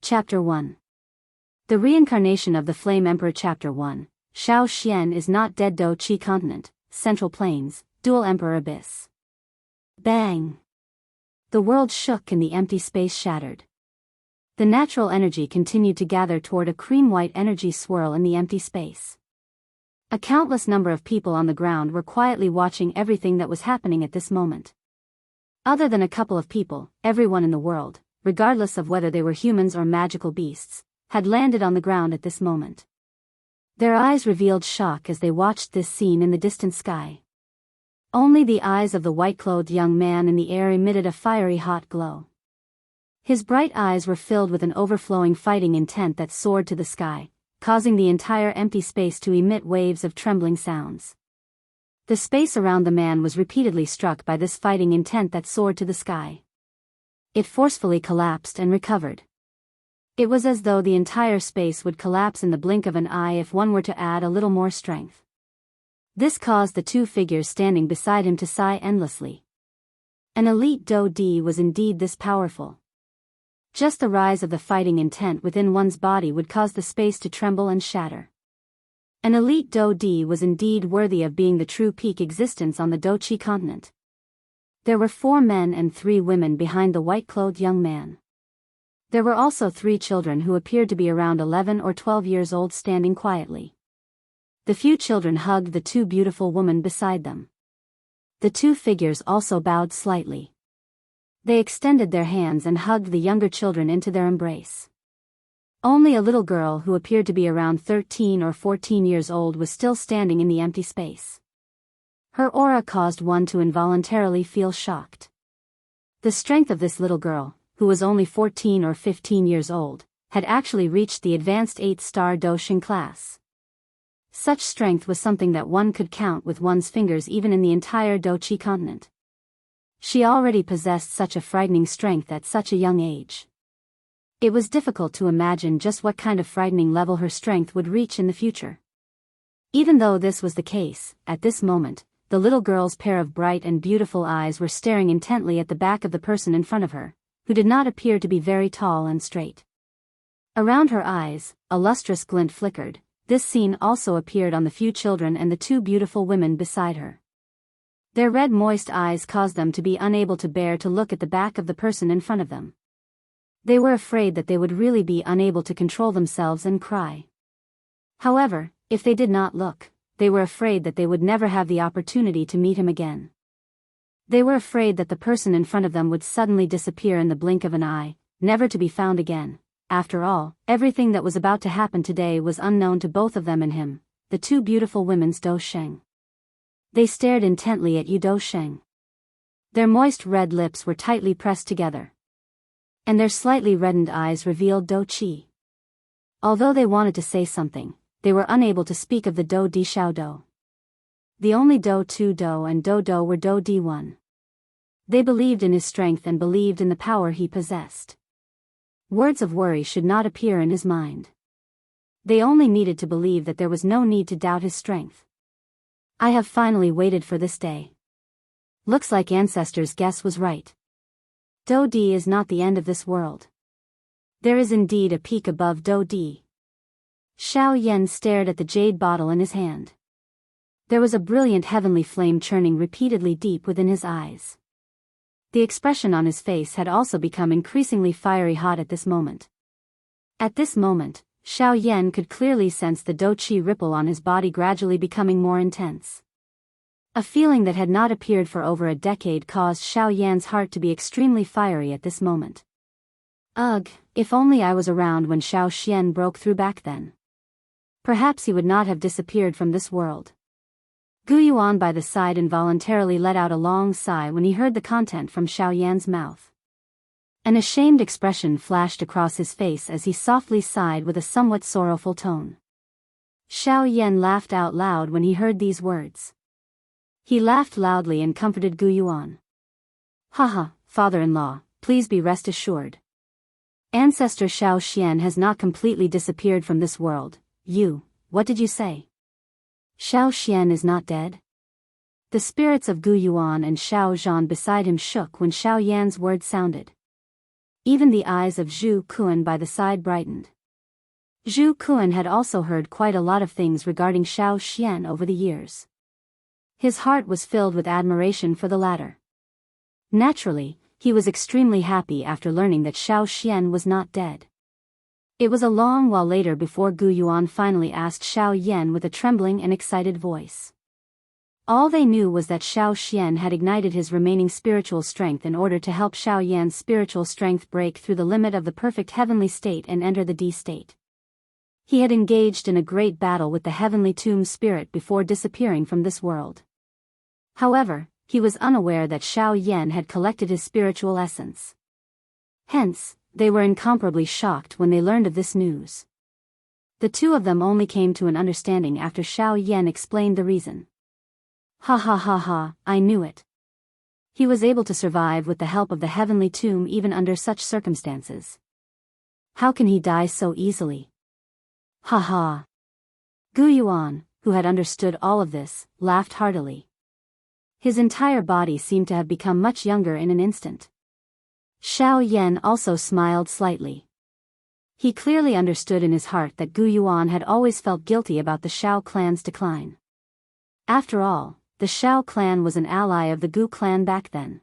Chapter 1. The Reincarnation of the Flame Emperor. Chapter 1. Xiao Xian is not dead. Do Qi Continent, Central Plains, Dual Emperor Abyss. Bang! The world shook and the empty space shattered. The natural energy continued to gather toward a cream-white energy swirl in the empty space. A countless number of people on the ground were quietly watching everything that was happening at this moment. Other than a couple of people, everyone in the world, regardless of whether they were humans or magical beasts, had landed on the ground at this moment. Their eyes revealed shock as they watched this scene in the distant sky. Only the eyes of the white-clothed young man in the air emitted a fiery hot glow. His bright eyes were filled with an overflowing fighting intent that soared to the sky, causing the entire empty space to emit waves of trembling sounds. The space around the man was repeatedly struck by this fighting intent that soared to the sky. It forcefully collapsed and recovered. It was as though the entire space would collapse in the blink of an eye if one were to add a little more strength. This caused the two figures standing beside him to sigh endlessly. An elite Do Di was indeed this powerful. Just the rise of the fighting intent within one's body would cause the space to tremble and shatter. An elite Do Di was indeed worthy of being the true peak existence on the Do Qi continent. There were 4 men and 3 women behind the white-clothed young man. There were also 3 children who appeared to be around 11 or 12 years old standing quietly. The few children hugged the 2 beautiful women beside them. The 2 figures also bowed slightly. They extended their hands and hugged the younger children into their embrace. Only a little girl who appeared to be around 13 or 14 years old was still standing in the empty space. Her aura caused one to involuntarily feel shocked. The strength of this little girl, who was only 14 or 15 years old, had actually reached the advanced 8-star Daoist class. Such strength was something that one could count with one's fingers even in the entire Do Qi continent. She already possessed such a frightening strength at such a young age. It was difficult to imagine just what kind of frightening level her strength would reach in the future. Even though this was the case, at this moment, the little girl's pair of bright and beautiful eyes were staring intently at the back of the person in front of her, who did not appear to be very tall and straight. Around her eyes, a lustrous glint flickered. This scene also appeared on the few children and the 2 beautiful women beside her. Their red moist eyes caused them to be unable to bear to look at the back of the person in front of them. They were afraid that they would really be unable to control themselves and cry. However, if they did not look, they were afraid that they would never have the opportunity to meet him again. They were afraid that the person in front of them would suddenly disappear in the blink of an eye, never to be found again. After all, everything that was about to happen today was unknown to both of them and him, the 2 beautiful women's Do Sheng. They stared intently at Do Sheng. Their moist red lips were tightly pressed together. And their slightly reddened eyes revealed Do Qi. Although they wanted to say something, they were unable to speak of the Do Di Xiao Do. The only Do 2 Do and Do Do were Do Di 1. They believed in his strength and believed in the power he possessed. Words of worry should not appear in his mind. They only needed to believe that there was no need to doubt his strength. I have finally waited for this day. Looks like Ancestor's guess was right. Do Di is not the end of this world. There is indeed a peak above Do Di. Xiao Yan stared at the jade bottle in his hand. There was a brilliant heavenly flame churning repeatedly deep within his eyes. The expression on his face had also become increasingly fiery hot at this moment. At this moment, Xiao Yan could clearly sense the Do Qi ripple on his body gradually becoming more intense. A feeling that had not appeared for over a decade caused Xiao Yan's heart to be extremely fiery at this moment. Ugh, if only I was around when Xiao Xian broke through back then. Perhaps he would not have disappeared from this world. Gu Yuan by the side involuntarily let out a long sigh when he heard the content from Xiao Yan's mouth. An ashamed expression flashed across his face as he softly sighed with a somewhat sorrowful tone. Xiao Yan laughed out loud when he heard these words. He laughed loudly and comforted Gu Yuan. Haha, father-in-law, please be rest assured. Ancestor Xiao Xian has not completely disappeared from this world. What did you say? Xiao Xian is not dead? The spirits of Gu Yuan and Xiao Zhan beside him shook when Xiao Yan's words sounded. Even the eyes of Zhu Kuan by the side brightened. Zhu Kuan had also heard quite a lot of things regarding Xiao Xian over the years. His heart was filled with admiration for the latter. Naturally, he was extremely happy after learning that Xiao Xian was not dead. It was a long while later before Gu Yuan finally asked Xiao Yan with a trembling and excited voice. All they knew was that Xiao Xian had ignited his remaining spiritual strength in order to help Xiao Yan's spiritual strength break through the limit of the perfect heavenly state and enter the D state. He had engaged in a great battle with the heavenly tomb spirit before disappearing from this world. However, he was unaware that Xiao Yan had collected his spiritual essence. Hence, they were incomparably shocked when they learned of this news. The two of them only came to an understanding after Xiao Yan explained the reason. Ha ha ha ha, I knew it. He was able to survive with the help of the heavenly tomb even under such circumstances. How can he die so easily? Ha ha. Gu Yuan, who had understood all of this, laughed heartily. His entire body seemed to have become much younger in an instant. Xiao Yan also smiled slightly. He clearly understood in his heart that Gu Yuan had always felt guilty about the Xiao clan's decline. After all, the Xiao clan was an ally of the Gu clan back then.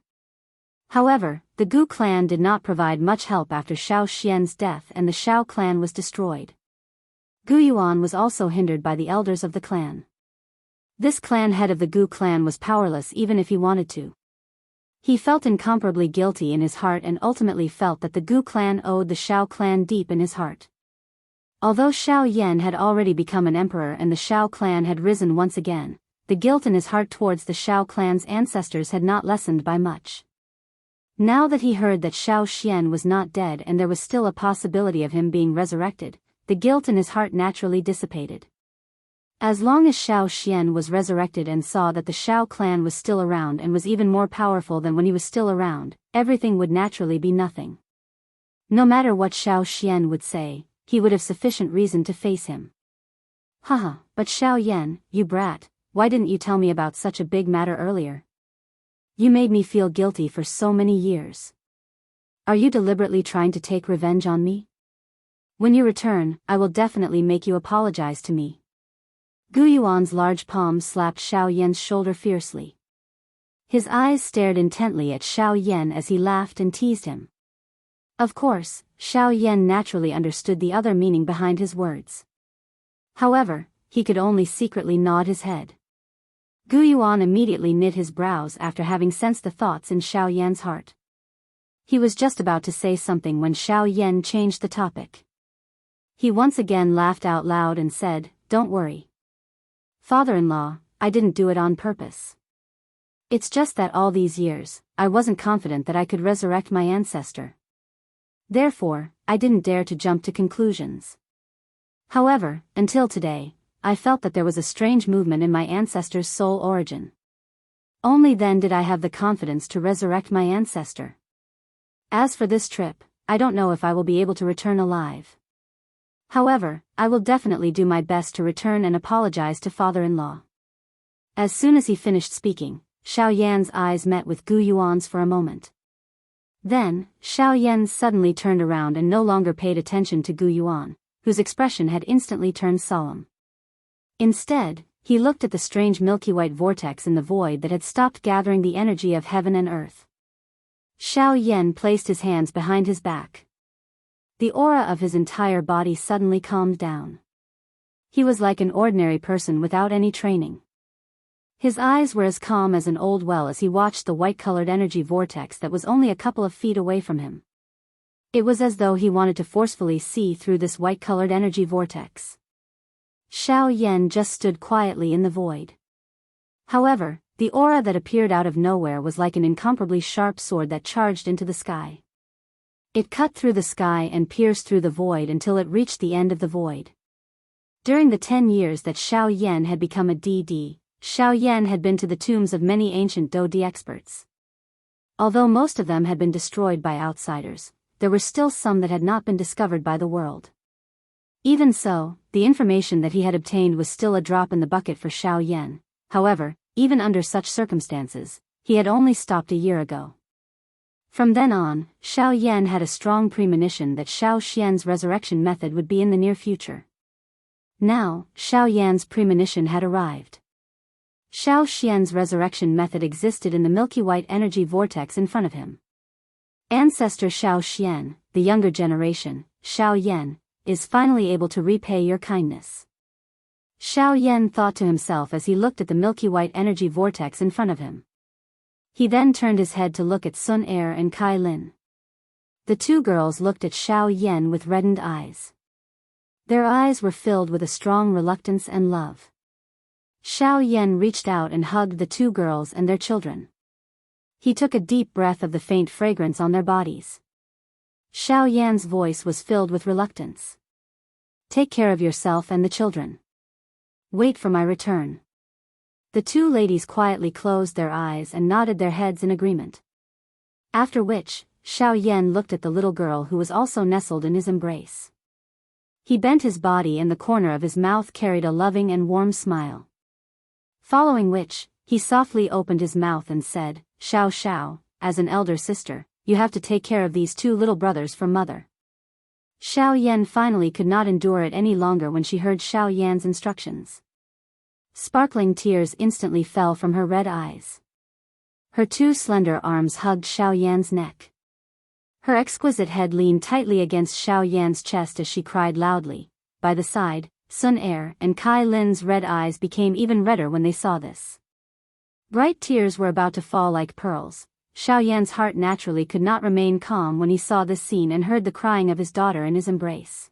However, the Gu clan did not provide much help after Xiao Xian's death and the Xiao clan was destroyed. Gu Yuan was also hindered by the elders of the clan. This clan head of the Gu clan was powerless even if he wanted to. He felt incomparably guilty in his heart and ultimately felt that the Gu clan owed the Xiao clan deep in his heart. Although Xiao Yan had already become an emperor and the Xiao clan had risen once again, the guilt in his heart towards the Xiao clan's ancestors had not lessened by much. Now that he heard that Xiao Xian was not dead and there was still a possibility of him being resurrected, the guilt in his heart naturally dissipated. As long as Xiao Xian was resurrected and saw that the Xiao clan was still around and was even more powerful than when he was still around, everything would naturally be nothing. No matter what Xiao Xian would say, he would have sufficient reason to face him. Haha, but Xiao Yan, you brat, why didn't you tell me about such a big matter earlier? You made me feel guilty for so many years. Are you deliberately trying to take revenge on me? When you return, I will definitely make you apologize to me. Gu Yuan's large palm slapped Xiao Yan's shoulder fiercely. His eyes stared intently at Xiao Yan as he laughed and teased him. Of course, Xiao Yan naturally understood the other meaning behind his words. However, he could only secretly nod his head. Gu Yuan immediately knit his brows after having sensed the thoughts in Xiao Yan's heart. He was just about to say something when Xiao Yan changed the topic. He once again laughed out loud and said, "Don't worry. Father-in-law, I didn't do it on purpose. It's just that all these years, I wasn't confident that I could resurrect my ancestor. Therefore, I didn't dare to jump to conclusions. However, until today, I felt that there was a strange movement in my ancestor's soul origin. Only then did I have the confidence to resurrect my ancestor. As for this trip, I don't know if I will be able to return alive. However, I will definitely do my best to return and apologize to father-in-law." As soon as he finished speaking, Xiao Yan's eyes met with Gu Yuan's for a moment. Then, Xiao Yan suddenly turned around and no longer paid attention to Gu Yuan, whose expression had instantly turned solemn. Instead, he looked at the strange milky white vortex in the void that had stopped gathering the energy of heaven and earth. Xiao Yan placed his hands behind his back. The aura of his entire body suddenly calmed down. He was like an ordinary person without any training. His eyes were as calm as an old well as he watched the white-colored energy vortex that was only a couple of feet away from him. It was as though he wanted to forcefully see through this white-colored energy vortex. Xiao Yan just stood quietly in the void. However, the aura that appeared out of nowhere was like an incomparably sharp sword that charged into the sky. It cut through the sky and pierced through the void until it reached the end of the void. During the 10 years that Xiao Yan had become a DD, Xiao Yan had been to the tombs of many ancient Dodi experts. Although most of them had been destroyed by outsiders, there were still some that had not been discovered by the world. Even so, the information that he had obtained was still a drop in the bucket for Xiao Yan. However, even under such circumstances, he had only stopped a year ago. From then on, Xiao Yan had a strong premonition that Xiao Xian's resurrection method would be in the near future. Now, Xiao Yan's premonition had arrived. Xiao Xian's resurrection method existed in the milky white energy vortex in front of him. Ancestor Xiao Xian, the younger generation, Xiao Yan, is finally able to repay your kindness. Xiao Yan thought to himself as he looked at the milky white energy vortex in front of him. He then turned his head to look at Sun Er and Kai Lin. The two girls looked at Xiao Yan with reddened eyes. Their eyes were filled with a strong reluctance and love. Xiao Yan reached out and hugged the two girls and their children. He took a deep breath of the faint fragrance on their bodies. Xiao Yan's voice was filled with reluctance. Take care of yourself and the children. Wait for my return. The two ladies quietly closed their eyes and nodded their heads in agreement. After which, Xiao Yan looked at the little girl who was also nestled in his embrace. He bent his body and the corner of his mouth carried a loving and warm smile. Following which, he softly opened his mouth and said, Xiao Xiao, as an elder sister, you have to take care of these two little brothers for mother. Xiao Yan finally could not endure it any longer when she heard Xiao Yan's instructions. Sparkling tears instantly fell from her red eyes. Her two slender arms hugged Xiao Yan's neck. Her exquisite head leaned tightly against Xiao Yan's chest as she cried loudly. By the side, Sun Er and Kai Lin's red eyes became even redder when they saw this. Bright tears were about to fall like pearls. Xiao Yan's heart naturally could not remain calm when he saw this scene and heard the crying of his daughter in his embrace.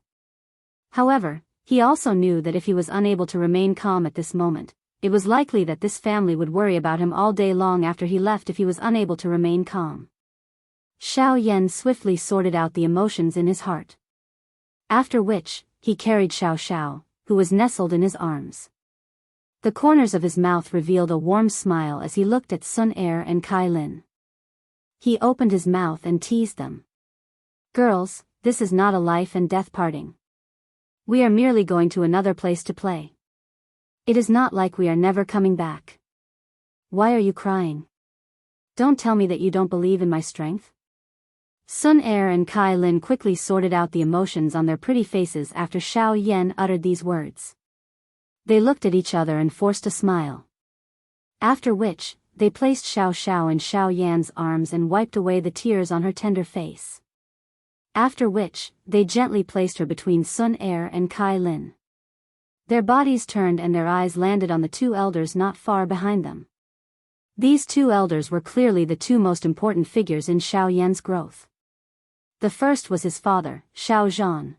However, he also knew that if he was unable to remain calm at this moment, it was likely that this family would worry about him all day long after he left if he was unable to remain calm. Xiao Yan swiftly sorted out the emotions in his heart. After which, he carried Xiao Xiao, who was nestled in his arms. The corners of his mouth revealed a warm smile as he looked at Sun Er and Kai Lin. He opened his mouth and teased them. Girls, this is not a life and death parting. We are merely going to another place to play. It is not like we are never coming back. Why are you crying? Don't tell me that you don't believe in my strength. Sun Er and Kai Lin quickly sorted out the emotions on their pretty faces after Xiao Yan uttered these words. They looked at each other and forced a smile. After which, they placed Xiao Xiao in Xiao Yan's arms and wiped away the tears on her tender face. After which, they gently placed her between Sun Er and Kai Lin. Their bodies turned and their eyes landed on the two elders not far behind them. These two elders were clearly the two most important figures in Xiao Yan's growth. The first was his father, Xiao Zhan.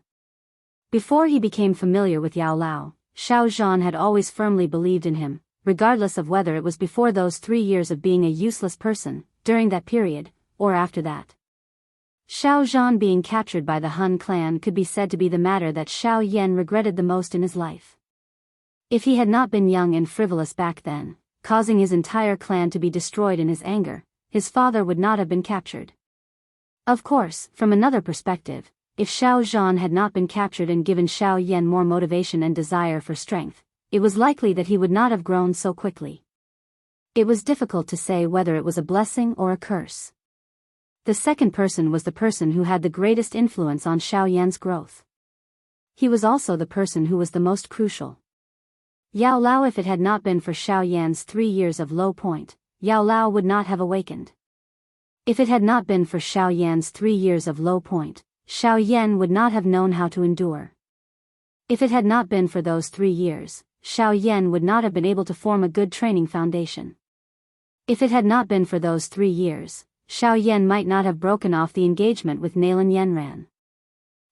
Before he became familiar with Yao Lao, Xiao Zhan had always firmly believed in him, regardless of whether it was before those 3 years of being a useless person, during that period, or after that. Xiao Zhan being captured by the Han clan could be said to be the matter that Xiao Yan regretted the most in his life. If he had not been young and frivolous back then, causing his entire clan to be destroyed in his anger, his father would not have been captured. Of course, from another perspective, if Xiao Zhan had not been captured and given Xiao Yan more motivation and desire for strength, it was likely that he would not have grown so quickly. It was difficult to say whether it was a blessing or a curse. The second person was the person who had the greatest influence on Xiao Yan's growth. He was also the person who was the most crucial. Yao Lao. If it had not been for Xiao Yan's 3 years of low point, Yao Lao would not have awakened. If it had not been for Xiao Yan's 3 years of low point, Xiao Yan would not have known how to endure. If it had not been for those 3 years, Xiao Yan would not have been able to form a good training foundation. If it had not been for those 3 years, Xiao Yan might not have broken off the engagement with Nalan Yanran.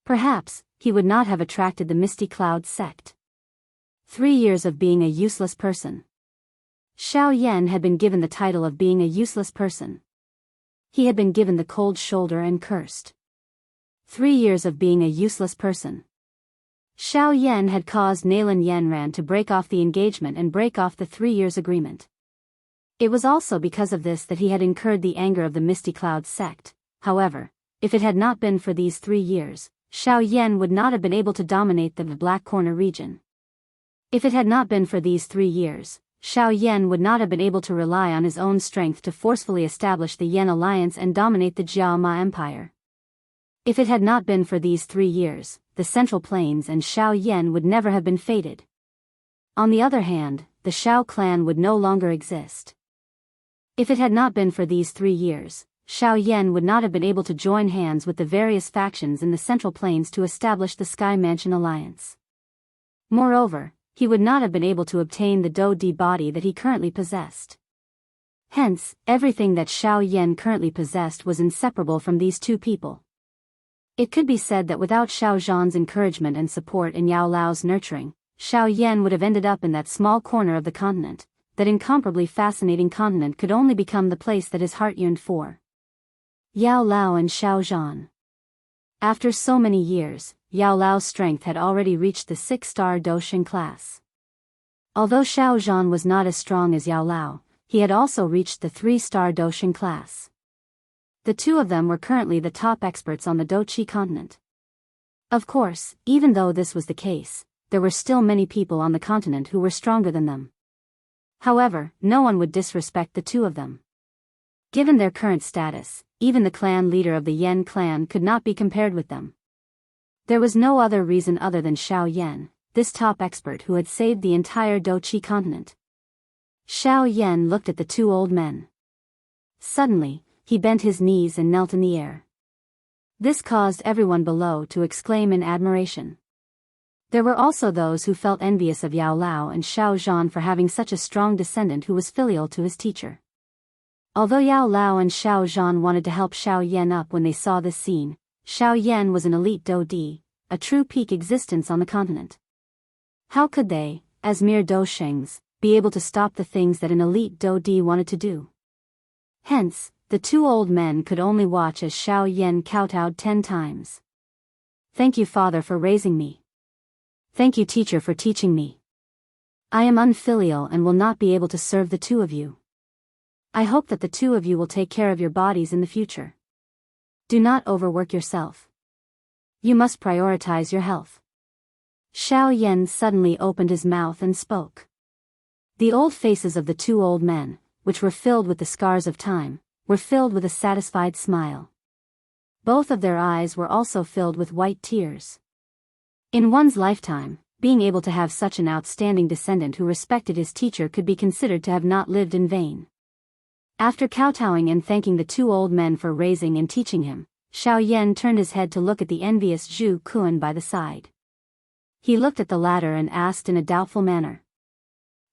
Perhaps, he would not have attracted the Misty Cloud sect. 3 years of being a useless person. Xiao Yan had been given the title of being a useless person. He had been given the cold shoulder and cursed. 3 years of being a useless person. Xiao Yan had caused Nalan Yanran to break off the engagement and break off the 3 years agreement. It was also because of this that he had incurred the anger of the Misty Cloud sect. However, if it had not been for these 3 years, Xiao Yan would not have been able to dominate the Black Corner region. If it had not been for these 3 years, Xiao Yan would not have been able to rely on his own strength to forcefully establish the Yan alliance and dominate the Jiao Ma Empire. If it had not been for these 3 years, the Central Plains and Xiao Yan would never have been fated. On the other hand, the Xiao clan would no longer exist. If it had not been for these 3 years, Xiao Yan would not have been able to join hands with the various factions in the Central Plains to establish the Sky Mansion Alliance. Moreover, he would not have been able to obtain the Dou Di body that he currently possessed. Hence, everything that Xiao Yan currently possessed was inseparable from these two people. It could be said that without Xiao Zhan's encouragement and support and Yao Lao's nurturing, Xiao Yan would have ended up in that small corner of the continent. That incomparably fascinating continent could only become the place that his heart yearned for. Yao Lao and Xiao Zhan. After so many years, Yao Lao's strength had already reached the 6-star Daoist class. Although Xiao Zhan was not as strong as Yao Lao, he had also reached the 3-star Daoist class. The two of them were currently the top experts on the Douqi continent. Of course, even though this was the case, there were still many people on the continent who were stronger than them. However, no one would disrespect the two of them. Given their current status, even the clan leader of the Yan clan could not be compared with them. There was no other reason other than Xiao Yan, this top expert who had saved the entire Douqi continent. Xiao Yan looked at the two old men. Suddenly, he bent his knees and knelt in the air. This caused everyone below to exclaim in admiration. There were also those who felt envious of Yao Lao and Xiao Zhan for having such a strong descendant who was filial to his teacher. Although Yao Lao and Xiao Zhan wanted to help Xiao Yan up when they saw this scene, Xiao Yan was an elite Dou Di, a true peak existence on the continent. How could they, as mere Dou Shengs, be able to stop the things that an elite Dou Di wanted to do? Hence, the two old men could only watch as Xiao Yan kowtowed 10 times. Thank you, Father, for raising me. Thank you, teacher, for teaching me. I am unfilial and will not be able to serve the two of you. I hope that the two of you will take care of your bodies in the future. Do not overwork yourself. You must prioritize your health. Xiao Yan suddenly opened his mouth and spoke. The old faces of the two old men, which were filled with the scars of time, were filled with a satisfied smile. Both of their eyes were also filled with white tears. In one's lifetime, being able to have such an outstanding descendant who respected his teacher could be considered to have not lived in vain. After kowtowing and thanking the two old men for raising and teaching him, Xiao Yan turned his head to look at the envious Zhu Kun by the side. He looked at the latter and asked in a doubtful manner.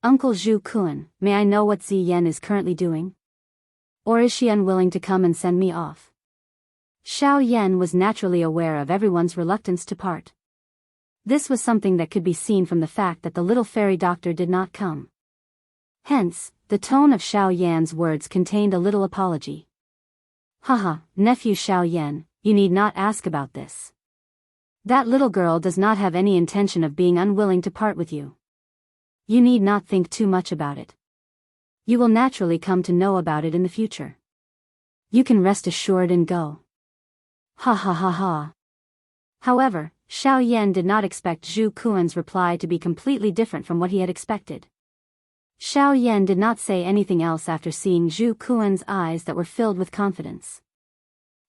Uncle Zhu Kun, may I know what Zi Yan is currently doing? Or is she unwilling to come and send me off? Xiao Yan was naturally aware of everyone's reluctance to part. This was something that could be seen from the fact that the little fairy doctor did not come. Hence, the tone of Xiao Yan's words contained a little apology. Haha, nephew Xiao Yan, you need not ask about this. That little girl does not have any intention of being unwilling to part with you. You need not think too much about it. You will naturally come to know about it in the future. You can rest assured and go. Ha ha ha ha. However, Xiao Yan did not expect Zhu Kuan's reply to be completely different from what he had expected. Xiao Yan did not say anything else after seeing Zhu Kuan's eyes that were filled with confidence.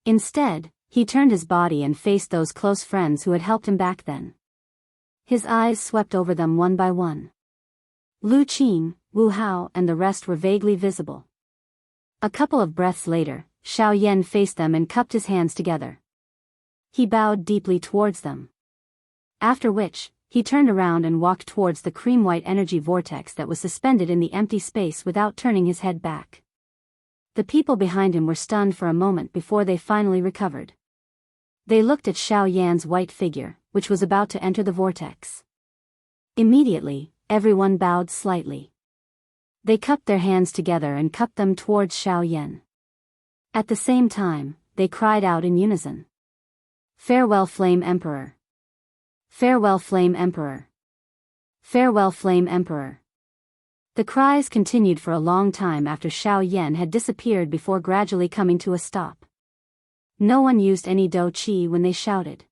Instead, he turned his body and faced those close friends who had helped him back then. His eyes swept over them one by one. Lu Qin, Wu Hao and the rest were vaguely visible. A couple of breaths later, Xiao Yan faced them and cupped his hands together. He bowed deeply towards them. After which, he turned around and walked towards the cream-white energy vortex that was suspended in the empty space without turning his head back. The people behind him were stunned for a moment before they finally recovered. They looked at Xiao Yan's white figure, which was about to enter the vortex. Immediately, everyone bowed slightly. They cupped their hands together and cupped them towards Xiao Yan. At the same time, they cried out in unison. Farewell, Flame Emperor. Farewell, Flame Emperor. Farewell, Flame Emperor. The cries continued for a long time after Xiao Yan had disappeared before gradually coming to a stop. No one used any Dou Qi when they shouted.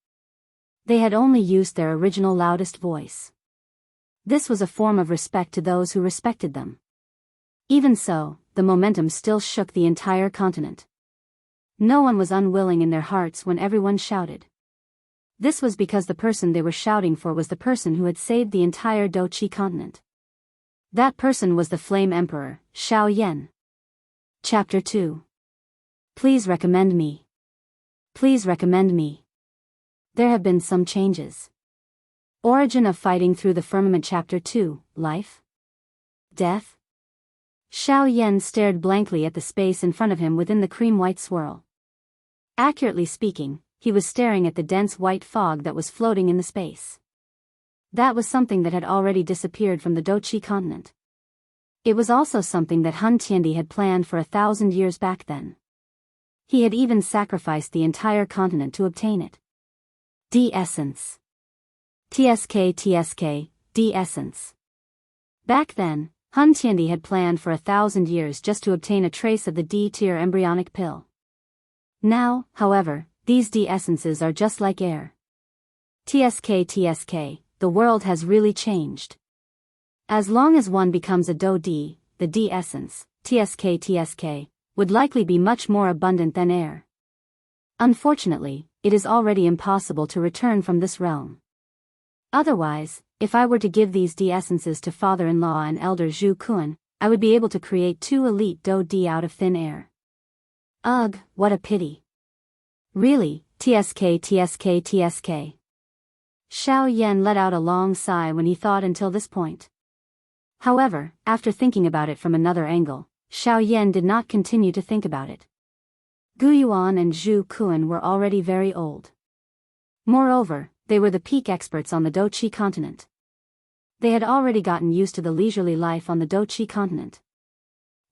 They had only used their original loudest voice. This was a form of respect to those who respected them. Even so, the momentum still shook the entire continent. No one was unwilling in their hearts when everyone shouted. This was because the person they were shouting for was the person who had saved the entire Daoist continent. That person was the Flame Emperor, Xiao Yan. Chapter 2. Please recommend me. Please recommend me. There have been some changes. Origin of Fighting Through the Firmament Chapter 2, Life? Death? Xiao Yan stared blankly at the space in front of him within the cream-white swirl. Accurately speaking, he was staring at the dense white fog that was floating in the space. That was something that had already disappeared from the Daoist continent. It was also something that Hun Tiandi had planned for 1,000 years back then. He had even sacrificed the entire continent to obtain it. D-Essence. TSK, D-Essence. Back then, Hun Tiandi had planned for 1,000 years just to obtain a trace of the D-tier embryonic pill. Now, however, these D-Essences are just like air. TSK, the world has really changed. As long as one becomes a Do-D, the D-Essence, TSK, would likely be much more abundant than air. Unfortunately, it is already impossible to return from this realm. Otherwise, if I were to give these D-Essences to father-in-law and elder Zhu Kun, I would be able to create 2 elite Do-D out of thin air. Ugh, what a pity. Really, TSK. Xiao Yan let out a long sigh when he thought until this point. However, after thinking about it from another angle, Xiao Yan did not continue to think about it. Gu Yuan and Zhu Kun were already very old. Moreover, they were the peak experts on the Daoist continent. They had already gotten used to the leisurely life on the Daoist continent.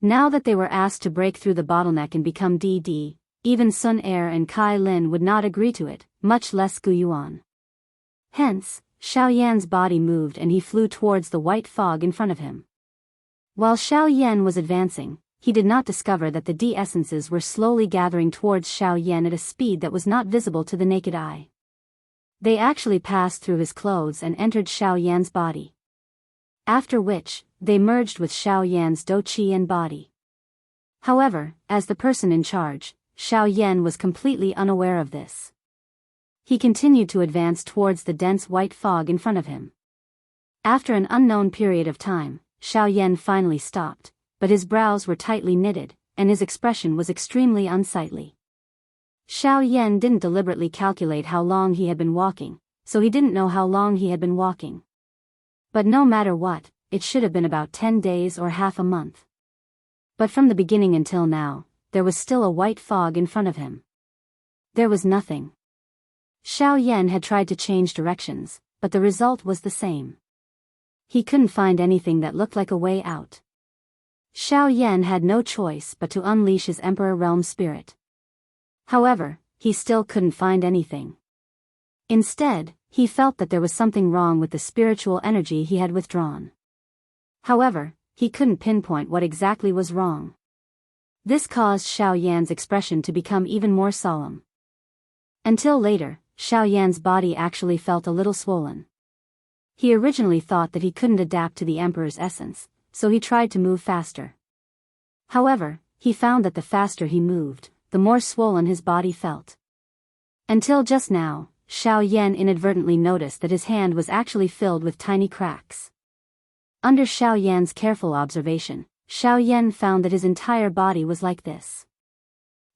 Now that they were asked to break through the bottleneck and become DD, even Sun Er and Kai Lin would not agree to it, much less Gu Yuan. Hence, Xiao Yan's body moved and he flew towards the white fog in front of him. While Xiao Yan was advancing, he did not discover that the D-Essences were slowly gathering towards Xiao Yan at a speed that was not visible to the naked eye. They actually passed through his clothes and entered Xiao Yan's body. After which, they merged with Xiao Yan's Do-Chi and body. However, as the person in charge, Xiao Yan was completely unaware of this. He continued to advance towards the dense white fog in front of him. After an unknown period of time, Xiao Yan finally stopped, but his brows were tightly knitted, and his expression was extremely unsightly. Xiao Yan didn't deliberately calculate how long he had been walking, so he didn't know how long he had been walking. But no matter what, it should have been about 10 days or half a month. But from the beginning until now, there was still a white fog in front of him. There was nothing. Xiao Yan had tried to change directions, but the result was the same. He couldn't find anything that looked like a way out. Xiao Yan had no choice but to unleash his Emperor Realm spirit. However, he still couldn't find anything. Instead, he felt that there was something wrong with the spiritual energy he had withdrawn. However, he couldn't pinpoint what exactly was wrong. This caused Xiao Yan's expression to become even more solemn. Until later, Xiao Yan's body actually felt a little swollen. He originally thought that he couldn't adapt to the Emperor's essence, so he tried to move faster. However, he found that the faster he moved, the more swollen his body felt. Until just now, Xiao Yan inadvertently noticed that his hand was actually filled with tiny cracks. Under Xiao Yan's careful observation, Xiao Yan found that his entire body was like this.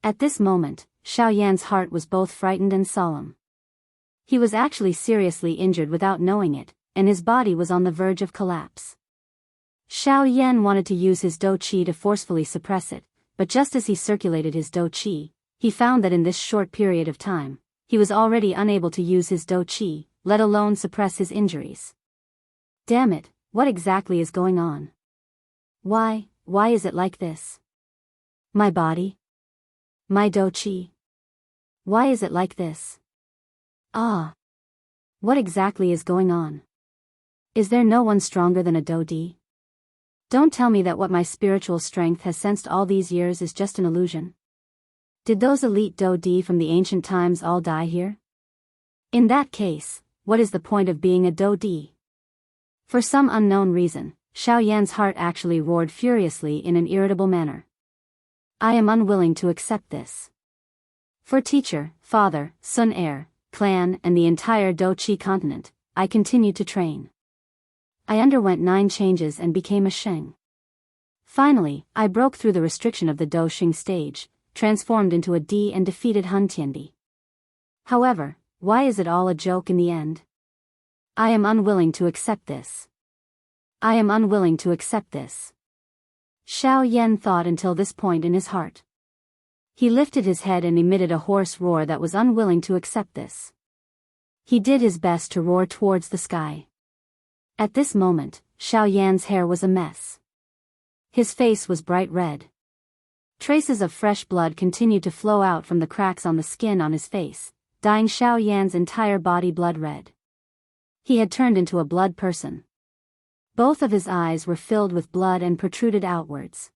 At this moment, Xiao Yan's heart was both frightened and solemn. He was actually seriously injured without knowing it, and his body was on the verge of collapse. Xiao Yan wanted to use his Do-Chi to forcefully suppress it, but just as he circulated his Do-Chi, he found that in this short period of time, he was already unable to use his Do-Chi, let alone suppress his injuries. Damn it, what exactly is going on? Why is it like this? My body? My Do-Chi? Why is it like this? Ah! What exactly is going on? Is there no one stronger than a Do-Di? Don't tell me that what my spiritual strength has sensed all these years is just an illusion. Did those elite Do-Di from the ancient times all die here? In that case, what is the point of being a Do-Di? For some unknown reason, Xiao Yan's heart actually roared furiously in an irritable manner. I am unwilling to accept this. For teacher, father, Sun heir, clan and the entire Doqi continent, I continued to train. I underwent 9 changes and became a Sheng. Finally, I broke through the restriction of the Do Xing stage, transformed into a D and defeated Hun Tiandi. However, why is it all a joke in the end? I am unwilling to accept this. I am unwilling to accept this. Xiao Yan thought until this point in his heart. He lifted his head and emitted a hoarse roar that was unwilling to accept this. He did his best to roar towards the sky. At this moment, Xiao Yan's hair was a mess. His face was bright red. Traces of fresh blood continued to flow out from the cracks on the skin on his face, dyeing Xiao Yan's entire body blood red. He had turned into a blood person. Both of his eyes were filled with blood and protruded outwards.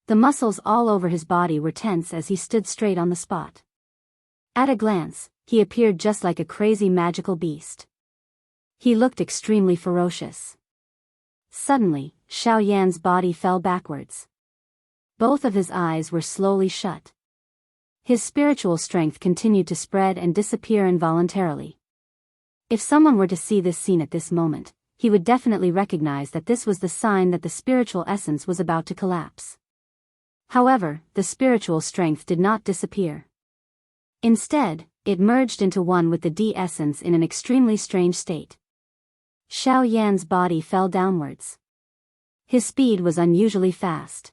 The muscles all over his body were tense as he stood straight on the spot. At a glance, he appeared just like a crazy magical beast. He looked extremely ferocious. Suddenly, Xiao Yan's body fell backwards. Both of his eyes were slowly shut. His spiritual strength continued to spread and disappear involuntarily. If someone were to see this scene at this moment, he would definitely recognize that this was the sign that the spiritual essence was about to collapse. However, the spiritual strength did not disappear. Instead, it merged into one with the D essence in an extremely strange state. Xiao Yan's body fell downwards. His speed was unusually fast.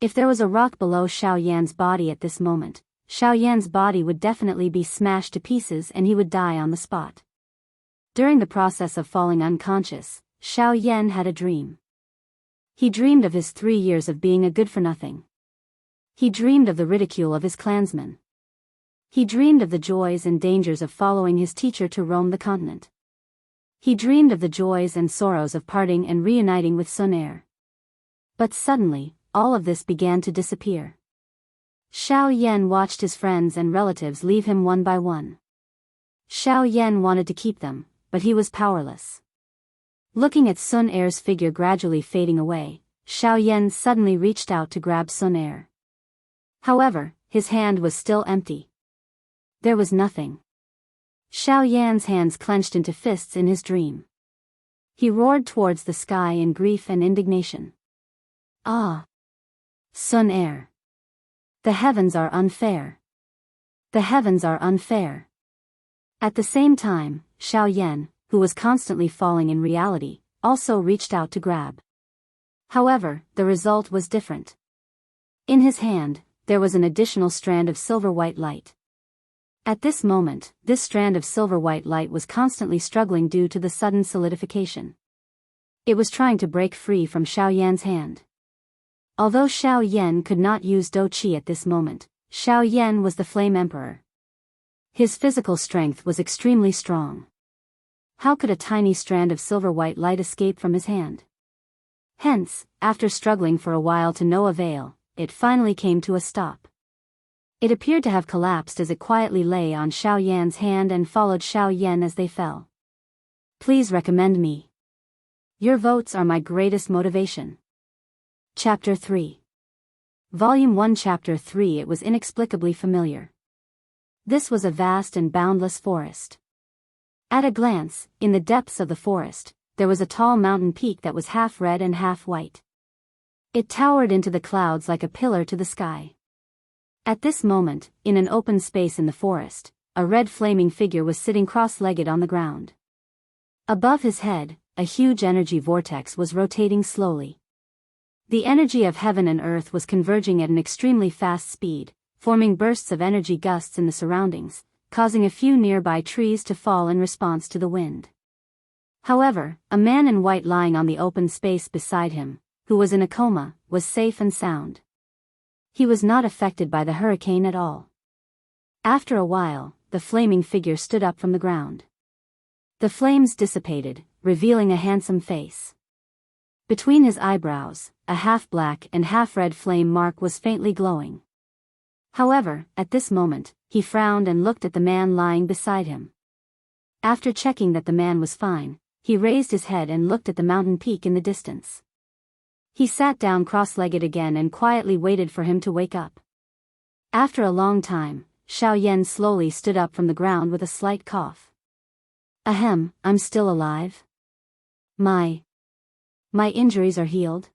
If there was a rock below Xiao Yan's body at this moment, Xiao Yan's body would definitely be smashed to pieces and he would die on the spot. During the process of falling unconscious, Xiao Yan had a dream. He dreamed of his 3 years of being a good-for-nothing. He dreamed of the ridicule of his clansmen. He dreamed of the joys and dangers of following his teacher to roam the continent. He dreamed of the joys and sorrows of parting and reuniting with Sun heir. But suddenly, all of this began to disappear. Xiao Yan watched his friends and relatives leave him one by one. Xiao Yan wanted to keep them, but he was powerless. Looking at Sun heir's figure gradually fading away, Xiao Yan suddenly reached out to grab Sun heir. However, his hand was still empty. There was nothing. Xiao Yan's hands clenched into fists in his dream. He roared towards the sky in grief and indignation. Ah! Sun heir! The heavens are unfair. The heavens are unfair. At the same time, Xiao Yan, who was constantly falling in reality, also reached out to grab. However, the result was different. In his hand, there was an additional strand of silver-white light. At this moment, this strand of silver-white light was constantly struggling due to the sudden solidification. It was trying to break free from Xiao Yan's hand. Although Xiao Yan could not use Do Qi at this moment, Xiao Yan was the Flame Emperor. His physical strength was extremely strong. How could a tiny strand of silver-white light escape from his hand? Hence, after struggling for a while to no avail, it finally came to a stop. It appeared to have collapsed as it quietly lay on Xiao Yan's hand and followed Xiao Yan as they fell. Please recommend me. Your votes are my greatest motivation. Chapter 3. Volume 1 Chapter 3. It was inexplicably familiar. This was a vast and boundless forest. At a glance, in the depths of the forest, there was a tall mountain peak that was half red and half white. It towered into the clouds like a pillar to the sky. At this moment, in an open space in the forest, a red flaming figure was sitting cross-legged on the ground. Above his head, a huge energy vortex was rotating slowly. The energy of heaven and earth was converging at an extremely fast speed, forming bursts of energy gusts in the surroundings, causing a few nearby trees to fall in response to the wind. However, a man in white lying on the open space beside him, who was in a coma, was safe and sound. He was not affected by the hurricane at all. After a while, the flaming figure stood up from the ground. The flames dissipated, revealing a handsome face. Between his eyebrows, a half-black and half-red flame mark was faintly glowing. However, at this moment, he frowned and looked at the man lying beside him. After checking that the man was fine, he raised his head and looked at the mountain peak in the distance. He sat down cross-legged again and quietly waited for him to wake up. After a long time, Xiaoyan slowly stood up from the ground with a slight cough. Ahem, I'm still alive? My injuries are healed?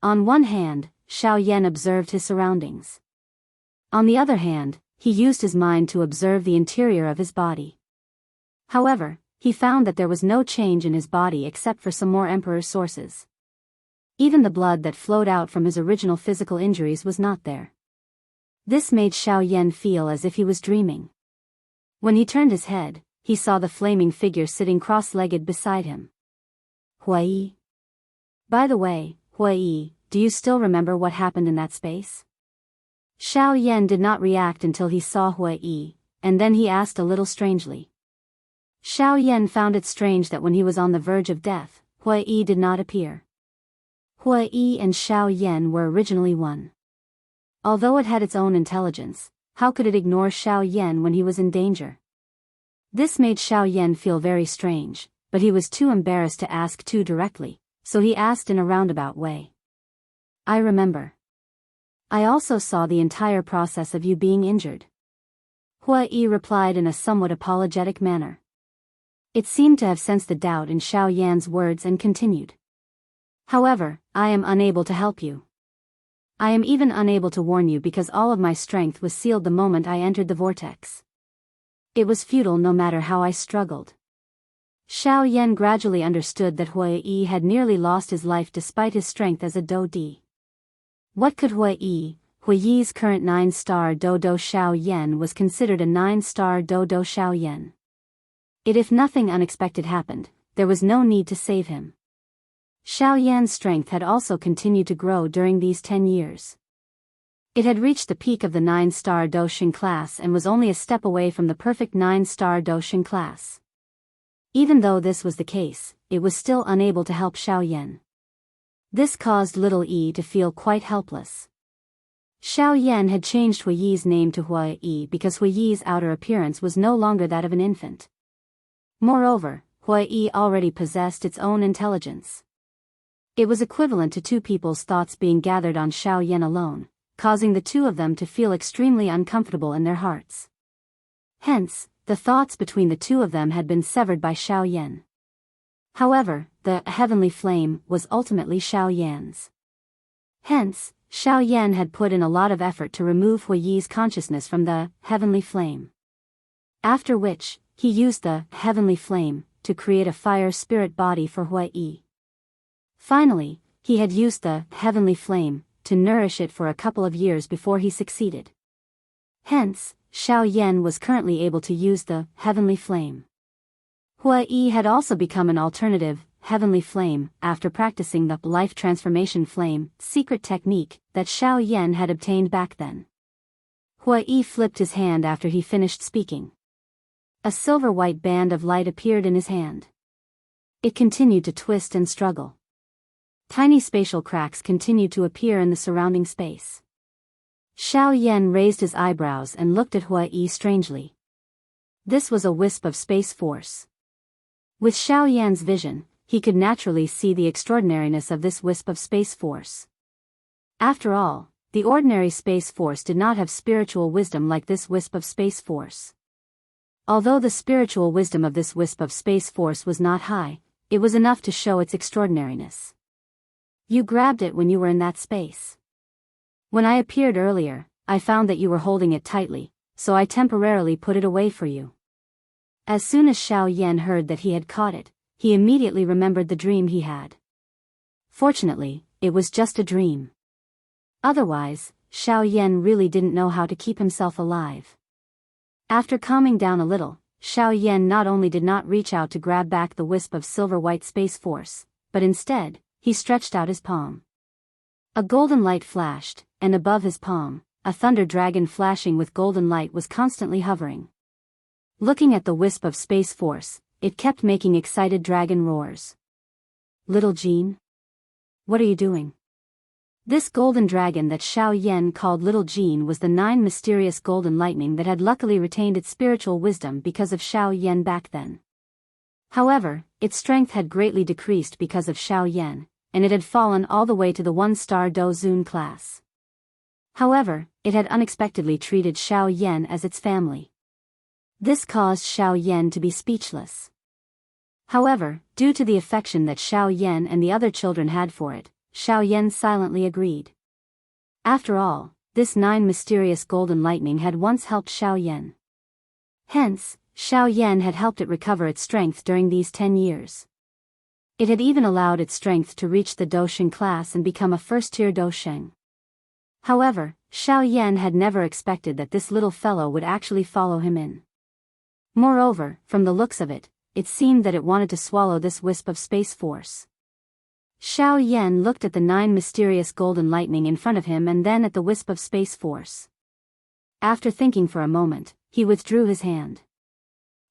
On one hand, Xiaoyan observed his surroundings. On the other hand, he used his mind to observe the interior of his body. However, he found that there was no change in his body except for some more emperor sources. Even the blood that flowed out from his original physical injuries was not there. This made Xiaoyan feel as if he was dreaming. When he turned his head, he saw the flaming figure sitting cross-legged beside him. Huai. By the way, Huai, do you still remember what happened in that space? Xiaoyan did not react until he saw Huai, and then he asked a little strangely. Xiaoyan found it strange that when he was on the verge of death, Huai did not appear. Huai and Xiaoyan were originally one. Although it had its own intelligence, how could it ignore Xiaoyan when he was in danger? This made Xiaoyan feel very strange, but he was too embarrassed to ask too directly, so he asked in a roundabout way. I remember. I also saw the entire process of you being injured. Huai replied in a somewhat apologetic manner. It seemed to have sensed the doubt in Xiaoyan's words and continued. However, I am unable to help you. I am even unable to warn you because all of my strength was sealed the moment I entered the vortex. It was futile no matter how I struggled. Xiaoyan gradually understood that Huai had nearly lost his life despite his strength as a Dou-Di. What could Huai's current 9-star Dodo Xiaoyan was considered a 9-star Dodo Xiaoyan. If nothing unexpected happened, there was no need to save him. Xiaoyan's strength had also continued to grow during these 10 years. It had reached the peak of the 9-star Daoist class and was only a step away from the perfect 9-star Daoist class. Even though this was the case, it was still unable to help Xiaoyan. This caused little E to feel quite helpless. Xiaoyan had changed Huai's name to Huai because Huai's outer appearance was no longer that of an infant. Moreover, Huai already possessed its own intelligence. It was equivalent to two people's thoughts being gathered on Xiaoyan alone, causing the two of them to feel extremely uncomfortable in their hearts. Hence, the thoughts between the two of them had been severed by Xiaoyan. However, the heavenly flame was ultimately Xiaoyan's. Hence, Xiaoyan had put in a lot of effort to remove Huai's consciousness from the heavenly flame. After which, he used the heavenly flame to create a fire spirit body for Huai. Finally, he had used the heavenly flame to nourish it for a couple of years before he succeeded. Hence, Xiaoyan was currently able to use the heavenly flame. Huai had also become an alternative heavenly flame after practicing the life transformation flame secret technique that Xiaoyan had obtained back then. Huai flipped his hand after he finished speaking. A silver-white band of light appeared in his hand. It continued to twist and struggle. Tiny spatial cracks continued to appear in the surrounding space. Xiaoyan raised his eyebrows and looked at Huai strangely. This was a wisp of space force. With Xiaoyan's vision, he could naturally see the extraordinariness of this wisp of space force. After all, the ordinary space force did not have spiritual wisdom like this wisp of space force. Although the spiritual wisdom of this wisp of space force was not high, it was enough to show its extraordinariness. You grabbed it when you were in that space. When I appeared earlier, I found that you were holding it tightly, so I temporarily put it away for you. As soon as Xiaoyan heard that he had caught it, he immediately remembered the dream he had. Fortunately, it was just a dream. Otherwise, Xiaoyan really didn't know how to keep himself alive. After calming down a little, Xiaoyan not only did not reach out to grab back the wisp of silver-white space force, but instead, he stretched out his palm. A golden light flashed, and above his palm, a thunder dragon flashing with golden light was constantly hovering. Looking at the wisp of space force, it kept making excited dragon roars. Little Jean? What are you doing? This golden dragon that Xiaoyan called Little Jean was the 9 mysterious golden lightning that had luckily retained its spiritual wisdom because of Xiaoyan back then. However, its strength had greatly decreased because of Xiao Yan, and it had fallen all the way to the 1-star Dozun class. However, it had unexpectedly treated Xiao Yan as its family. This caused Xiao Yan to be speechless. However, due to the affection that Xiao Yan and the other children had for it, Xiao Yan silently agreed. After all, this 9 mysterious golden lightning had once helped Xiao Yan. Hence, Xiao Yan had helped it recover its strength during these 10 years. It had even allowed its strength to reach the Dosheng class and become a first-tier Dosheng. However, Xiao Yan had never expected that this little fellow would actually follow him in. Moreover, from the looks of it, it seemed that it wanted to swallow this wisp of space force. Xiao Yan looked at the 9 mysterious golden lightning in front of him and then at the wisp of space force. After thinking for a moment, he withdrew his hand.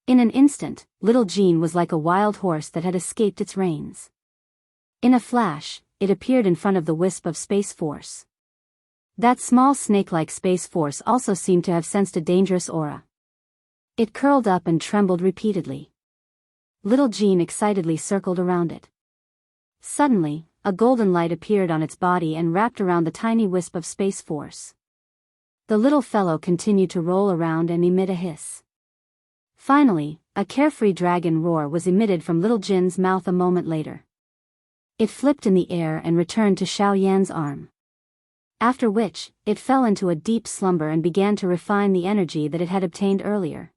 In an instant, little Jean was like a wild horse that had escaped its reins. In a flash, it appeared in front of the wisp of space force. That small snake-like space force also seemed to have sensed a dangerous aura. It curled up and trembled repeatedly. Little Jean excitedly circled around it. Suddenly, a golden light appeared on its body and wrapped around the tiny wisp of space force. The little fellow continued to roll around and emit a hiss. Finally, a carefree dragon roar was emitted from little Jin's mouth a moment later. It flipped in the air and returned to Xiao Yan's arm. After which, it fell into a deep slumber and began to refine the energy that it had obtained earlier.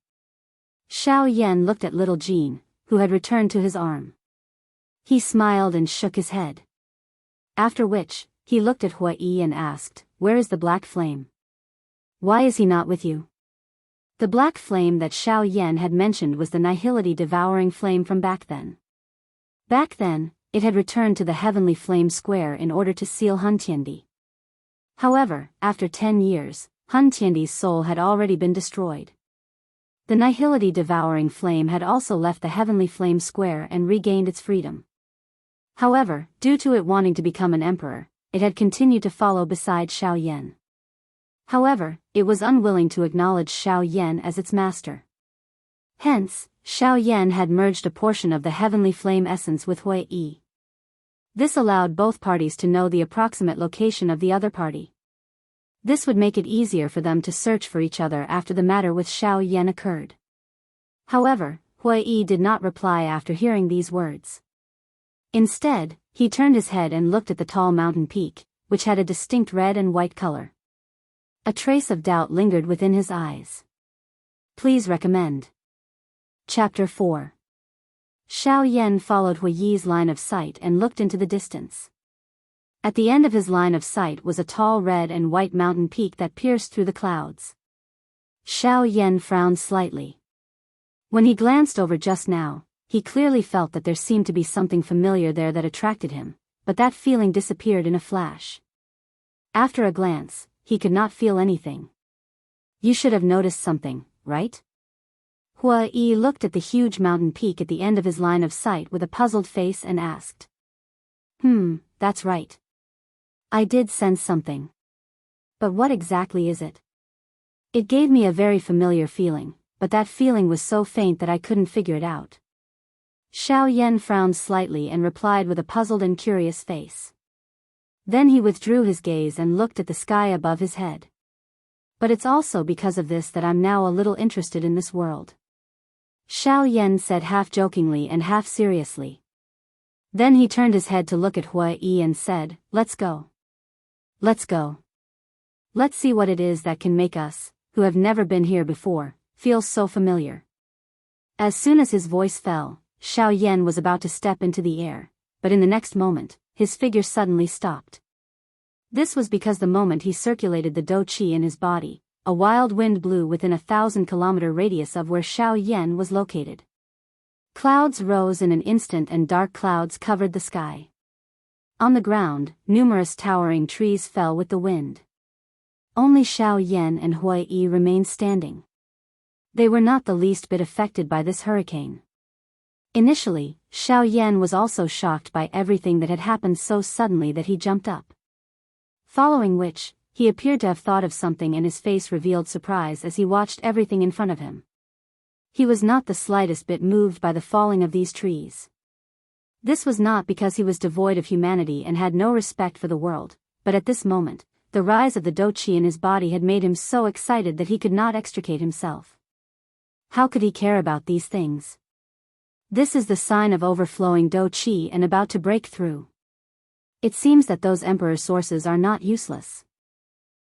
Xiao Yan looked at little Jean, who had returned to his arm. He smiled and shook his head. After which, he looked at Hui Yi and asked, "Where is the black flame? Why is he not with you?" The black flame that Xiao Yan had mentioned was the nihility devouring flame from back then. Back then, it had returned to the heavenly flame square in order to seal Hun Tiandi. However, after 10 years, Hun Tiandi's soul had already been destroyed. The nihility devouring flame had also left the heavenly flame square and regained its freedom. However, due to it wanting to become an emperor, it had continued to follow beside Xiao Yan. However, it was unwilling to acknowledge Xiao Yan as its master. Hence, Xiao Yan had merged a portion of the heavenly flame essence with Hui Yi. This allowed both parties to know the approximate location of the other party. This would make it easier for them to search for each other after the matter with Xiao Yan occurred. However, Hui Yi did not reply after hearing these words. Instead, he turned his head and looked at the tall mountain peak, which had a distinct red and white color. A trace of doubt lingered within his eyes. Please recommend. Chapter 4. Xiao Yan followed Hui Yi's line of sight and looked into the distance. At the end of his line of sight was a tall red and white mountain peak that pierced through the clouds. Xiao Yan frowned slightly. When he glanced over just now, he clearly felt that there seemed to be something familiar there that attracted him, but that feeling disappeared in a flash. After a glance, he could not feel anything. You should have noticed something, right? Hui Yi looked at the huge mountain peak at the end of his line of sight with a puzzled face and asked. That's right. I did sense something. But what exactly is it? It gave me a very familiar feeling, but that feeling was so faint that I couldn't figure it out. Xiao Yan frowned slightly and replied with a puzzled and curious face. Then he withdrew his gaze and looked at the sky above his head. But it's also because of this that I'm now a little interested in this world. Xiao Yan said half jokingly and half seriously. Then he turned his head to look at Hui Yi and said, "Let's go. Let's go. Let's see what it is that can make us, who have never been here before, feel so familiar." As soon as his voice fell, Xiao Yan was about to step into the air, but in the next moment, his figure suddenly stopped. This was because the moment he circulated the Do Qi in his body, a wild wind blew within a 1,000-kilometer radius of where Xiao Yan was located. Clouds rose in an instant and dark clouds covered the sky. On the ground, numerous towering trees fell with the wind. Only Xiao Yan and Hui Yi remained standing. They were not the least bit affected by this hurricane. Initially, Xiao Yan was also shocked by everything that had happened so suddenly that he jumped up. Following which, he appeared to have thought of something and his face revealed surprise as he watched everything in front of him. He was not the slightest bit moved by the falling of these trees. This was not because he was devoid of humanity and had no respect for the world, but at this moment, the rise of the dou qi in his body had made him so excited that he could not extricate himself. How could he care about these things? This is the sign of overflowing dou qi and about to break through. It seems that those emperor sources are not useless.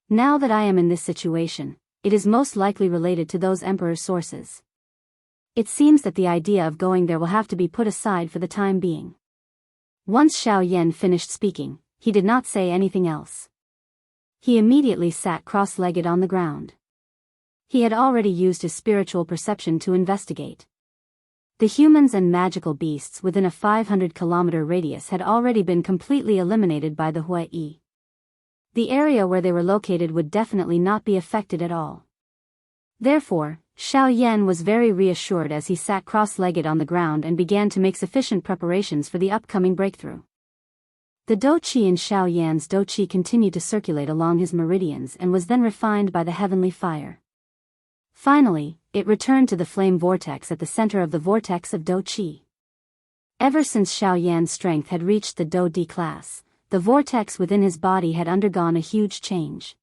Now that I am in this situation, it is most likely related to those emperor sources. It seems that the idea of going there will have to be put aside for the time being. Once Xiao Yan finished speaking, he did not say anything else. He immediately sat cross-legged on the ground. He had already used his spiritual perception to investigate. The humans and magical beasts within a 500-kilometer radius had already been completely eliminated by the Huai. The area where they were located would definitely not be affected at all. Therefore, Xiao Yan was very reassured as he sat cross-legged on the ground and began to make sufficient preparations for the upcoming breakthrough. The dou qi in Xiao Yan's dou qi continued to circulate along his meridians and was then refined by the heavenly fire. Finally, it returned to the flame vortex at the center of the vortex of dou qi. Ever since Xiao Yan's strength had reached the dou di class, the vortex within his body had undergone a huge change.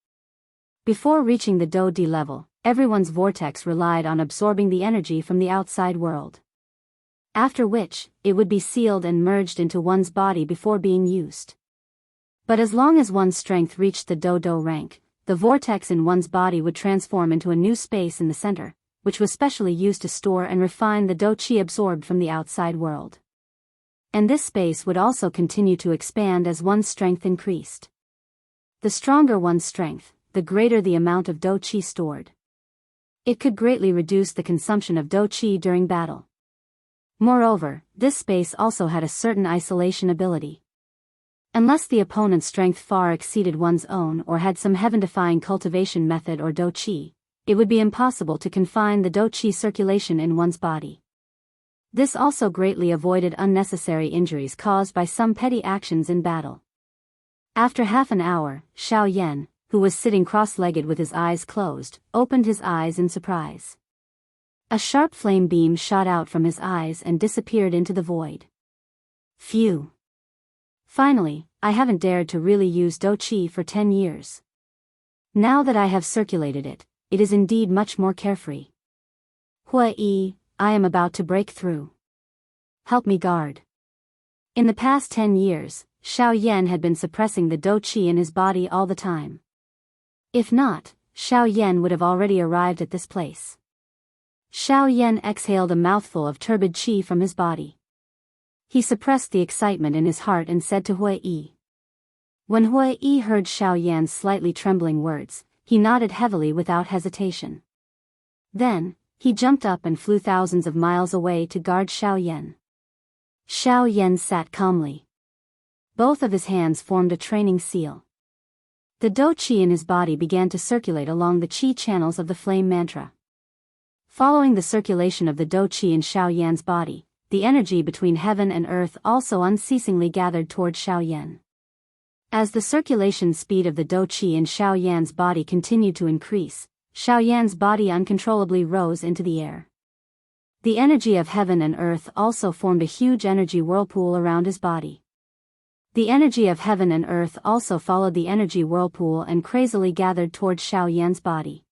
Before reaching the dou di level, everyone's vortex relied on absorbing the energy from the outside world. After which, it would be sealed and merged into one's body before being used. But as long as one's strength reached the dou rank, the vortex in one's body would transform into a new space in the center, which was specially used to store and refine the dou qi absorbed from the outside world. And this space would also continue to expand as one's strength increased. The stronger one's strength, the greater the amount of dou qi stored. It could greatly reduce the consumption of dou qi during battle. Moreover, this space also had a certain isolation ability. Unless the opponent's strength far exceeded one's own or had some heaven-defying cultivation method or dou qi, it would be impossible to confine the dou qi circulation in one's body. This also greatly avoided unnecessary injuries caused by some petty actions in battle. After half an hour, Xiao Yan, who was sitting cross-legged with his eyes closed, opened his eyes in surprise. A sharp flame beam shot out from his eyes and disappeared into the void. Phew! Finally, I haven't dared to really use dou qi for 10 years. Now that I have circulated it, it is indeed much more carefree. Huai, I am about to break through. Help me guard. In the past 10 years, Xiao Yan had been suppressing the dou qi in his body all the time. If not, Xiao Yan would have already arrived at this place. Xiao Yan exhaled a mouthful of turbid qi from his body. He suppressed the excitement in his heart and said to Huai. When Huai heard Xiao Yan's slightly trembling words, he nodded heavily without hesitation. Then, he jumped up and flew thousands of miles away to guard Xiao Yan. Xiao Yan sat calmly. Both of his hands formed a training seal. The dou qi in his body began to circulate along the qi channels of the flame mantra. Following the circulation of the dou qi in Xiao Yan's body, the energy between heaven and earth also unceasingly gathered toward Xiao Yan. As the circulation speed of the dou qi in Xiao Yan's body continued to increase, Xiao Yan's body uncontrollably rose into the air. The energy of heaven and earth also formed a huge energy whirlpool around his body. The energy of heaven and earth also followed the energy whirlpool and crazily gathered toward Xiao Yan's body.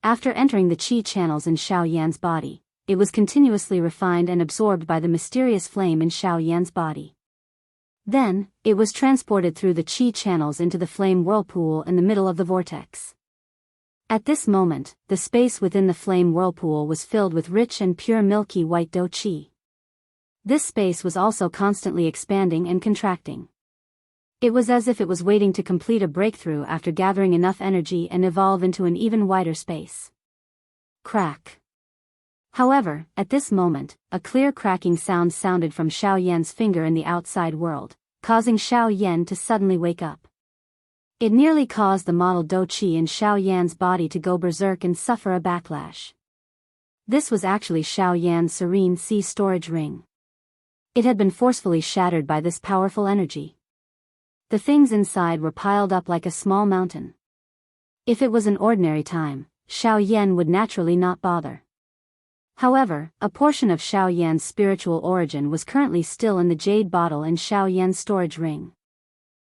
After entering the qi channels in Xiao Yan's body, it was continuously refined and absorbed by the mysterious flame in Xiao Yan's body. Then, it was transported through the qi channels into the flame whirlpool in the middle of the vortex. At this moment, the space within the flame whirlpool was filled with rich and pure milky white dou qi. This space was also constantly expanding and contracting. It was as if it was waiting to complete a breakthrough after gathering enough energy and evolve into an even wider space. Crack. However, at this moment, a clear cracking sound sounded from Xiao Yan's finger in the outside world, causing Xiao Yan to suddenly wake up. It nearly caused the model dou qi in Xiao Yan's body to go berserk and suffer a backlash. This was actually Xiao Yan's serene sea storage ring. It had been forcefully shattered by this powerful energy. The things inside were piled up like a small mountain. If it was an ordinary time, Xiao Yan would naturally not bother. However, a portion of Xiao Yan's spiritual origin was currently still in the jade bottle in Xiao Yan's storage ring.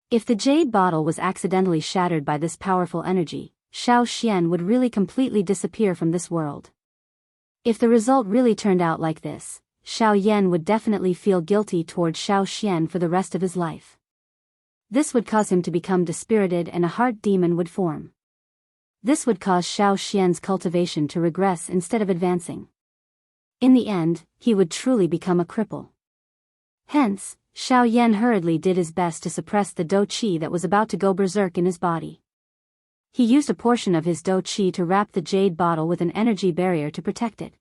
If the jade bottle was accidentally shattered by this powerful energy, Xiao Xian would really completely disappear from this world. If the result really turned out like this, Xiao Yan would definitely feel guilty toward Xiao Xian for the rest of his life. This would cause him to become dispirited and a heart demon would form. This would cause Xiao Xian's cultivation to regress instead of advancing. In the end, he would truly become a cripple. Hence, Xiao Yan hurriedly did his best to suppress the dou qi that was about to go berserk in his body. He used a portion of his dou qi to wrap the jade bottle with an energy barrier to protect it.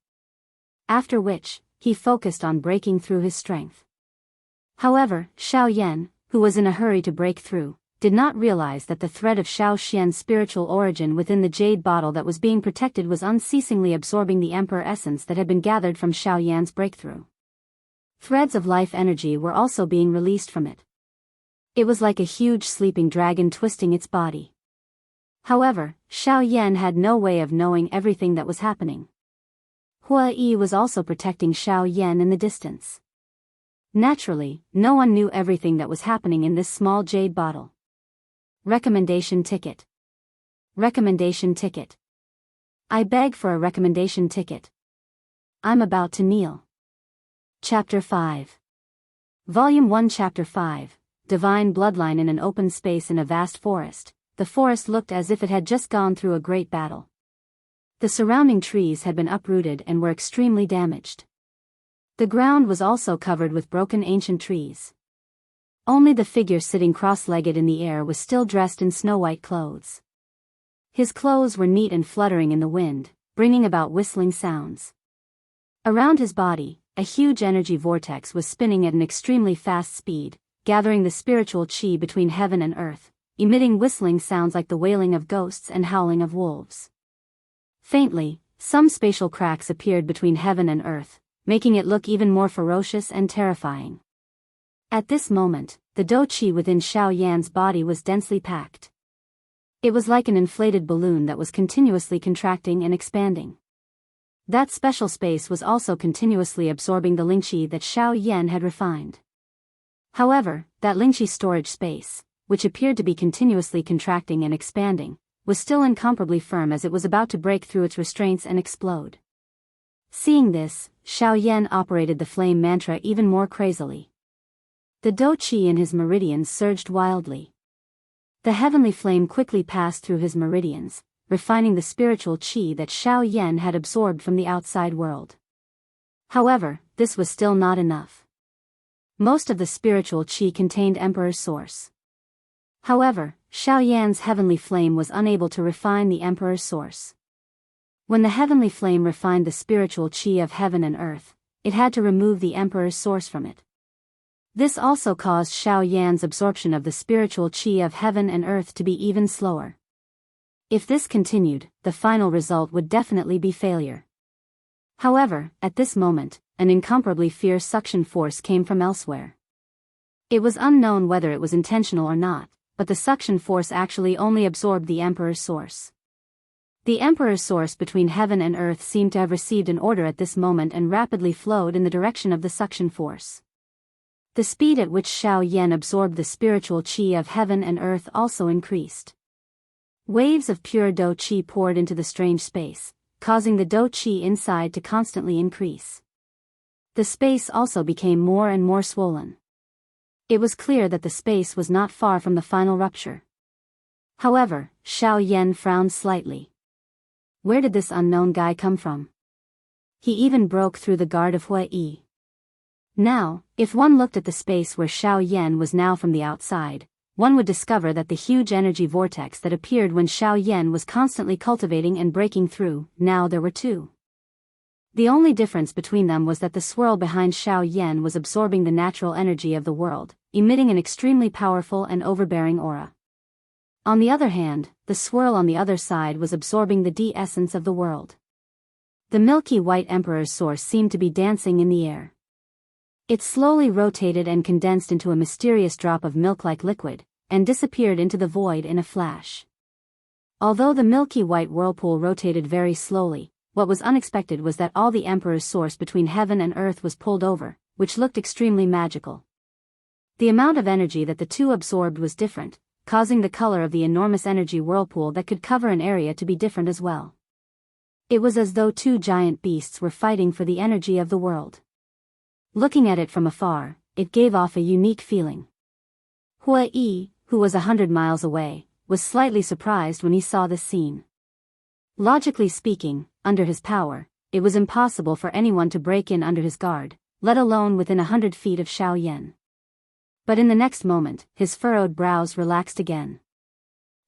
After which, he focused on breaking through his strength. However, Xiao Yan, who was in a hurry to break through, did not realize that the thread of Xiao Xian's spiritual origin within the jade bottle that was being protected was unceasingly absorbing the emperor essence that had been gathered from Xiao Yan's breakthrough. Threads of life energy were also being released from it. It was like a huge sleeping dragon twisting its body. However, Xiao Yan had no way of knowing everything that was happening. Hua Yi was also protecting Xiao Yan in the distance. Naturally, no one knew everything that was happening in this small jade bottle. Recommendation ticket. Recommendation ticket. I beg for a recommendation ticket. I'm about to kneel. Chapter 5. Volume 1 Chapter 5. Divine Bloodline in an open space in a vast forest. The forest looked as if it had just gone through a great battle. The surrounding trees had been uprooted and were extremely damaged. The ground was also covered with broken ancient trees. Only the figure sitting cross-legged in the air was still dressed in snow-white clothes. His clothes were neat and fluttering in the wind, bringing about whistling sounds. Around his body, a huge energy vortex was spinning at an extremely fast speed, gathering the spiritual qi between heaven and earth, emitting whistling sounds like the wailing of ghosts and howling of wolves. Faintly, some spatial cracks appeared between heaven and earth, making it look even more ferocious and terrifying. At this moment, the dou qi within Xiao Yan's body was densely packed. It was like an inflated balloon that was continuously contracting and expanding. That special space was also continuously absorbing the lingqi that Xiao Yan had refined. However, that lingqi storage space, which appeared to be continuously contracting and expanding, was still incomparably firm as it was about to break through its restraints and explode. Seeing this, Xiao Yan operated the flame mantra even more crazily. The dou qi in his meridians surged wildly. The heavenly flame quickly passed through his meridians, refining the spiritual qi that Xiao Yan had absorbed from the outside world. However, this was still not enough. Most of the spiritual qi contained Emperor's source. However, Xiao Yan's heavenly flame was unable to refine the Emperor's source. When the heavenly flame refined the spiritual qi of heaven and earth, it had to remove the Emperor's source from it. This also caused Xiao Yan's absorption of the spiritual qi of heaven and earth to be even slower. If this continued, the final result would definitely be failure. However, at this moment, an incomparably fierce suction force came from elsewhere. It was unknown whether it was intentional or not, but the suction force actually only absorbed the Emperor's source. The Emperor's source between heaven and earth seemed to have received an order at this moment and rapidly flowed in the direction of the suction force. The speed at which Xiao Yan absorbed the spiritual qi of heaven and earth also increased. Waves of pure dou qi poured into the strange space, causing the dou qi inside to constantly increase. The space also became more and more swollen. It was clear that the space was not far from the final rupture. However, Xiao Yan frowned slightly. Where did this unknown guy come from? He even broke through the guard of Hua Yi. Now, if one looked at the space where Xiao Yan was now from the outside, one would discover that the huge energy vortex that appeared when Xiao Yan was constantly cultivating and breaking through, now there were two. The only difference between them was that the swirl behind Xiao Yan was absorbing the natural energy of the world, emitting an extremely powerful and overbearing aura. On the other hand, the swirl on the other side was absorbing the de-essence of the world. The milky white Emperor's source seemed to be dancing in the air. It slowly rotated and condensed into a mysterious drop of milk-like liquid, and disappeared into the void in a flash. Although the milky white whirlpool rotated very slowly, what was unexpected was that all the Emperor's source between heaven and earth was pulled over, which looked extremely magical. The amount of energy that the two absorbed was different, causing the color of the enormous energy whirlpool that could cover an area to be different as well. It was as though two giant beasts were fighting for the energy of the world. Looking at it from afar, it gave off a unique feeling. Hua Yi, who was 100 miles away, was slightly surprised when he saw this scene. Logically speaking, under his power, it was impossible for anyone to break in under his guard, let alone within 100 feet of Xiao Yan. But in the next moment, his furrowed brows relaxed again.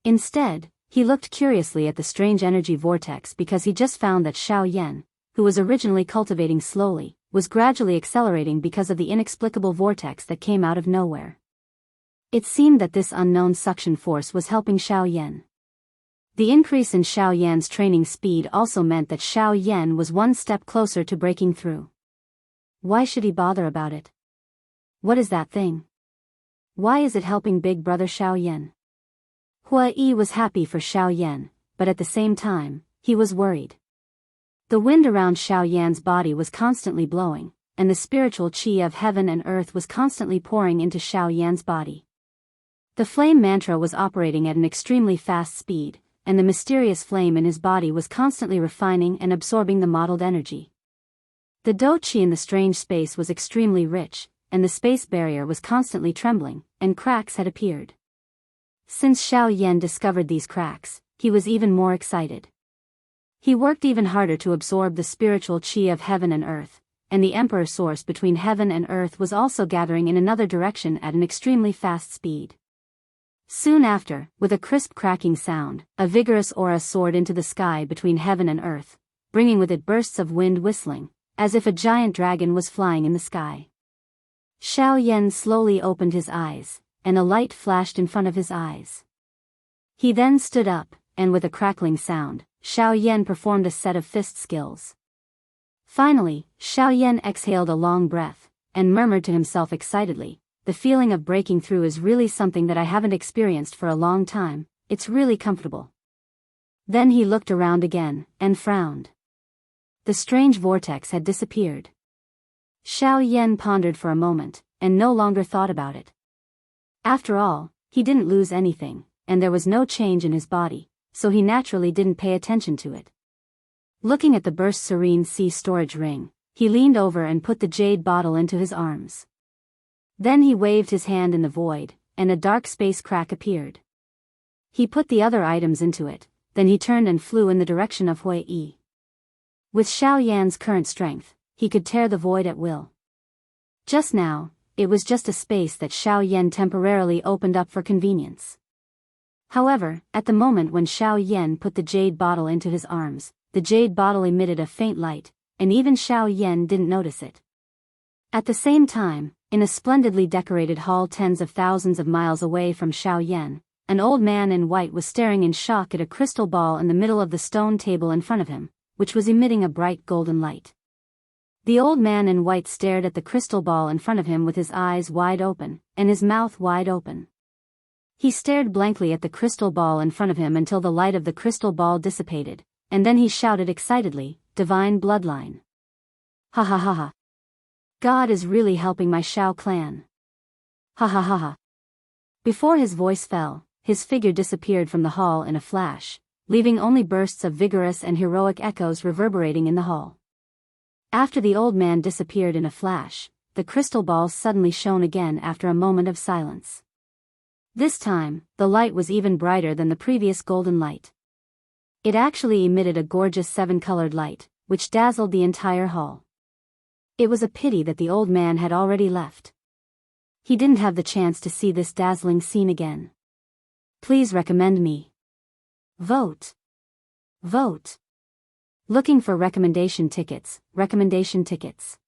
Instead, he looked curiously at the strange energy vortex because he just found that Xiao Yan, who was originally cultivating slowly, was gradually accelerating because of the inexplicable vortex that came out of nowhere. It seemed that this unknown suction force was helping Xiao Yan. The increase in Xiao Yan's training speed also meant that Xiao Yan was one step closer to breaking through. Why should he bother about it? What is that thing? Why is it helping big brother Xiao Yan? Hua Yi was happy for Xiao Yan, but at the same time, he was worried. The wind around Xiao Yan's body was constantly blowing, and the spiritual qi of heaven and earth was constantly pouring into Xiao Yan's body. The flame mantra was operating at an extremely fast speed, and the mysterious flame in his body was constantly refining and absorbing the modeled energy. The dou qi in the strange space was extremely rich, and the space barrier was constantly trembling, and cracks had appeared. Since Xiao Yan discovered these cracks, he was even more excited. He worked even harder to absorb the spiritual qi of heaven and earth, and the Emperor source between heaven and earth was also gathering in another direction at an extremely fast speed. Soon after, with a crisp cracking sound, a vigorous aura soared into the sky between heaven and earth, bringing with it bursts of wind whistling, as if a giant dragon was flying in the sky. Xiao Yan slowly opened his eyes, and a light flashed in front of his eyes. He then stood up, and with a crackling sound, Xiao Yan performed a set of fist skills. Finally, Xiao Yan exhaled a long breath, and murmured to himself excitedly, "The feeling of breaking through is really something that I haven't experienced for a long time, it's really comfortable." Then he looked around again, and frowned. The strange vortex had disappeared. Xiao Yan pondered for a moment, and no longer thought about it. After all, he didn't lose anything, and there was no change in his body, so he naturally didn't pay attention to it. Looking at the burst serene sea storage ring, he leaned over and put the jade bottle into his arms. Then he waved his hand in the void, and a dark space crack appeared. He put the other items into it, then he turned and flew in the direction of Hua Yi. With Xiao Yan's current strength, he could tear the void at will. Just now, it was just a space that Xiao Yan temporarily opened up for convenience. However, at the moment when Xiao Yan put the jade bottle into his arms, the jade bottle emitted a faint light, and even Xiao Yan didn't notice it. At the same time, in a splendidly decorated hall tens of thousands of miles away from Xiao Yan, an old man in white was staring in shock at a crystal ball in the middle of the stone table in front of him, which was emitting a bright golden light. The old man in white stared at the crystal ball in front of him with his eyes wide open, and his mouth wide open. He stared blankly at the crystal ball in front of him until the light of the crystal ball dissipated, and then he shouted excitedly, "Divine bloodline! Ha ha ha ha! God is really helping my Xiao clan! Ha ha ha ha!" Before his voice fell, his figure disappeared from the hall in a flash, leaving only bursts of vigorous and heroic echoes reverberating in the hall. After the old man disappeared in a flash, the crystal ball suddenly shone again after a moment of silence. This time, the light was even brighter than the previous golden light. It actually emitted a gorgeous seven-colored light, which dazzled the entire hall. It was a pity that the old man had already left. He didn't have the chance to see this dazzling scene again. Please recommend me. Vote. Vote. Looking for recommendation tickets, recommendation tickets.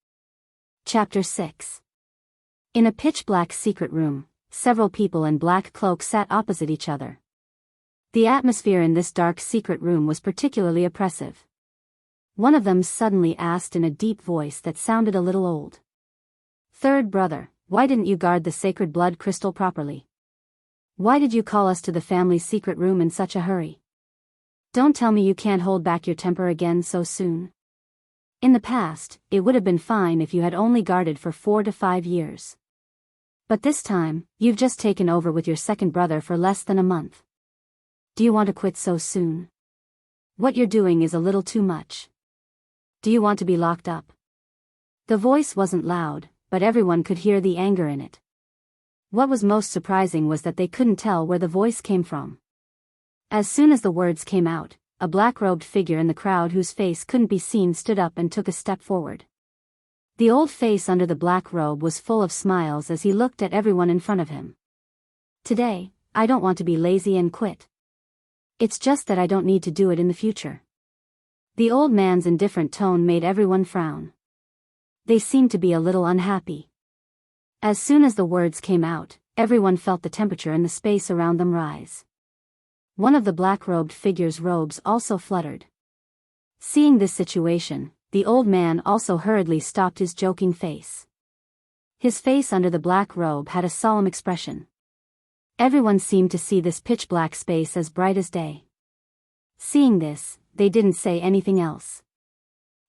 Chapter 6. In a pitch-black secret room, several people in black cloaks sat opposite each other. The atmosphere in this dark secret room was particularly oppressive. One of them suddenly asked in a deep voice that sounded a little old. "Third brother, why didn't you guard the sacred blood crystal properly? Why did you call us to the family's secret room in such a hurry? Don't tell me you can't hold back your temper again so soon. In the past, it would have been fine if you had only guarded for 4 to 5 years. But this time, you've just taken over with your second brother for less than a month. Do you want to quit so soon? What you're doing is a little too much. Do you want to be locked up? The voice wasn't loud, but everyone could hear the anger in it. What was most surprising was that they couldn't tell where the voice came from. As soon as the words came out, a black-robed figure in the crowd whose face couldn't be seen stood up and took a step forward. The old face under the black robe was full of smiles as he looked at everyone in front of him. Today, I don't want to be lazy and quit. It's just that I don't need to do it in the future. The old man's indifferent tone made everyone frown. They seemed to be a little unhappy. As soon as the words came out, everyone felt the temperature in the space around them rise. One of the black-robed figure's robes also fluttered. Seeing this situation, the old man also hurriedly stopped his joking face. His face under the black robe had a solemn expression. Everyone seemed to see this pitch-black space as bright as day. Seeing this, they didn't say anything else.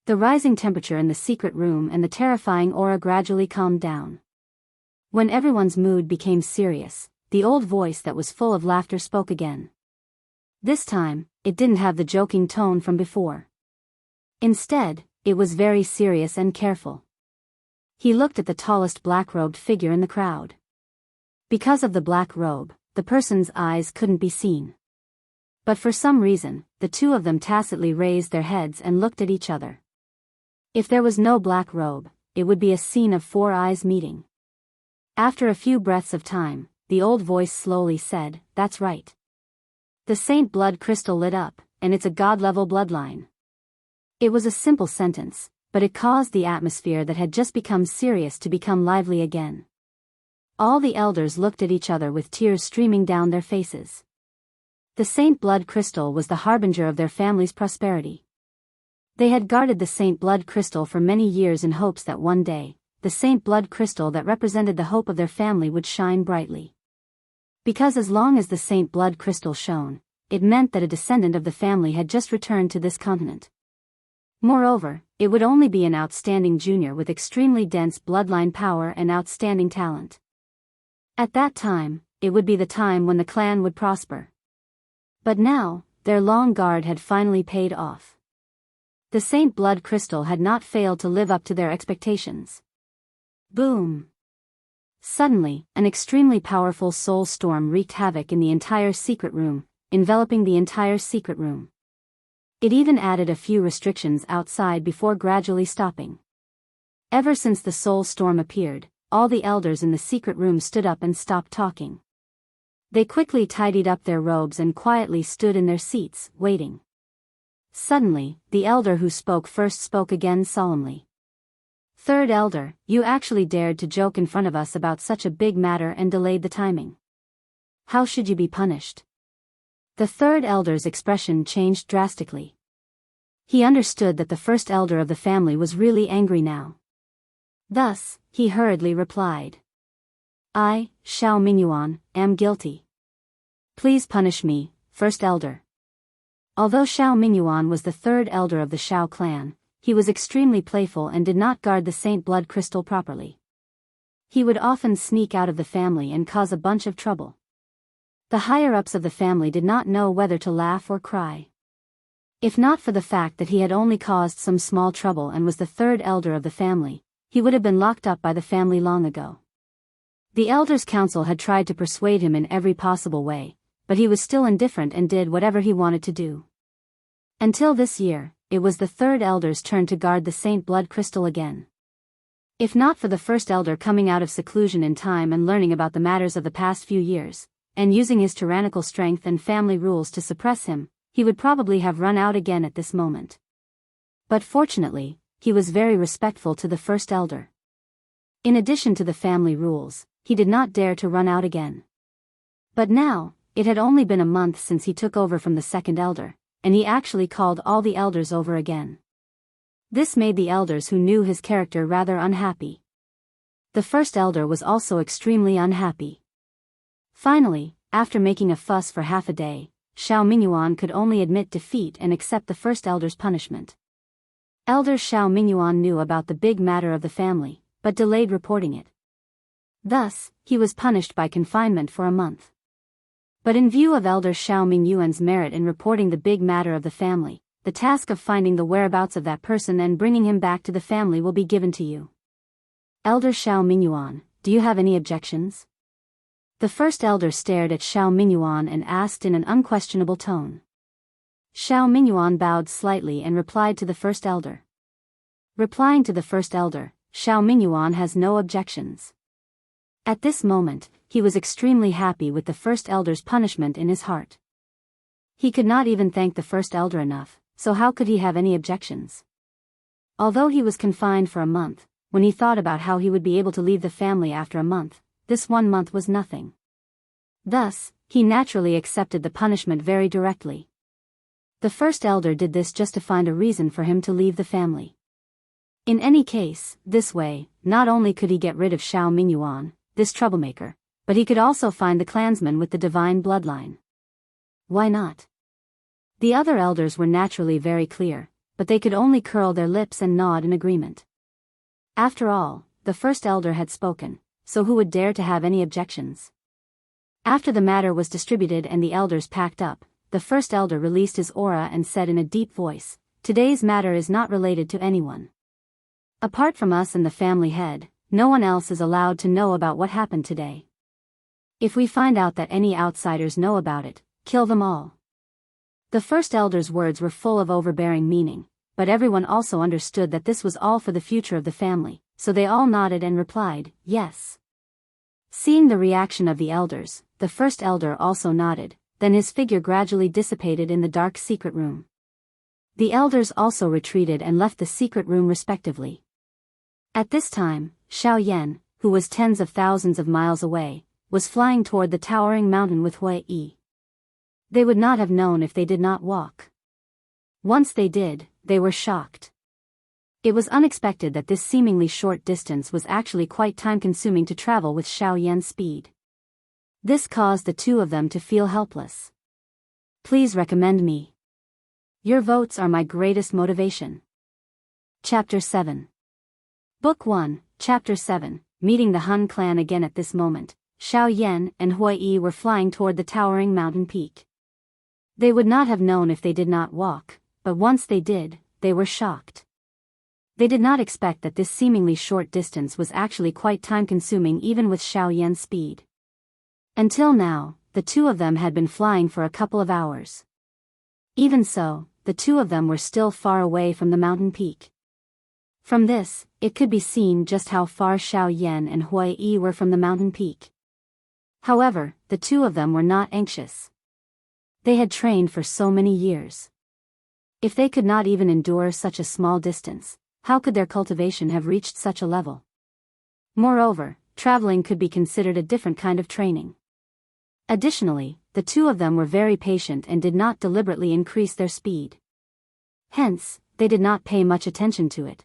The rising temperature in the secret room and the terrifying aura gradually calmed down. When everyone's mood became serious, the old voice that was full of laughter spoke again. This time, it didn't have the joking tone from before. Instead, it was very serious and careful. He looked at the tallest black-robed figure in the crowd. Because of the black robe, the person's eyes couldn't be seen. But for some reason, the two of them tacitly raised their heads and looked at each other. If there was no black robe, it would be a scene of 4 eyes meeting. After a few breaths of time, the old voice slowly said, "That's right. The Saint Blood Crystal lit up, and it's a god-level bloodline." It was a simple sentence, but it caused the atmosphere that had just become serious to become lively again. All the elders looked at each other with tears streaming down their faces. The Saint Blood Crystal was the harbinger of their family's prosperity. They had guarded the Saint Blood Crystal for many years in hopes that one day, the Saint Blood Crystal that represented the hope of their family would shine brightly. Because as long as the Saint Blood Crystal shone, it meant that a descendant of the family had just returned to this continent. Moreover, it would only be an outstanding junior with extremely dense bloodline power and outstanding talent. At that time, it would be the time when the clan would prosper. But now, their long guard had finally paid off. The Saint Blood Crystal had not failed to live up to their expectations. Boom! Suddenly, an extremely powerful soul storm wreaked havoc in the entire secret room, enveloping the entire secret room. It even added a few restrictions outside before gradually stopping. Ever since the soul storm appeared, all the elders in the secret room stood up and stopped talking. They quickly tidied up their robes and quietly stood in their seats, waiting. Suddenly, the elder who spoke first spoke again solemnly. "Third elder, you actually dared to joke in front of us about such a big matter and delayed the timing. How should you be punished?" The third elder's expression changed drastically. He understood that the first elder of the family was really angry now. Thus, he hurriedly replied. "I, Xiao Mingyuan, am guilty. Please punish me, first elder." Although Xiao Mingyuan was the third elder of the Xiao clan, he was extremely playful and did not guard the Saint Blood Crystal properly. He would often sneak out of the family and cause a bunch of trouble. The higher-ups of the family did not know whether to laugh or cry. If not for the fact that he had only caused some small trouble and was the third elder of the family, he would have been locked up by the family long ago. The elders' council had tried to persuade him in every possible way, but he was still indifferent and did whatever he wanted to do. Until this year, it was the third elder's turn to guard the Saint Blood Crystal again. If not for the first elder coming out of seclusion in time and learning about the matters of the past few years, and using his tyrannical strength and family rules to suppress him, he would probably have run out again at this moment. But fortunately, he was very respectful to the first elder. In addition to the family rules, he did not dare to run out again. But now, it had only been a month since he took over from the second elder, and he actually called all the elders over again. This made the elders who knew his character rather unhappy. The first elder was also extremely unhappy. Finally, after making a fuss for half a day, Xiao Mingyuan could only admit defeat and accept the first elder's punishment. Elder Xiao Mingyuan knew about the big matter of the family, but delayed reporting it. Thus, he was punished by confinement for a month. But in view of Elder Xiao Mingyuan's merit in reporting the big matter of the family, the task of finding the whereabouts of that person and bringing him back to the family will be given to you. Elder Xiao Mingyuan, do you have any objections? The first elder stared at Xiao Mingyuan and asked in an unquestionable tone. Xiao Mingyuan bowed slightly and replied to the first elder. Replying to the first elder, Xiao Mingyuan has no objections. At this moment, he was extremely happy with the first elder's punishment in his heart. He could not even thank the first elder enough, so how could he have any objections? Although he was confined for a month, when he thought about how he would be able to leave the family after a month, this 1 month was nothing. Thus, he naturally accepted the punishment very directly. The first elder did this just to find a reason for him to leave the family. In any case, this way, not only could he get rid of Xiao Mingyuan, this troublemaker, but he could also find the clansman with the divine bloodline. Why not? The other elders were naturally very clear, but they could only curl their lips and nod in agreement. After all, the first elder had spoken, so who would dare to have any objections? After the matter was distributed and the elders packed up, the first elder released his aura and said in a deep voice, "Today's matter is not related to anyone. Apart from us and the family head, no one else is allowed to know about what happened today. If we find out that any outsiders know about it, kill them all." The first elder's words were full of overbearing meaning, but everyone also understood that this was all for the future of the family, so they all nodded and replied, "Yes." Seeing the reaction of the elders, the first elder also nodded, then his figure gradually dissipated in the dark secret room. The elders also retreated and left the secret room respectively. At this time, Xiao Yan, who was tens of thousands of miles away, was flying toward the towering mountain with Hui Yi. They would not have known if they did not walk. Once they did, they were shocked. It was unexpected that this seemingly short distance was actually quite time-consuming to travel with Xiao Yan's speed. This caused the two of them to feel helpless. Please recommend me. Your votes are my greatest motivation. Chapter 7. Book 1, Chapter 7, Meeting the Han clan again. At this moment, Xiao Yan and Hui Yi were flying toward the towering mountain peak. They would not have known if they did not walk, but once they did, they were shocked. They did not expect that this seemingly short distance was actually quite time-consuming even with Xiao Yan's speed. Until now, the two of them had been flying for a couple of hours. Even so, the two of them were still far away from the mountain peak. From this, it could be seen just how far Xiao Yan and Hui Yi were from the mountain peak. However, the two of them were not anxious. They had trained for so many years. If they could not even endure such a small distance, how could their cultivation have reached such a level? Moreover, traveling could be considered a different kind of training. Additionally, the two of them were very patient and did not deliberately increase their speed. Hence, they did not pay much attention to it.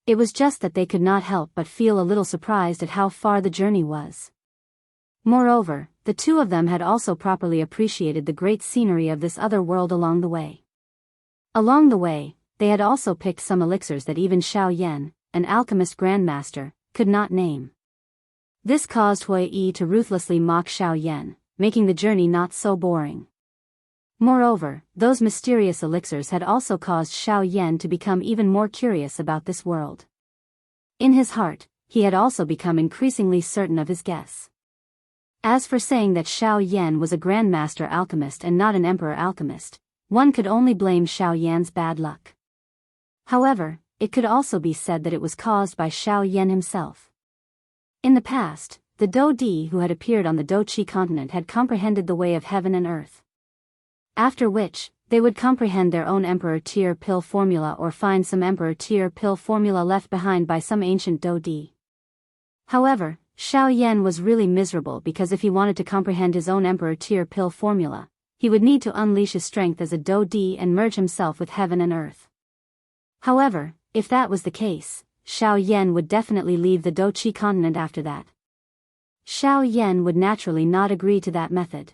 It was just that they could not help but feel a little surprised at how far the journey was. Moreover, the two of them had also properly appreciated the great scenery of this other world along the way. Along the way, they had also picked some elixirs that even Xiao Yan, an alchemist grandmaster, could not name. This caused Hui Yi to ruthlessly mock Xiao Yan, making the journey not so boring. Moreover, those mysterious elixirs had also caused Xiao Yan to become even more curious about this world. In his heart, he had also become increasingly certain of his guess. As for saying that Xiao Yan was a grandmaster alchemist and not an emperor alchemist, one could only blame Xiao Yan's bad luck. However, it could also be said that it was caused by Xiao Yan himself. In the past, the Dou Di who had appeared on the Dou Qi continent had comprehended the way of heaven and earth. After which, they would comprehend their own emperor tier pill formula or find some emperor tier pill formula left behind by some ancient Dou Di. However, Xiao Yan was really miserable because if he wanted to comprehend his own emperor tier pill formula, he would need to unleash his strength as a Dou Di and merge himself with heaven and earth. However, if that was the case, Xiao Yan would definitely leave the Dou Qi continent after that. Xiao Yan would naturally not agree to that method.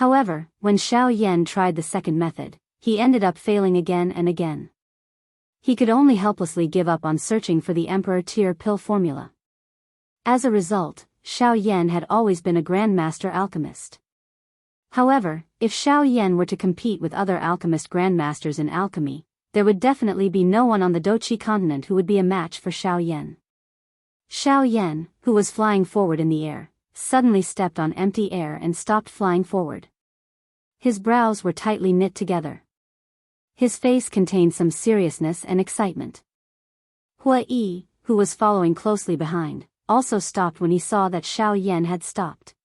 However, when Xiao Yan tried the second method, he ended up failing again and again. He could only helplessly give up on searching for the Emperor Tier pill formula. As a result, Xiao Yan had always been a grandmaster alchemist. However, if Xiao Yan were to compete with other alchemist grandmasters in alchemy, there would definitely be no one on the Doqi continent who would be a match for Xiao Yan. Xiao Yan, who was flying forward in the air, suddenly stepped on empty air and stopped flying forward. His brows were tightly knit together. His face contained some seriousness and excitement. Hua Yi, who was following closely behind, also stopped when he saw that Xiao Yan had stopped.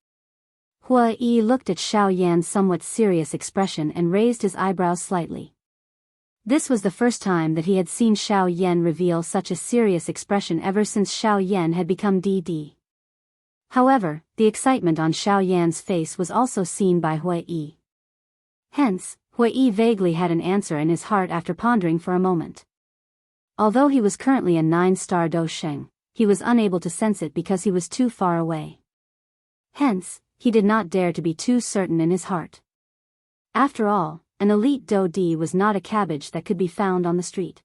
Hua Yi looked at Xiao Yan's somewhat serious expression and raised his eyebrows slightly. This was the first time that he had seen Xiao Yan reveal such a serious expression ever since Xiao Yan had become DD. However, the excitement on Xiao Yan's face was also seen by Hua Yi. Hence, Hua Yi vaguely had an answer in his heart after pondering for a moment. Although he was currently a 9-star Do Sheng, he was unable to sense it because he was too far away. Hence, he did not dare to be too certain in his heart. After all, an elite Do D was not a cabbage that could be found on the street.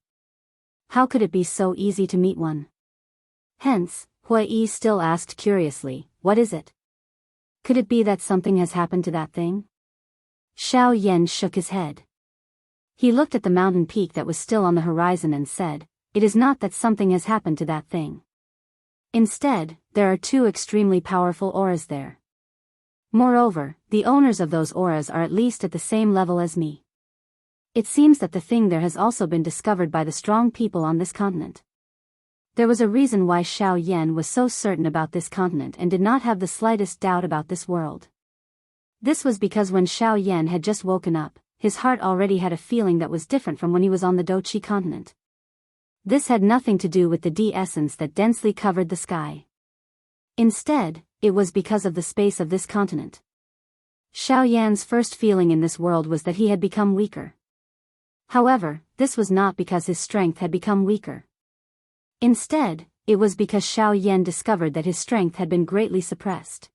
How could it be so easy to meet one? Hence, Hua Yi still asked curiously, "What is it? Could it be that something has happened to that thing?" Xiao Yan shook his head. He looked at the mountain peak that was still on the horizon and said, "It is not that something has happened to that thing. Instead, there are 2 extremely powerful auras there. Moreover, the owners of those auras are at least at the same level as me. It seems that the thing there has also been discovered by the strong people on this continent." There was a reason why Xiao Yan was so certain about this continent and did not have the slightest doubt about this world. This was because when Xiao Yan had just woken up, his heart already had a feeling that was different from when he was on the Doqi continent. This had nothing to do with the D essence that densely covered the sky. Instead, it was because of the space of this continent. Xiao Yan's first feeling in this world was that he had become weaker. However, this was not because his strength had become weaker. Instead, it was because Xiao Yan discovered that his strength had been greatly suppressed.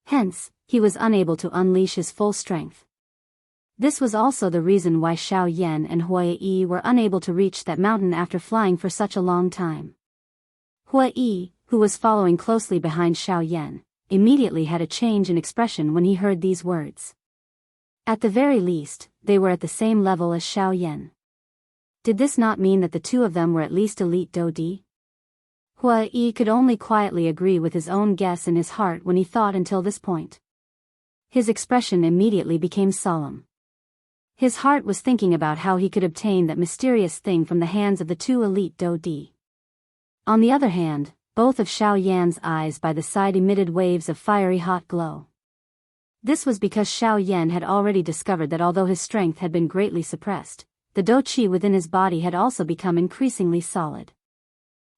Hence, he was unable to unleash his full strength. This was also the reason why Xiao Yan and Hua Yi were unable to reach that mountain after flying for such a long time. Hua Yi, who was following closely behind Xiao Yan, immediately had a change in expression when he heard these words. At the very least, they were at the same level as Xiao Yan. Did this not mean that the 2 of them were at least elite Do D? Hua Yi could only quietly agree with his own guess in his heart when he thought until this point. His expression immediately became solemn. His heart was thinking about how he could obtain that mysterious thing from the hands of the 2 elite Do D. On the other hand, both of Xiao Yan's eyes by the side emitted waves of fiery hot glow. This was because Xiao Yan had already discovered that although his strength had been greatly suppressed, the Do Qi within his body had also become increasingly solid.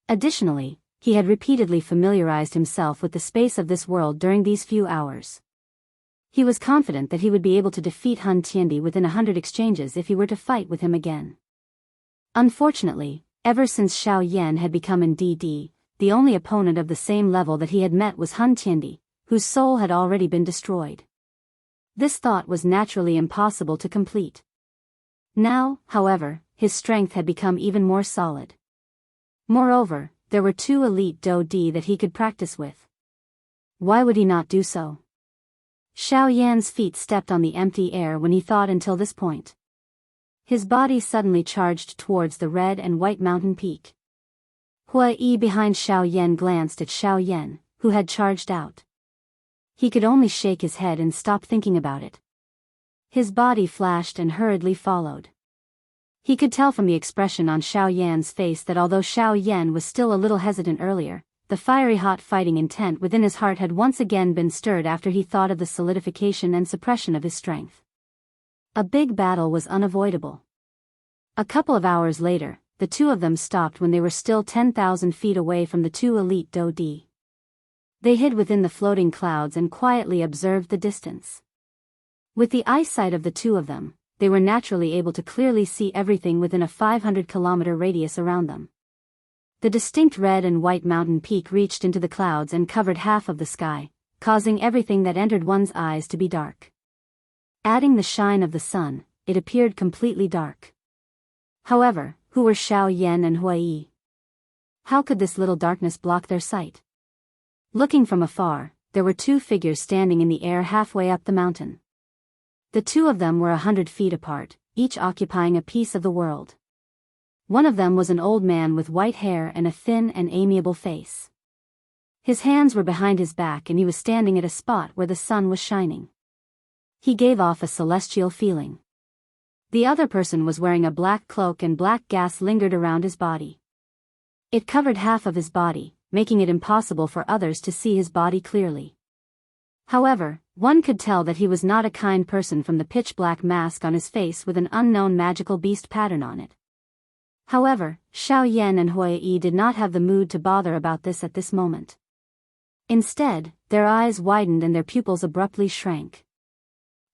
Additionally, he had repeatedly familiarized himself with the space of this world during these few hours. He was confident that he would be able to defeat Han Tiandi within 100 exchanges if he were to fight with him again. Unfortunately, ever since Xiao Yan had become in DD, the only opponent of the same level that he had met was Han Tiandi, whose soul had already been destroyed. This thought was naturally impossible to complete. Now, however, his strength had become even more solid. Moreover, there were 2 elite Do D that he could practice with. Why would he not do so? Xiao Yan's feet stepped on the empty air when he thought until this point. His body suddenly charged towards the red and white mountain peak. Hua Yi behind Xiao Yan glanced at Xiao Yan, who had charged out. He could only shake his head and stop thinking about it. His body flashed and hurriedly followed. He could tell from the expression on Xiao Yan's face that although Xiao Yan was still a little hesitant earlier, the fiery hot fighting intent within his heart had once again been stirred after he thought of the solidification and suppression of his strength. A big battle was unavoidable. A couple of hours later, the 2 of them stopped when they were still 10,000 feet away from the 2 elite Do D. They hid within the floating clouds and quietly observed the distance. With the eyesight of the 2 of them, they were naturally able to clearly see everything within a 500-kilometer radius around them. The distinct red and white mountain peak reached into the clouds and covered half of the sky, causing everything that entered one's eyes to be dark. Adding the shine of the sun, it appeared completely dark. However, who were Xiao Yan and Huai? How could this little darkness block their sight? Looking from afar, there were two figures standing in the air halfway up the mountain. The two of them were 100 feet apart, each occupying a piece of the world. One of them was an old man with white hair and a thin and amiable face. His hands were behind his back and he was standing at a spot where the sun was shining. He gave off a celestial feeling. The other person was wearing a black cloak and black gas lingered around his body. It covered half of his body, making it impossible for others to see his body clearly. However, one could tell that he was not a kind person from the pitch-black mask on his face with an unknown magical beast pattern on it. However, Xiao Yan and Huai did not have the mood to bother about this at this moment. Instead, their eyes widened and their pupils abruptly shrank.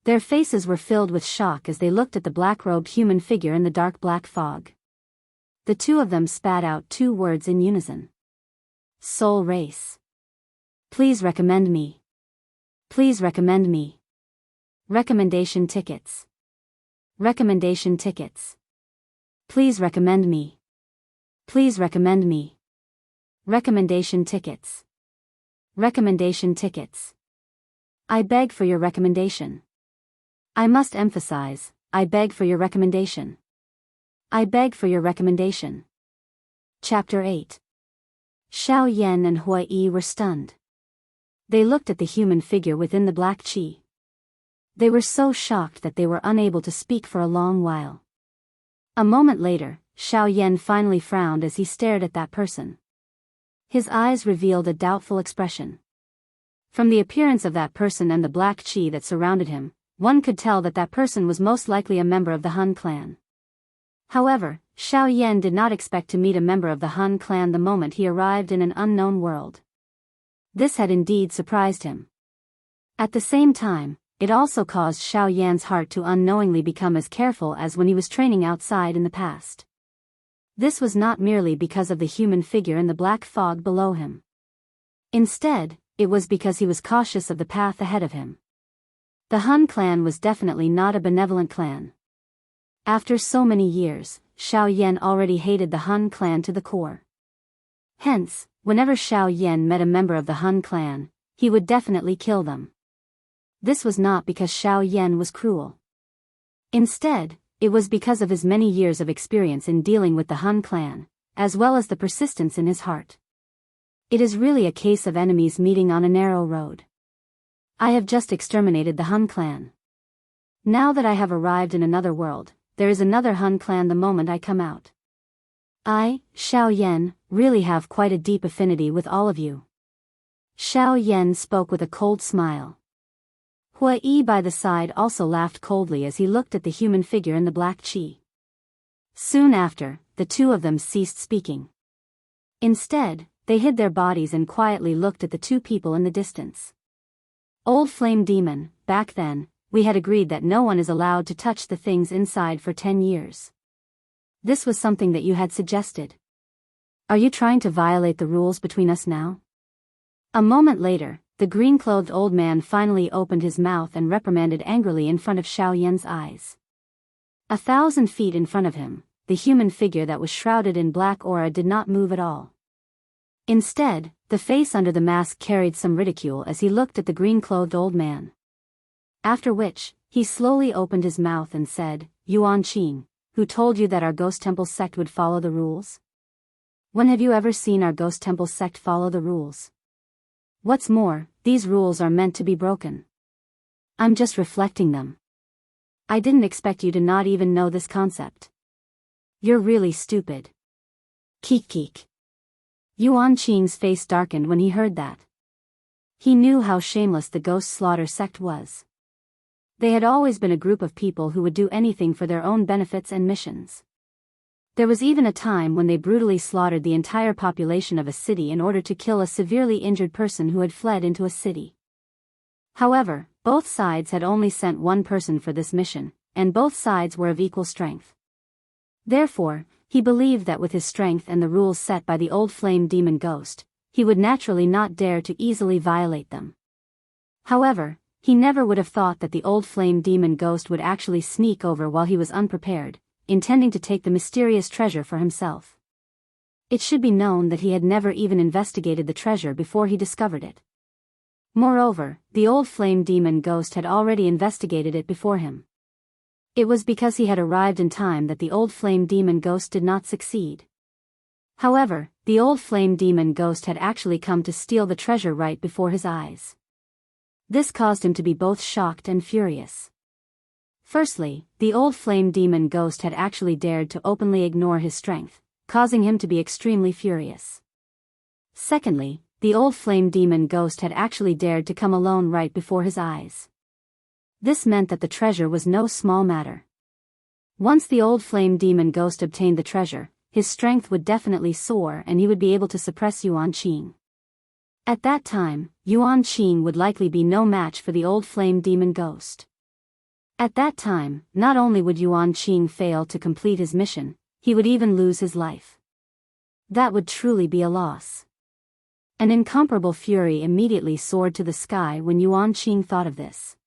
Their faces were filled with shock as they looked at the black-robed human figure in the dark black fog. The two of them spat out two words in unison. Soul race. Please recommend me. Please recommend me. Recommendation tickets. Recommendation tickets. Please recommend me. Please recommend me. Recommendation tickets. Recommendation tickets. I beg for your recommendation. I must emphasize, I beg for your recommendation. I beg for your recommendation. Chapter 8. Xiao Yan and Huai were stunned. They looked at the human figure within the black chi. They were so shocked that they were unable to speak for a long while. A moment later, Xiao Yan finally frowned as he stared at that person. His eyes revealed a doubtful expression. From the appearance of that person and the black chi that surrounded him, one could tell that that person was most likely a member of the Han clan. However, Xiao Yan did not expect to meet a member of the Han clan the moment he arrived in an unknown world. This had indeed surprised him. At the same time, it also caused Xiao Yan's heart to unknowingly become as careful as when he was training outside in the past. This was not merely because of the human figure in the black fog below him. Instead, it was because he was cautious of the path ahead of him. The Han clan was definitely not a benevolent clan. After so many years, Xiao Yan already hated the Han clan to the core. Hence, whenever Xiao Yan met a member of the Han clan, he would definitely kill them. This was not because Xiao Yan was cruel. Instead, it was because of his many years of experience in dealing with the Han clan, as well as the persistence in his heart. It is really a case of enemies meeting on a narrow road. I have just exterminated the Han clan. Now that I have arrived in another world, there is another Han clan the moment I come out. I, Xiao Yan, really have quite a deep affinity with all of you. Xiao Yan spoke with a cold smile. Huai by the side also laughed coldly as he looked at the human figure in the black chi. Soon after, the two of them ceased speaking. Instead, they hid their bodies and quietly looked at the two people in the distance. Old Flame Demon, back then, we had agreed that no one is allowed to touch the things inside for 10 years. This was something that you had suggested. Are you trying to violate the rules between us now? A moment later, the green-clothed old man finally opened his mouth and reprimanded angrily in front of Xiao Yan's eyes. 1,000 feet in front of him, the human figure that was shrouded in black aura did not move at all. Instead, the face under the mask carried some ridicule as he looked at the green-clothed old man. After which, he slowly opened his mouth and said, Yuan Qing, who told you that our Ghost Temple sect would follow the rules? When have you ever seen our Ghost Temple sect follow the rules? What's more, these rules are meant to be broken. I'm just reflecting them. I didn't expect you to not even know this concept. You're really stupid. Keek keek. Yuan Qing's face darkened when he heard that. He knew how shameless the Ghost Slaughter sect was. They had always been a group of people who would do anything for their own benefits and missions. There was even a time when they brutally slaughtered the entire population of a city in order to kill a severely injured person who had fled into a city. However, both sides had only sent one person for this mission, and both sides were of equal strength. Therefore, he believed that with his strength and the rules set by the old flame demon ghost, he would naturally not dare to easily violate them. However, He never would have thought that the old flame demon ghost would actually sneak over while he was unprepared, intending to take the mysterious treasure for himself. It should be known that he had never even investigated the treasure before he discovered it. Moreover, the old flame demon ghost had already investigated it before him. It was because he had arrived in time that the old flame demon ghost did not succeed. However, the old flame demon ghost had actually come to steal the treasure right before his eyes. This caused him to be both shocked and furious. Firstly, the old flame demon ghost had actually dared to openly ignore his strength, causing him to be extremely furious. Secondly, the old flame demon ghost had actually dared to come alone right before his eyes. This meant that the treasure was no small matter. Once the old flame demon ghost obtained the treasure, his strength would definitely soar and he would be able to suppress Yuan Qing. At that time, Yuan Qing would likely be no match for the old flame demon ghost. At that time, not only would Yuan Qing fail to complete his mission, he would even lose his life. That would truly be a loss. An incomparable fury immediately soared to the sky when Yuan Qing thought of this.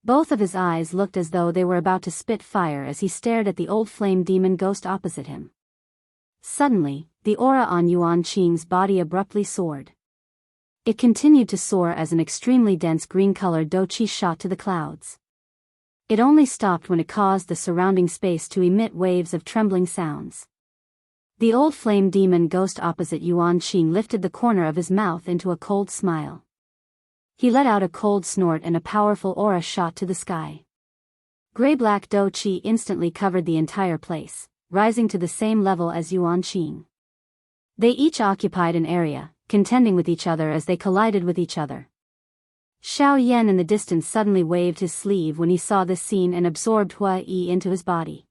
Both of his eyes looked as though they were about to spit fire as he stared at the old flame demon ghost opposite him. Suddenly, the aura on Yuan Qing's body abruptly soared. It continued to soar as an extremely dense green-colored doqi shot to the clouds. It only stopped when it caused the surrounding space to emit waves of trembling sounds. The old flame demon ghost opposite Yuan Qing lifted the corner of his mouth into a cold smile. He let out a cold snort and a powerful aura shot to the sky. Gray-black doqi instantly covered the entire place, rising to the same level as Yuan Qing. They each occupied an area, contending with each other as they collided with each other. Xiao Yan in the distance suddenly waved his sleeve when he saw this scene and absorbed Hua Yi into his body.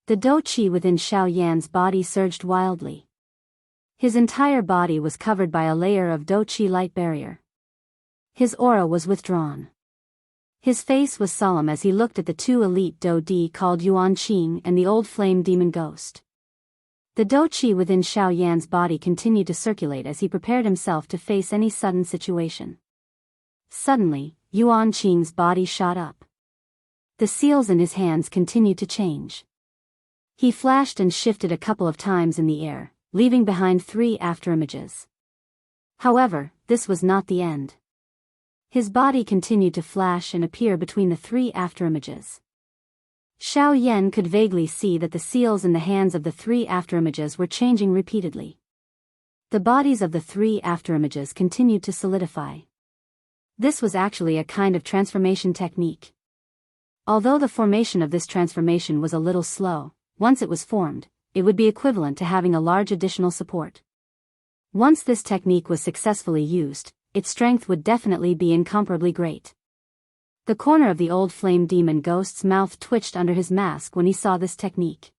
The doqi within Xiao Yan's body surged wildly. His entire body was covered by a layer of doqi light barrier. His aura was withdrawn. His face was solemn as he looked at the two elite Do-Di called Yuan Qing and the old flame demon ghost. The doqi within Xiao Yan's body continued to circulate as he prepared himself to face any sudden situation. Suddenly, Yuan Qing's body shot up. The seals in his hands continued to change. He flashed and shifted a couple of times in the air, leaving behind 3 afterimages. However, this was not the end. His body continued to flash and appear between the 3 afterimages. Xiao Yan could vaguely see that the seals in the hands of the 3 afterimages were changing repeatedly. The bodies of the 3 afterimages continued to solidify. This was actually a kind of transformation technique. Although the formation of this transformation was a little slow, once it was formed, it would be equivalent to having a large additional support. Once this technique was successfully used, its strength would definitely be incomparably great. The corner of the old flame demon ghost's mouth twitched under his mask when he saw this technique.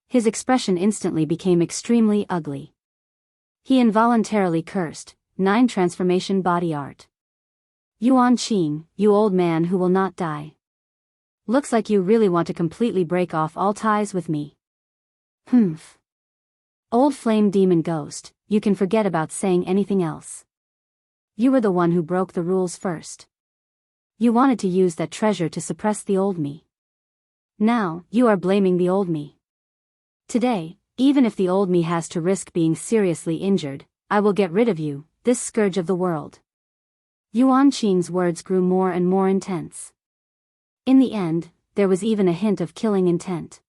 His expression instantly became extremely ugly. He involuntarily cursed, 9 transformation body art. Yuan Qing, you old man who will not die. Looks like you really want to completely break off all ties with me. Humph. Old flame demon ghost, you can forget about saying anything else. You were the one who broke the rules first. You wanted to use that treasure to suppress the old me. Now, you are blaming the old me. Today, even if the old me has to risk being seriously injured, I will get rid of you, this scourge of the world. Yuan Qing's words grew more and more intense. In the end, there was even a hint of killing intent.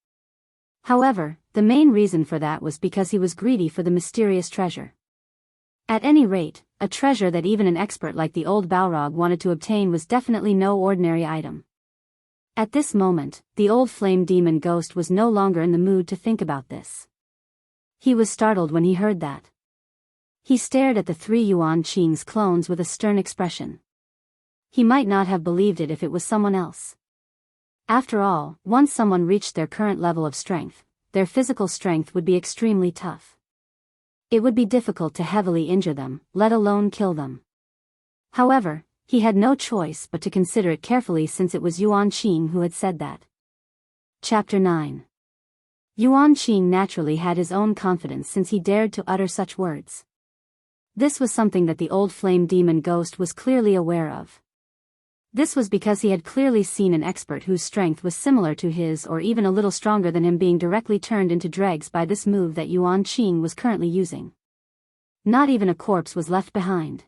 However, the main reason for that was because he was greedy for the mysterious treasure. At any rate, a treasure that even an expert like the old Balrog wanted to obtain was definitely no ordinary item. At this moment, the old flame demon ghost was no longer in the mood to think about this. He was startled when he heard that. He stared at the 3 Yuan Qing's clones with a stern expression. He might not have believed it if it was someone else. After all, once someone reached their current level of strength, their physical strength would be extremely tough. It would be difficult to heavily injure them, let alone kill them. However, he had no choice but to consider it carefully since it was Yuan Qing who had said that. Chapter 9. Yuan Qing naturally had his own confidence since he dared to utter such words. This was something that the old flame demon ghost was clearly aware of. This was because he had clearly seen an expert whose strength was similar to his or even a little stronger than him being directly turned into dregs by this move that Yuan Qing was currently using. Not even a corpse was left behind.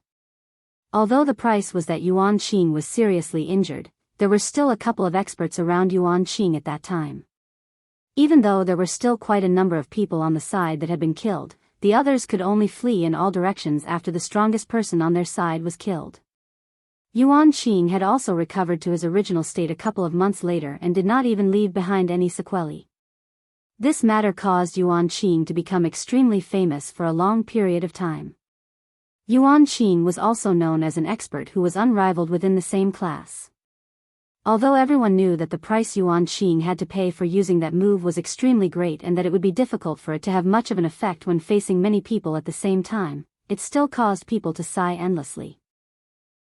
Although the price was that Yuan Qing was seriously injured, there were still a couple of experts around Yuan Qing at that time. Even though there were still quite a number of people on the side that had been killed, the others could only flee in all directions after the strongest person on their side was killed. Yuan Qing had also recovered to his original state a couple of months later and did not even leave behind any sequelae. This matter caused Yuan Qing to become extremely famous for a long period of time. Yuan Qing was also known as an expert who was unrivaled within the same class. Although everyone knew that the price Yuan Qing had to pay for using that move was extremely great and that it would be difficult for it to have much of an effect when facing many people at the same time, it still caused people to sigh endlessly.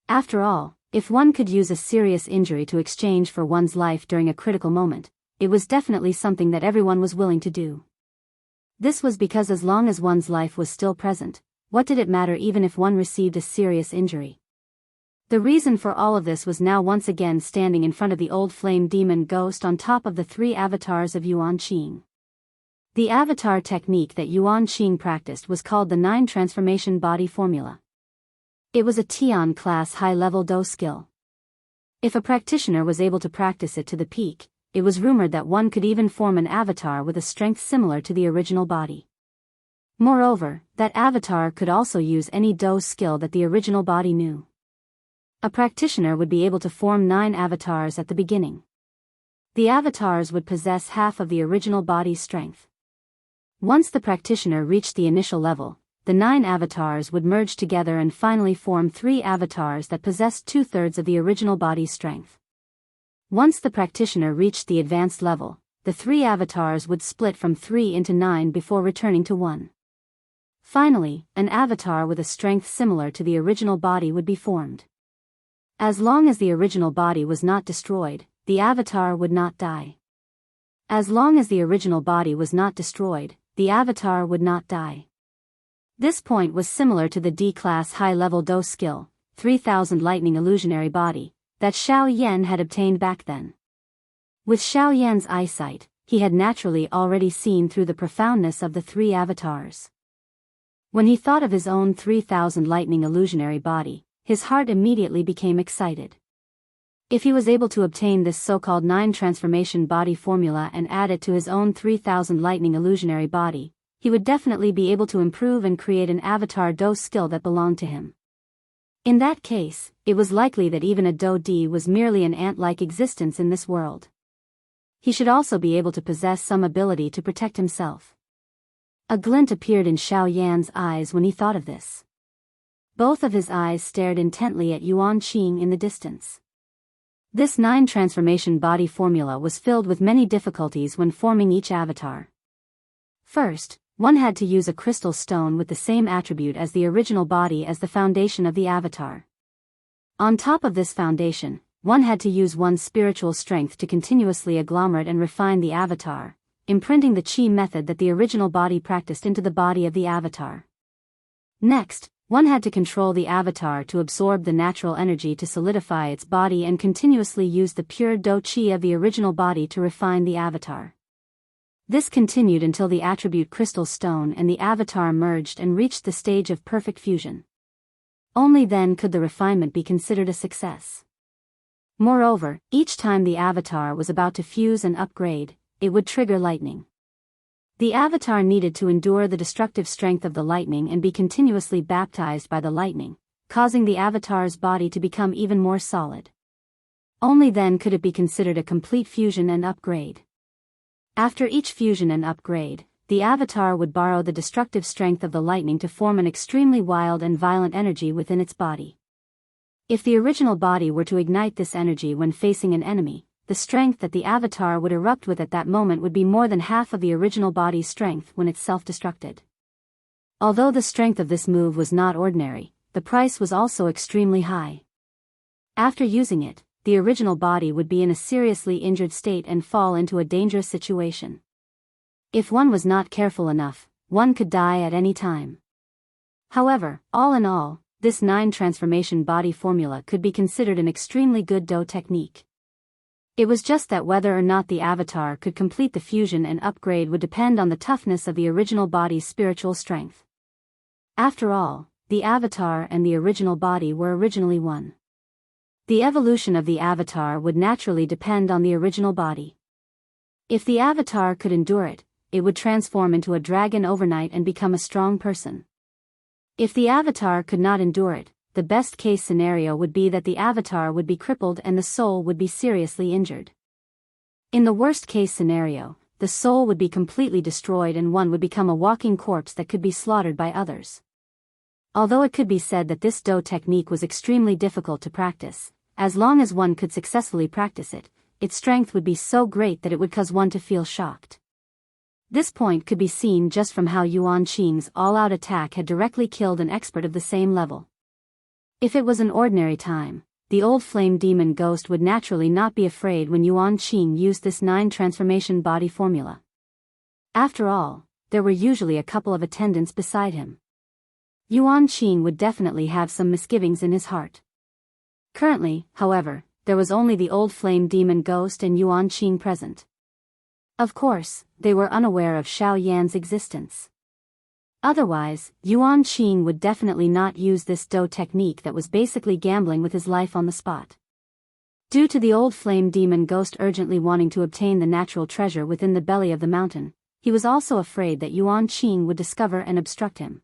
After all, if one could use a serious injury to exchange for one's life during a critical moment, it was definitely something that everyone was willing to do. This was because as long as one's life was still present, what did it matter even if one received a serious injury? The reason for all of this was now once again standing in front of the old flame demon ghost on top of the 3 avatars of Yuan Qing. The avatar technique that Yuan Qing practiced was called the 9 transformation body formula. It was a Tian class high-level Do skill. If a practitioner was able to practice it to the peak, it was rumored that one could even form an avatar with a strength similar to the original body. Moreover, that avatar could also use any Do skill that the original body knew. A practitioner would be able to form 9 avatars at the beginning. The avatars would possess half of the original body's strength. Once the practitioner reached the initial level, the 9 avatars would merge together and finally form 3 avatars that possessed 2/3 of the original body's strength. Once the practitioner reached the advanced level, the 3 avatars would split from 3 into 9 before returning to 1. Finally, an avatar with a strength similar to the original body would be formed. As long as the original body was not destroyed, the avatar would not die. As long as the original body was not destroyed, the avatar would not die. This point was similar to the D-class high-level Do skill, 3000 lightning illusionary body, that Xiao Yan had obtained back then. With Xiao Yan's eyesight, he had naturally already seen through the profoundness of the 3 avatars. When he thought of his own 3000 lightning illusionary body, his heart immediately became excited. If he was able to obtain this so-called 9 transformation body formula and add it to his own 3000 lightning illusionary body, he would definitely be able to improve and create an avatar Do skill that belonged to him. In that case, it was likely that even a Do D was merely an ant-like existence in this world. He should also be able to possess some ability to protect himself. A glint appeared in Xiao Yan's eyes when he thought of this. Both of his eyes stared intently at Yuan Qing in the distance. This 9 transformation body formula was filled with many difficulties when forming each avatar. First, one had to use a crystal stone with the same attribute as the original body as the foundation of the avatar. On top of this foundation, one had to use one's spiritual strength to continuously agglomerate and refine the avatar, imprinting the qi method that the original body practiced into the body of the avatar. Next, one had to control the avatar to absorb the natural energy to solidify its body and continuously use the pure Do qi of the original body to refine the avatar. This continued until the attribute crystal stone and the avatar merged and reached the stage of perfect fusion. Only then could the refinement be considered a success. Moreover, each time the avatar was about to fuse and upgrade, it would trigger lightning. The avatar needed to endure the destructive strength of the lightning and be continuously baptized by the lightning, causing the avatar's body to become even more solid. Only then could it be considered a complete fusion and upgrade. After each fusion and upgrade, the avatar would borrow the destructive strength of the lightning to form an extremely wild and violent energy within its body. If the original body were to ignite this energy when facing an enemy, the strength that the avatar would erupt with at that moment would be more than half of the original body's strength when it self-destructed. Although the strength of this move was not ordinary, the price was also extremely high. After using it, the original body would be in a seriously injured state and fall into a dangerous situation. If one was not careful enough, one could die at any time. However, all in all, this 9 transformation body formula could be considered an extremely good Do technique. It was just that whether or not the avatar could complete the fusion and upgrade would depend on the toughness of the original body's spiritual strength. After all, the avatar and the original body were originally one. The evolution of the avatar would naturally depend on the original body. If the avatar could endure it, it would transform into a dragon overnight and become a strong person. If the avatar could not endure it, the best case scenario would be that the avatar would be crippled and the soul would be seriously injured. In the worst case scenario, the soul would be completely destroyed and one would become a walking corpse that could be slaughtered by others. Although it could be said that this Do technique was extremely difficult to practice, as long as one could successfully practice it, its strength would be so great that it would cause one to feel shocked. This point could be seen just from how Yuan Qing's all-out attack had directly killed an expert of the same level. If it was an ordinary time, the old flame demon ghost would naturally not be afraid when Yuan Qing used this 9 transformation body formula. After all, there were usually a couple of attendants beside him. Yuan Qing would definitely have some misgivings in his heart. Currently, however, there was only the old flame demon ghost and Yuan Qing present. Of course, they were unaware of Xiao Yan's existence. Otherwise, Yuan Qing would definitely not use this Do technique that was basically gambling with his life on the spot. Due to the old flame demon ghost urgently wanting to obtain the natural treasure within the belly of the mountain, he was also afraid that Yuan Qing would discover and obstruct him.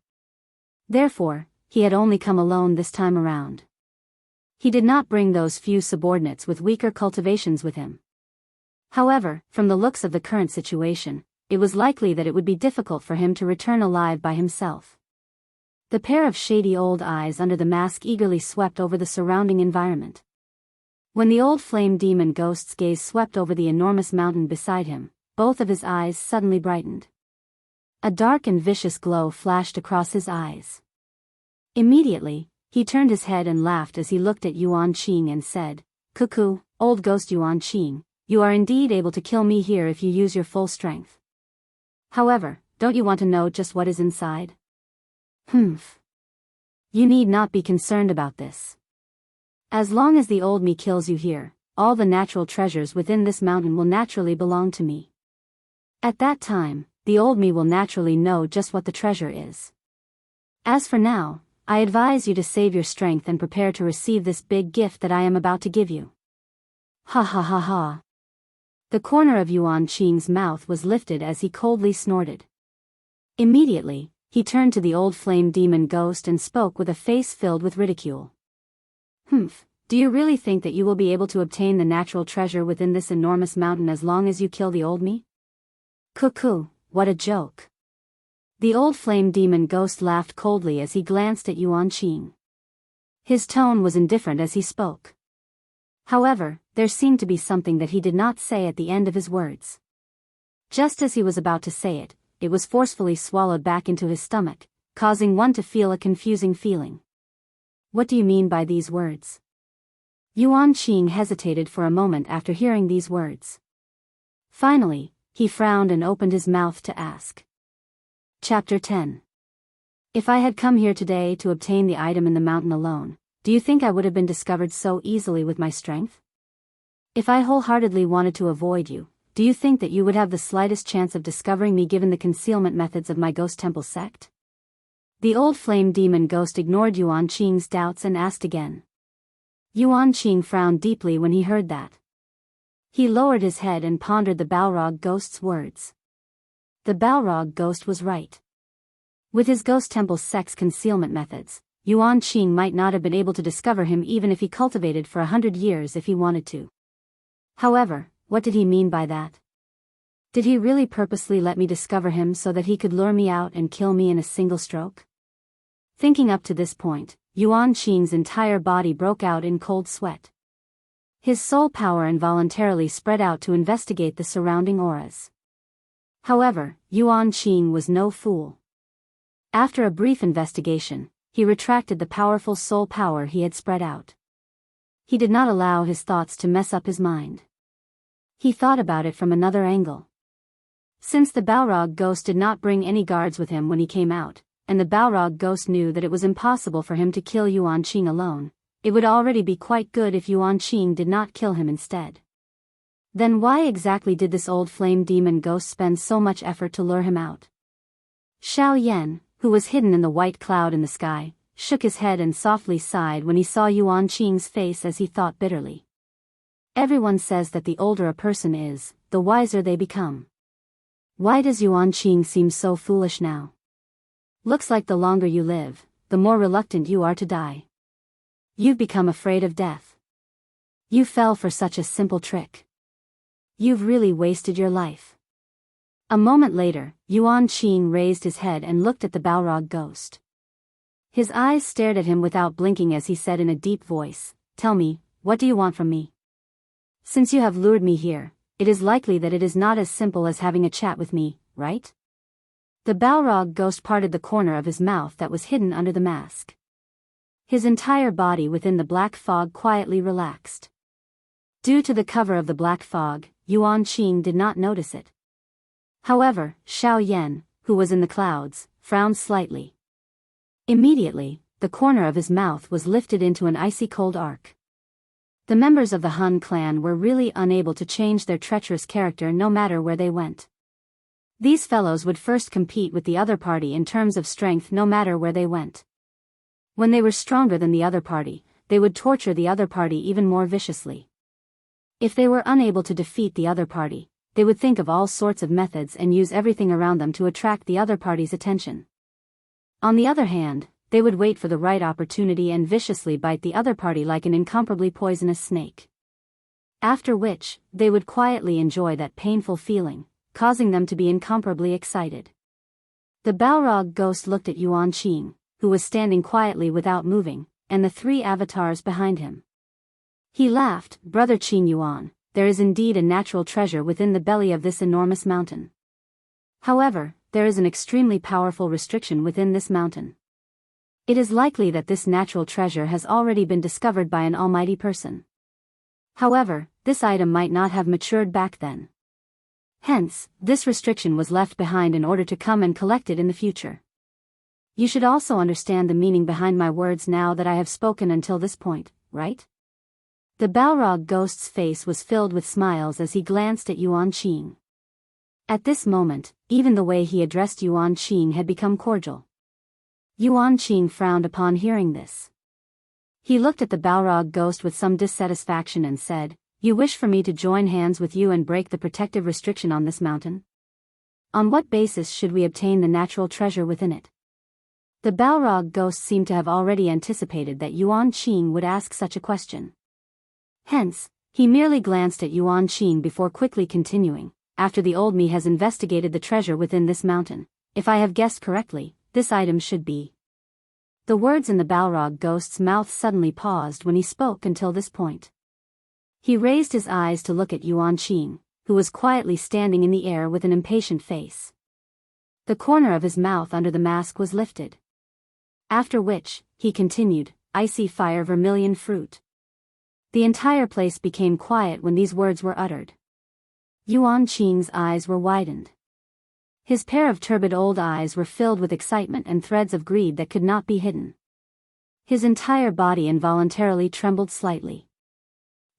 Therefore, he had only come alone this time around. He did not bring those few subordinates with weaker cultivations with him. However, from the looks of the current situation, it was likely that it would be difficult for him to return alive by himself. The pair of shady old eyes under the mask eagerly swept over the surrounding environment. When the old flame demon ghost's gaze swept over the enormous mountain beside him, both of his eyes suddenly brightened. A dark and vicious glow flashed across his eyes. Immediately, he turned his head and laughed as he looked at Yuan Qing and said, "Cuckoo, old ghost Yuan Qing, you are indeed able to kill me here if you use your full strength. However, don't you want to know just what is inside? Humph. You need not be concerned about this. As long as the old me kills you here, all the natural treasures within this mountain will naturally belong to me. At that time, the old me will naturally know just what the treasure is. As for now, I advise you to save your strength and prepare to receive this big gift that I am about to give you." Ha ha ha ha. The corner of Yuan Qing's mouth was lifted as he coldly snorted. Immediately, he turned to the old flame demon ghost and spoke with a face filled with ridicule. "Humph, do you really think that you will be able to obtain the natural treasure within this enormous mountain as long as you kill the old me? Cuckoo, what a joke." The old flame demon ghost laughed coldly as he glanced at Yuan Qing. His tone was indifferent as he spoke. However, there seemed to be something that he did not say at the end of his words. Just as he was about to say it, it was forcefully swallowed back into his stomach, causing one to feel a confusing feeling. What do you mean by these words? Yuan Qing hesitated for a moment after hearing these words. Finally, he frowned and opened his mouth to ask. Chapter 10. If I had come here today to obtain the item in the mountain alone, do you think I would have been discovered so easily with my strength? If I wholeheartedly wanted to avoid you, do you think that you would have the slightest chance of discovering me given the concealment methods of my ghost temple sect? The old flame demon ghost ignored Yuan Qing's doubts and asked again. Yuan Qing frowned deeply when he heard that. He lowered his head and pondered the Balrog ghost's words. The Balrog ghost was right. With his ghost temple sect's concealment methods, Yuan Qing might not have been able to discover him even if he cultivated for 100 years if he wanted to. However, what did he mean by that? Did he really purposely let me discover him so that he could lure me out and kill me in a single stroke? Thinking up to this point, Yuan Qing's entire body broke out in cold sweat. His soul power involuntarily spread out to investigate the surrounding auras. However, Yuan Qing was no fool. After a brief investigation, he retracted the powerful soul power he had spread out. He did not allow his thoughts to mess up his mind. He thought about it from another angle. Since the Balrog ghost did not bring any guards with him when he came out, and the Balrog ghost knew that it was impossible for him to kill Yuan Qing alone. It would already be quite good if Yuan Qing did not kill him instead. Then why exactly did this old flame demon ghost spend so much effort to lure him out? Xiao Yan, who was hidden in the white cloud in the sky, shook his head and softly sighed when he saw Yuan Qing's face as he thought bitterly. Everyone says that the older a person is, the wiser they become. Why does Yuan Qing seem so foolish now? Looks like the longer you live, the more reluctant you are to die. You've become afraid of death. You fell for such a simple trick. You've really wasted your life. A moment later, Yuan Qing raised his head and looked at the Balrog ghost. His eyes stared at him without blinking as he said in a deep voice, "Tell me, what do you want from me? Since you have lured me here, it is likely that it is not as simple as having a chat with me, right?" The Balrog ghost parted the corner of his mouth that was hidden under the mask. His entire body within the black fog quietly relaxed. Due to the cover of the black fog, Yuan Qing did not notice it. However, Xiao Yan, who was in the clouds, frowned slightly. Immediately, the corner of his mouth was lifted into an icy cold arc. The members of the Han clan were really unable to change their treacherous character no matter where they went. These fellows would first compete with the other party in terms of strength no matter where they went. When they were stronger than the other party, they would torture the other party even more viciously. If they were unable to defeat the other party, they would think of all sorts of methods and use everything around them to attract the other party's attention. On the other hand, they would wait for the right opportunity and viciously bite the other party like an incomparably poisonous snake. After which, they would quietly enjoy that painful feeling, causing them to be incomparably excited. The Balrog ghost looked at Yuan Qing, who was standing quietly without moving, and the three avatars behind him. He laughed, "Brother Qing Yuan, there is indeed a natural treasure within the belly of this enormous mountain. However, there is an extremely powerful restriction within this mountain. It is likely that this natural treasure has already been discovered by an almighty person. However, this item might not have matured back then. Hence, this restriction was left behind in order to come and collect it in the future. You should also understand the meaning behind my words now that I have spoken until this point, right?" The Balrog ghost's face was filled with smiles as he glanced at Yuan Qing. At this moment, even the way he addressed Yuan Qing had become cordial. Yuan Qing frowned upon hearing this. He looked at the Balrog ghost with some dissatisfaction and said, "You wish for me to join hands with you and break the protective restriction on this mountain? On what basis should we obtain the natural treasure within it?" The Balrog ghost seemed to have already anticipated that Yuan Qing would ask such a question. Hence, he merely glanced at Yuan Qing before quickly continuing, "After the old me has investigated the treasure within this mountain, if I have guessed correctly, this item should be..." The words in the Balrog ghost's mouth suddenly paused when he spoke until this point. He raised his eyes to look at Yuan Qing, who was quietly standing in the air with an impatient face. The corner of his mouth under the mask was lifted. After which, he continued, "Icy fire vermilion fruit." The entire place became quiet when these words were uttered. Yuan Qing's eyes were widened. His pair of turbid old eyes were filled with excitement and threads of greed that could not be hidden. His entire body involuntarily trembled slightly.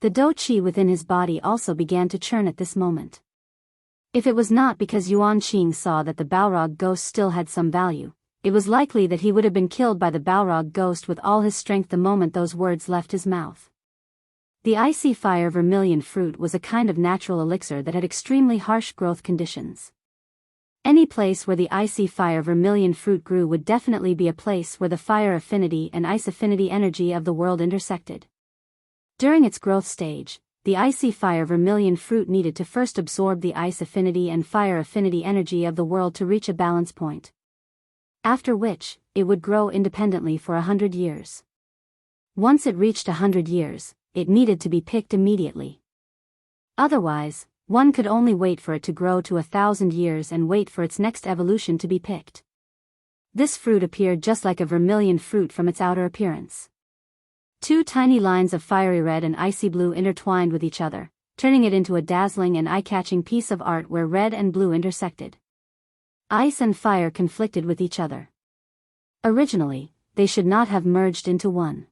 The dou qi within his body also began to churn at this moment. If it was not because Yuan Qing saw that the Balrog ghost still had some value, it was likely that he would have been killed by the Balrog ghost with all his strength the moment those words left his mouth. The icy fire vermilion fruit was a kind of natural elixir that had extremely harsh growth conditions. Any place where the icy fire vermilion fruit grew would definitely be a place where the fire affinity and ice affinity energy of the world intersected. During its growth stage, the icy fire vermilion fruit needed to first absorb the ice affinity and fire affinity energy of the world to reach a balance point. After which, it would grow independently for 100 years. Once it reached 100 years, it needed to be picked immediately. Otherwise, one could only wait for it to grow to 1,000 years and wait for its next evolution to be picked. This fruit appeared just like a vermilion fruit from its outer appearance. Two tiny lines of fiery red and icy blue intertwined with each other, turning it into a dazzling and eye-catching piece of art where red and blue intersected. Ice and fire conflicted with each other. Originally, they should not have merged into one.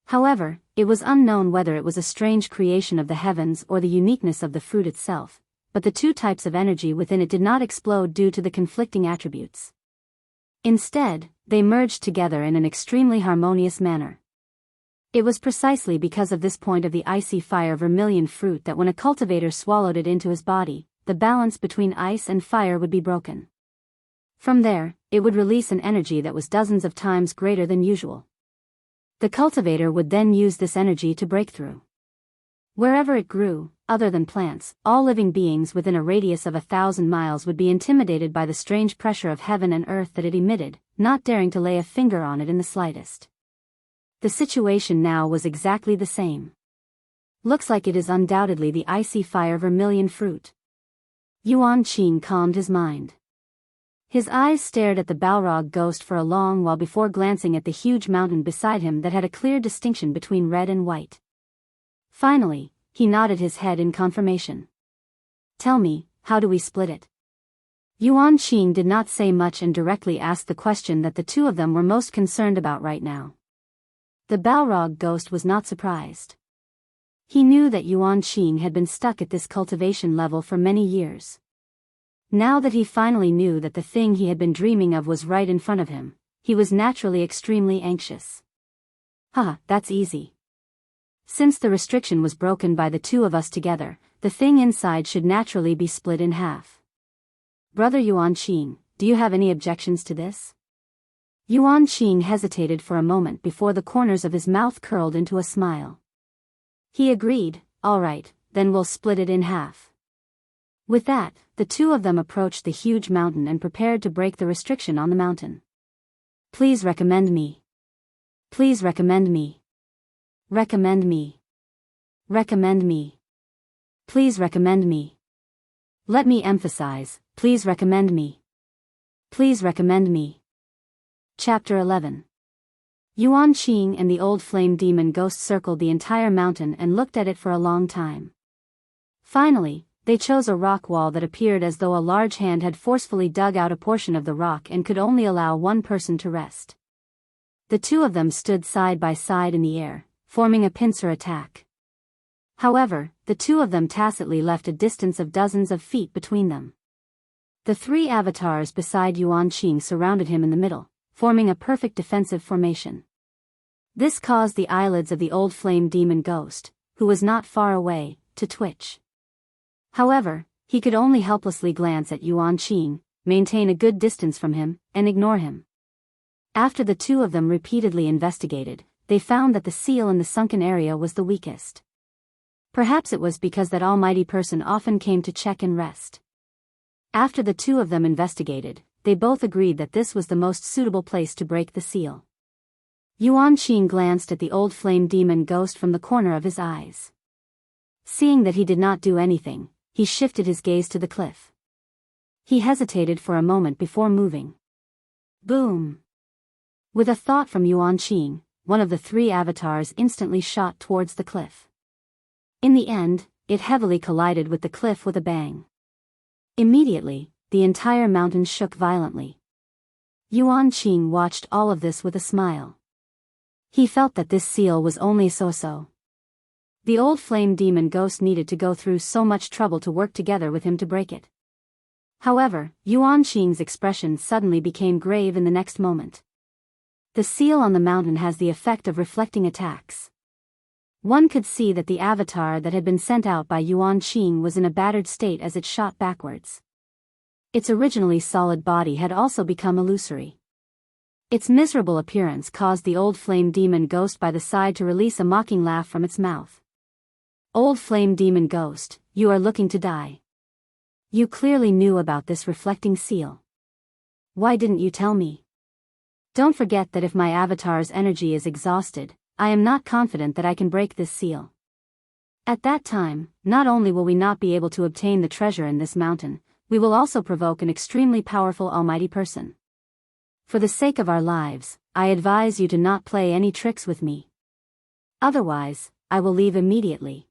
However, it was unknown whether it was a strange creation of the heavens or the uniqueness of the fruit itself, but the two types of energy within it did not explode due to the conflicting attributes. Instead, they merged together in an extremely harmonious manner. It was precisely because of this point of the icy fire vermilion fruit that when a cultivator swallowed it into his body, the balance between ice and fire would be broken. From there, it would release an energy that was dozens of times greater than usual. The cultivator would then use this energy to break through. Wherever it grew, other than plants, all living beings within a radius of 1,000 miles would be intimidated by the strange pressure of heaven and earth that it emitted, not daring to lay a finger on it in the slightest. The situation now was exactly the same. Looks like it is undoubtedly the icy fire vermilion fruit. Yuan Qing calmed his mind. His eyes stared at the Balrog ghost for a long while before glancing at the huge mountain beside him that had a clear distinction between red and white. Finally, he nodded his head in confirmation. Tell me, how do we split it? Yuan Qing did not say much and directly asked the question that the two of them were most concerned about right now. The Balrog ghost was not surprised. He knew that Yuan Qing had been stuck at this cultivation level for many years. Now that he finally knew that the thing he had been dreaming of was right in front of him, he was naturally extremely anxious. That's easy. Since the restriction was broken by the two of us together, the thing inside should naturally be split in half. Brother Yuan Qing, do you have any objections to this? Yuan Qing hesitated for a moment before the corners of his mouth curled into a smile. He agreed, all right, then we'll split it in half. With that, the two of them approached the huge mountain and prepared to break the restriction on the mountain. Please recommend me. Please recommend me. Recommend me. Recommend me. Please recommend me. Let me emphasize, please recommend me. Please recommend me. Chapter 11. Yuan Qing and the old flame demon ghost circled the entire mountain and looked at it for a long time. Finally, they chose a rock wall that appeared as though a large hand had forcefully dug out a portion of the rock and could only allow one person to rest. The two of them stood side by side in the air, forming a pincer attack. However, the two of them tacitly left a distance of dozens of feet between them. The three avatars beside Yuan Qing surrounded him in the middle, forming a perfect defensive formation. This caused the eyelids of the old flame demon ghost, who was not far away, to twitch. However, he could only helplessly glance at Yuan Qing, maintain a good distance from him, and ignore him. After the two of them repeatedly investigated, they found that the seal in the sunken area was the weakest. Perhaps it was because that almighty person often came to check and rest. After the two of them investigated, they both agreed that this was the most suitable place to break the seal. Yuan Qing glanced at the old flame demon ghost from the corner of his eyes. Seeing that he did not do anything, he shifted his gaze to the cliff. He hesitated for a moment before moving. Boom! With a thought from Yuan Qing, one of the three avatars instantly shot towards the cliff. In the end, it heavily collided with the cliff with a bang. Immediately, the entire mountain shook violently. Yuan Qing watched all of this with a smile. He felt that this seal was only so-so. The old flame demon ghost needed to go through so much trouble to work together with him to break it. However, Yuan Qing's expression suddenly became grave in the next moment. The seal on the mountain has the effect of reflecting attacks. One could see that the avatar that had been sent out by Yuan Qing was in a battered state as it shot backwards. Its originally solid body had also become illusory. Its miserable appearance caused the old flame demon ghost by the side to release a mocking laugh from its mouth. Old flame demon ghost, you are looking to die. You clearly knew about this reflecting seal. Why didn't you tell me? Don't forget that if my avatar's energy is exhausted, I am not confident that I can break this seal. At that time, not only will we not be able to obtain the treasure in this mountain, we will also provoke an extremely powerful almighty person. For the sake of our lives, I advise you to not play any tricks with me. Otherwise, I will leave immediately.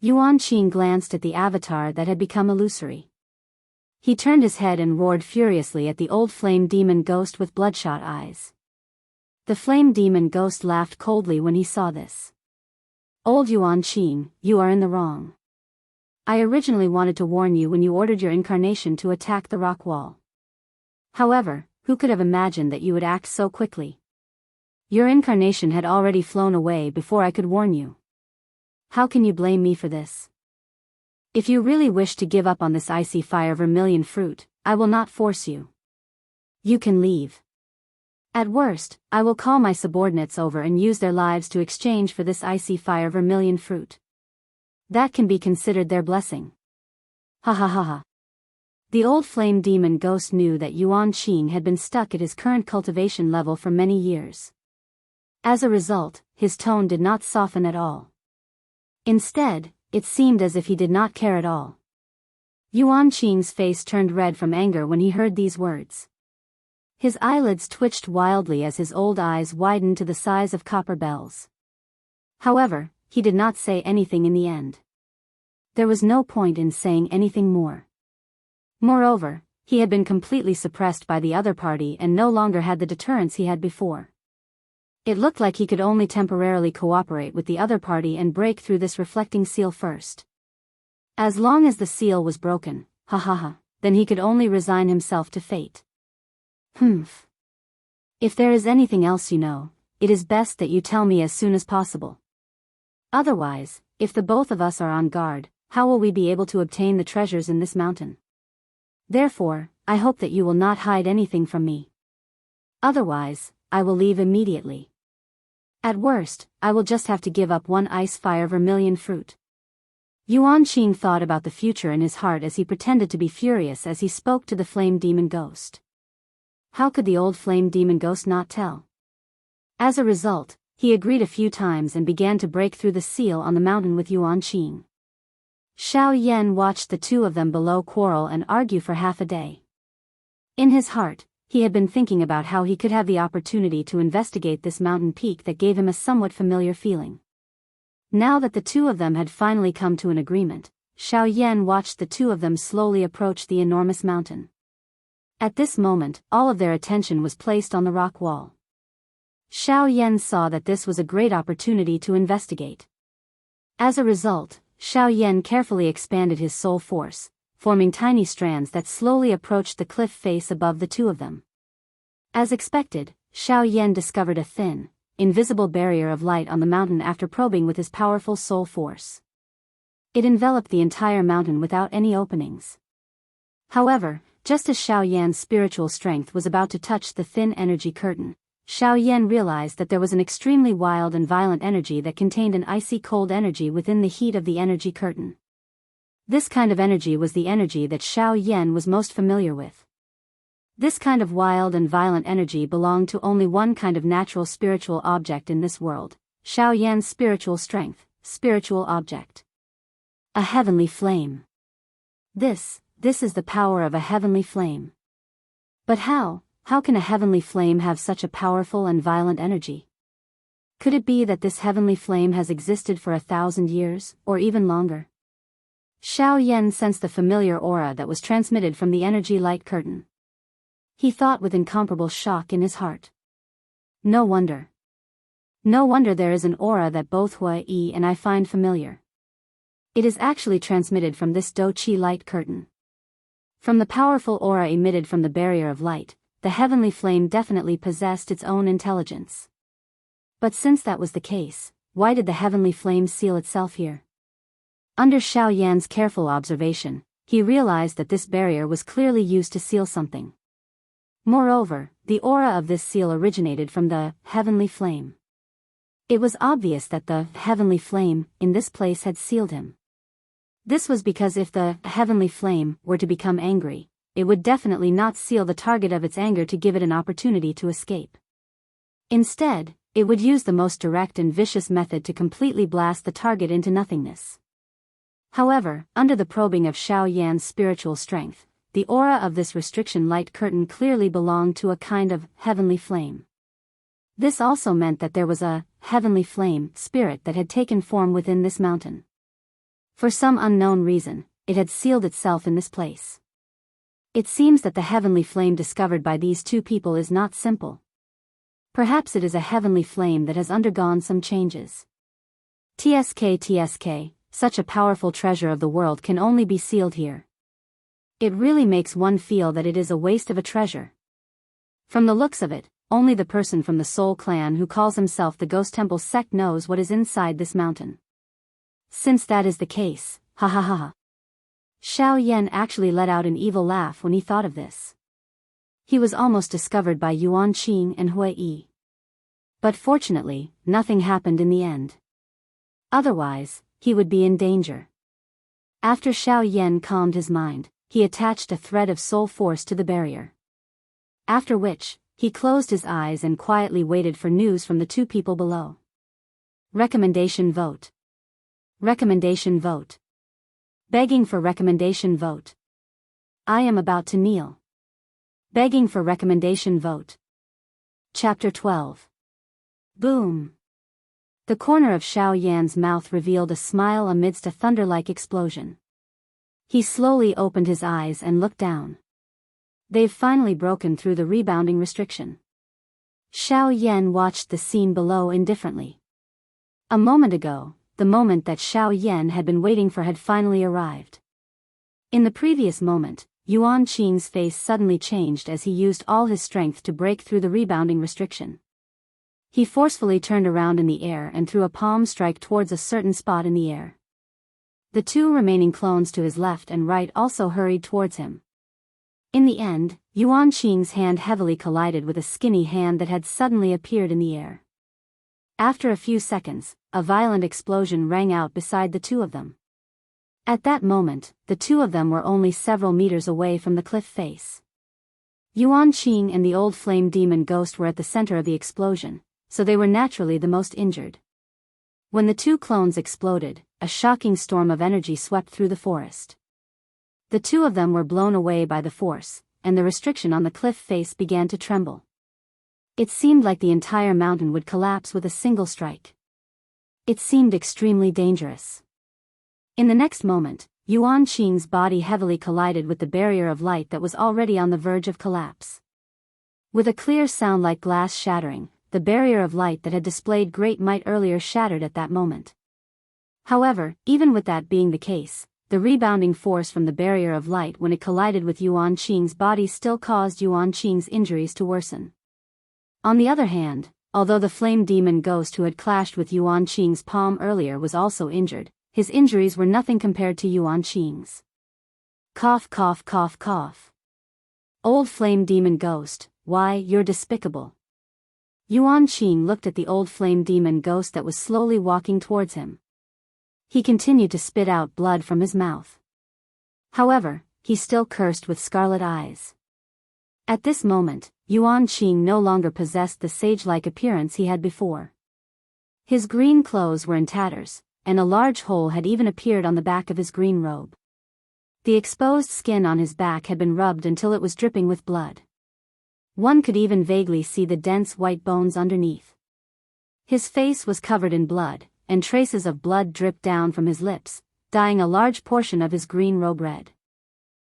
Yuan Qing glanced at the avatar that had become illusory. He turned his head and roared furiously at the old flame demon ghost with bloodshot eyes. The flame demon ghost laughed coldly when he saw this. Old Yuan Qing, you are in the wrong. I originally wanted to warn you when you ordered your incarnation to attack the rock wall. However, who could have imagined that you would act so quickly? Your incarnation had already flown away before I could warn you. How can you blame me for this? If you really wish to give up on this icy fire vermilion fruit, I will not force you. You can leave. At worst, I will call my subordinates over and use their lives to exchange for this icy fire vermilion fruit. That can be considered their blessing. Ha ha ha ha. The old flame demon ghost knew that Yuan Qing had been stuck at his current cultivation level for many years. As a result, his tone did not soften at all. Instead, it seemed as if he did not care at all. Yuan Qing's face turned red from anger when he heard these words. His eyelids twitched wildly as his old eyes widened to the size of copper bells. However, he did not say anything in the end. There was no point in saying anything more. Moreover, he had been completely suppressed by the other party and no longer had the deterrence he had before. It looked like he could only temporarily cooperate with the other party and break through this reflecting seal first. As long as the seal was broken, then he could only resign himself to fate. If there is anything else you know, it is best that you tell me as soon as possible. Otherwise, if the both of us are on guard, how will we be able to obtain the treasures in this mountain? Therefore, I hope that you will not hide anything from me. Otherwise, I will leave immediately. At worst, I will just have to give up one ice fire vermilion fruit. Yuan Qing thought about the future in his heart as he pretended to be furious as he spoke to the flame demon ghost. How could the old flame demon ghost not tell? As a result, he agreed a few times and began to break through the seal on the mountain with Yuan Qing. Xiao Yan watched the two of them below quarrel and argue for half a day. In his heart, he had been thinking about how he could have the opportunity to investigate this mountain peak that gave him a somewhat familiar feeling. Now that the two of them had finally come to an agreement, Xiao Yan watched the two of them slowly approach the enormous mountain. At this moment, all of their attention was placed on the rock wall. Xiao Yan saw that this was a great opportunity to investigate. As a result, Xiao Yan carefully expanded his soul force, forming tiny strands that slowly approached the cliff face above the two of them. As expected, Xiao Yan discovered a thin, invisible barrier of light on the mountain after probing with his powerful soul force. It enveloped the entire mountain without any openings. However, just as Xiao Yan's spiritual strength was about to touch the thin energy curtain, Xiao Yan realized that there was an extremely wild and violent energy that contained an icy cold energy within the heat of the energy curtain. This kind of energy was the energy that Xiao Yan was most familiar with. This kind of wild and violent energy belonged to only one kind of natural spiritual object in this world, Xiao Yan's spiritual strength, spiritual object. A heavenly flame. This is the power of a heavenly flame. But how can a heavenly flame have such a powerful and violent energy? Could it be that this heavenly flame has existed for 1,000 years, or even longer? Xiao Yan sensed the familiar aura that was transmitted from the energy light curtain. He thought with incomparable shock in his heart. No wonder. No wonder there is an aura that both Hui Yi and I find familiar. It is actually transmitted from this Do Qi light curtain. From the powerful aura emitted from the barrier of light, the heavenly flame definitely possessed its own intelligence. But since that was the case, why did the heavenly flame seal itself here? Under Xiao Yan's careful observation, he realized that this barrier was clearly used to seal something. Moreover, the aura of this seal originated from the heavenly flame. It was obvious that the heavenly flame in this place had sealed him. This was because if the heavenly flame were to become angry, it would definitely not seal the target of its anger to give it an opportunity to escape. Instead, it would use the most direct and vicious method to completely blast the target into nothingness. However, under the probing of Xiao Yan's spiritual strength, the aura of this restriction light curtain clearly belonged to a kind of heavenly flame. This also meant that there was a heavenly flame spirit that had taken form within this mountain. For some unknown reason, it had sealed itself in this place. It seems that the heavenly flame discovered by these two people is not simple. Perhaps it is a heavenly flame that has undergone some changes. TSK, such a powerful treasure of the world can only be sealed here. It really makes one feel that it is a waste of a treasure. From the looks of it, only the person from the Soul Clan who calls himself the Ghost Temple sect knows what is inside this mountain. Since that is the case, ha ha ha ha. Xiao Yan actually let out an evil laugh when he thought of this. He was almost discovered by Yuan Qing and Hui Yi. But fortunately, nothing happened in the end. Otherwise, he would be in danger. After Xiao Yan calmed his mind, he attached a thread of soul force to the barrier. After which, he closed his eyes and quietly waited for news from the two people below. Recommendation vote. Recommendation vote. Begging for recommendation vote. I am about to kneel. Begging for recommendation vote. Chapter 12. Boom. The corner of Xiao Yan's mouth revealed a smile amidst a thunder-like explosion. He slowly opened his eyes and looked down. They've finally broken through the rebounding restriction. Xiao Yan watched the scene below indifferently. A moment ago, the moment that Xiao Yan had been waiting for had finally arrived. In the previous moment, Yuan Qing's face suddenly changed as he used all his strength to break through the rebounding restriction. He forcefully turned around in the air and threw a palm strike towards a certain spot in the air. The two remaining clones to his left and right also hurried towards him. In the end, Yuan Qing's hand heavily collided with a skinny hand that had suddenly appeared in the air. After a few seconds, a violent explosion rang out beside the two of them. At that moment, the two of them were only several meters away from the cliff face. Yuan Qing and the old flame demon ghost were at the center of the explosion, so they were naturally the most injured. When the two clones exploded, a shocking storm of energy swept through the forest. The two of them were blown away by the force, and the restriction on the cliff face began to tremble. It seemed like the entire mountain would collapse with a single strike. It seemed extremely dangerous. In the next moment, Yuan Qing's body heavily collided with the barrier of light that was already on the verge of collapse. With a clear sound like glass shattering, the barrier of light that had displayed great might earlier shattered at that moment. However, even with that being the case, the rebounding force from the barrier of light when it collided with Yuan Qing's body still caused Yuan Qing's injuries to worsen. On the other hand, although the flame demon ghost who had clashed with Yuan Qing's palm earlier was also injured, his injuries were nothing compared to Yuan Qing's. Cough cough cough cough. Old flame demon ghost, why, you're despicable. Yuan Qing looked at the old flame demon ghost that was slowly walking towards him. He continued to spit out blood from his mouth. However, he still cursed with scarlet eyes. At this moment, Yuan Qing no longer possessed the sage-like appearance he had before. His green clothes were in tatters, and a large hole had even appeared on the back of his green robe. The exposed skin on his back had been rubbed until it was dripping with blood. One could even vaguely see the dense white bones underneath. His face was covered in blood, and traces of blood dripped down from his lips, dyeing a large portion of his green robe red.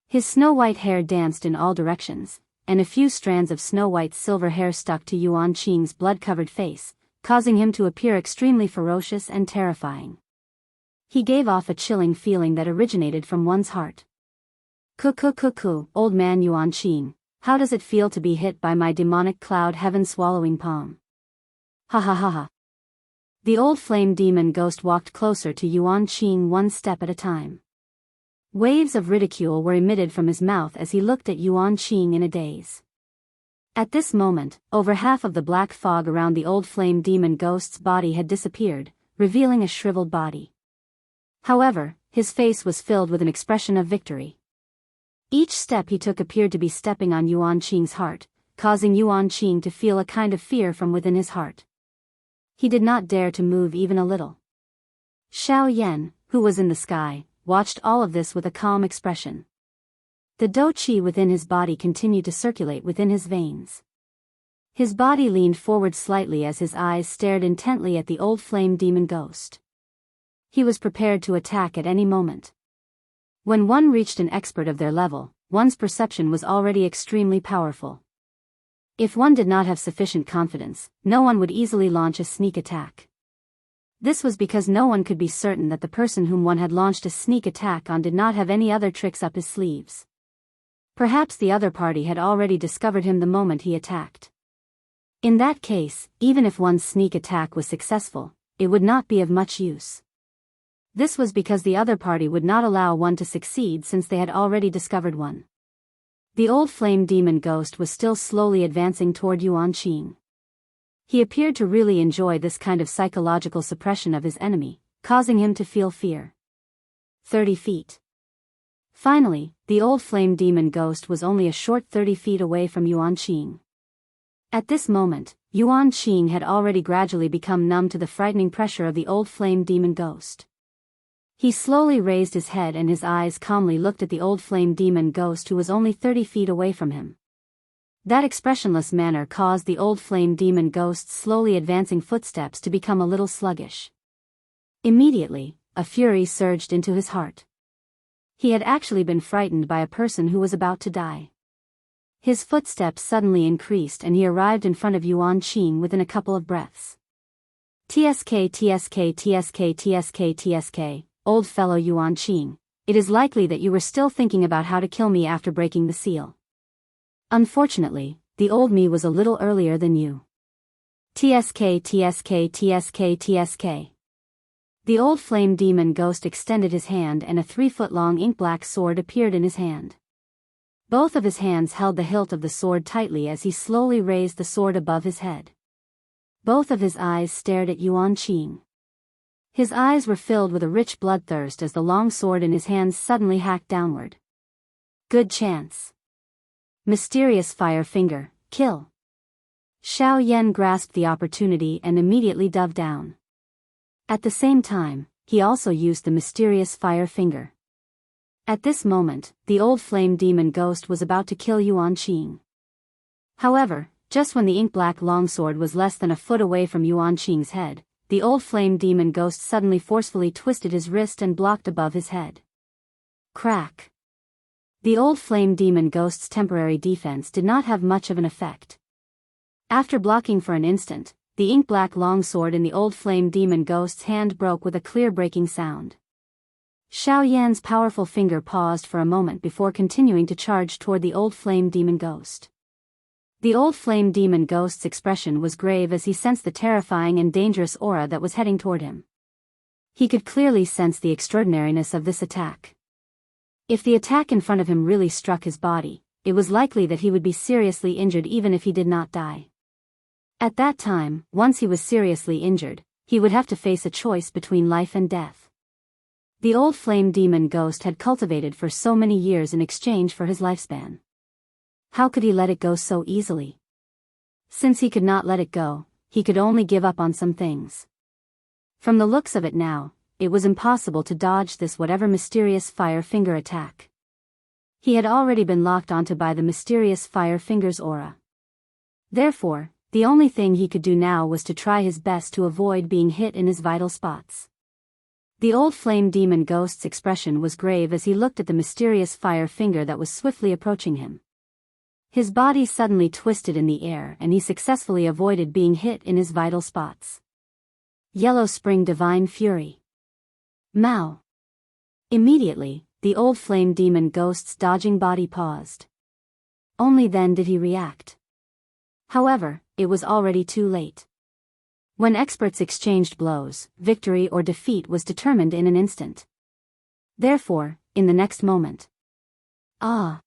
His snow-white hair danced in all directions, and a few strands of snow-white silver hair stuck to Yuan Qing's blood-covered face, causing him to appear extremely ferocious and terrifying. He gave off a chilling feeling that originated from one's heart. Cuckoo, old man Yuan Qing, how does it feel to be hit by my demonic cloud heaven-swallowing palm? Ha ha ha ha. The old flame demon ghost walked closer to Yuan Qing one step at a time. Waves of ridicule were emitted from his mouth as he looked at Yuan Qing in a daze. At this moment, over half of the black fog around the old flame demon ghost's body had disappeared, revealing a shriveled body. However, his face was filled with an expression of victory. Each step he took appeared to be stepping on Yuan Qing's heart, causing Yuan Qing to feel a kind of fear from within his heart. He did not dare to move even a little. Xiao Yan, who was in the sky, watched all of this with a calm expression. The dou qi within his body continued to circulate within his veins. His body leaned forward slightly as his eyes stared intently at the old flame demon ghost. He was prepared to attack at any moment. When one reached an expert of their level, one's perception was already extremely powerful. If one did not have sufficient confidence, no one would easily launch a sneak attack. This was because no one could be certain that the person whom one had launched a sneak attack on did not have any other tricks up his sleeves. Perhaps the other party had already discovered him the moment he attacked. In that case, even if one's sneak attack was successful, it would not be of much use. This was because the other party would not allow one to succeed since they had already discovered one. The old flame demon ghost was still slowly advancing toward Yuan Qing. He appeared to really enjoy this kind of psychological suppression of his enemy, causing him to feel fear. 30 feet. Finally, the old flame demon ghost was only a short 30 feet away from Yuan Qing. At this moment, Yuan Qing had already gradually become numb to the frightening pressure of the old flame demon ghost. He slowly raised his head and his eyes calmly looked at the old flame demon ghost who was only 30 feet away from him. That expressionless manner caused the old flame demon ghost's slowly advancing footsteps to become a little sluggish. Immediately, a fury surged into his heart. He had actually been frightened by a person who was about to die. His footsteps suddenly increased and he arrived in front of Yuan Qing within a couple of breaths. TSK TSK TSK TSK TSK, old fellow Yuan Qing, it is likely that you were still thinking about how to kill me after breaking the seal. Unfortunately, the old me was a little earlier than you. TSK TSK TSK TSK. The old flame demon ghost extended his hand and a 3-foot-long ink-black sword appeared in his hand. Both of his hands held the hilt of the sword tightly as he slowly raised the sword above his head. Both of his eyes stared at Yuan Qing. His eyes were filled with a rich bloodthirst as the long sword in his hands suddenly hacked downward. Good chance. Mysterious fire finger, kill. Xiao Yan grasped the opportunity and immediately dove down. At the same time, he also used the mysterious fire finger. At this moment, the old flame demon ghost was about to kill Yuan Qing. However, just when the ink-black longsword was less than a foot away from Yuan Qing's head, the old flame demon ghost suddenly forcefully twisted his wrist and blocked above his head. Crack. The old flame demon ghost's temporary defense did not have much of an effect. After blocking for an instant, the ink-black longsword in the old flame demon ghost's hand broke with a clear breaking sound. Xiao Yan's powerful finger paused for a moment before continuing to charge toward the old flame demon ghost. The old flame demon ghost's expression was grave as he sensed the terrifying and dangerous aura that was heading toward him. He could clearly sense the extraordinariness of this attack. If the attack in front of him really struck his body, it was likely that he would be seriously injured even if he did not die. At that time, once he was seriously injured, he would have to face a choice between life and death. The old flame demon ghost had cultivated for so many years in exchange for his lifespan. How could he let it go so easily? Since he could not let it go, he could only give up on some things. From the looks of it now, it was impossible to dodge this whatever mysterious fire finger attack. He had already been locked onto by the mysterious fire finger's aura. Therefore, the only thing he could do now was to try his best to avoid being hit in his vital spots. The old flame demon ghost's expression was grave as he looked at the mysterious fire finger that was swiftly approaching him. His body suddenly twisted in the air and he successfully avoided being hit in his vital spots. Yellow Spring Divine Fury. Mao. Immediately, the old flame demon ghost's dodging body paused. Only then did he react. However, it was already too late. When experts exchanged blows, victory or defeat was determined in an instant. Therefore, in the next moment. Ah!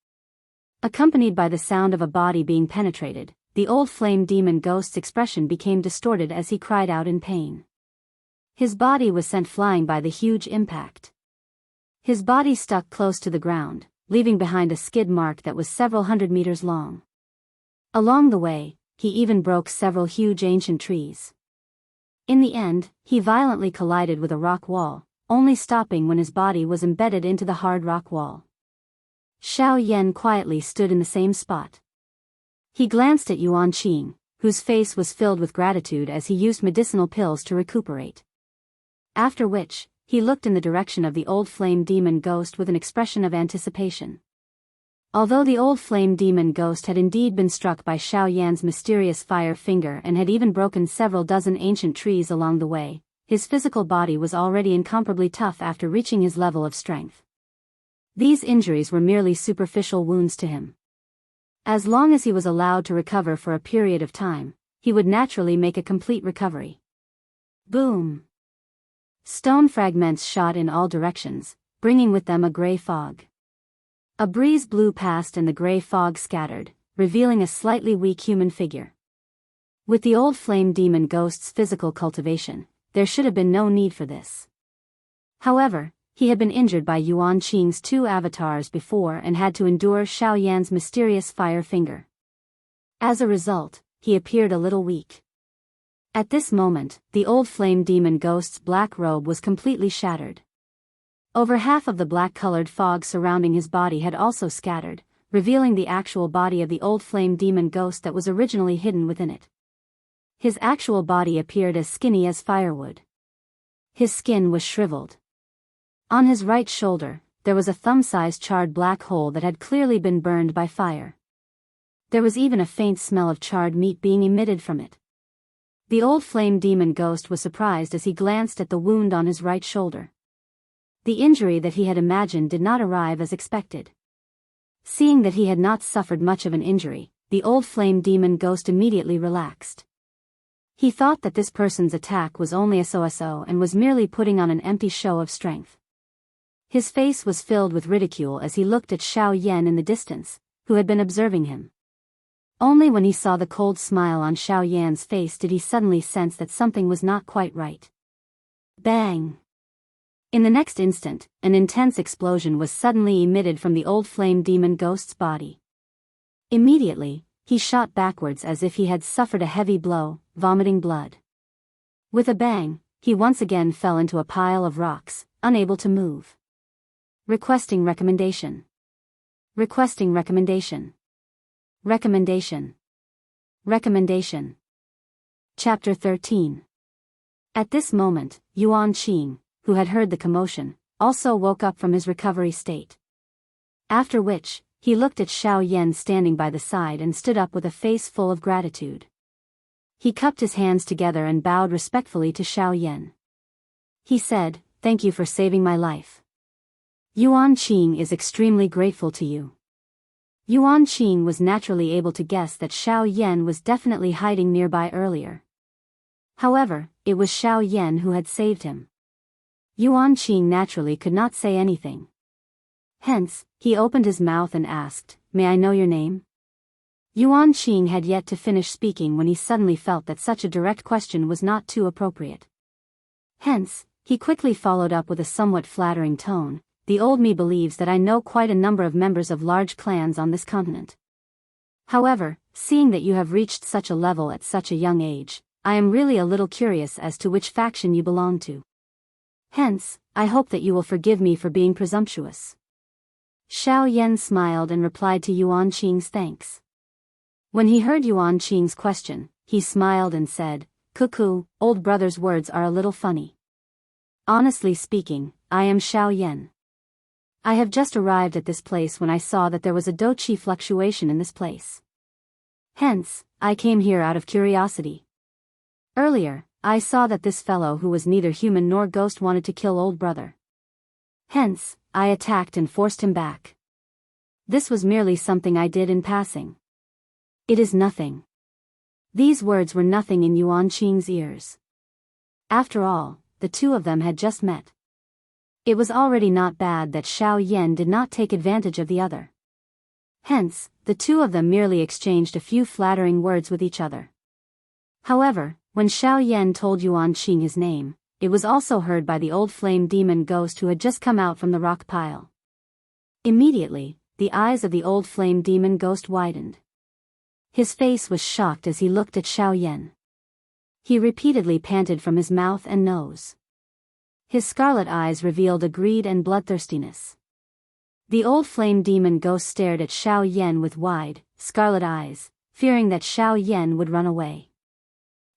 Accompanied by the sound of a body being penetrated, the old flame demon ghost's expression became distorted as he cried out in pain. His body was sent flying by the huge impact. His body stuck close to the ground, leaving behind a skid mark that was several hundred meters long. Along the way, he even broke several huge ancient trees. In the end, he violently collided with a rock wall, only stopping when his body was embedded into the hard rock wall. Xiao Yan quietly stood in the same spot. He glanced at Yuan Qing, whose face was filled with gratitude as he used medicinal pills to recuperate. After which, he looked in the direction of the old flame demon ghost with an expression of anticipation. Although the old flame demon ghost had indeed been struck by Xiao Yan's mysterious fire finger and had even broken several dozen ancient trees along the way, his physical body was already incomparably tough after reaching his level of strength. These injuries were merely superficial wounds to him. As long as he was allowed to recover for a period of time, he would naturally make a complete recovery. Boom! Stone fragments shot in all directions, bringing with them a gray fog. A breeze blew past and the gray fog scattered, revealing a slightly weak human figure. With the old flame demon ghost's physical cultivation, there should have been no need for this. However, he had been injured by Yuan Qing's 2 avatars before and had to endure Xiao Yan's mysterious fire finger. As a result, he appeared a little weak. At this moment, the old flame demon ghost's black robe was completely shattered. Over half of the black-colored fog surrounding his body had also scattered, revealing the actual body of the old flame demon ghost that was originally hidden within it. His actual body appeared as skinny as firewood. His skin was shriveled. On his right shoulder, there was a thumb-sized charred black hole that had clearly been burned by fire. There was even a faint smell of charred meat being emitted from it. The old flame demon ghost was surprised as he glanced at the wound on his right shoulder. The injury that he had imagined did not arrive as expected. Seeing that he had not suffered much of an injury, the old flame demon ghost immediately relaxed. He thought that this person's attack was only a so-so and was merely putting on an empty show of strength. His face was filled with ridicule as he looked at Xiao Yan in the distance, who had been observing him. Only when he saw the cold smile on Xiao Yan's face did he suddenly sense that something was not quite right. Bang! In the next instant, an intense explosion was suddenly emitted from the old flame demon ghost's body. Immediately, he shot backwards as if he had suffered a heavy blow, vomiting blood. With a bang, he once again fell into a pile of rocks, unable to move. Requesting recommendation. Requesting recommendation. Recommendation. Recommendation. Chapter 13. At this moment, Yuan Qing, who had heard the commotion, also woke up from his recovery state. After which, he looked at Xiao Yan standing by the side and stood up with a face full of gratitude. He cupped his hands together and bowed respectfully to Xiao Yan. He said, "Thank you for saving my life. Yuan Qing is extremely grateful to you." Yuan Qing was naturally able to guess that Xiao Yan was definitely hiding nearby earlier. However, it was Xiao Yan who had saved him. Yuan Qing naturally could not say anything. Hence, he opened his mouth and asked, "May I know your name?" Yuan Qing had yet to finish speaking when he suddenly felt that such a direct question was not too appropriate. Hence, he quickly followed up with a somewhat flattering tone, "The old me believes that I know quite a number of members of large clans on this continent. However, seeing that you have reached such a level at such a young age, I am really a little curious as to which faction you belong to. Hence, I hope that you will forgive me for being presumptuous." Xiao Yan smiled and replied to Yuan Qing's thanks. When he heard Yuan Qing's question, he smiled and said, "Cuckoo, old brother's words are a little funny. Honestly speaking, I am Xiao Yan. I have just arrived at this place when I saw that there was a doqi fluctuation in this place. Hence, I came here out of curiosity. Earlier, I saw that this fellow who was neither human nor ghost wanted to kill old brother. Hence, I attacked and forced him back. This was merely something I did in passing. It is nothing." These words were nothing in Yuan Qing's ears. After all, the two of them had just met. It was already not bad that Xiao Yan did not take advantage of the other. Hence, the two of them merely exchanged a few flattering words with each other. However, when Xiao Yan told Yuan Qing his name, it was also heard by the old flame demon ghost who had just come out from the rock pile. Immediately, the eyes of the old flame demon ghost widened. His face was shocked as he looked at Xiao Yan. He repeatedly panted from his mouth and nose. His scarlet eyes revealed a greed and bloodthirstiness. The old flame demon ghost stared at Xiao Yan with wide, scarlet eyes, fearing that Xiao Yan would run away.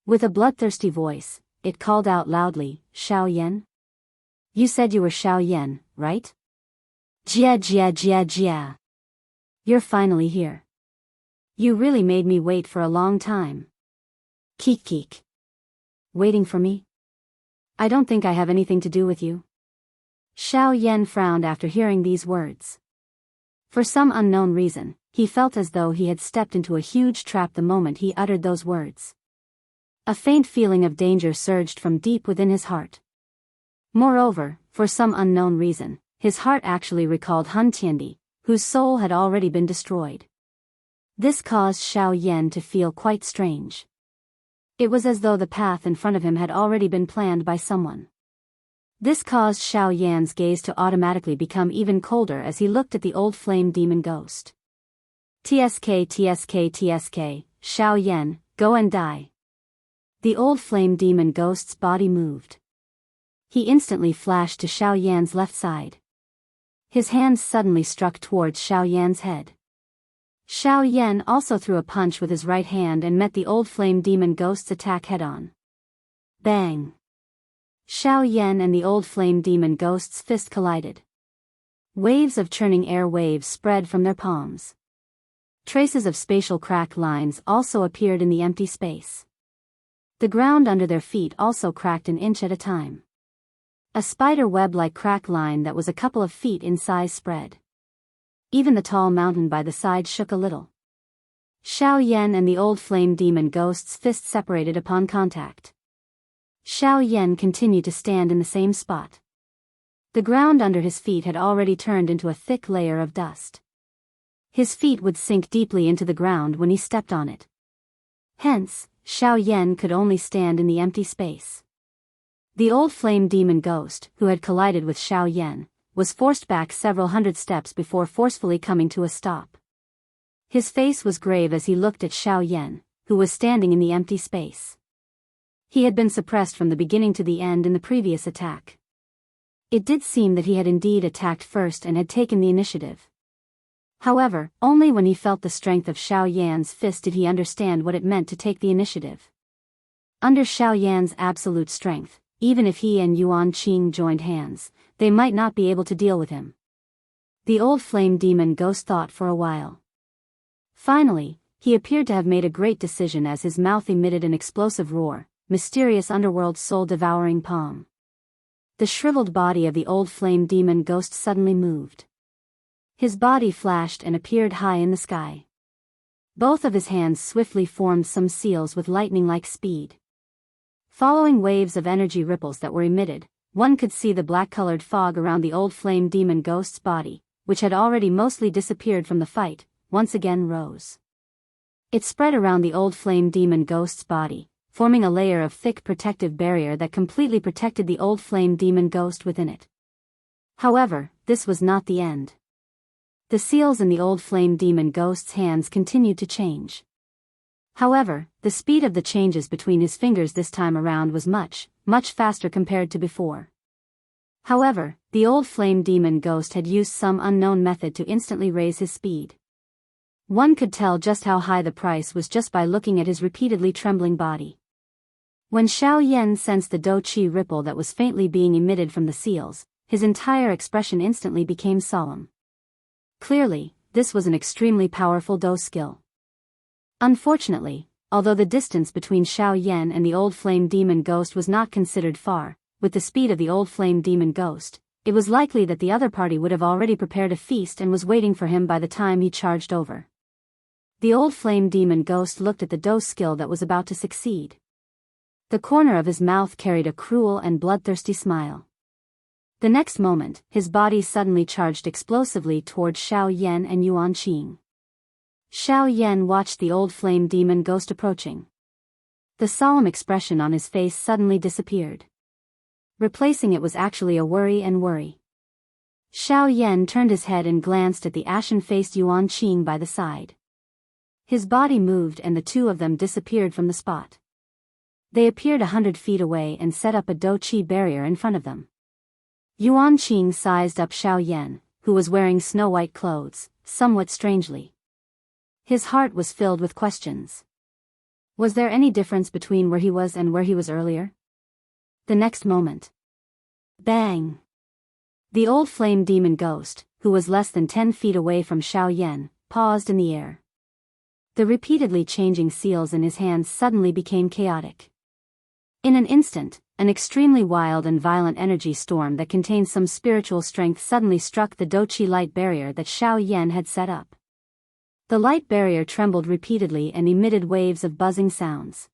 With a bloodthirsty voice, it called out loudly, "Xiao Yan? You said you were Xiao Yan, right? Jia jia jia jia." You're finally here. You really made me wait for a long time. Keek keek. Waiting for me? I don't think I have anything to do with you. Xiao Yan frowned after hearing these words. For some unknown reason, he felt as though he had stepped into a huge trap the moment he uttered those words. A faint feeling of danger surged from deep within his heart. Moreover, for some unknown reason, his heart actually recalled Hun Tiandi, whose soul had already been destroyed. This caused Xiao Yan to feel quite strange. It was as though the path in front of him had already been planned by someone. This caused Xiao Yan's gaze to automatically become even colder as he looked at the old flame demon ghost. TSK, Xiao Yan, go and die. The old flame demon ghost's body moved. He instantly flashed to Xiao Yan's left side. His hands suddenly struck towards Xiao Yan's head. Xiao Yan also threw a punch with his right hand and met the old flame demon ghost's attack head-on. Bang! Xiao Yan and the old flame demon ghost's fist collided. Waves of churning air waves spread from their palms. Traces of spatial crack lines also appeared in the empty space. The ground under their feet also cracked an inch at a time. A spider web-like crack line that was a couple of feet in size spread. Even the tall mountain by the side shook a little. Xiao Yan and the old flame demon ghost's fists separated upon contact. Xiao Yan continued to stand in the same spot. The ground under his feet had already turned into a thick layer of dust. His feet would sink deeply into the ground when he stepped on it. Hence, Xiao Yan could only stand in the empty space. The old flame demon ghost, who had collided with Xiao Yan, was forced back several hundred steps before forcefully coming to a stop. His face was grave as he looked at Xiao Yan, who was standing in the empty space. He had been suppressed from the beginning to the end in the previous attack. It did seem that he had indeed attacked first and had taken the initiative. However, only when he felt the strength of Xiao Yan's fist did he understand what it meant to take the initiative. Under Xiao Yan's absolute strength, even if he and Yuan Qing joined hands, they might not be able to deal with him. The old flame demon ghost thought for a while. Finally, he appeared to have made a great decision as his mouth emitted an explosive roar, mysterious underworld soul-devouring palm. The shriveled body of the old flame demon ghost suddenly moved. His body flashed and appeared high in the sky. Both of his hands swiftly formed some seals with lightning-like speed. Following waves of energy ripples that were emitted, one could see the black-colored fog around the old flame demon ghost's body, which had already mostly disappeared from the fight, once again rose. It spread around the old flame demon ghost's body, forming a layer of thick protective barrier that completely protected the old flame demon ghost within it. However, this was not the end. The seals in the old flame demon ghost's hands continued to change. However, the speed of the changes between his fingers this time around was much faster compared to before. However, the old flame demon ghost had used some unknown method to instantly raise his speed. One could tell just how high the price was just by looking at his repeatedly trembling body. When Xiao Yan sensed the do qi ripple that was faintly being emitted from the seals, his entire expression instantly became solemn. Clearly, this was an extremely powerful do skill. Unfortunately, although the distance between Xiao Yan and the old flame demon ghost was not considered far, with the speed of the old flame demon ghost, it was likely that the other party would have already prepared a feast and was waiting for him by the time he charged over. The old flame demon ghost looked at the do skill that was about to succeed. The corner of his mouth carried a cruel and bloodthirsty smile. The next moment, his body suddenly charged explosively towards Xiao Yan and Yuan Qing. Xiao Yan watched the old flame demon ghost approaching. The solemn expression on his face suddenly disappeared. Replacing it was actually a worry. Xiao Yan turned his head and glanced at the ashen-faced Yuan Qing by the side. His body moved and the two of them disappeared from the spot. They appeared 100 feet away and set up a do qi barrier in front of them. Yuan Qing sized up Xiao Yan, who was wearing snow-white clothes, somewhat strangely. His heart was filled with questions. Was there any difference between where he was and where he was earlier? The next moment. Bang! The old flame demon ghost, who was less than 10 feet away from Xiao Yan, paused in the air. The repeatedly changing seals in his hands suddenly became chaotic. In an instant, an extremely wild and violent energy storm that contained some spiritual strength suddenly struck the Douqi light barrier that Xiao Yan had set up. The light barrier trembled repeatedly and emitted waves of buzzing sounds.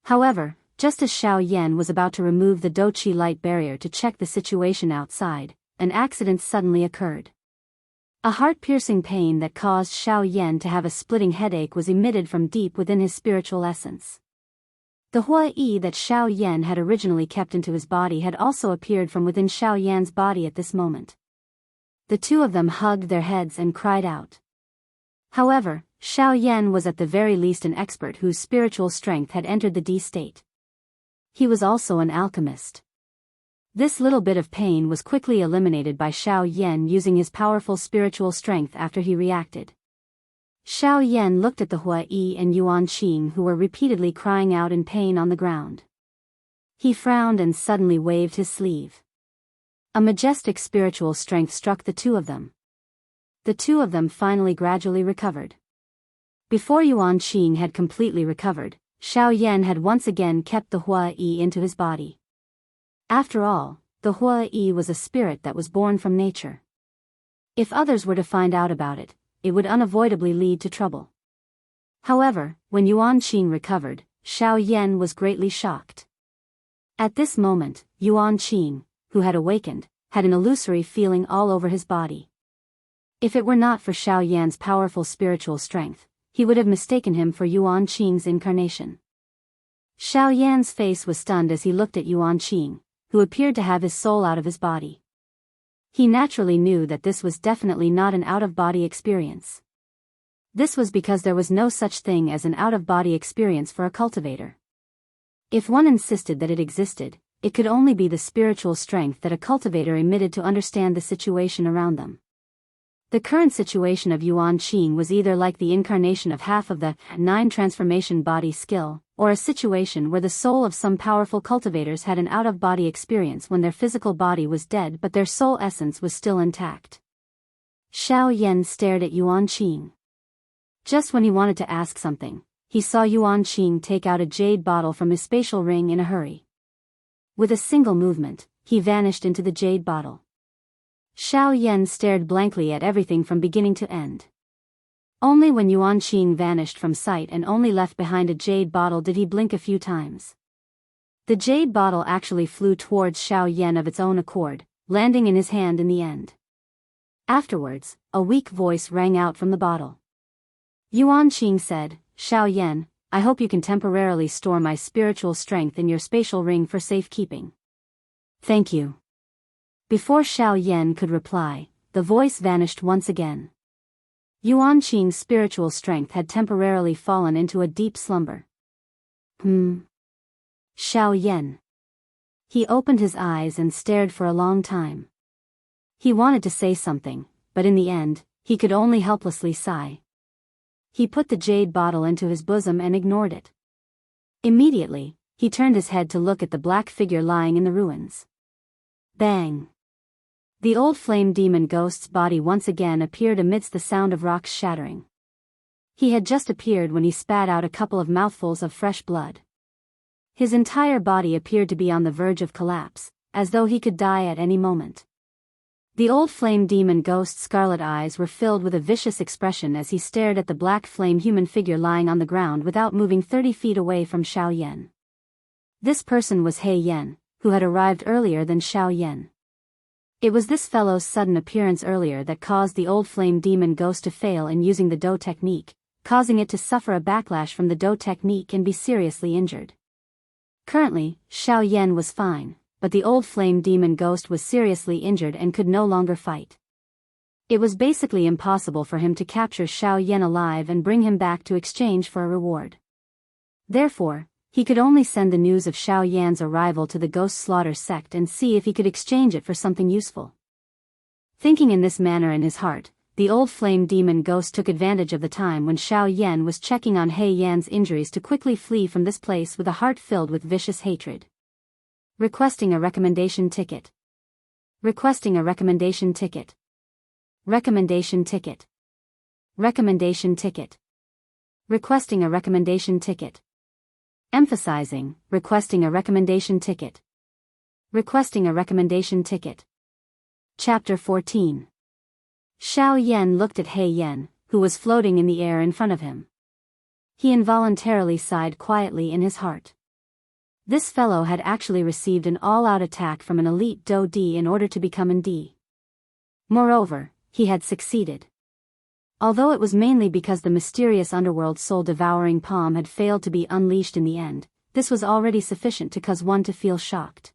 However, just as Xiao Yan was about to remove the Douqi light barrier to check the situation outside, an accident suddenly occurred. A heart-piercing pain that caused Xiao Yan to have a splitting headache was emitted from deep within his spiritual essence. The Hua Yi that Xiao Yan had originally kept into his body had also appeared from within Xiao Yan's body at this moment. The two of them hugged their heads and cried out. However, Xiao Yan was at the very least an expert whose spiritual strength had entered the D state. He was also an alchemist. This little bit of pain was quickly eliminated by Xiao Yan using his powerful spiritual strength after he reacted. Xiao Yan looked at the Hua Yi and Yuan Qing who were repeatedly crying out in pain on the ground. He frowned and suddenly waved his sleeve. A majestic spiritual strength struck the two of them. The two of them finally gradually recovered. Before Yuan Qing had completely recovered, Xiao Yan had once again kept the Hua Yi into his body. After all, the Hua Yi was a spirit that was born from nature. If others were to find out about it, it would unavoidably lead to trouble. However, when Yuan Qing recovered, Xiao Yan was greatly shocked. At this moment, Yuan Qing, who had awakened, had an illusory feeling all over his body. If it were not for Xiao Yan's powerful spiritual strength, he would have mistaken him for Yuan Qing's incarnation. Xiao Yan's face was stunned as he looked at Yuan Qing, who appeared to have his soul out of his body. He naturally knew that this was definitely not an out-of-body experience. This was because there was no such thing as an out-of-body experience for a cultivator. If one insisted that it existed, it could only be the spiritual strength that a cultivator emitted to understand the situation around them. The current situation of Yuan Qing was either like the incarnation of half of the 9 transformation body skill, or a situation where the soul of some powerful cultivators had an out-of-body experience when their physical body was dead but their soul essence was still intact. Xiao Yan stared at Yuan Qing. Just when he wanted to ask something, he saw Yuan Qing take out a jade bottle from his spatial ring in a hurry. With a single movement, he vanished into the jade bottle. Xiao Yan stared blankly at everything from beginning to end. Only when Yuan Qing vanished from sight and only left behind a jade bottle did he blink a few times. The jade bottle actually flew towards Xiao Yan of its own accord, landing in his hand in the end. Afterwards, a weak voice rang out from the bottle. Yuan Qing said, "Xiao Yan, I hope you can temporarily store my spiritual strength in your spatial ring for safekeeping." "Thank you." Before Xiao Yan could reply, the voice vanished once again. Yuan Qing's spiritual strength had temporarily fallen into a deep slumber. Xiao Yan. He opened his eyes and stared for a long time. He wanted to say something, but in the end, he could only helplessly sigh. He put the jade bottle into his bosom and ignored it. Immediately, he turned his head to look at the black figure lying in the ruins. Bang! The old flame demon ghost's body once again appeared amidst the sound of rocks shattering. He had just appeared when he spat out a couple of mouthfuls of fresh blood. His entire body appeared to be on the verge of collapse, as though he could die at any moment. The old flame demon ghost's scarlet eyes were filled with a vicious expression as he stared at the black flame human figure lying on the ground without moving 30 feet away from Xiao Yan. This person was He Yan, who had arrived earlier than Xiao Yan. It was this fellow's sudden appearance earlier that caused the old flame demon ghost to fail in using the Do technique, causing it to suffer a backlash from the Do technique and be seriously injured. Currently, Xiao Yan was fine, but the old flame demon ghost was seriously injured and could no longer fight. It was basically impossible for him to capture Xiao Yan alive and bring him back to exchange for a reward. Therefore, he could only send the news of Xiao Yan's arrival to the Ghost Slaughter sect and see if he could exchange it for something useful. Thinking in this manner in his heart, the old flame demon ghost took advantage of the time when Xiao Yan was checking on He Yan's injuries to quickly flee from this place with a heart filled with vicious hatred. Requesting a recommendation ticket. Requesting a recommendation ticket. Recommendation ticket. recommendation ticket. Requesting a recommendation ticket. Emphasizing, requesting a recommendation ticket. Requesting a recommendation ticket. Chapter 14. Xiao Yan looked at He Yan, who was floating in the air in front of him. He involuntarily sighed quietly in his heart. This fellow had actually received an all-out attack from an elite Do D in order to become an D. Moreover, he had succeeded. Although it was mainly because the mysterious underworld soul-devouring palm had failed to be unleashed in the end, this was already sufficient to cause one to feel shocked.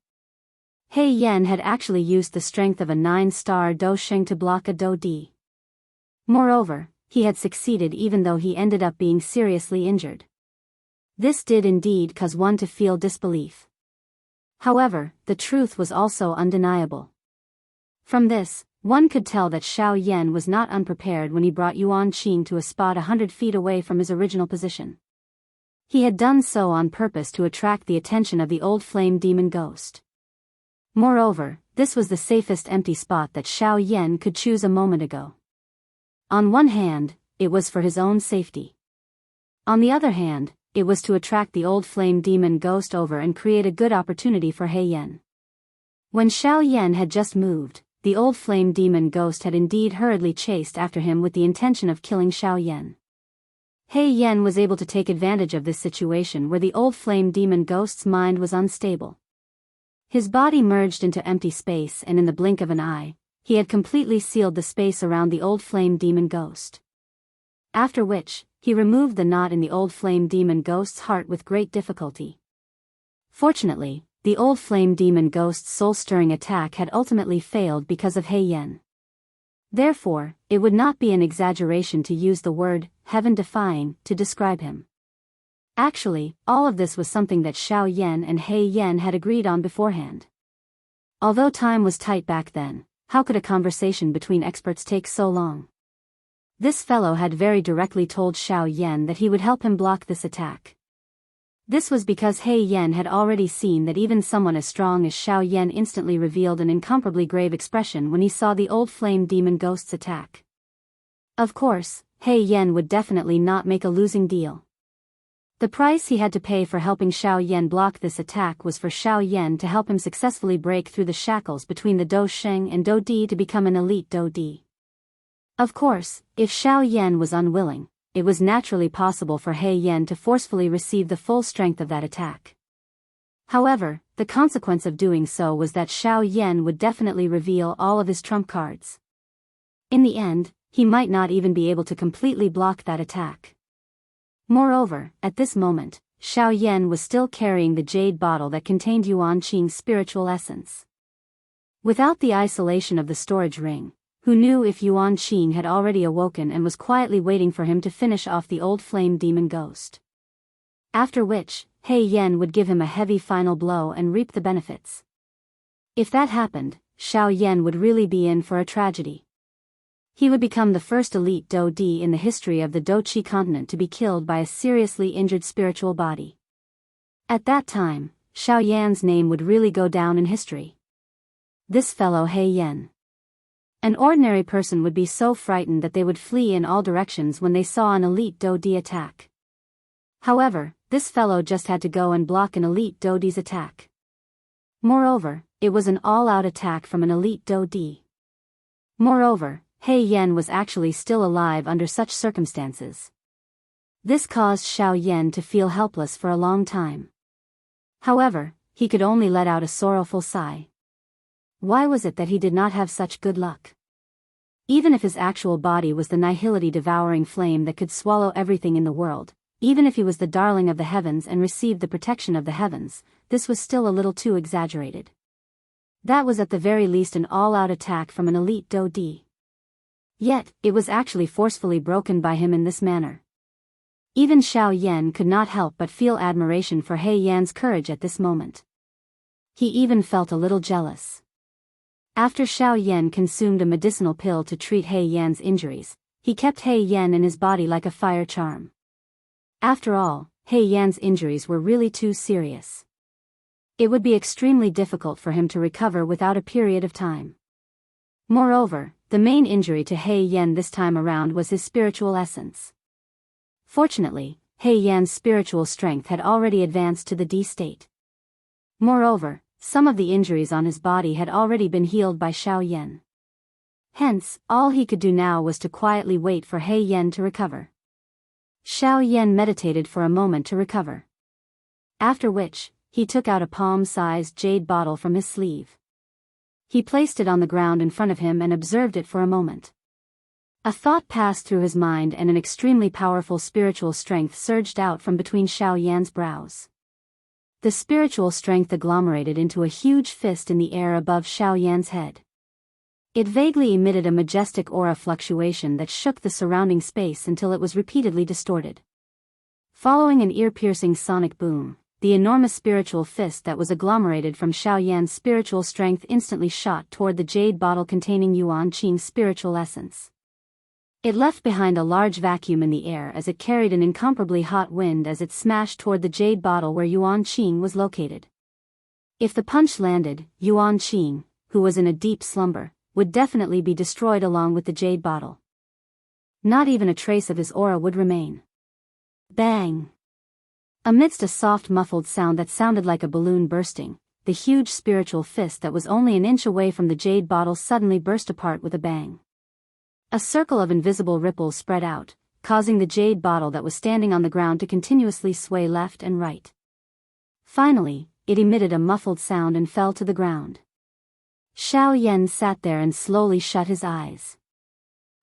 He Yan had actually used the strength of a 9-star Do Sheng to block a Do D. Moreover, he had succeeded even though he ended up being seriously injured. This did indeed cause one to feel disbelief. However, the truth was also undeniable. From this, one could tell that Xiao Yan was not unprepared when he brought Yuan Qing to a spot 100 feet away from his original position. He had done so on purpose to attract the attention of the old flame demon ghost. Moreover, this was the safest empty spot that Xiao Yan could choose a moment ago. On one hand, it was for his own safety. On the other hand, it was to attract the old flame demon ghost over and create a good opportunity for He Yan. When Xiao Yan had just moved, the old flame demon ghost had indeed hurriedly chased after him with the intention of killing Xiao Yan. He Yan was able to take advantage of this situation where the old flame demon ghost's mind was unstable. His body merged into empty space and in the blink of an eye, he had completely sealed the space around the old flame demon ghost. After which, he removed the knot in the old flame demon ghost's heart with great difficulty. Fortunately, the old flame demon ghost's soul-stirring attack had ultimately failed because of He Yan. Therefore, it would not be an exaggeration to use the word heaven-defying to describe him. Actually, all of this was something that Xiao Yan and He Yan had agreed on beforehand. Although time was tight back then, how could a conversation between experts take so long? This fellow had very directly told Xiao Yan that he would help him block this attack. This was because He Yan had already seen that even someone as strong as Xiao Yan instantly revealed an incomparably grave expression when he saw the old flame demon ghost's attack. Of course, He Yan would definitely not make a losing deal. The price he had to pay for helping Xiao Yan block this attack was for Xiao Yan to help him successfully break through the shackles between the Do Sheng and Do Di to become an elite Do Di. Of course, if Xiao Yan was unwilling, it was naturally possible for He Yan to forcefully receive the full strength of that attack. However, the consequence of doing so was that Xiao Yan would definitely reveal all of his trump cards. In the end, he might not even be able to completely block that attack. Moreover, at this moment, Xiao Yan was still carrying the jade bottle that contained Yuan Qing's spiritual essence. Without the isolation of the storage ring, who knew if Yuan Qing had already awoken and was quietly waiting for him to finish off the old flame demon ghost. After which, He Yan would give him a heavy final blow and reap the benefits. If that happened, Xiao Yan would really be in for a tragedy. He would become the first elite Do Di in the history of the Do Qi continent to be killed by a seriously injured spiritual body. At that time, Xiao Yan's name would really go down in history. This fellow He Yan. An ordinary person would be so frightened that they would flee in all directions when they saw an elite Do Di attack. However, this fellow just had to go and block an elite Do Di's attack. Moreover, it was an all-out attack from an elite Do Di. Moreover, He Yan was actually still alive under such circumstances. This caused Xiao Yan to feel helpless for a long time. However, he could only let out a sorrowful sigh. Why was it that he did not have such good luck? Even if his actual body was the nihility-devouring flame that could swallow everything in the world, even if he was the darling of the heavens and received the protection of the heavens, this was still a little too exaggerated. That was at the very least an all-out attack from an elite Do Di. Yet, it was actually forcefully broken by him in this manner. Even Xiao Yan could not help but feel admiration for He Yan's courage at this moment. He even felt a little jealous. After Xiao Yan consumed a medicinal pill to treat He Yan's injuries, he kept He Yan in his body like a fire charm. After all, He Yan's injuries were really too serious. It would be extremely difficult for him to recover without a period of time. Moreover, the main injury to He Yan this time around was his spiritual essence. Fortunately, He Yan's spiritual strength had already advanced to the D state. Moreover, some of the injuries on his body had already been healed by Xiao Yan. Hence, all he could do now was to quietly wait for He Yan to recover. Xiao Yan meditated for a moment to recover. After which, he took out a palm-sized jade bottle from his sleeve. He placed it on the ground in front of him and observed it for a moment. A thought passed through his mind and an extremely powerful spiritual strength surged out from between Xiao Yan's brows. The spiritual strength agglomerated into a huge fist in the air above Xiao Yan's head. It vaguely emitted a majestic aura fluctuation that shook the surrounding space until it was repeatedly distorted. Following an ear-piercing sonic boom, the enormous spiritual fist that was agglomerated from Xiao Yan's spiritual strength instantly shot toward the jade bottle containing Yuan Qing's spiritual essence. It left behind a large vacuum in the air as it carried an incomparably hot wind as it smashed toward the jade bottle where Yuan Qing was located. If the punch landed, Yuan Qing, who was in a deep slumber, would definitely be destroyed along with the jade bottle. Not even a trace of his aura would remain. Bang! Amidst a soft muffled sound that sounded like a balloon bursting, the huge spiritual fist that was only an inch away from the jade bottle suddenly burst apart with a bang. A circle of invisible ripples spread out, causing the jade bottle that was standing on the ground to continuously sway left and right. Finally, it emitted a muffled sound and fell to the ground. Xiao Yan sat there and slowly shut his eyes.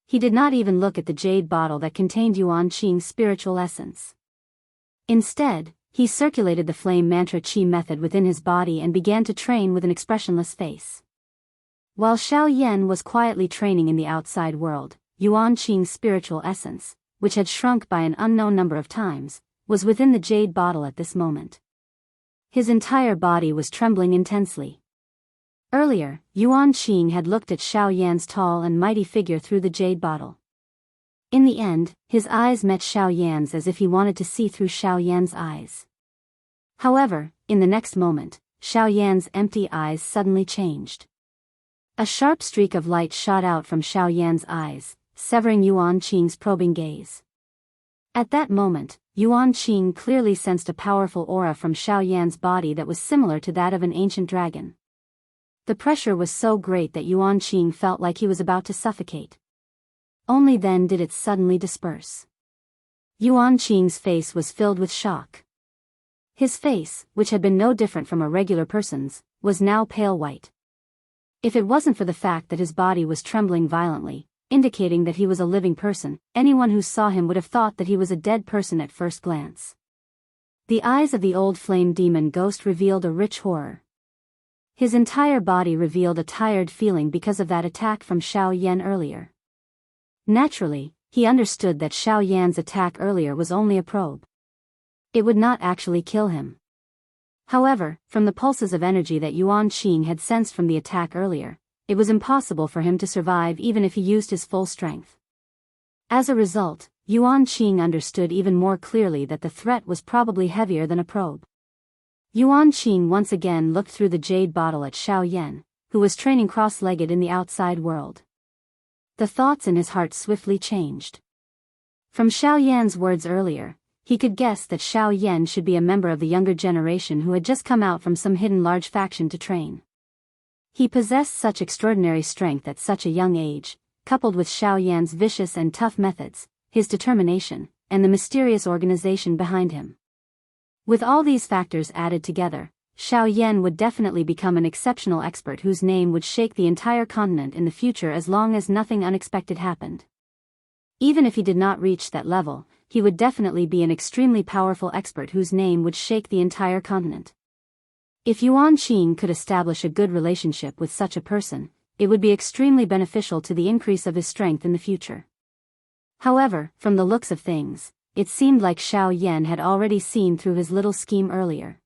He did not even look at the jade bottle that contained Yuan Qing's spiritual essence. Instead, he circulated the flame mantra qi method within his body and began to train with an expressionless face. While Xiao Yan was quietly training in the outside world, Yuan Qing's spiritual essence, which had shrunk by an unknown number of times, was within the jade bottle at this moment. His entire body was trembling intensely. Earlier, Yuan Qing had looked at Xiao Yan's tall and mighty figure through the jade bottle. In the end, his eyes met Xiao Yan's as if he wanted to see through Xiao Yan's eyes. However, in the next moment, Xiao Yan's empty eyes suddenly changed. A sharp streak of light shot out from Xiao Yan's eyes, severing Yuan Qing's probing gaze. At that moment, Yuan Qing clearly sensed a powerful aura from Xiao Yan's body that was similar to that of an ancient dragon. The pressure was so great that Yuan Qing felt like he was about to suffocate. Only then did it suddenly disperse. Yuan Qing's face was filled with shock. His face, which had been no different from a regular person's, was now pale white. If it wasn't for the fact that his body was trembling violently, indicating that he was a living person, anyone who saw him would have thought that he was a dead person at first glance. The eyes of the old flame demon ghost revealed a rich horror. His entire body revealed a tired feeling because of that attack from Xiao Yan earlier. Naturally, he understood that Xiao Yan's attack earlier was only a probe. It would not actually kill him. However, from the pulses of energy that Yuan Qing had sensed from the attack earlier, it was impossible for him to survive even if he used his full strength. As a result, Yuan Qing understood even more clearly that the threat was probably heavier than a probe. Yuan Qing once again looked through the jade bottle at Xiao Yan, who was training cross-legged in the outside world. The thoughts in his heart swiftly changed. From Xiao Yan's words earlier, he could guess that Xiao Yan should be a member of the younger generation who had just come out from some hidden large faction to train. He possessed such extraordinary strength at such a young age, coupled with Xiao Yan's vicious and tough methods, his determination, and the mysterious organization behind him. With all these factors added together, Xiao Yan would definitely become an exceptional expert whose name would shake the entire continent in the future as long as nothing unexpected happened. Even if he did not reach that level, he would definitely be an extremely powerful expert whose name would shake the entire continent. If Yuan Qing could establish a good relationship with such a person, it would be extremely beneficial to the increase of his strength in the future. However, from the looks of things, it seemed like Xiao Yan had already seen through his little scheme earlier.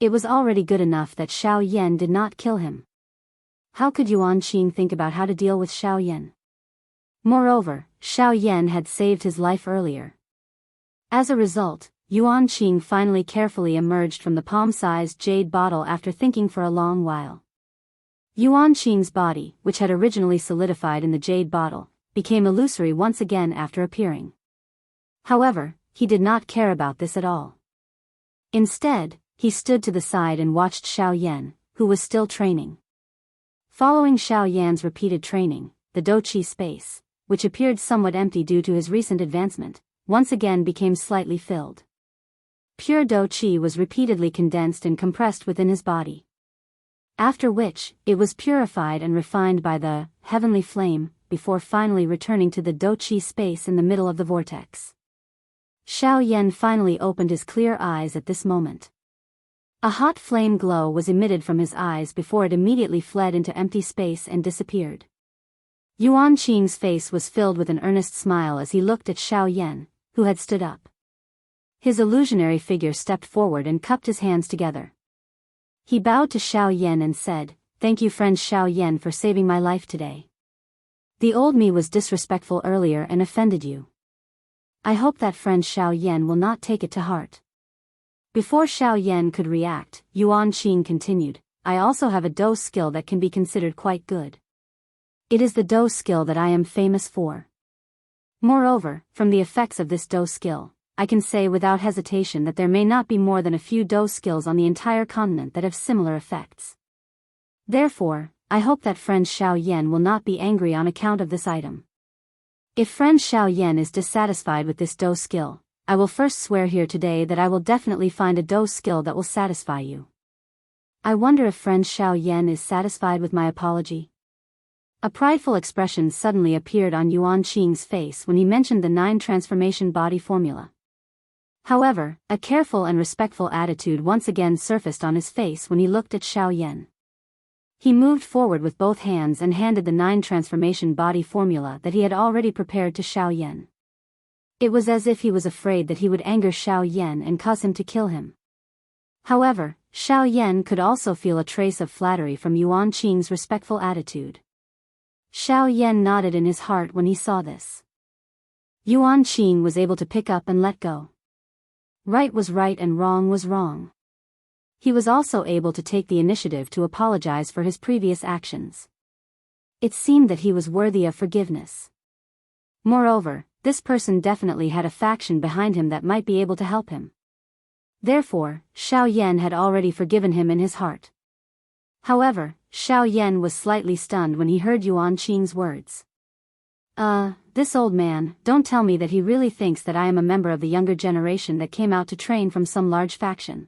It was already good enough that Xiao Yan did not kill him. How could Yuan Qing think about how to deal with Xiao Yan? Moreover, Xiao Yan had saved his life earlier. As a result, Yuan Qing finally carefully emerged from the palm-sized jade bottle after thinking for a long while. Yuan Qing's body, which had originally solidified in the jade bottle, became illusory once again after appearing. However, he did not care about this at all. Instead, he stood to the side and watched Xiao Yan, who was still training. Following Xiao Yan's repeated training, the Douqi space, which appeared somewhat empty due to his recent advancement, once again became slightly filled. Pure Douqi was repeatedly condensed and compressed within his body. After which, it was purified and refined by the heavenly flame, before finally returning to the Douqi space in the middle of the vortex. Xiao Yan finally opened his clear eyes at this moment. A hot flame glow was emitted from his eyes before it immediately fled into empty space and disappeared. Yuan Qing's face was filled with an earnest smile as he looked at Xiao Yan, who had stood up. His illusionary figure stepped forward and cupped his hands together. He bowed to Xiao Yan and said, "Thank you, friend Xiao Yan, for saving my life today. The old me was disrespectful earlier and offended you. I hope that friend Xiao Yan will not take it to heart." Before Xiao Yan could react, Yuan Qing continued, "I also have a Dou skill that can be considered quite good. It is the Dou skill that I am famous for. Moreover, from the effects of this Dou skill, I can say without hesitation that there may not be more than a few Dou skills on the entire continent that have similar effects. Therefore, I hope that friend Xiao Yan will not be angry on account of this item. If friend Xiao Yan is dissatisfied with this Dou skill, I will first swear here today that I will definitely find a Dou skill that will satisfy you. I wonder if friend Xiao Yan is satisfied with my apology." A prideful expression suddenly appeared on Yuan Qing's face when he mentioned the 9 transformation body formula. However, a careful and respectful attitude once again surfaced on his face when he looked at Xiao Yan. He moved forward with both hands and handed the 9 transformation body formula that he had already prepared to Xiao Yan. It was as if he was afraid that he would anger Xiao Yan and cause him to kill him. However, Xiao Yan could also feel a trace of flattery from Yuan Qing's respectful attitude. Xiao Yan nodded in his heart when he saw this. Yuan Qing was able to pick up and let go. Right was right and wrong was wrong. He was also able to take the initiative to apologize for his previous actions. It seemed that he was worthy of forgiveness. Moreover, this person definitely had a faction behind him that might be able to help him. Therefore, Xiao Yan had already forgiven him in his heart. However, Xiao Yan was slightly stunned when he heard Yuan Qing's words. This old man, don't tell me that he really thinks that I am a member of the younger generation that came out to train from some large faction."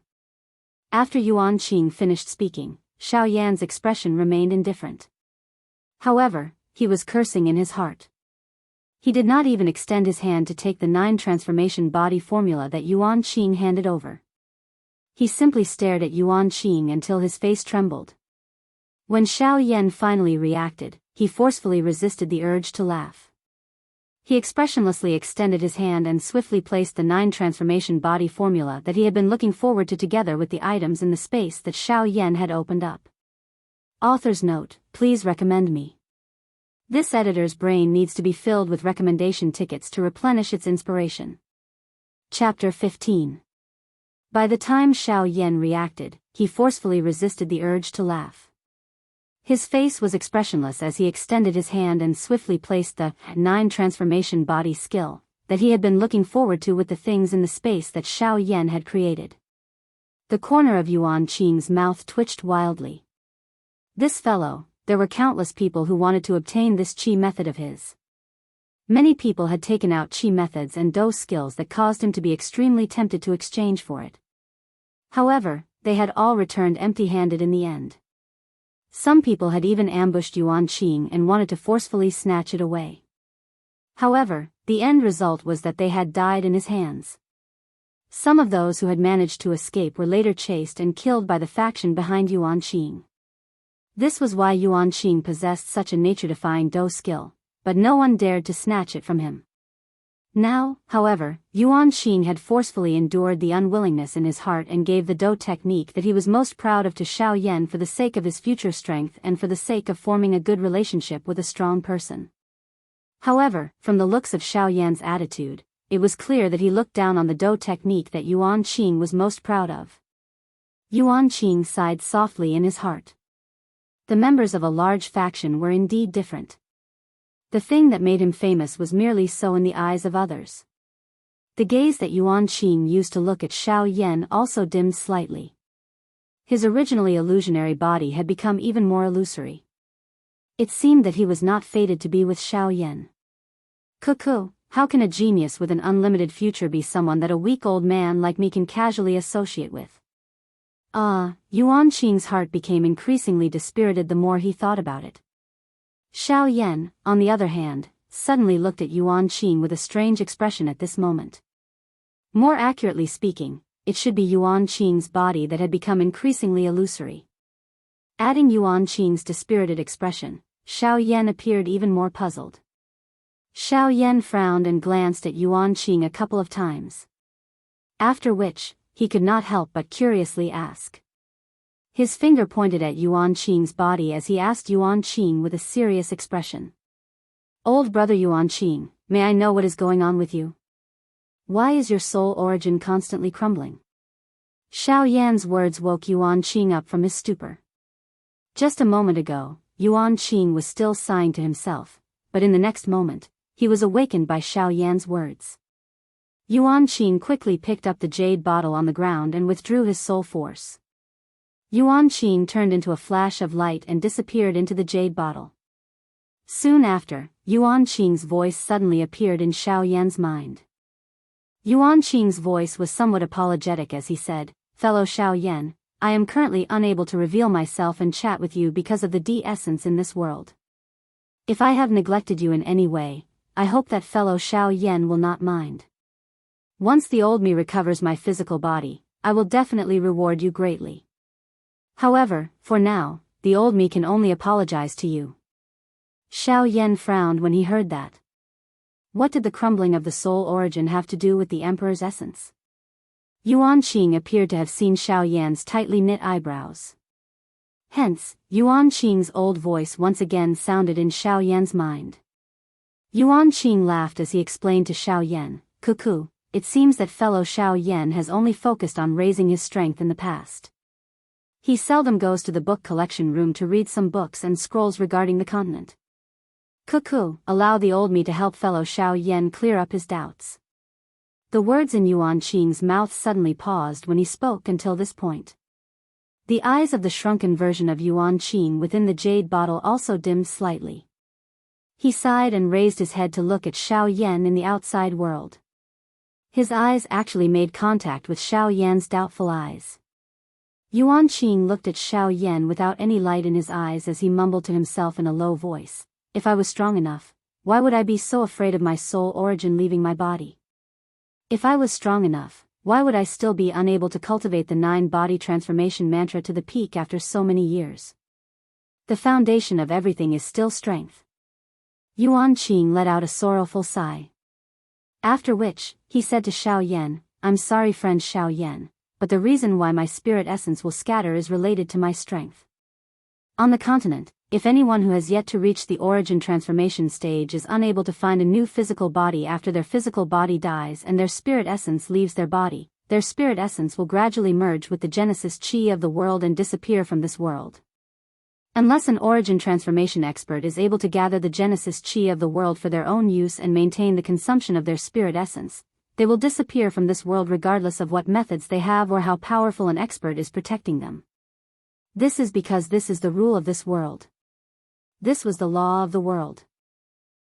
After Yuan Qing finished speaking, Xiao Yan's expression remained indifferent. However, he was cursing in his heart. He did not even extend his hand to take the 9 transformation body formula that Yuan Qing handed over. He simply stared at Yuan Qing until his face trembled. When Xiao Yan finally reacted, he forcefully resisted the urge to laugh. He expressionlessly extended his hand and swiftly placed the 9 transformation body formula that he had been looking forward to together with the items in the space that Xiao Yan had opened up. Author's note: please recommend me. This editor's brain needs to be filled with recommendation tickets to replenish its inspiration. Chapter 15. By the time Xiao Yan reacted, he forcefully resisted the urge to laugh. His face was expressionless as he extended his hand and swiftly placed the 9 transformation body skill that he had been looking forward to with the things in the space that Xiao Yan had created. The corner of Yuan Qing's mouth twitched wildly. This fellow, there were countless people who wanted to obtain this qi method of his. Many people had taken out qi methods and Dou skills that caused him to be extremely tempted to exchange for it. However, they had all returned empty-handed in the end. Some people had even ambushed Yuan Qing and wanted to forcefully snatch it away. However, the end result was that they had died in his hands. Some of those who had managed to escape were later chased and killed by the faction behind Yuan Qing. This was why Yuan Qing possessed such a nature-defying Dou skill, but no one dared to snatch it from him. Now, however, Yuan Qing had forcefully endured the unwillingness in his heart and gave the Dou technique that he was most proud of to Xiao Yan for the sake of his future strength and for the sake of forming a good relationship with a strong person. However, from the looks of Xiao Yan's attitude, it was clear that he looked down on the Dou technique that Yuan Qing was most proud of. Yuan Qing sighed softly in his heart. The members of a large faction were indeed different. The thing that made him famous was merely so in the eyes of others. The gaze that Yuan Qing used to look at Xiao Yan also dimmed slightly. His originally illusionary body had become even more illusory. It seemed that he was not fated to be with Xiao Yan. Cuckoo, how can a genius with an unlimited future be someone that a weak old man like me can casually associate with? Yuan Qing's heart became increasingly dispirited the more he thought about it. Xiao Yan, on the other hand, suddenly looked at Yuan Qing with a strange expression at this moment. More accurately speaking, it should be Yuan Qing's body that had become increasingly illusory. Adding Yuan Qing's dispirited expression, Xiao Yan appeared even more puzzled. Xiao Yan frowned and glanced at Yuan Qing a couple of times. After which, he could not help but curiously ask. His finger pointed at Yuan Qing's body as he asked Yuan Qing with a serious expression. Old brother Yuan Qing, may I know what is going on with you? Why is your soul origin constantly crumbling? Xiao Yan's words woke Yuan Qing up from his stupor. Just a moment ago, Yuan Qing was still sighing to himself, but in the next moment, he was awakened by Xiao Yan's words. Yuan Qing quickly picked up the jade bottle on the ground and withdrew his soul force. Yuan Qing turned into a flash of light and disappeared into the jade bottle. Soon after, Yuan Qing's voice suddenly appeared in Xiao Yan's mind. Yuan Qing's voice was somewhat apologetic as he said, "Fellow Xiao Yan, I am currently unable to reveal myself and chat with you because of the de-essence in this world. If I have neglected you in any way, I hope that fellow Xiao Yan will not mind. Once the old me recovers my physical body, I will definitely reward you greatly. However, for now, the old me can only apologize to you." Xiao Yan frowned when he heard that. What did the crumbling of the soul origin have to do with the emperor's essence? Yuan Qing appeared to have seen Xiao Yan's tightly knit eyebrows. Hence, Yuan Qing's old voice once again sounded in Xiao Yan's mind. Yuan Qing laughed as he explained to Xiao Yan, "Cuckoo, it seems that fellow Xiao Yan has only focused on raising his strength in the past. He seldom goes to the book collection room to read some books and scrolls regarding the continent. Cuckoo, allow the old me to help fellow Xiao Yan clear up his doubts." The words in Yuan Qing's mouth suddenly paused when he spoke until this point. The eyes of the shrunken version of Yuan Qing within the jade bottle also dimmed slightly. He sighed and raised his head to look at Xiao Yan in the outside world. His eyes actually made contact with Xiao Yan's doubtful eyes. Yuan Qing looked at Xiao Yan without any light in his eyes as he mumbled to himself in a low voice, "If I was strong enough, why would I be so afraid of my soul origin leaving my body? If I was strong enough, why would I still be unable to cultivate the 9-body transformation mantra to the peak after so many years? The foundation of everything is still strength." Yuan Qing let out a sorrowful sigh. After which, he said to Xiao Yan, "I'm sorry friend Xiao Yan, but the reason why my spirit essence will scatter is related to my strength. On the continent, if anyone who has yet to reach the origin transformation stage is unable to find a new physical body after their physical body dies and their spirit essence leaves their body, their spirit essence will gradually merge with the Genesis Chi of the world and disappear from this world. Unless an origin transformation expert is able to gather the Genesis Chi of the world for their own use and maintain the consumption of their spirit essence, they will disappear from this world regardless of what methods they have or how powerful an expert is protecting them. This is because this is the rule of this world. This was the law of the world.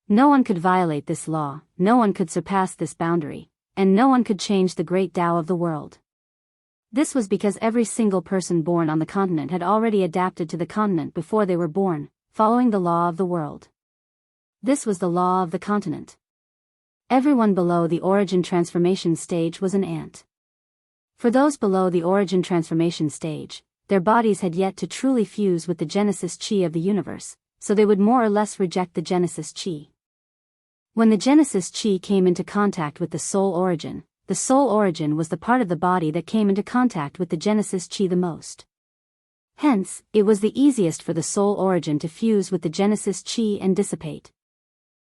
No one could violate this law, no one could surpass this boundary, and no one could change the great Tao of the world. This was because every single person born on the continent had already adapted to the continent before they were born, following the law of the world. This was the law of the continent. Everyone below the origin transformation stage was an ant. For those below the origin transformation stage, their bodies had yet to truly fuse with the Genesis Chi of the universe, so they would more or less reject the Genesis Chi. When the Genesis Chi came into contact with the soul origin was the part of the body that came into contact with the Genesis Chi the most. Hence, it was the easiest for the soul origin to fuse with the Genesis Chi and dissipate.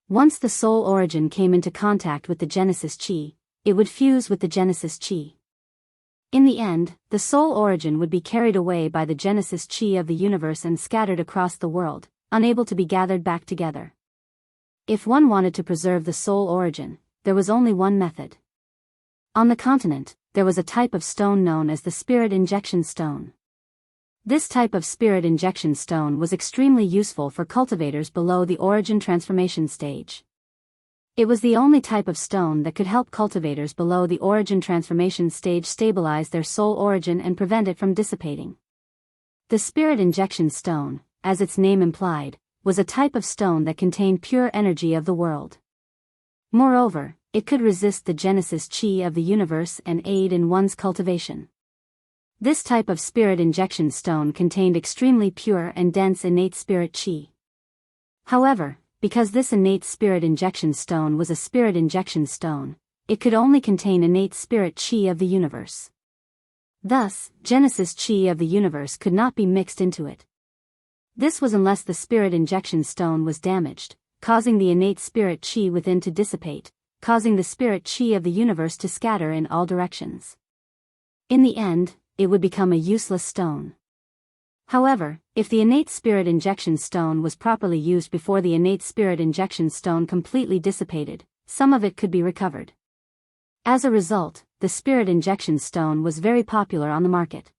Once the soul origin came into contact with the Genesis Chi, it would fuse with the Genesis Chi. In the end, the soul origin would be carried away by the Genesis chi of the universe and scattered across the world, unable to be gathered back together. If one wanted to preserve the soul origin, there was only one method. On the continent, there was a type of stone known as the spirit injection stone. This type of spirit injection stone was extremely useful for cultivators below the origin transformation stage. It was the only type of stone that could help cultivators below the origin transformation stage stabilize their soul origin and prevent it from dissipating. The spirit injection stone, as its name implied, was a type of stone that contained pure energy of the world. Moreover, it could resist the Genesis chi of the universe and aid in one's cultivation. This type of spirit injection stone contained extremely pure and dense innate spirit chi. However, because this innate spirit injection stone was a spirit injection stone, it could only contain innate spirit chi of the universe. Thus, Genesis chi of the universe could not be mixed into it. This was unless the spirit injection stone was damaged, causing the innate spirit chi within to dissipate, causing the spirit chi of the universe to scatter in all directions. In the end, it would become a useless stone. However, if the innate spirit injection stone was properly used before the innate spirit injection stone completely dissipated, some of it could be recovered. As a result, the spirit injection stone was very popular on the market.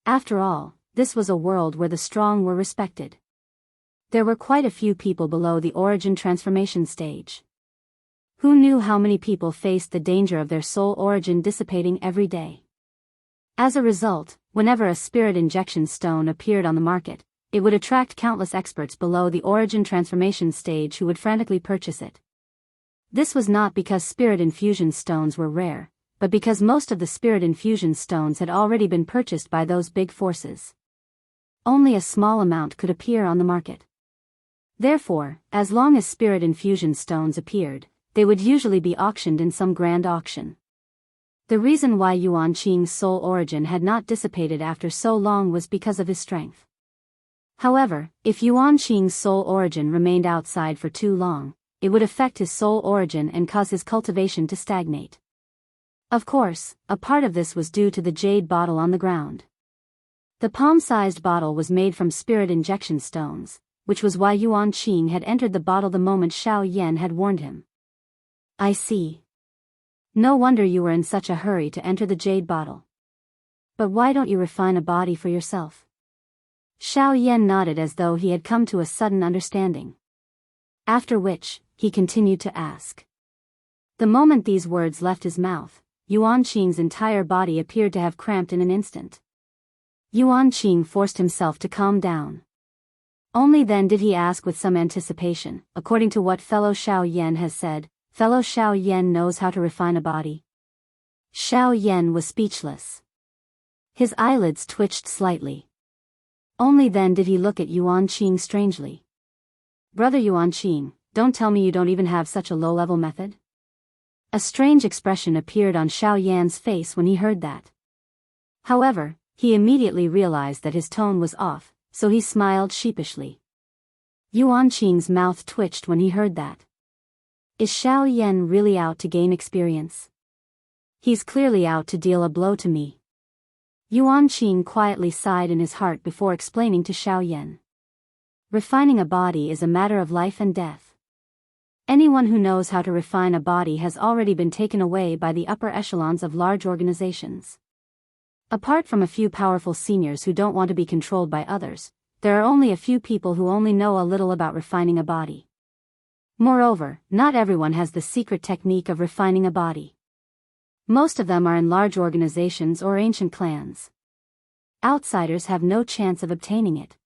After all, this was a world where the strong were respected. There were quite a few people below the origin transformation stage. Who knew how many people faced the danger of their soul origin dissipating every day? As a result, whenever a spirit injection stone appeared on the market, it would attract countless experts below the origin transformation stage who would frantically purchase it. This was not because spirit infusion stones were rare, but because most of the spirit infusion stones had already been purchased by those big forces. Only a small amount could appear on the market. Therefore, as long as spirit infusion stones appeared, they would usually be auctioned in some grand auction. The reason why Yuan Qing's soul origin had not dissipated after so long was because of his strength. However, if Yuan Qing's soul origin remained outside for too long, it would affect his soul origin and cause his cultivation to stagnate. Of course, a part of this was due to the jade bottle on the ground. The palm-sized bottle was made from spirit injection stones, which was why Yuan Qing had entered the bottle the moment Xiao Yan had warned him. I see. No wonder you were in such a hurry to enter the jade bottle. But why don't you refine a body for yourself? Xiao Yan nodded as though he had come to a sudden understanding. After which, he continued to ask. The moment these words left his mouth, Yuan Qing's entire body appeared to have cramped in an instant. Yuan Qing forced himself to calm down. Only then did he ask with some anticipation, according to what fellow Xiao Yan has said, fellow Xiao Yan knows how to refine a body. Xiao Yan was speechless. His eyelids twitched slightly. Only then did he look at Yuan Qing strangely. Brother Yuan Qing, don't tell me you don't even have such a low-level method? A strange expression appeared on Xiao Yan's face when he heard that. However, he immediately realized that his tone was off, so he smiled sheepishly. Yuan Qing's mouth twitched when he heard that. Is Xiao Yan really out to gain experience? He's clearly out to deal a blow to me. Yuan Qing quietly sighed in his heart before explaining to Xiao Yan. Refining a body is a matter of life and death. Anyone who knows how to refine a body has already been taken away by the upper echelons of large organizations. Apart from a few powerful seniors who don't want to be controlled by others, there are only a few people who only know a little about refining a body. Moreover, not everyone has the secret technique of refining a body. Most of them are in large organizations or ancient clans. Outsiders have no chance of obtaining it.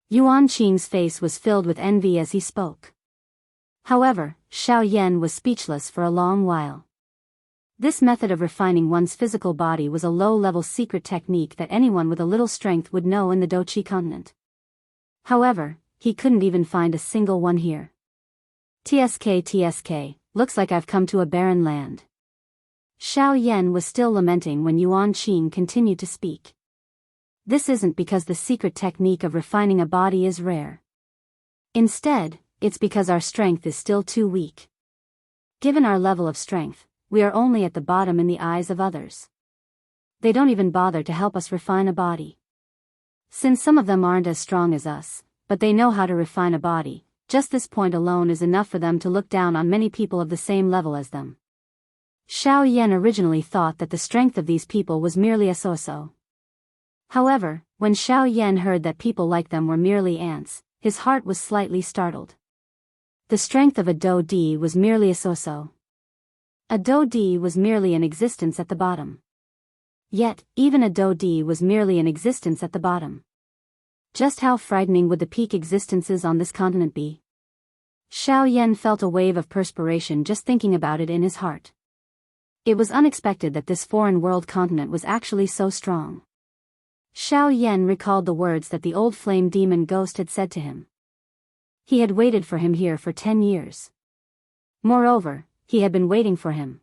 Yuan Qing's face was filled with envy as he spoke. However, Xiao Yan was speechless for a long while. This method of refining one's physical body was a low-level secret technique that anyone with a little strength would know in the Daoist continent. However, he couldn't even find a single one here. TSK, looks like I've come to a barren land. Xiao Yan was still lamenting when Yuan Qing continued to speak. This isn't because the secret technique of refining a body is rare. Instead, it's because our strength is still too weak. Given our level of strength, we are only at the bottom in the eyes of others. They don't even bother to help us refine a body. Since some of them aren't as strong as us, but they know how to refine a body, just this point alone is enough for them to look down on many people of the same level as them. Xiao Yan originally thought that the strength of these people was merely a so-so. However, when Xiao Yan heard that people like them were merely ants, his heart was slightly startled. The strength of a Do Di was merely a so-so. A Do Di was merely an existence at the bottom. Yet, even a Do Di was merely an existence at the bottom. Just how frightening would the peak existences on this continent be? Xiao Yan felt a wave of perspiration just thinking about it in his heart. It was unexpected that this foreign world continent was actually so strong. Xiao Yan recalled the words that the old flame demon ghost had said to him. He had waited for him here for 10 years. Moreover, he had been waiting for him.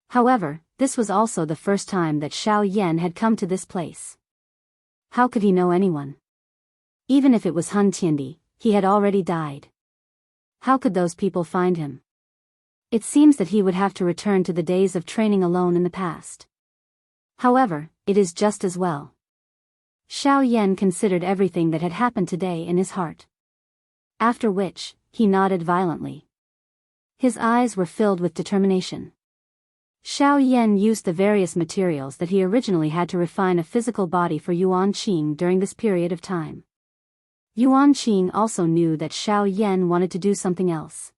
However, this was also the first time that Xiao Yan had come to this place. How could he know anyone? Even if it was Hun Tiandi, he had already died. How could those people find him? It seems that he would have to return to the days of training alone in the past. However, it is just as well. Xiao Yan considered everything that had happened today in his heart. After which, he nodded violently. His eyes were filled with determination. Xiao Yan used the various materials that he originally had to refine a physical body for Yuan Qing during this period of time. Yuan Qing also knew that Xiao Yan wanted to do something else.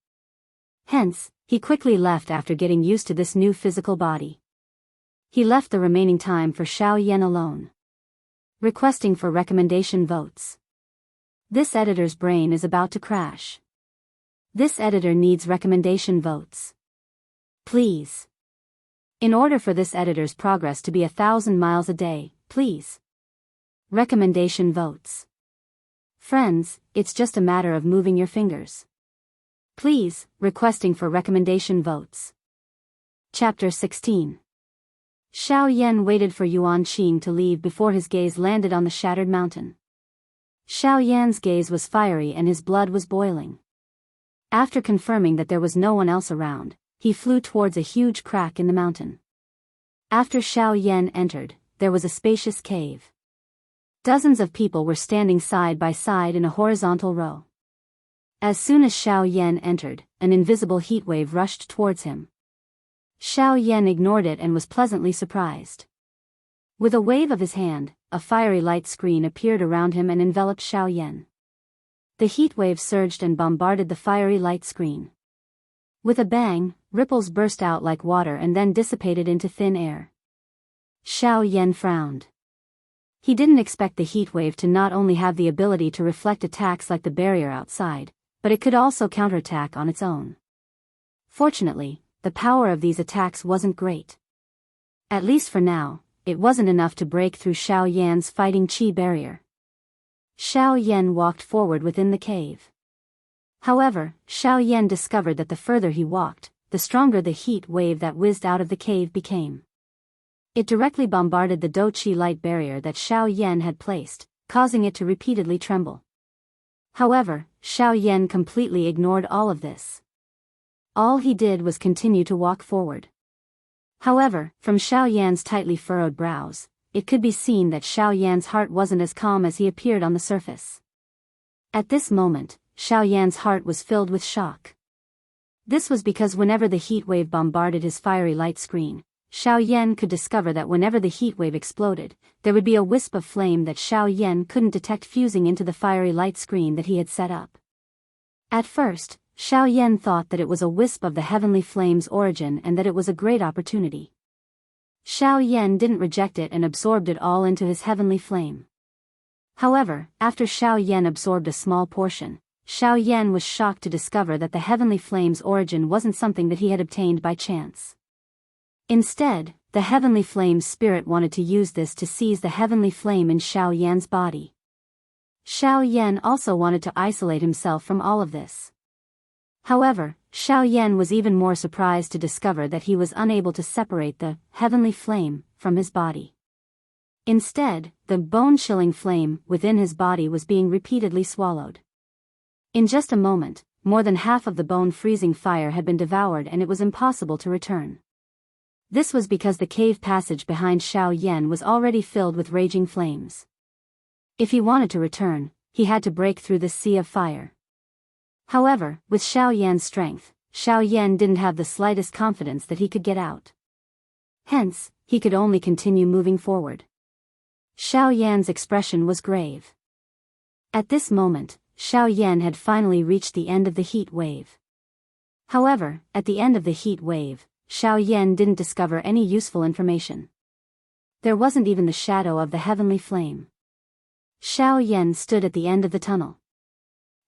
Hence, he quickly left after getting used to this new physical body. He left the remaining time for Xiao Yan alone. Requesting for recommendation votes. This editor's brain is about to crash. This editor needs recommendation votes. Please. In order for this editor's progress to be 1,000 miles a day, please. Recommendation votes. Friends, it's just a matter of moving your fingers. Please, requesting for recommendation votes. Chapter 16. Xiao Yan waited for Yuan Qing to leave before his gaze landed on the shattered mountain. Xiao Yan's gaze was fiery and his blood was boiling. After confirming that there was no one else around, he flew towards a huge crack in the mountain. After Xiao Yan entered, there was a spacious cave. Dozens of people were standing side by side in a horizontal row. As soon as Xiao Yan entered, an invisible heat wave rushed towards him. Xiao Yan ignored it and was pleasantly surprised. With a wave of his hand, a fiery light screen appeared around him and enveloped Xiao Yan. The heat wave surged and bombarded the fiery light screen. With a bang, ripples burst out like water and then dissipated into thin air. Xiao Yan frowned. He didn't expect the heat wave to not only have the ability to reflect attacks like the barrier outside, but it could also counterattack on its own. Fortunately, the power of these attacks wasn't great. At least for now, it wasn't enough to break through Xiao Yan's fighting chi barrier. Xiao Yan walked forward within the cave. However, Xiao Yan discovered that the further he walked, the stronger the heat wave that whizzed out of the cave became. It directly bombarded the Do Chi light barrier that Xiao Yan had placed, causing it to repeatedly tremble. However, Xiao Yan completely ignored all of this. All he did was continue to walk forward. However, from Xiao Yan's tightly furrowed brows, it could be seen that Xiao Yan's heart wasn't as calm as he appeared on the surface. At this moment, Xiao Yan's heart was filled with shock. This was because whenever the heat wave bombarded his fiery light screen, Xiao Yan could discover that whenever the heat wave exploded, there would be a wisp of flame that Xiao Yan couldn't detect fusing into the fiery light screen that he had set up. At first, Xiao Yan thought that it was a wisp of the heavenly flame's origin and that it was a great opportunity. Xiao Yan didn't reject it and absorbed it all into his heavenly flame. However, after Xiao Yan absorbed a small portion, Xiao Yan was shocked to discover that the heavenly flame's origin wasn't something that he had obtained by chance. Instead, the heavenly flame's spirit wanted to use this to seize the heavenly flame in Xiao Yan's body. Xiao Yan also wanted to isolate himself from all of this. However, Xiao Yan was even more surprised to discover that he was unable to separate the heavenly flame from his body. Instead, the bone-chilling flame within his body was being repeatedly swallowed. In just a moment, more than half of the bone-freezing fire had been devoured and it was impossible to return. This was because the cave passage behind Xiao Yan was already filled with raging flames. If he wanted to return, he had to break through this sea of fire. However, with Xiao Yan's strength, Xiao Yan didn't have the slightest confidence that he could get out. Hence, he could only continue moving forward. Xiao Yan's expression was grave. At this moment, Xiao Yan had finally reached the end of the heat wave. However, at the end of the heat wave, Xiao Yan didn't discover any useful information. There wasn't even the shadow of the heavenly flame. Xiao Yan stood at the end of the tunnel.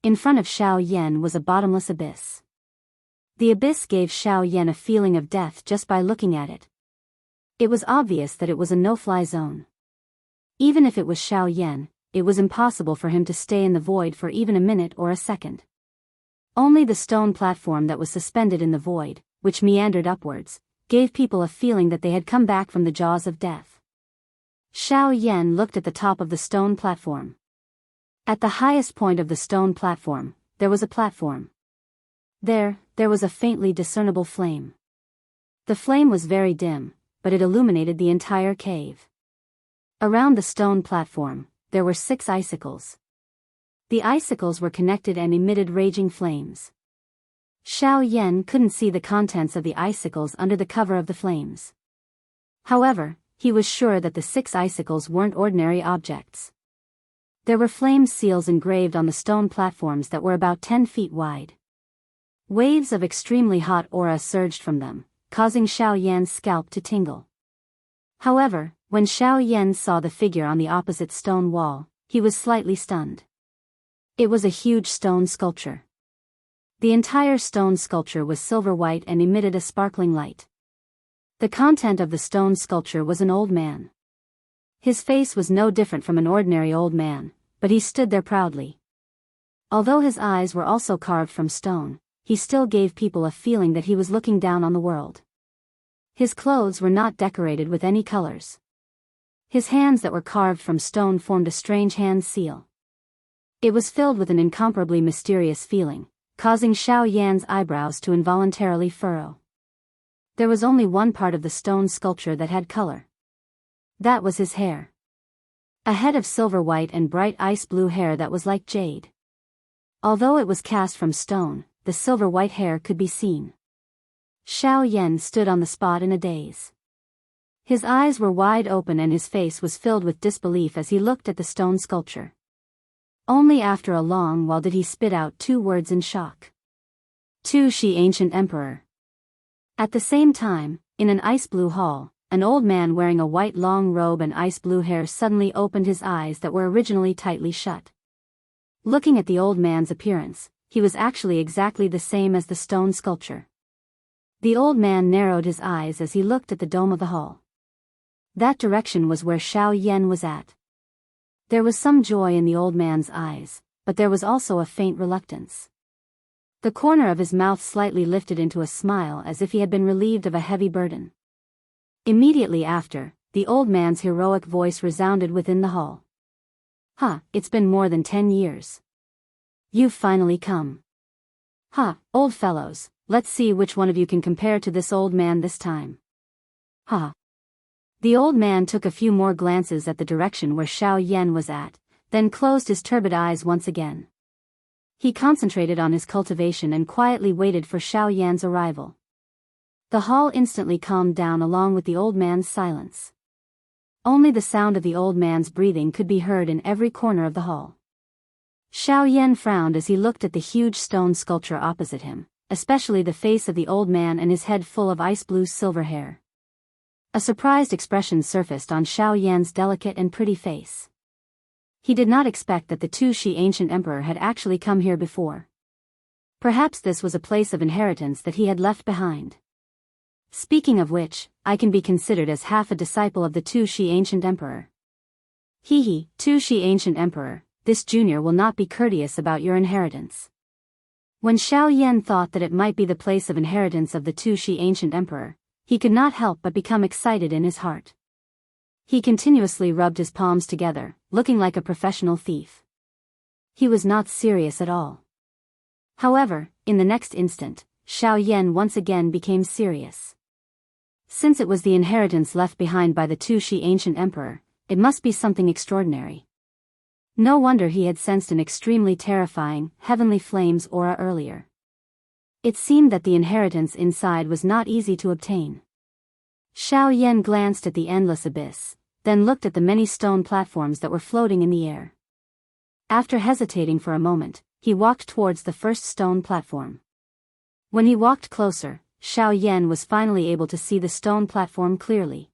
In front of Xiao Yan was a bottomless abyss. The abyss gave Xiao Yan a feeling of death just by looking at it. It was obvious that it was a no-fly zone. Even if it was Xiao Yan, it was impossible for him to stay in the void for even a minute or a second. Only the stone platform that was suspended in the void, which meandered upwards, gave people a feeling that they had come back from the jaws of death. Xiao Yan looked at the top of the stone platform. At the highest point of the stone platform, there was a platform. There was a faintly discernible flame. The flame was very dim, but it illuminated the entire cave. Around the stone platform, there were 6 icicles. The icicles were connected and emitted raging flames. Xiao Yan couldn't see the contents of the icicles under the cover of the flames. However, he was sure that the 6 icicles weren't ordinary objects. There were flame seals engraved on the stone platforms that were about 10 feet wide. Waves of extremely hot aura surged from them, causing Xiao Yan's scalp to tingle. However, when Xiao Yan saw the figure on the opposite stone wall, he was slightly stunned. It was a huge stone sculpture. The entire stone sculpture was silver-white and emitted a sparkling light. The content of the stone sculpture was an old man. His face was no different from an ordinary old man, but he stood there proudly. Although his eyes were also carved from stone, he still gave people a feeling that he was looking down on the world. His clothes were not decorated with any colors. His hands that were carved from stone formed a strange hand seal. It was filled with an incomparably mysterious feeling, causing Xiao Yan's eyebrows to involuntarily furrow. There was only one part of the stone sculpture that had color. That was his hair. A head of silver-white and bright ice-blue hair that was like jade. Although it was cast from stone, the silver-white hair could be seen. Xiao Yan stood on the spot in a daze. His eyes were wide open and his face was filled with disbelief as he looked at the stone sculpture. Only after a long while did he spit out 2 words in shock. Tu Shi Ancient Emperor. At the same time, in an ice-blue hall, an old man wearing a white long robe and ice-blue hair suddenly opened his eyes that were originally tightly shut. Looking at the old man's appearance, he was actually exactly the same as the stone sculpture. The old man narrowed his eyes as he looked at the dome of the hall. That direction was where Xiao Yan was at. There was some joy in the old man's eyes, but there was also a faint reluctance. The corner of his mouth slightly lifted into a smile as if he had been relieved of a heavy burden. Immediately after, the old man's heroic voice resounded within the hall. It's been more than 10 years. You've finally come. Old fellows, let's see which one of you can compare to this old man this time. The old man took a few more glances at the direction where Xiao Yan was at, then closed his turbid eyes once again. He concentrated on his cultivation and quietly waited for Xiao Yan's arrival. The hall instantly calmed down along with the old man's silence. Only the sound of the old man's breathing could be heard in every corner of the hall. Xiao Yan frowned as he looked at the huge stone sculpture opposite him, especially the face of the old man and his head full of ice-blue silver hair. A surprised expression surfaced on Xiao Yan's delicate and pretty face. He did not expect that the Tu Shi Ancient Emperor had actually come here before. Perhaps this was a place of inheritance that he had left behind. Speaking of which, I can be considered as half a disciple of the Tu Shi Ancient Emperor. Tu Shi Ancient Emperor, this junior will not be courteous about your inheritance. When Xiao Yan thought that it might be the place of inheritance of the Tu Shi Ancient Emperor, he could not help but become excited in his heart. He continuously rubbed his palms together, looking like a professional thief. He was not serious at all. However, in the next instant, Xiao Yan once again became serious. Since it was the inheritance left behind by the Wuxia ancient emperor, it must be something extraordinary. No wonder he had sensed an extremely terrifying, heavenly flames aura earlier. It seemed that the inheritance inside was not easy to obtain. Xiao Yan glanced at the endless abyss, then looked at the many stone platforms that were floating in the air. After hesitating for a moment, he walked towards the first stone platform. When he walked closer, Xiao Yan was finally able to see the stone platform clearly.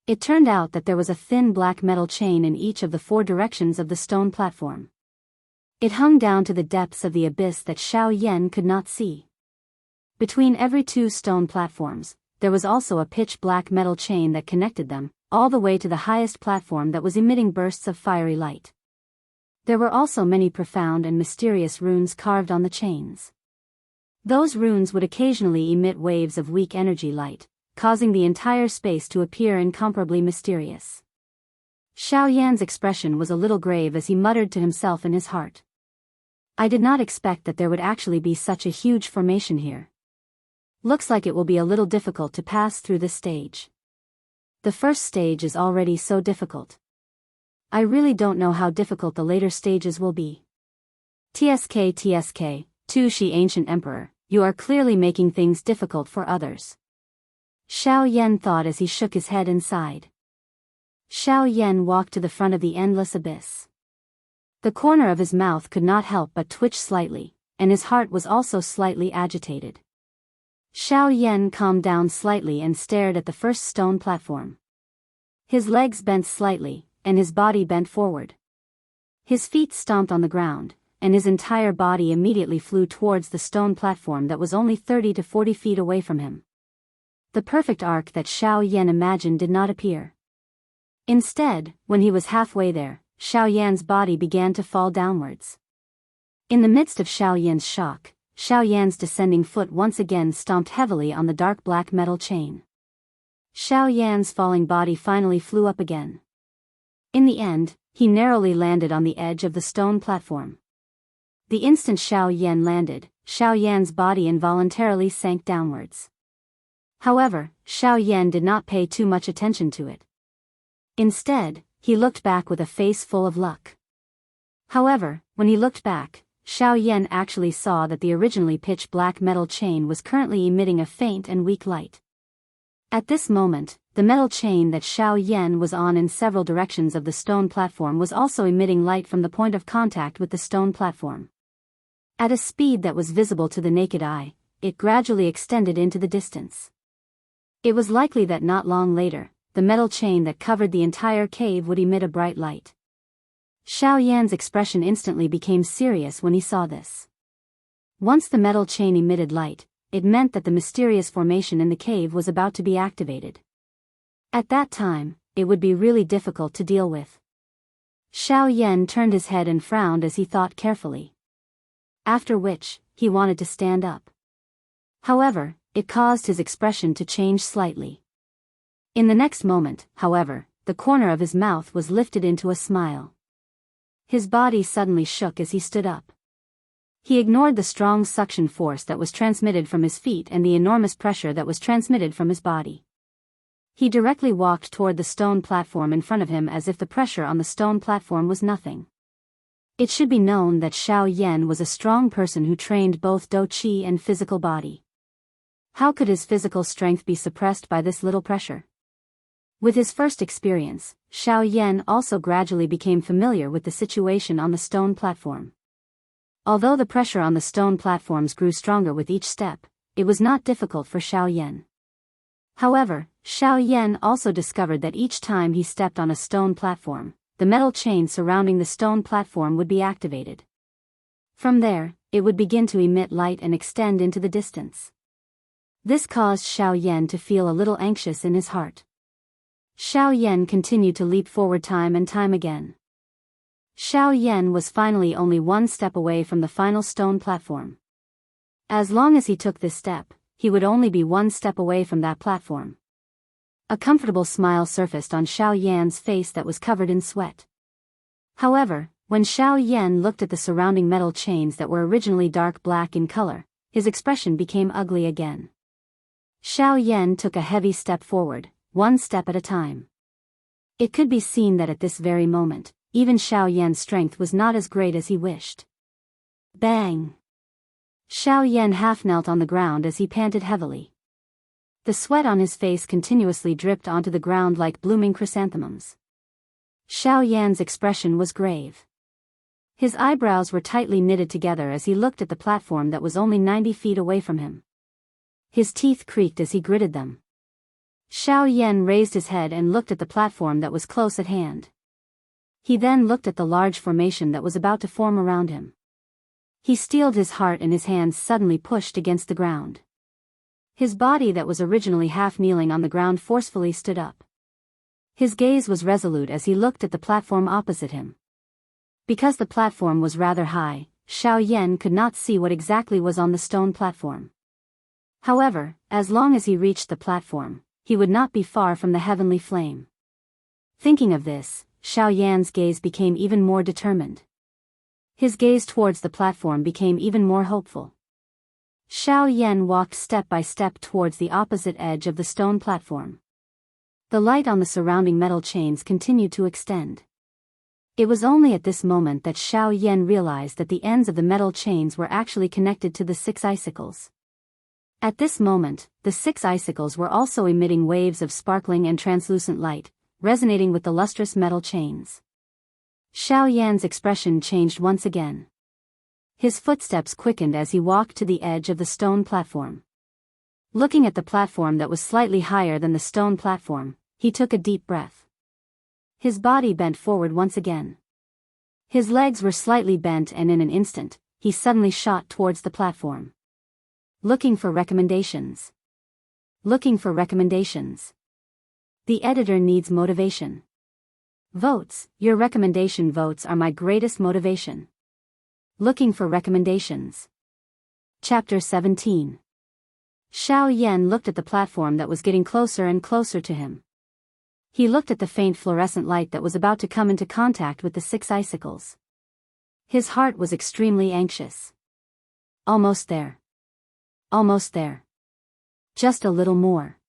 It turned out that there was a thin black metal chain in each of the 4 directions of the stone platform. It hung down to the depths of the abyss that Xiao Yan could not see. Between every 2 stone platforms, there was also a pitch-black metal chain that connected them, all the way to the highest platform that was emitting bursts of fiery light. There were also many profound and mysterious runes carved on the chains. Those runes would occasionally emit waves of weak energy light, causing the entire space to appear incomparably mysterious. Xiao Yan's expression was a little grave as he muttered to himself in his heart. I did not expect that there would actually be such a huge formation here. Looks like it will be a little difficult to pass through this stage. The first stage is already so difficult. I really don't know how difficult the later stages will be. TSK, Wuxia ancient emperor, you are clearly making things difficult for others. Xiao Yan thought as he shook his head and sighed. Xiao Yan walked to the front of the endless abyss. The corner of his mouth could not help but twitch slightly, and his heart was also slightly agitated. Xiao Yan calmed down slightly and stared at the first stone platform. His legs bent slightly, and his body bent forward. His feet stomped on the ground, and his entire body immediately flew towards the stone platform that was only 30 to 40 feet away from him. The perfect arc that Xiao Yan imagined did not appear. Instead, when he was halfway there, Xiao Yan's body began to fall downwards. In the midst of Xiao Yan's shock, Xiao Yan's descending foot once again stomped heavily on the dark black metal chain. Xiao Yan's falling body finally flew up again. In the end, he narrowly landed on the edge of the stone platform. The instant Xiao Yan landed, Xiao Yan's body involuntarily sank downwards. However, Xiao Yan did not pay too much attention to it. Instead, he looked back with a face full of luck. However, when he looked back, Xiao Yan actually saw that the originally pitch-black metal chain was currently emitting a faint and weak light. At this moment, the metal chain that Xiao Yan was on in several directions of the stone platform was also emitting light from the point of contact with the stone platform. At a speed that was visible to the naked eye, it gradually extended into the distance. It was likely that not long later, the metal chain that covered the entire cave would emit a bright light. Xiao Yan's expression instantly became serious when he saw this. Once the metal chain emitted light, it meant that the mysterious formation in the cave was about to be activated. At that time, it would be really difficult to deal with. Xiao Yan turned his head and frowned as he thought carefully. After which, he wanted to stand up. However, it caused his expression to change slightly. In the next moment, however, the corner of his mouth was lifted into a smile. His body suddenly shook as he stood up. He ignored the strong suction force that was transmitted from his feet and the enormous pressure that was transmitted from his body. He directly walked toward the stone platform in front of him as if the pressure on the stone platform was nothing. It should be known that Xiao Yan was a strong person who trained both Do Qi and physical body. How could his physical strength be suppressed by this little pressure? With his first experience, Xiao Yan also gradually became familiar with the situation on the stone platform. Although the pressure on the stone platforms grew stronger with each step, it was not difficult for Xiao Yan. However, Xiao Yan also discovered that each time he stepped on a stone platform, the metal chain surrounding the stone platform would be activated. From there, it would begin to emit light and extend into the distance. This caused Xiao Yan to feel a little anxious in his heart. Xiao Yan continued to leap forward time and time again. Xiao Yan was finally only one step away from the final stone platform. As long as he took this step, he would only be one step away from that platform. A comfortable smile surfaced on Xiao Yan's face that was covered in sweat. However, when Xiao Yan looked at the surrounding metal chains that were originally dark black in color, his expression became ugly again. Xiao Yan took a heavy step forward, one step at a time. It could be seen that at this very moment, even Xiao Yan's strength was not as great as he wished. Bang! Xiao Yan half knelt on the ground as he panted heavily. The sweat on his face continuously dripped onto the ground like blooming chrysanthemums. Xiao Yan's expression was grave. His eyebrows were tightly knitted together as he looked at the platform that was only 90 feet away from him. His teeth creaked as he gritted them. Xiao Yan raised his head and looked at the platform that was close at hand. He then looked at the large formation that was about to form around him. He steeled his heart and his hands suddenly pushed against the ground. His body that was originally half kneeling on the ground forcefully stood up. His gaze was resolute as he looked at the platform opposite him. Because the platform was rather high, Xiao Yan could not see what exactly was on the stone platform. However, as long as he reached the platform, he would not be far from the heavenly flame. Thinking of this, Xiao Yan's gaze became even more determined. His gaze towards the platform became even more hopeful. Xiao Yan walked step by step towards the opposite edge of the stone platform. The light on the surrounding metal chains continued to extend. It was only at this moment that Xiao Yan realized that the ends of the metal chains were actually connected to the 6 icicles. At this moment, the 6 icicles were also emitting waves of sparkling and translucent light, resonating with the lustrous metal chains. Xiao Yan's expression changed once again. His footsteps quickened as he walked to the edge of the stone platform. Looking at the platform that was slightly higher than the stone platform, he took a deep breath. His body bent forward once again. His legs were slightly bent and in an instant, he suddenly shot towards the platform. Looking for recommendations. Looking for recommendations. The editor needs motivation. Votes, your recommendation votes are my greatest motivation. Looking for recommendations. Chapter 17. Xiao Yan looked at the platform that was getting closer and closer to him. He looked at the faint fluorescent light that was about to come into contact with the 6 icicles. His heart was extremely anxious. Almost there. Almost there. Just a little more.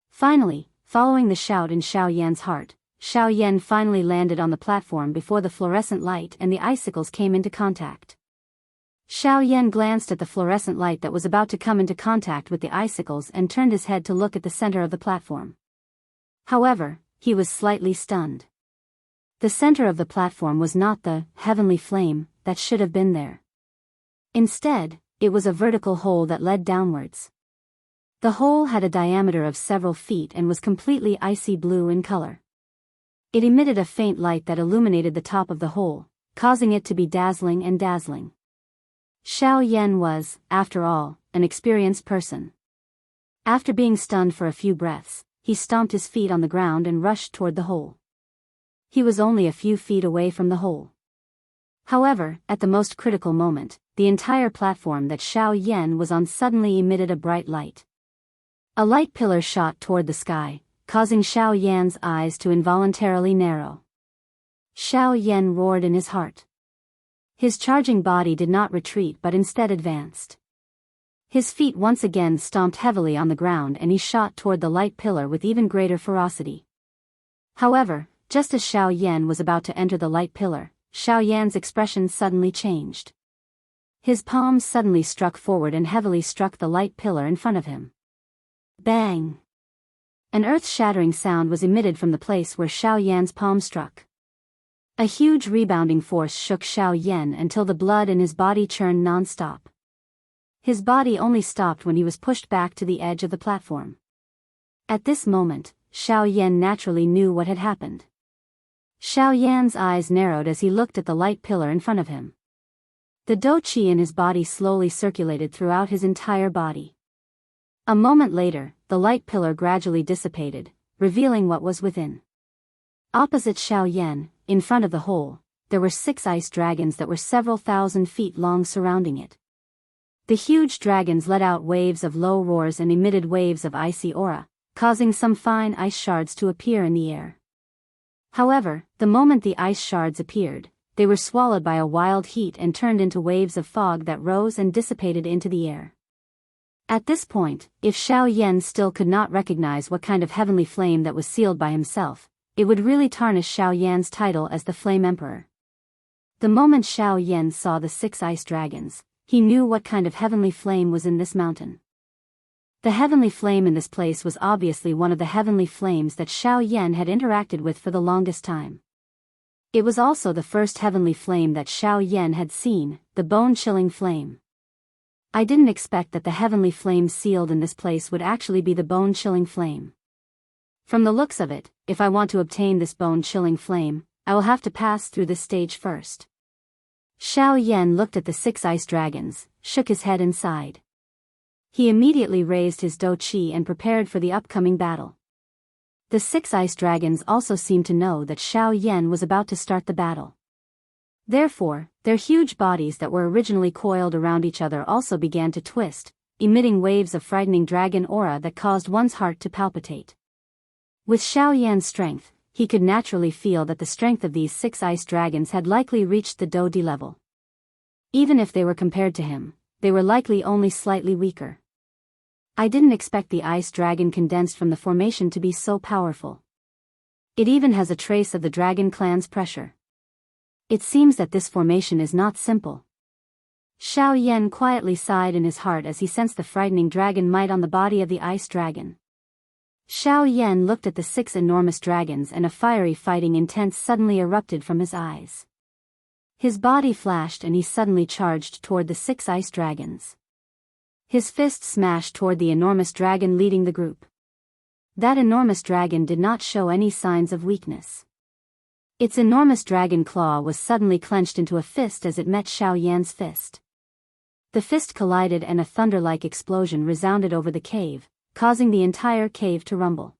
Finally, following the shout in Xiao Yan's heart, Xiao Yan finally landed on the platform before the fluorescent light and the icicles came into contact. Xiao Yan glanced at the fluorescent light that was about to come into contact with the icicles and turned his head to look at the center of the platform. However, he was slightly stunned. The center of the platform was not the heavenly flame that should have been there. Instead, it was a vertical hole that led downwards. The hole had a diameter of several feet and was completely icy blue in color. It emitted a faint light that illuminated the top of the hole, causing it to be dazzling and dazzling. Xiao Yan was, after all, an experienced person. After being stunned for a few breaths, he stomped his feet on the ground and rushed toward the hole. He was only a few feet away from the hole. However, at the most critical moment, the entire platform that Xiao Yan was on suddenly emitted a bright light. A light pillar shot toward the sky, causing Xiao Yan's eyes to involuntarily narrow. Xiao Yan roared in his heart. His charging body did not retreat but instead advanced. His feet once again stomped heavily on the ground and he shot toward the light pillar with even greater ferocity. However, just as Xiao Yan was about to enter the light pillar, Xiao Yan's expression suddenly changed. His palms suddenly struck forward and heavily struck the light pillar in front of him. Bang! An earth-shattering sound was emitted from the place where Xiao Yan's palm struck. A huge rebounding force shook Xiao Yan until the blood in his body churned non-stop. His body only stopped when he was pushed back to the edge of the platform. At this moment, Xiao Yan naturally knew what had happened. Xiao Yan's eyes narrowed as he looked at the light pillar in front of him. The dou qi in his body slowly circulated throughout his entire body. A moment later, the light pillar gradually dissipated, revealing what was within. Opposite Xiao Yan, in front of the hole, there were 6 ice dragons that were several thousand feet long surrounding it. The huge dragons let out waves of low roars and emitted waves of icy aura, causing some fine ice shards to appear in the air. However, the moment the ice shards appeared, they were swallowed by a wild heat and turned into waves of fog that rose and dissipated into the air. At this point, if Xiao Yan still could not recognize what kind of heavenly flame that was sealed by himself, it would really tarnish Xiao Yan's title as the Flame Emperor. The moment Xiao Yan saw the 6 ice dragons, he knew what kind of heavenly flame was in this mountain. The heavenly flame in this place was obviously one of the heavenly flames that Xiao Yan had interacted with for the longest time. It was also the first heavenly flame that Xiao Yan had seen, the bone-chilling flame. I didn't expect that the heavenly flame sealed in this place would actually be the bone-chilling flame. From the looks of it, if I want to obtain this bone-chilling flame, I will have to pass through this stage first. Xiao Yan looked at the 6 ice dragons, shook his head and sighed. He immediately raised his Do Qi and prepared for the upcoming battle. The 6 ice dragons also seemed to know that Xiao Yan was about to start the battle. Therefore, their huge bodies that were originally coiled around each other also began to twist, emitting waves of frightening dragon aura that caused one's heart to palpitate. With Xiao Yan's strength, he could naturally feel that the strength of these 6 ice dragons had likely reached the Do Di level. Even if they were compared to him, they were likely only slightly weaker. I didn't expect the ice dragon condensed from the formation to be so powerful. It even has a trace of the dragon clan's pressure. It seems that this formation is not simple. Xiao Yan quietly sighed in his heart as he sensed the frightening dragon might on the body of the ice dragon. Xiao Yan looked at the 6 enormous dragons and a fiery fighting intent suddenly erupted from his eyes. His body flashed and he suddenly charged toward the 6 ice dragons. His fist smashed toward the enormous dragon leading the group. That enormous dragon did not show any signs of weakness. Its enormous dragon claw was suddenly clenched into a fist as it met Xiao Yan's fist. The fist collided and a thunder-like explosion resounded over the cave, causing the entire cave to rumble.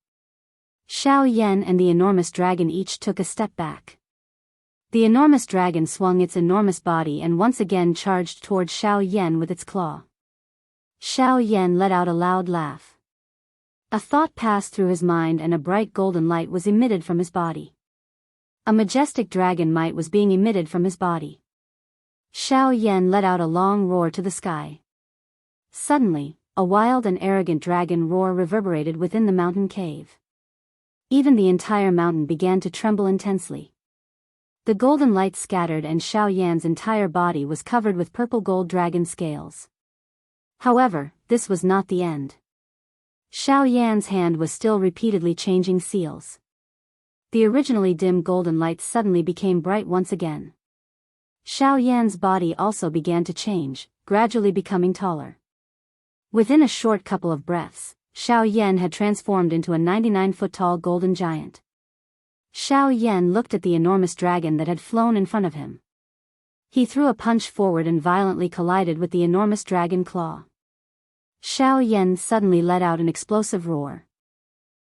Xiao Yan and the enormous dragon each took a step back. The enormous dragon swung its enormous body and once again charged toward Xiao Yan with its claw. Xiao Yan let out a loud laugh. A thought passed through his mind and a bright golden light was emitted from his body. A majestic dragon might was being emitted from his body. Xiao Yan let out a long roar to the sky. Suddenly, a wild and arrogant dragon roar reverberated within the mountain cave. Even the entire mountain began to tremble intensely. The golden light scattered and Xiao Yan's entire body was covered with purple gold dragon scales. However, this was not the end. Xiao Yan's hand was still repeatedly changing seals. The originally dim golden light suddenly became bright once again. Xiao Yan's body also began to change, gradually becoming taller. Within a short couple of breaths, Xiao Yan had transformed into a 99-foot-tall golden giant. Xiao Yan looked at the enormous dragon that had flown in front of him. He threw a punch forward and violently collided with the enormous dragon claw. Xiao Yan suddenly let out an explosive roar.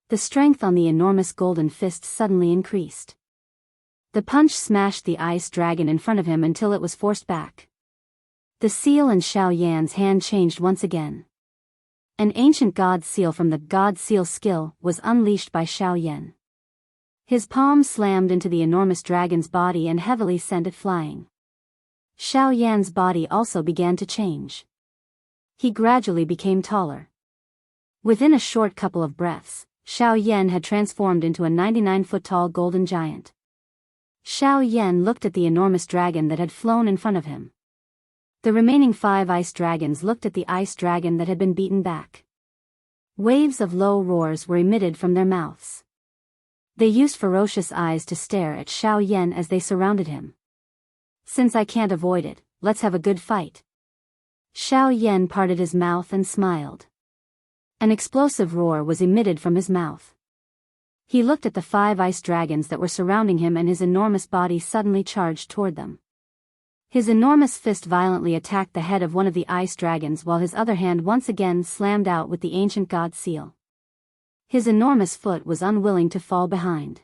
The strength on the enormous golden fist suddenly increased. The punch smashed the ice dragon in front of him until it was forced back. The seal in Xiao Yan's hand changed once again. An ancient god seal from the god seal skill was unleashed by Xiao Yan. His palm slammed into the enormous dragon's body and heavily sent it flying. Xiao Yan's body also began to change. He gradually became taller. Within a short couple of breaths, Xiao Yan had transformed into a 99-foot-tall golden giant. Xiao Yan looked at the enormous dragon that had flown in front of him. The remaining 5 ice dragons looked at the ice dragon that had been beaten back. Waves of low roars were emitted from their mouths. They used ferocious eyes to stare at Xiao Yan as they surrounded him. Since I can't avoid it, let's have a good fight. Xiao Yan parted his mouth and smiled. An explosive roar was emitted from his mouth. He looked at the 5 ice dragons that were surrounding him and his enormous body suddenly charged toward them. His enormous fist violently attacked the head of one of the ice dragons while his other hand once again slammed out with the ancient god seal. His enormous foot was unwilling to fall behind.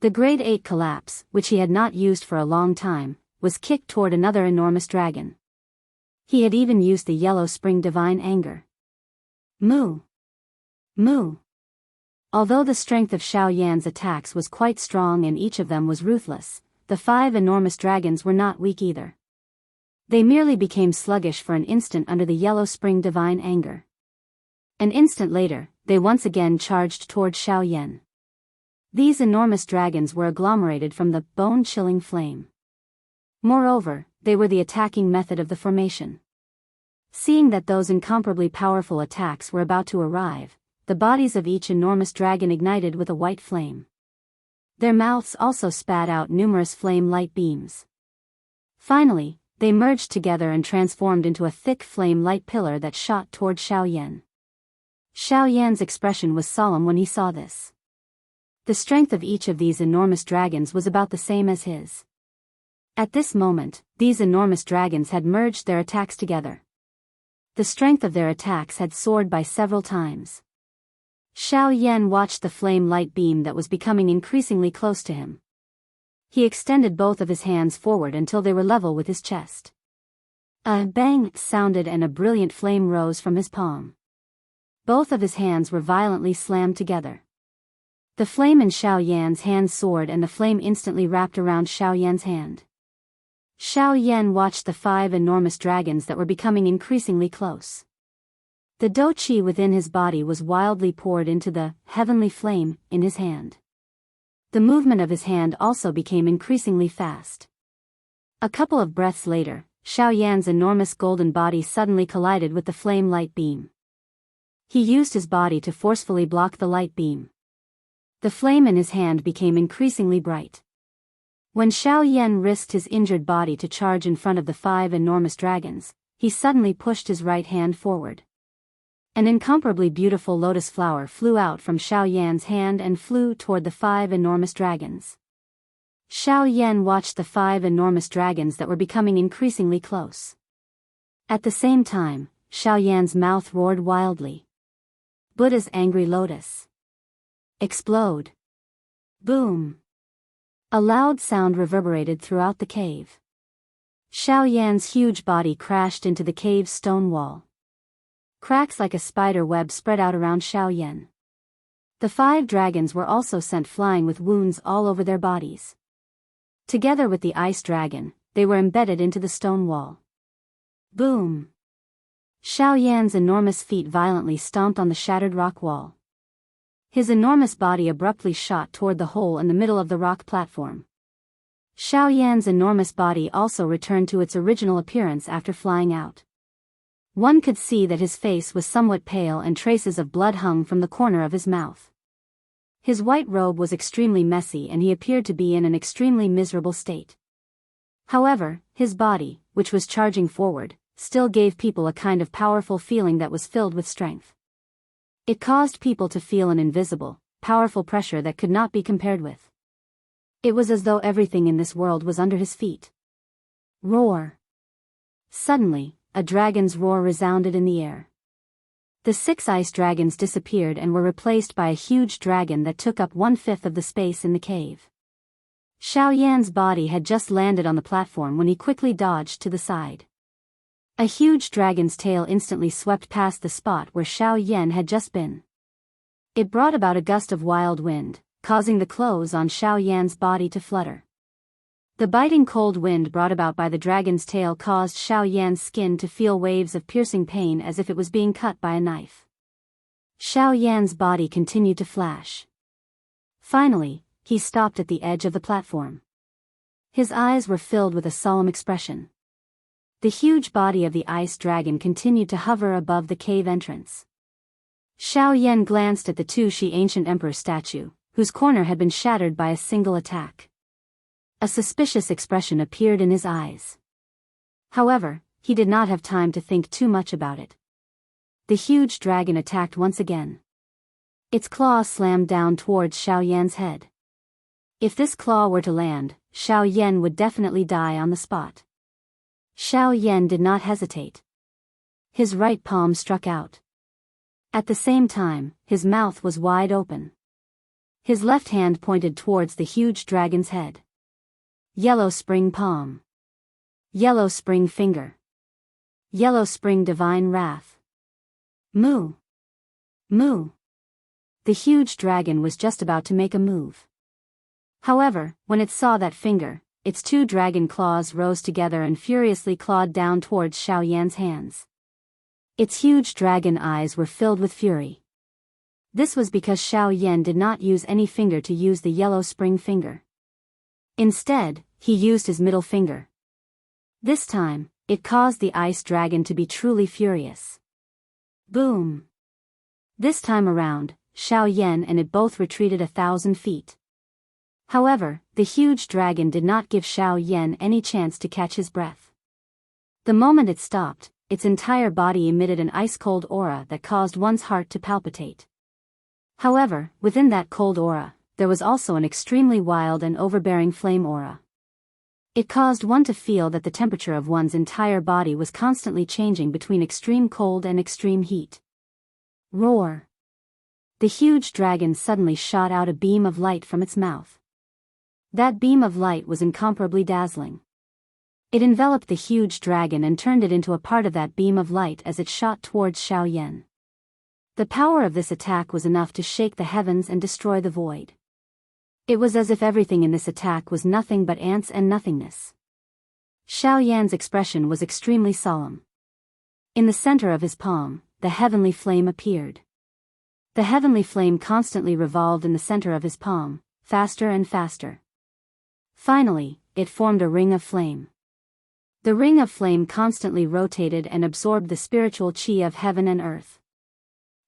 The grade 8 collapse, which he had not used for a long time, was kicked toward another enormous dragon. He had even used the yellow spring divine anger. Moo! Moo! Although the strength of Xiao Yan's attacks was quite strong and each of them was ruthless, the 5 enormous dragons were not weak either. They merely became sluggish for an instant under the yellow spring divine anger. An instant later, they once again charged toward Xiaoyan. These enormous dragons were agglomerated from the bone-chilling flame. Moreover, they were the attacking method of the formation. Seeing that those incomparably powerful attacks were about to arrive, the bodies of each enormous dragon ignited with a white flame. Their mouths also spat out numerous flame-light beams. Finally, they merged together and transformed into a thick flame-light pillar that shot toward Xiaoyan. Xiaoyan's expression was solemn when he saw this. The strength of each of these enormous dragons was about the same as his. At this moment, these enormous dragons had merged their attacks together. The strength of their attacks had soared by several times. Xiaoyan watched the flame-light beam that was becoming increasingly close to him. He extended both of his hands forward until they were level with his chest. A bang sounded and a brilliant flame rose from his palm. Both of his hands were violently slammed together. The flame in Xiaoyan's hand soared and the flame instantly wrapped around Xiaoyan's hand. Xiaoyan watched the 5 enormous dragons that were becoming increasingly close. The dou qi within his body was wildly poured into the heavenly flame in his hand. The movement of his hand also became increasingly fast. A couple of breaths later, Xiaoyan's enormous golden body suddenly collided with the flame-light beam. He used his body to forcefully block the light beam. The flame in his hand became increasingly bright. When Xiaoyan risked his injured body to charge in front of the 5 enormous dragons, he suddenly pushed his right hand forward. An incomparably beautiful lotus flower flew out from Xiaoyan's hand and flew toward the 5 enormous dragons. Xiaoyan watched the 5 enormous dragons that were becoming increasingly close. At the same time, Xiaoyan's mouth roared wildly. Buddha's angry lotus. Explode. Boom. A loud sound reverberated throughout the cave. Xiaoyan's huge body crashed into the cave's stone wall. Cracks like a spider web spread out around Xiaoyan. The 5 dragons were also sent flying with wounds all over their bodies. Together with the ice dragon, they were embedded into the stone wall. Boom! Xiaoyan's enormous feet violently stomped on the shattered rock wall. His enormous body abruptly shot toward the hole in the middle of the rock platform. Xiaoyan's enormous body also returned to its original appearance after flying out. One could see that his face was somewhat pale and traces of blood hung from the corner of his mouth. His white robe was extremely messy and he appeared to be in an extremely miserable state. However, his body, which was charging forward, still gave people a kind of powerful feeling that was filled with strength. It caused people to feel an invisible, powerful pressure that could not be compared with. It was as though everything in this world was under his feet. Roar! Suddenly, a dragon's roar resounded in the air. The 6 ice dragons disappeared and were replaced by a huge dragon that took up 1/5 of the space in the cave. Xiaoyan's body had just landed on the platform when he quickly dodged to the side. A huge dragon's tail instantly swept past the spot where Xiaoyan had just been. It brought about a gust of wild wind, causing the clothes on Xiaoyan's body to flutter. The biting cold wind brought about by the dragon's tail caused Xiaoyan's skin to feel waves of piercing pain as if it was being cut by a knife. Xiaoyan's body continued to flash. Finally, he stopped at the edge of the platform. His eyes were filled with a solemn expression. The huge body of the ice dragon continued to hover above the cave entrance. Xiaoyan glanced at the Tu Shi ancient emperor statue, whose corner had been shattered by a single attack. A suspicious expression appeared in his eyes. However, he did not have time to think too much about it. The huge dragon attacked once again. Its claw slammed down towards Xiaoyan's head. If this claw were to land, Xiaoyan would definitely die on the spot. Xiaoyan did not hesitate. His right palm struck out. At the same time, his mouth was wide open. His left hand pointed towards the huge dragon's head. Yellow spring palm. Yellow spring finger. Yellow spring divine wrath. Moo. Moo. The huge dragon was just about to make a move. However, when it saw that finger, its two dragon claws rose together and furiously clawed down towards Xiao Yan's hands. Its huge dragon eyes were filled with fury. This was because Xiao Yan did not use any finger to use the yellow spring finger. Instead, he used his middle finger. This time, it caused the ice dragon to be truly furious. Boom! This time around, Xiao Yan and it both retreated 1,000 feet. However, the huge dragon did not give Xiao Yan any chance to catch his breath. The moment it stopped, its entire body emitted an ice-cold aura that caused one's heart to palpitate. However, within that cold aura, there was also an extremely wild and overbearing flame aura. It caused one to feel that the temperature of one's entire body was constantly changing between extreme cold and extreme heat. Roar! The huge dragon suddenly shot out a beam of light from its mouth. That beam of light was incomparably dazzling. It enveloped the huge dragon and turned it into a part of that beam of light as it shot towards Xiao Yan. The power of this attack was enough to shake the heavens and destroy the void. It was as if everything in this attack was nothing but ants and nothingness. Xiao Yan's expression was extremely solemn. In the center of his palm, the heavenly flame appeared. The heavenly flame constantly revolved in the center of his palm, faster and faster. Finally, it formed a ring of flame. The ring of flame constantly rotated and absorbed the spiritual qi of heaven and earth.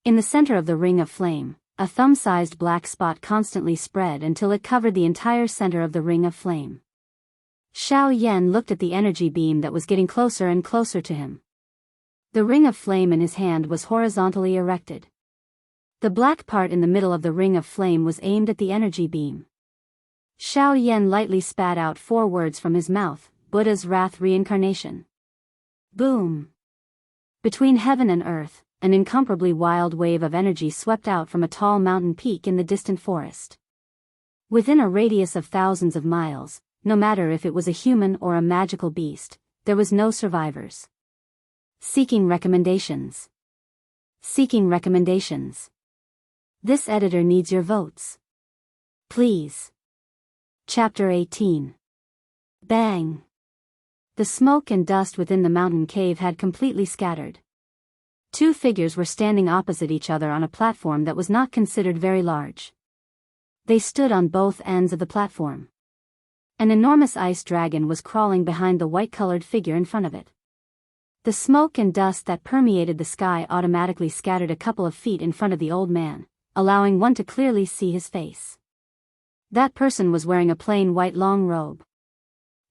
In the center of the ring of flame, a thumb-sized black spot constantly spread until it covered the entire center of the ring of flame. Xiao Yan looked at the energy beam that was getting closer and closer to him. The ring of flame in his hand was horizontally erected. The black part in the middle of the ring of flame was aimed at the energy beam. Xiao Yan lightly spat out 4 words from his mouth: Buddha's wrath reincarnation. Boom! Between heaven and earth, an incomparably wild wave of energy swept out from a tall mountain peak in the distant forest. Within a radius of thousands of miles, no matter if it was a human or a magical beast, there was no survivors. Seeking recommendations. Seeking recommendations. This editor needs your votes. Please. Chapter 18. Bang! The smoke and dust within the mountain cave had completely scattered. 2 figures were standing opposite each other on a platform that was not considered very large. They stood on both ends of the platform. An enormous ice dragon was crawling behind the white-colored figure in front of it. The smoke and dust that permeated the sky automatically scattered a couple of feet in front of the old man, allowing one to clearly see his face. That person was wearing a plain white long robe.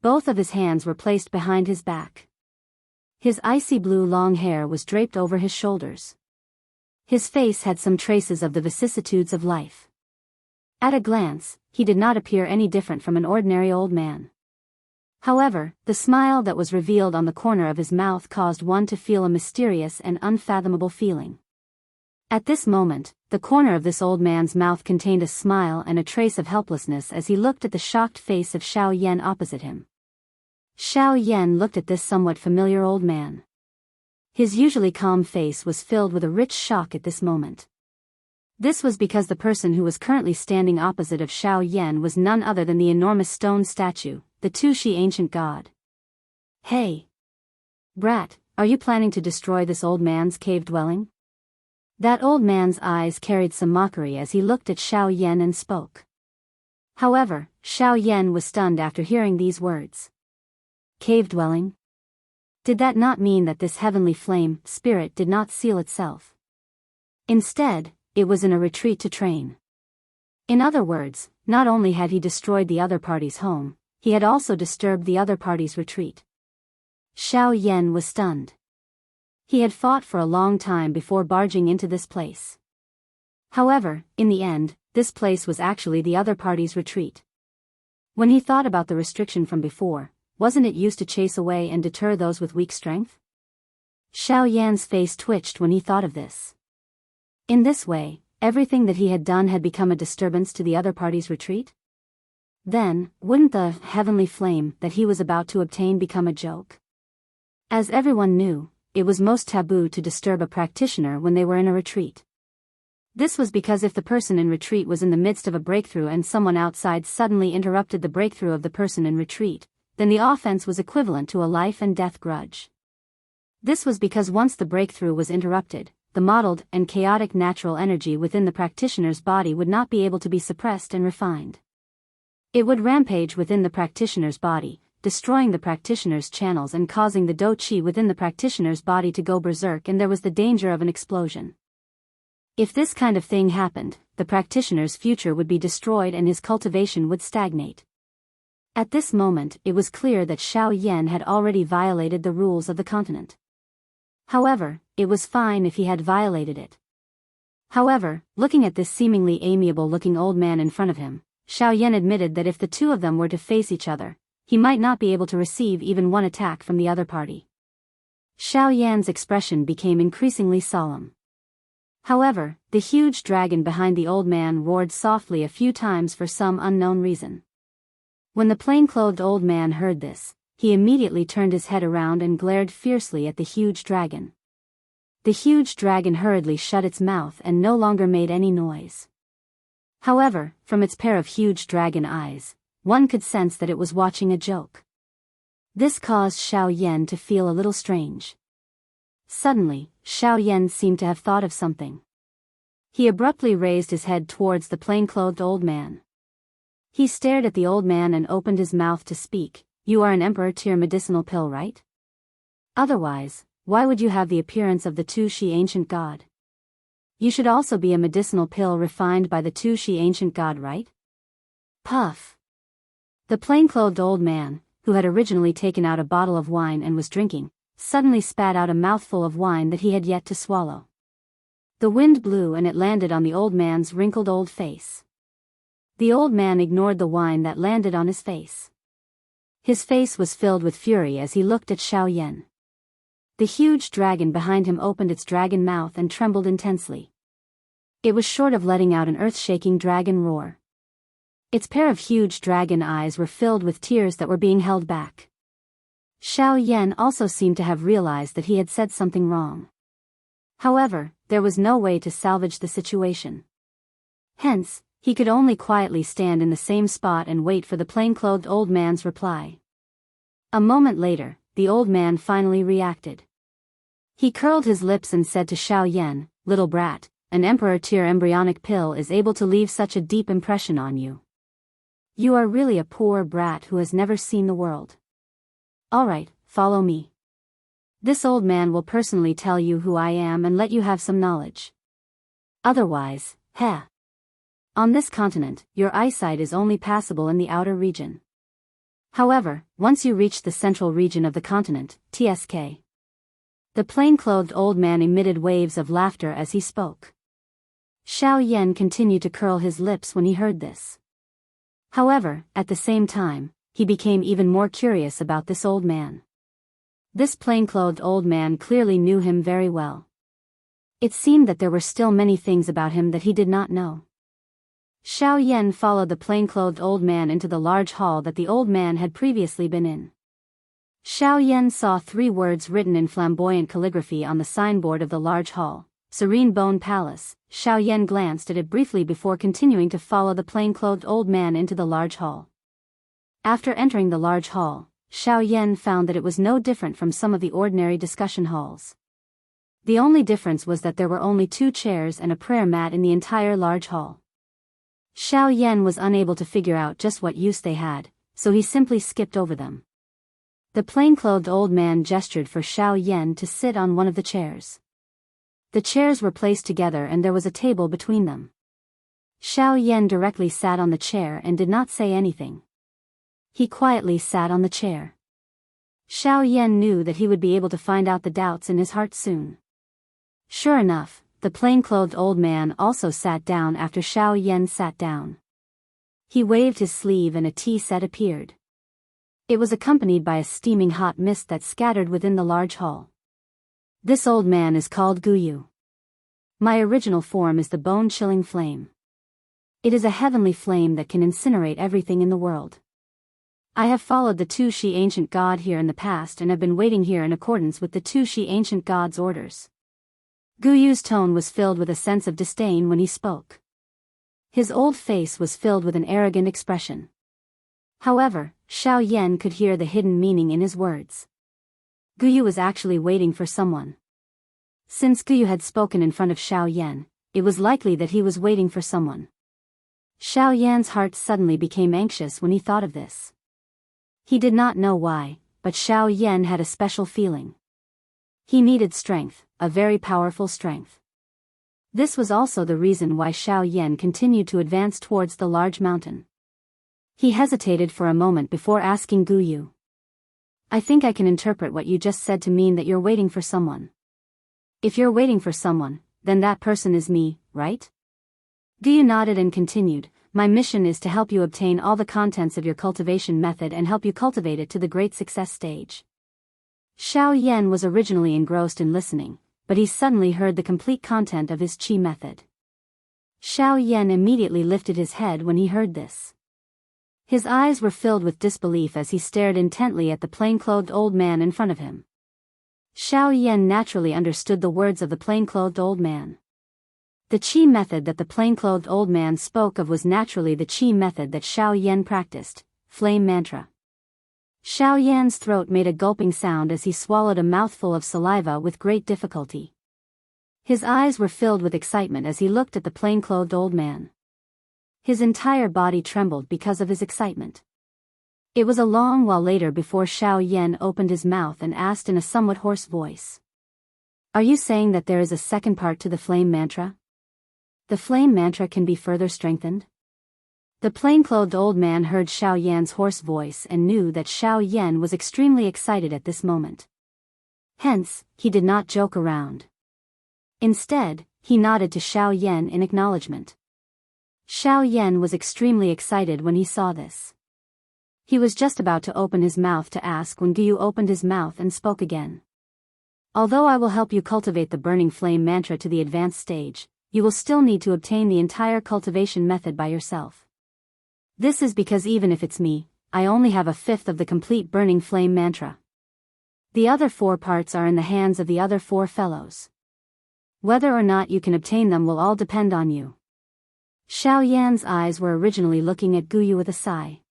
Both of his hands were placed behind his back. His icy blue long hair was draped over his shoulders. His face had some traces of the vicissitudes of life. At a glance, he did not appear any different from an ordinary old man. However, the smile that was revealed on the corner of his mouth caused one to feel a mysterious and unfathomable feeling. At this moment, the corner of this old man's mouth contained a smile and a trace of helplessness as he looked at the shocked face of Xiao Yan opposite him. Xiao Yan looked at this somewhat familiar old man. His usually calm face was filled with a rich shock at this moment. This was because the person who was currently standing opposite of Xiao Yan was none other than the enormous stone statue, the Tushi ancient god. Hey! Brat, are you planning to destroy this old man's cave dwelling? That old man's eyes carried some mockery as he looked at Xiao Yan and spoke. However, Xiao Yan was stunned after hearing these words. Cave dwelling? Did that not mean that this heavenly flame, spirit did not seal itself? Instead, it was in a retreat to train. In other words, not only had he destroyed the other party's home, he had also disturbed the other party's retreat. Xiao Yan was stunned. He had fought for a long time before barging into this place. However, in the end, this place was actually the other party's retreat. When he thought about the restriction from before, wasn't it used to chase away and deter those with weak strength? Xiao Yan's face twitched when he thought of this. In this way, everything that he had done had become a disturbance to the other party's retreat? Then, wouldn't the heavenly flame that he was about to obtain become a joke? As everyone knew, it was most taboo to disturb a practitioner when they were in a retreat. This was because if the person in retreat was in the midst of a breakthrough and someone outside suddenly interrupted the breakthrough of the person in retreat, then the offense was equivalent to a life and death grudge. This was because once the breakthrough was interrupted, the mottled and chaotic natural energy within the practitioner's body would not be able to be suppressed and refined. It would rampage within the practitioner's body, destroying the practitioner's channels and causing the dou qi within the practitioner's body to go berserk, and there was the danger of an explosion. If this kind of thing happened, the practitioner's future would be destroyed and his cultivation would stagnate. At this moment, it was clear that Xiao Yan had already violated the rules of the continent. However, it was fine if he had violated it. However, looking at this seemingly amiable-looking old man in front of him, Xiao Yan admitted that if the two of them were to face each other, he might not be able to receive even one attack from the other party. Xiao Yan's expression became increasingly solemn. However, the huge dragon behind the old man roared softly a few times for some unknown reason. When the plain-clothed old man heard this, he immediately turned his head around and glared fiercely at the huge dragon. The huge dragon hurriedly shut its mouth and no longer made any noise. However, from its pair of huge dragon eyes, one could sense that it was watching a joke. This caused Xiao Yan to feel a little strange. Suddenly, Xiao Yan seemed to have thought of something. He abruptly raised his head towards the plain-clothed old man. He stared at the old man and opened his mouth to speak. "You are an emperor-tier medicinal pill, right? Otherwise, why would you have the appearance of the Tu Shi ancient god? You should also be a medicinal pill refined by the Tu Shi ancient god, right?" Puff. The plain-clothed old man, who had originally taken out a bottle of wine and was drinking, suddenly spat out a mouthful of wine that he had yet to swallow. The wind blew and it landed on the old man's wrinkled old face. The old man ignored the wine that landed on his face. His face was filled with fury as he looked at Xiao Yan. The huge dragon behind him opened its dragon mouth and trembled intensely. It was short of letting out an earth-shaking dragon roar. Its pair of huge dragon eyes were filled with tears that were being held back. Xiao Yan also seemed to have realized that he had said something wrong. However, there was no way to salvage the situation. Hence, he could only quietly stand in the same spot and wait for the plain-clothed old man's reply. A moment later, the old man finally reacted. He curled his lips and said to Xiao Yan, "Little brat, an emperor-tier embryonic pill is able to leave such a deep impression on you. You are really a poor brat who has never seen the world. Alright, follow me. This old man will personally tell you who I am and let you have some knowledge. Otherwise, heh. On this continent, your eyesight is only passable in the outer region. However, once you reach the central region of the continent, TSK." The plain-clothed old man emitted waves of laughter as he spoke. Xiao Yan continued to curl his lips when he heard this. However, at the same time, he became even more curious about this old man. This plain-clothed old man clearly knew him very well. It seemed that there were still many things about him that he did not know. Xiao Yan followed the plain-clothed old man into the large hall that the old man had previously been in. Xiao Yan saw 3 words written in flamboyant calligraphy on the signboard of the large hall: Serene Bone Palace. Xiao Yan glanced at it briefly before continuing to follow the plain-clothed old man into the large hall. After entering the large hall, Xiao Yan found that it was no different from some of the ordinary discussion halls. The only difference was that there were only 2 chairs and a prayer mat in the entire large hall. Xiao Yan was unable to figure out just what use they had, so he simply skipped over them. The plain-clothed old man gestured for Xiao Yan to sit on one of the chairs. The chairs were placed together and there was a table between them. Xiao Yan directly sat on the chair and did not say anything. He quietly sat on the chair. Xiao Yan knew that he would be able to find out the doubts in his heart soon. Sure enough, the plain-clothed old man also sat down after Xiao Yan sat down. He waved his sleeve and a tea set appeared. It was accompanied by a steaming hot mist that scattered within the large hall. This old man is called Guyu. My original form is the bone-chilling flame. It is a heavenly flame that can incinerate everything in the world. I have followed the Tu Shi ancient god here in the past and have been waiting here in accordance with the Tu Shi ancient god's orders. Guyu's tone was filled with a sense of disdain when he spoke. His old face was filled with an arrogant expression. However, Xiao Yan could hear the hidden meaning in his words. Guyu was actually waiting for someone. Since Guyu had spoken in front of Xiao Yan, it was likely that he was waiting for someone. Xiao Yan's heart suddenly became anxious when he thought of this. He did not know why, but Xiao Yan had a special feeling. He needed strength, a very powerful strength. This was also the reason why Xiao Yan continued to advance towards the large mountain. He hesitated for a moment before asking Guyu. I think I can interpret what you just said to mean that you're waiting for someone. If you're waiting for someone, then that person is me, right? Guyu nodded and continued, my mission is to help you obtain all the contents of your cultivation method and help you cultivate it to the great success stage. Xiao Yan was originally engrossed in listening, but he suddenly heard the complete content of his qi method. Xiao Yan immediately lifted his head when he heard this. His eyes were filled with disbelief as he stared intently at the plain-clothed old man in front of him. Xiao Yan naturally understood the words of the plain-clothed old man. The qi method that the plain-clothed old man spoke of was naturally the qi method that Xiao Yan practiced, flame mantra. Xiao Yan's throat made a gulping sound as he swallowed a mouthful of saliva with great difficulty. His eyes were filled with excitement as he looked at the plain-clothed old man. His entire body trembled because of his excitement. It was a long while later before Xiao Yan opened his mouth and asked in a somewhat hoarse voice. Are you saying that there is a second part to the flame mantra? The flame mantra can be further strengthened? The plain-clothed old man heard Xiao Yan's hoarse voice and knew that Xiao Yan was extremely excited at this moment. Hence, he did not joke around. Instead, he nodded to Xiao Yan in acknowledgement. Xiao Yan was extremely excited when he saw this. He was just about to open his mouth to ask when Guyu opened his mouth and spoke again. Although I will help you cultivate the burning flame mantra to the advanced stage, you will still need to obtain the entire cultivation method by yourself. This is because even if it's me, I only have a fifth of the complete burning flame mantra. The other 4 parts are in the hands of the other 4 fellows. Whether or not you can obtain them will all depend on you. Xiao Yan's eyes were originally looking at Guyu with a sigh.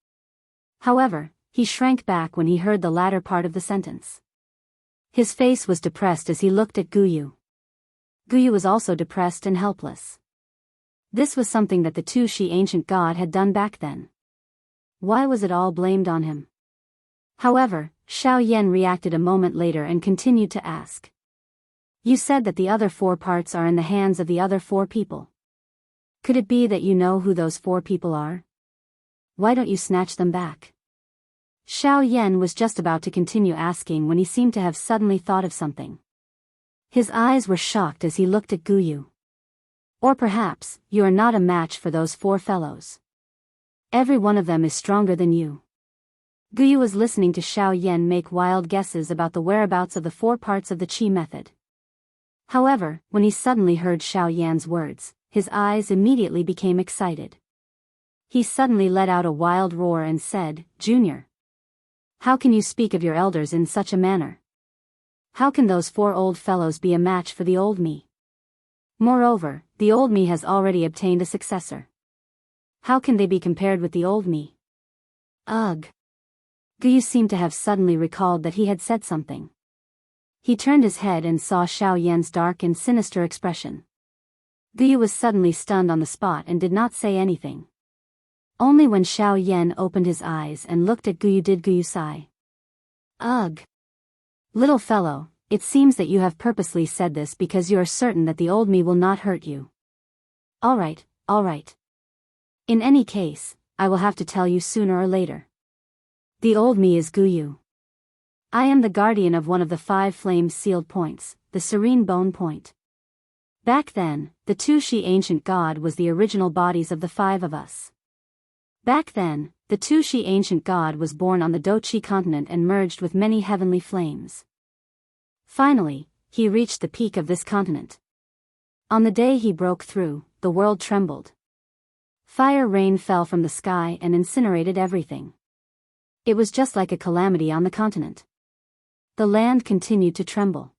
However, he shrank back when he heard the latter part of the sentence. His face was depressed as he looked at Guyu. Guyu was also depressed and helpless. This was something that the Tu-Shi ancient god had done back then. Why was it all blamed on him? However, Xiao Yan reacted a moment later and continued to ask. You said that the other 4 parts are in the hands of the other 4 people. Could it be that you know who those 4 people are? Why don't you snatch them back? Xiao Yan was just about to continue asking when he seemed to have suddenly thought of something. His eyes were shocked as he looked at Guyu. Or perhaps, you are not a match for those 4 fellows. Every one of them is stronger than you. Guyu was listening to Xiao Yan make wild guesses about the whereabouts of the 4 parts of the qi method. However, when he suddenly heard Xiao Yan's words, his eyes immediately became excited. He suddenly let out a wild roar and said, Junior. How can you speak of your elders in such a manner? How can those 4 old fellows be a match for the old me? Moreover, the old me has already obtained a successor. How can they be compared with the old me? Ugh. Guyu seemed to have suddenly recalled that he had said something. He turned his head and saw Xiao Yan's dark and sinister expression. Guyu was suddenly stunned on the spot and did not say anything. Only when Xiao Yan opened his eyes and looked at Guyu did Guyu sigh. Ugh. Little fellow, it seems that you have purposely said this because you are certain that the old me will not hurt you. All right. In any case, I will have to tell you sooner or later. The old me is Guyu. I am the guardian of one of the 5 flame-sealed points, the Serene Bone Point. Back then, the Tu-Shi ancient god was the original bodies of the 5 of us. Back then, the Tu-Shi ancient god was born on the Do-Chi continent and merged with many heavenly flames. Finally, he reached the peak of this continent. On the day he broke through, the world trembled. Fire rain fell from the sky and incinerated everything. It was just like a calamity on the continent. The land continued to tremble.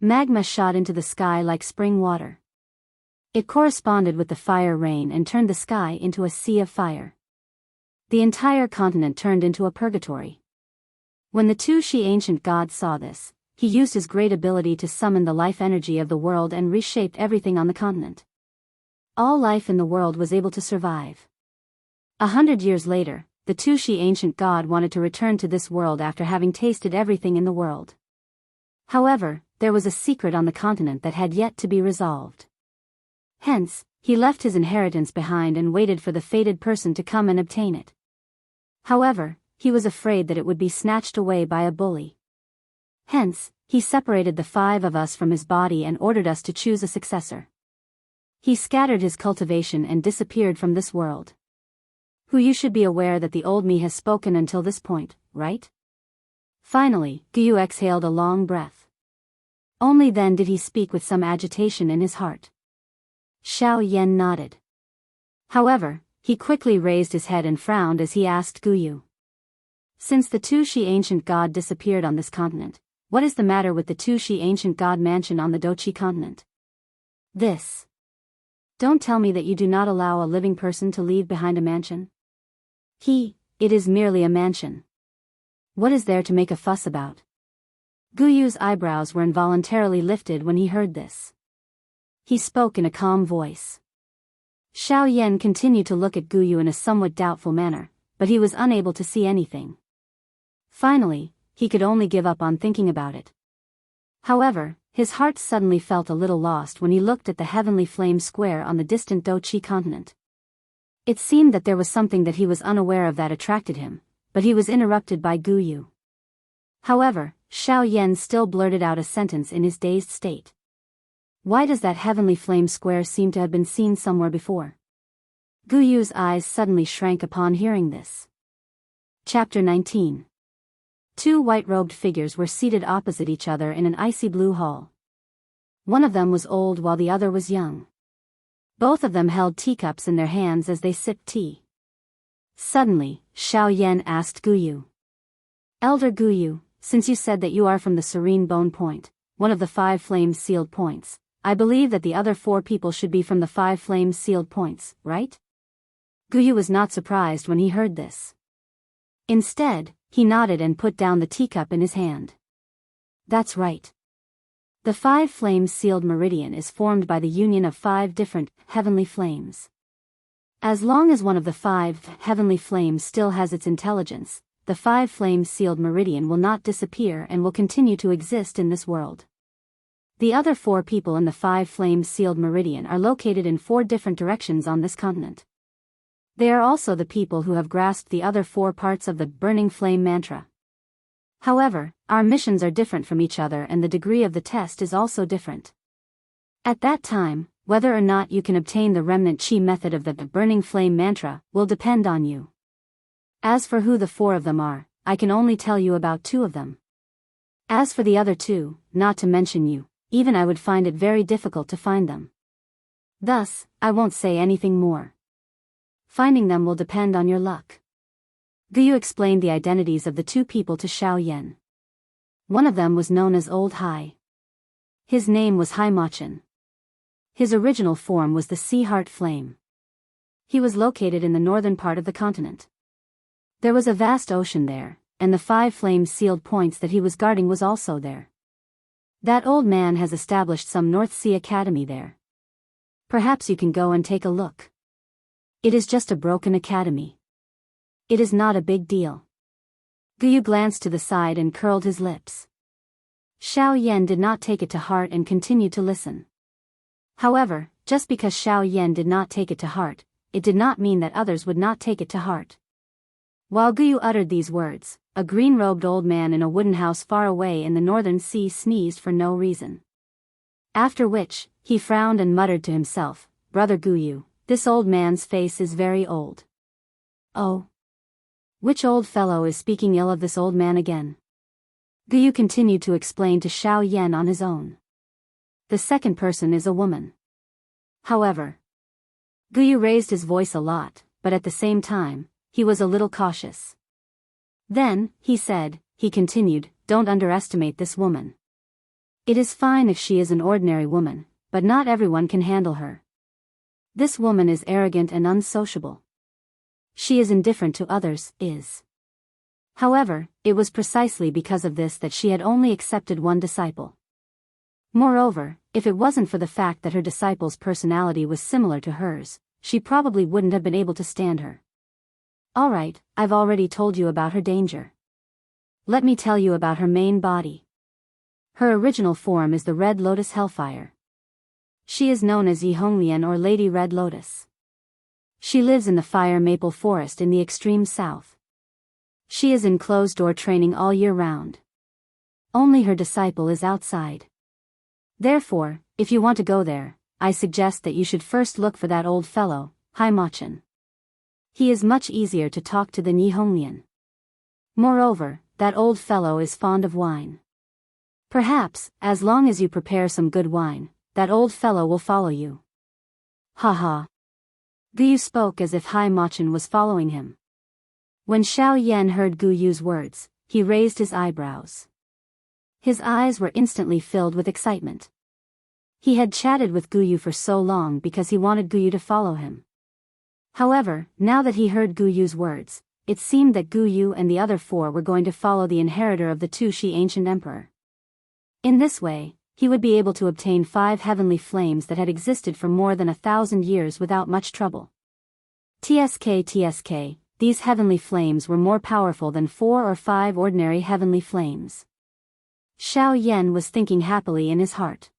Magma shot into the sky like spring water. It corresponded with the fire rain and turned the sky into a sea of fire. The entire continent turned into a purgatory. When the two Shi ancient gods saw this, he used his great ability to summon the life energy of the world and reshaped everything on the continent. All life in the world was able to survive. 100 years later, the two Shi ancient god wanted to return to this world after having tasted everything in the world. However, there was a secret on the continent that had yet to be resolved. Hence, he left his inheritance behind and waited for the fated person to come and obtain it. However, he was afraid that it would be snatched away by a bully. Hence, he separated the 5 of us from his body and ordered us to choose a successor. He scattered his cultivation and disappeared from this world. Who you should be aware that the old me has spoken until this point, right? Finally, Guyu exhaled a long breath. Only then did he speak with some agitation in his heart. Xiao Yan nodded. However, he quickly raised his head and frowned as he asked Guyu. Since the two Shi ancient god disappeared on this continent, what is the matter with the two Shi ancient god mansion on the Doqi continent? This. Don't tell me that you do not allow a living person to leave behind a mansion. It is merely a mansion. What is there to make a fuss about? Guyu's eyebrows were involuntarily lifted when he heard this. He spoke in a calm voice. Xiao Yan continued to look at Guyu in a somewhat doubtful manner, but he was unable to see anything. Finally, he could only give up on thinking about it. However, his heart suddenly felt a little lost when he looked at the heavenly flame square on the distant Doqi continent. It seemed that there was something that he was unaware of that attracted him, but he was interrupted by Guyu. However, Xiao Yan still blurted out a sentence in his dazed state. Why does that heavenly flame square seem to have been seen somewhere before? Guyu's eyes suddenly shrank upon hearing this. Chapter 19. 2 white-robed figures were seated opposite each other in an icy blue hall. One of them was old while the other was young. Both of them held teacups in their hands as they sipped tea. Suddenly, Xiao Yan asked Guyu. Elder Guyu, since you said that you are from the Serene Bone Point, one of the 5 flame-sealed points, I believe that the other 4 people should be from the 5 flame-sealed points, right? Guyu was not surprised when he heard this. Instead, he nodded and put down the teacup in his hand. That's right. The 5 flame-sealed meridian is formed by the union of 5 different heavenly flames. As long as one of the 5 heavenly flames still has its intelligence, the 5 flame-sealed meridian will not disappear and will continue to exist in this world. The other 4 people in the 5 flame-sealed meridian are located in 4 different directions on this continent. They are also the people who have grasped the other 4 parts of the burning flame mantra. However, our missions are different from each other and the degree of the test is also different. At that time, whether or not you can obtain the remnant chi method of the burning flame mantra will depend on you. As for who the 4 of them are, I can only tell you about 2 of them. As for the other 2, not to mention you, even I would find it very difficult to find them. Thus, I won't say anything more. Finding them will depend on your luck. Guyu explained the identities of the 2 people to Xiao Yan. One of them was known as Old Hai. His name was Hai Machin. His original form was the Sea Heart Flame. He was located in the northern part of the continent. There was a vast ocean there, and the 5 flame-sealed points that he was guarding was also there. That old man has established some North Sea Academy there. Perhaps you can go and take a look. It is just a broken academy. It is not a big deal. Guyu glanced to the side and curled his lips. Xiao Yan did not take it to heart and continued to listen. However, just because Xiao Yan did not take it to heart, it did not mean that others would not take it to heart. While Guyu uttered these words, a green-robed old man in a wooden house far away in the northern sea sneezed for no reason. After which, he frowned and muttered to himself, "Brother Guyu, this old man's face is very old." Oh. Which old fellow is speaking ill of this old man again? Guyu continued to explain to Xiao Yan on his own. The second person is a woman. However, Guyu raised his voice a lot, but at the same time, he was a little cautious. Then, he continued, "Don't underestimate this woman. It is fine if she is an ordinary woman, but not everyone can handle her. This woman is arrogant and unsociable. She is indifferent to others, However, it was precisely because of this that she had only accepted one disciple. Moreover, if it wasn't for the fact that her disciple's personality was similar to hers, she probably wouldn't have been able to stand her. Alright, I've already told you about her danger. Let me tell you about her main body. Her original form is the Red Lotus Hellfire. She is known as Yi Honglian or Lady Red Lotus. She lives in the fire maple forest in the extreme south. She is in closed-door training all year round. Only her disciple is outside. Therefore, if you want to go there, I suggest that you should first look for that old fellow, Hai Machin. He is much easier to talk to than Yi Honglian. Moreover, that old fellow is fond of wine. Perhaps, as long as you prepare some good wine, that old fellow will follow you. Ha. Guyu spoke as if Hai Machin was following him. When Xiao Yan heard Guyu's words, he raised his eyebrows. His eyes were instantly filled with excitement. He had chatted with Guyu for so long because he wanted Guyu to follow him. However, now that he heard Guyu's words, it seemed that Guyu and the other four were going to follow the inheritor of the Tu-Shi ancient emperor. In this way, he would be able to obtain 5 heavenly flames that had existed for more than 1,000 years without much trouble. TSK, these heavenly flames were more powerful than 4 or 5 ordinary heavenly flames. Xiao Yan was thinking happily in his heart.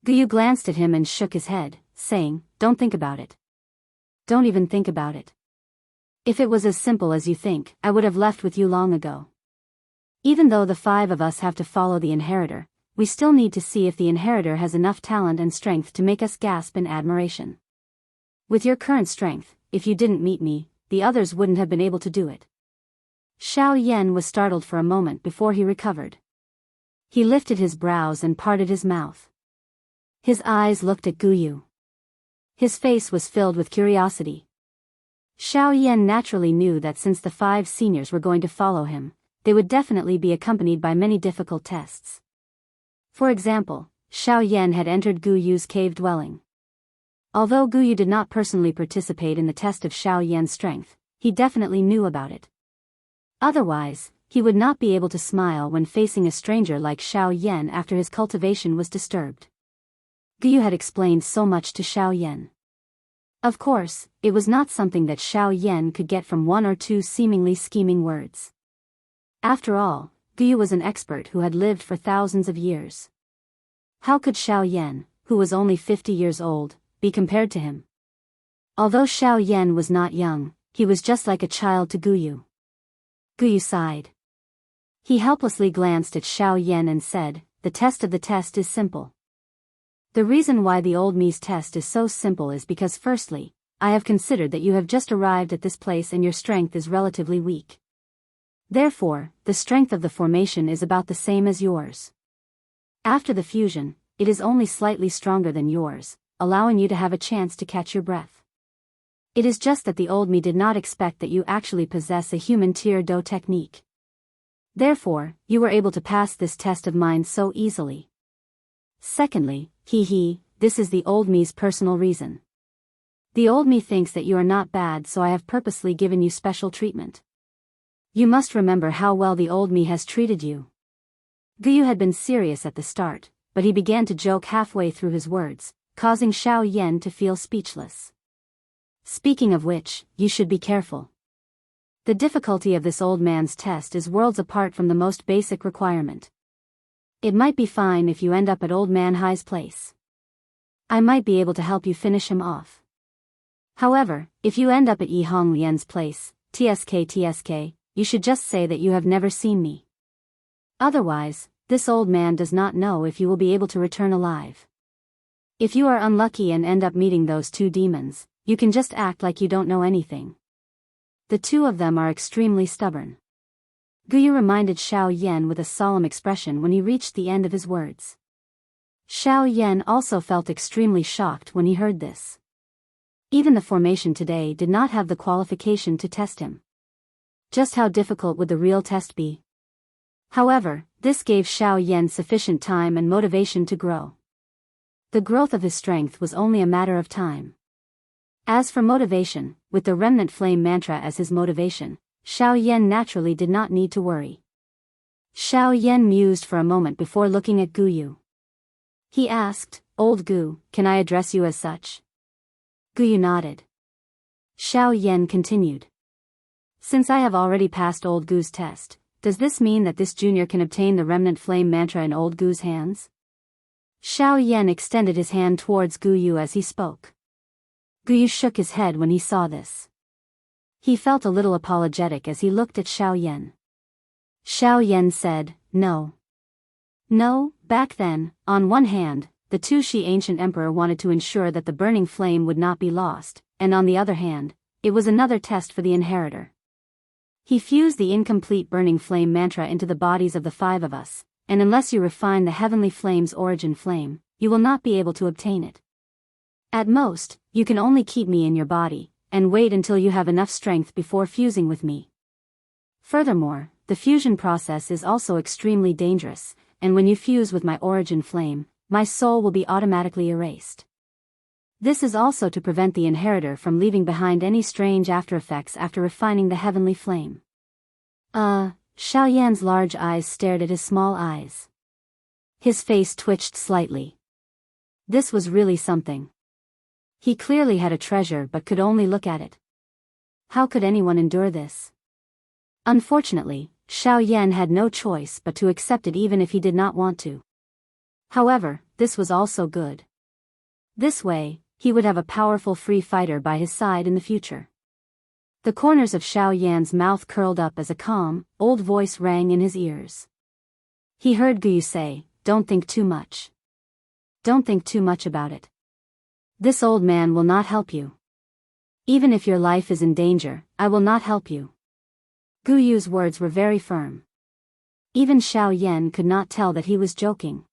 Guyu glanced at him and shook his head, saying, "Don't think about it. Don't even think about it. If it was as simple as you think, I would have left with you long ago. Even though the 5 of us have to follow the inheritor, we still need to see if the inheritor has enough talent and strength to make us gasp in admiration. With your current strength, if you didn't meet me, the others wouldn't have been able to do it." Xiao Yan was startled for a moment before he recovered. He lifted his brows and parted his mouth. His eyes looked at Guyu. His face was filled with curiosity. Xiao Yan naturally knew that since the 5 seniors were going to follow him, they would definitely be accompanied by many difficult tests. For example, Xiao Yan had entered Guyu's cave dwelling. Although Guyu did not personally participate in the test of Xiao Yan's strength, he definitely knew about it. Otherwise, he would not be able to smile when facing a stranger like Xiao Yan after his cultivation was disturbed. Guyu had explained so much to Xiao Yan. Of course, it was not something that Xiao Yan could get from 1 or 2 seemingly scheming words. After all, Guyu was an expert who had lived for thousands of years. How could Xiao Yan, who was only 50 years old, be compared to him? Although Xiao Yan was not young, he was just like a child to Guyu. Guyu sighed. He helplessly glanced at Xiao Yan and said, "The test of the test is simple. The reason why the old me's test is so simple is because firstly, I have considered that you have just arrived at this place and your strength is relatively weak. Therefore, the strength of the formation is about the same as yours. After the fusion, it is only slightly stronger than yours, allowing you to have a chance to catch your breath. It is just that the old me did not expect that you actually possess a human tier do technique. Therefore, you were able to pass this test of mine so easily. Secondly, this is the old me's personal reason. The old me thinks that you are not bad, so I have purposely given you special treatment. You must remember how well the old me has treated you." Guyu had been serious at the start, but he began to joke halfway through his words, causing Xiao Yan to feel speechless. Speaking of which, you should be careful. The difficulty of this old man's test is worlds apart from the most basic requirement. It might be fine if you end up at Old Man Hai's place. I might be able to help you finish him off. However, if you end up at Yi Honglian's place, TSK, you should just say that you have never seen me. Otherwise, this old man does not know if you will be able to return alive. If you are unlucky and end up meeting those 2 demons, you can just act like you don't know anything. The 2 of them are extremely stubborn. Guyu reminded Xiao Yan with a solemn expression when he reached the end of his words. Xiao Yan also felt extremely shocked when he heard this. Even the formation today did not have the qualification to test him. Just how difficult would the real test be? However, this gave Xiao Yan sufficient time and motivation to grow. The growth of his strength was only a matter of time. As for motivation, with the remnant flame mantra as his motivation, Xiao Yan naturally did not need to worry. Xiao Yan mused for a moment before looking at Guyu. He asked, "Old Gu, can I address you as such?" Guyu nodded. Xiao Yan continued. "Since I have already passed Old Gu's test, does this mean that this junior can obtain the remnant flame mantra in Old Gu's hands?" Xiao Yan extended his hand towards Guyu as he spoke. Guyu shook his head when he saw this. He felt a little apologetic as he looked at Xiao Yan. Xiao Yan said, "No. No, back then, on one hand, the Tushi ancient emperor wanted to ensure that the burning flame would not be lost, and on the other hand, it was another test for the inheritor. He fused the incomplete burning flame mantra into the bodies of the 5 of us, and unless you refine the heavenly flame's origin flame, you will not be able to obtain it. At most, you can only keep me in your body, and wait until you have enough strength before fusing with me. Furthermore, the fusion process is also extremely dangerous, and when you fuse with my origin flame, my soul will be automatically erased. This is also to prevent the inheritor from leaving behind any strange aftereffects after refining the heavenly flame." Xiao Yan's large eyes stared at his small eyes. His face twitched slightly. This was really something. He clearly had a treasure but could only look at it. How could anyone endure this? Unfortunately, Xiao Yan had no choice but to accept it even if he did not want to. However, this was also good. This way, he would have a powerful free fighter by his side in the future. The corners of Xiao Yan's mouth curled up as a calm, old voice rang in his ears. He heard Guyu say, "Don't think too much. Don't think too much about it. This old man will not help you. Even if your life is in danger, I will not help you." Guyu's words were very firm. Even Xiao Yan could not tell that he was joking.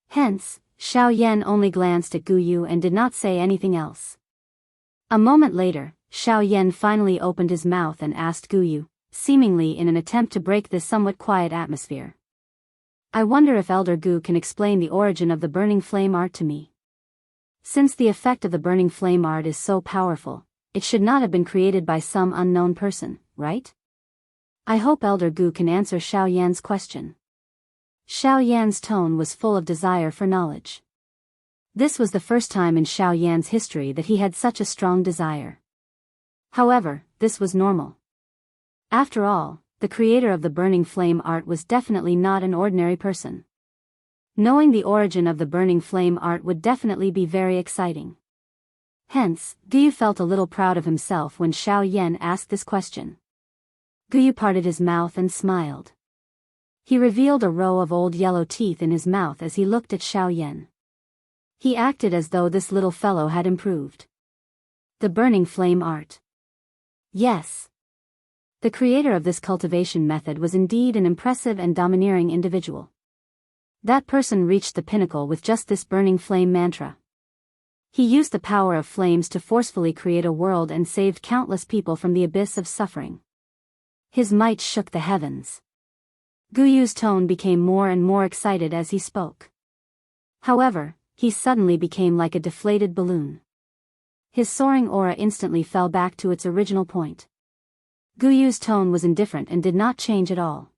Hence, Xiao Yan only glanced at Guyu and did not say anything else. A moment later, Xiao Yan finally opened his mouth and asked Guyu, seemingly in an attempt to break this somewhat quiet atmosphere. "I wonder if Elder Gu can explain the origin of the burning flame art to me. Since the effect of the burning flame art is so powerful, it should not have been created by some unknown person, right? I hope Elder Gu can answer Xiao Yan's question." Xiao Yan's tone was full of desire for knowledge. This was the first time in Xiao Yan's history that he had such a strong desire. However, this was normal. After all, the creator of the burning flame art was definitely not an ordinary person. Knowing the origin of the burning flame art would definitely be very exciting. Hence, Guyu felt a little proud of himself when Xiao Yan asked this question. Guyu parted his mouth and smiled. He revealed a row of old yellow teeth in his mouth as he looked at Xiao Yan. He acted as though this little fellow had improved. The burning flame art. Yes. The creator of this cultivation method was indeed an impressive and domineering individual. That person reached the pinnacle with just this burning flame mantra. He used the power of flames to forcefully create a world and saved countless people from the abyss of suffering. His might shook the heavens. Guyu's tone became more and more excited as he spoke. However, he suddenly became like a deflated balloon. His soaring aura instantly fell back to its original point. Guyu's tone was indifferent and did not change at all.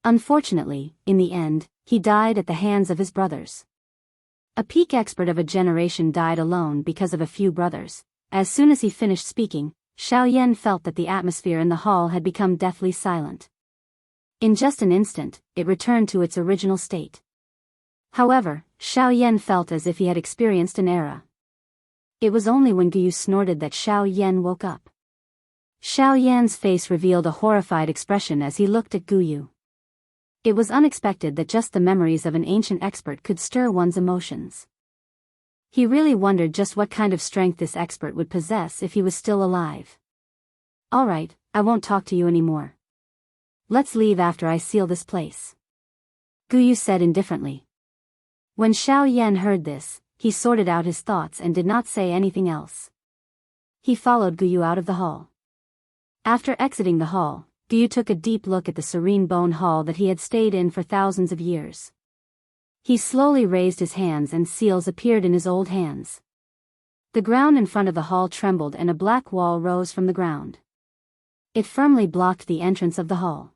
Unfortunately, in the end, he died at the hands of his brothers. A peak expert of a generation died alone because of a few brothers. As soon as he finished speaking, Xiao Yan felt that the atmosphere in the hall had become deathly silent. In just an instant, it returned to its original state. However, Xiao Yan felt as if he had experienced an era. It was only when Guyu snorted that Xiao Yan woke up. Xiao Yan's face revealed a horrified expression as he looked at Guyu. It was unexpected that just the memories of an ancient expert could stir one's emotions. He really wondered just what kind of strength this expert would possess if he was still alive. "Alright, I won't talk to you anymore. Let's leave after I seal this place," Guyu said indifferently. When Xiao Yan heard this, he sorted out his thoughts and did not say anything else. He followed Guyu out of the hall. After exiting the hall, Guyu took a deep look at the serene bone hall that he had stayed in for thousands of years. He slowly raised his hands and seals appeared in his old hands. The ground in front of the hall trembled and a black wall rose from the ground. It firmly blocked the entrance of the hall.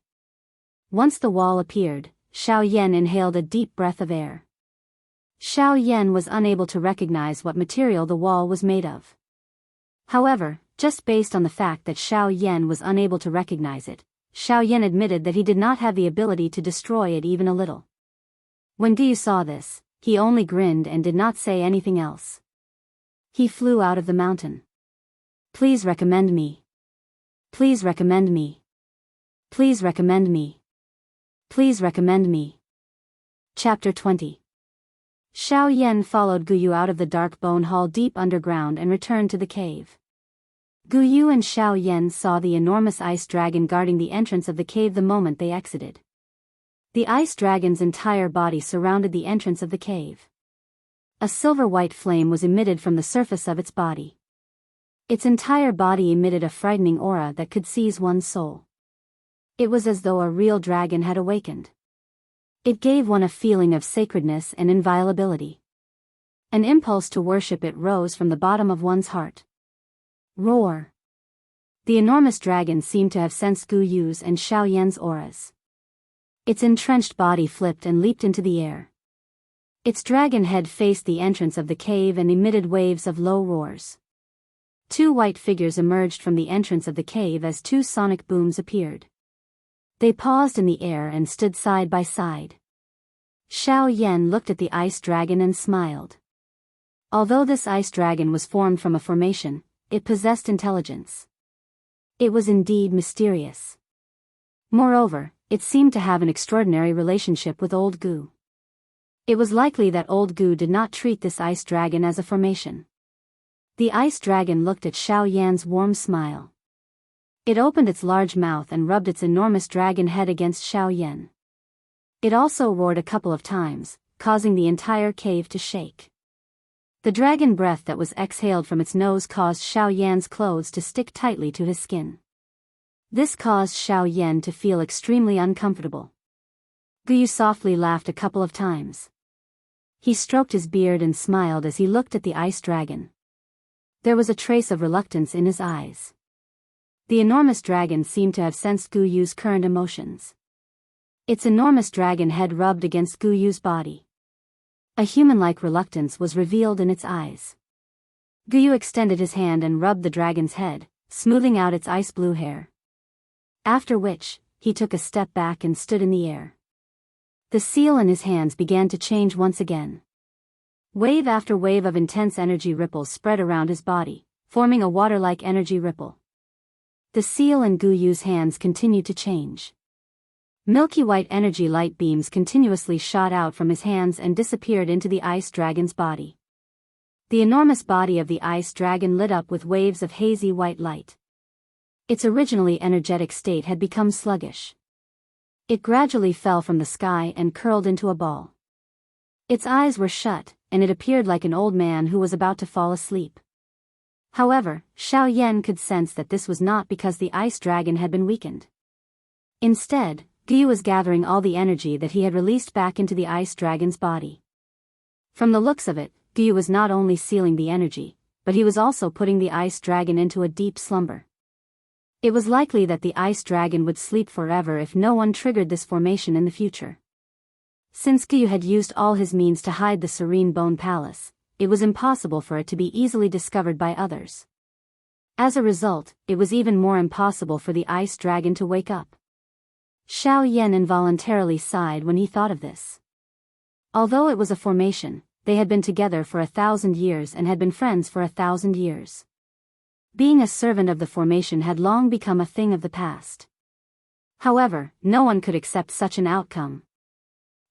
Once the wall appeared, Xiao Yan inhaled a deep breath of air. Xiao Yan was unable to recognize what material the wall was made of. However, just based on the fact that Xiao Yan was unable to recognize it, Xiao Yan admitted that he did not have the ability to destroy it even a little. When Guyu saw this, he only grinned and did not say anything else. He flew out of the mountain. Please recommend me. Please recommend me. Please recommend me. Please recommend me. Chapter 20. Xiao Yan followed Guyu out of the dark bone hall deep underground and returned to the cave. Guyu and Xiao Yan saw the enormous ice dragon guarding the entrance of the cave the moment they exited. The ice dragon's entire body surrounded the entrance of the cave. A silver-white flame was emitted from the surface of its body. Its entire body emitted a frightening aura that could seize one's soul. It was as though a real dragon had awakened. It gave one a feeling of sacredness and inviolability. An impulse to worship it rose from the bottom of one's heart. Roar! The enormous dragon seemed to have sensed Guyu's and Xiao Yan's auras. Its entrenched body flipped and leaped into the air. Its dragon head faced the entrance of the cave and emitted waves of low roars. Two white figures emerged from the entrance of the cave as two sonic booms appeared. They paused in the air and stood side by side. Xiao Yan looked at the ice dragon and smiled. Although this ice dragon was formed from a formation, it possessed intelligence. It was indeed mysterious. Moreover, it seemed to have an extraordinary relationship with old Gu. It was likely that old Gu did not treat this ice dragon as a formation. The ice dragon looked at Xiao Yan's warm smile. It opened its large mouth and rubbed its enormous dragon head against Xiao Yan. It also roared a couple of times, causing the entire cave to shake. The dragon breath that was exhaled from its nose caused Xiao Yan's clothes to stick tightly to his skin. This caused Xiao Yan to feel extremely uncomfortable. Guyu softly laughed a couple of times. He stroked his beard and smiled as he looked at the ice dragon. There was a trace of reluctance in his eyes. The enormous dragon seemed to have sensed Guyu's current emotions. Its enormous dragon head rubbed against Guyu's body. A human-like reluctance was revealed in its eyes. Guyu extended his hand and rubbed the dragon's head, smoothing out its ice-blue hair. After which, he took a step back and stood in the air. The seal in his hands began to change once again. Wave after wave of intense energy ripples spread around his body, forming a water-like energy ripple. The seal in Guyu's hands continued to change. Milky white energy light beams continuously shot out from his hands and disappeared into the ice dragon's body. The enormous body of the ice dragon lit up with waves of hazy white light. Its originally energetic state had become sluggish. It gradually fell from the sky and curled into a ball. Its eyes were shut, and it appeared like an old man who was about to fall asleep. However, Xiao Yan could sense that this was not because the ice dragon had been weakened. Instead, Guyu was gathering all the energy that he had released back into the ice dragon's body. From the looks of it, Guyu was not only sealing the energy, but he was also putting the ice dragon into a deep slumber. It was likely that the ice dragon would sleep forever if no one triggered this formation in the future. Since Guyu had used all his means to hide the serene bone palace, it was impossible for it to be easily discovered by others. As a result, it was even more impossible for the ice dragon to wake up. Xiao Yan involuntarily sighed when he thought of this. Although it was a formation, they had been together for 1,000 years and had been friends for 1,000 years. Being a servant of the formation had long become a thing of the past. However, no one could accept such an outcome.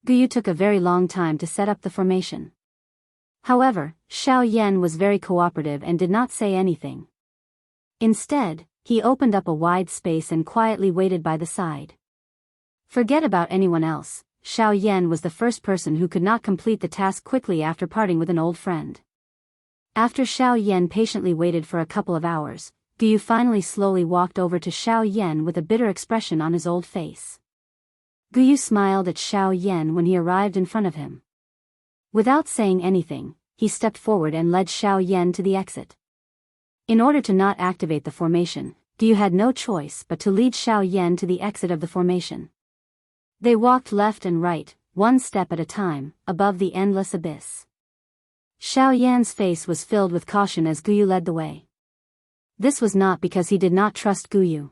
Guyu took a very long time to set up the formation. However, Xiao Yan was very cooperative and did not say anything. Instead, he opened up a wide space and quietly waited by the side. Forget about anyone else, Xiao Yan was the first person who could not complete the task quickly after parting with an old friend. After Xiao Yan patiently waited for a couple of hours, Guyu finally slowly walked over to Xiao Yan with a bitter expression on his old face. Guyu smiled at Xiao Yan when he arrived in front of him. Without saying anything, he stepped forward and led Xiao Yan to the exit. In order to not activate the formation, Guyu had no choice but to lead Xiao Yan to the exit of the formation. They walked left and right, one step at a time, above the endless abyss. Xiao Yan's face was filled with caution as Guyu led the way. This was not because he did not trust Guyu.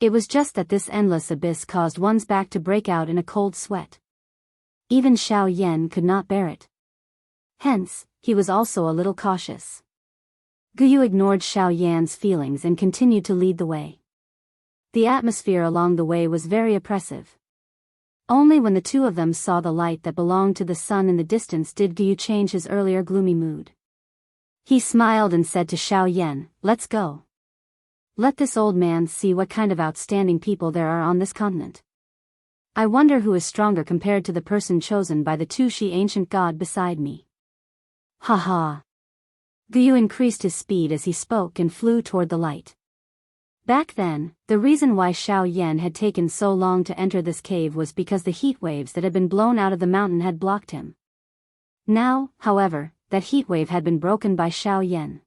It was just that this endless abyss caused one's back to break out in a cold sweat. Even Xiao Yan could not bear it. Hence, he was also a little cautious. Guyu ignored Xiao Yan's feelings and continued to lead the way. The atmosphere along the way was very oppressive. Only when the two of them saw the light that belonged to the sun in the distance did Guyu change his earlier gloomy mood. He smiled and said to Xiao Yan, "Let's go. Let this old man see what kind of outstanding people there are on this continent. I wonder who is stronger compared to the person chosen by the Tushi ancient god beside me." Ha ha. Guyu increased his speed as he spoke and flew toward the light. Back then, the reason why Xiao Yan had taken so long to enter this cave was because the heat waves that had been blown out of the mountain had blocked him. Now, however, that heat wave had been broken by Xiao Yan.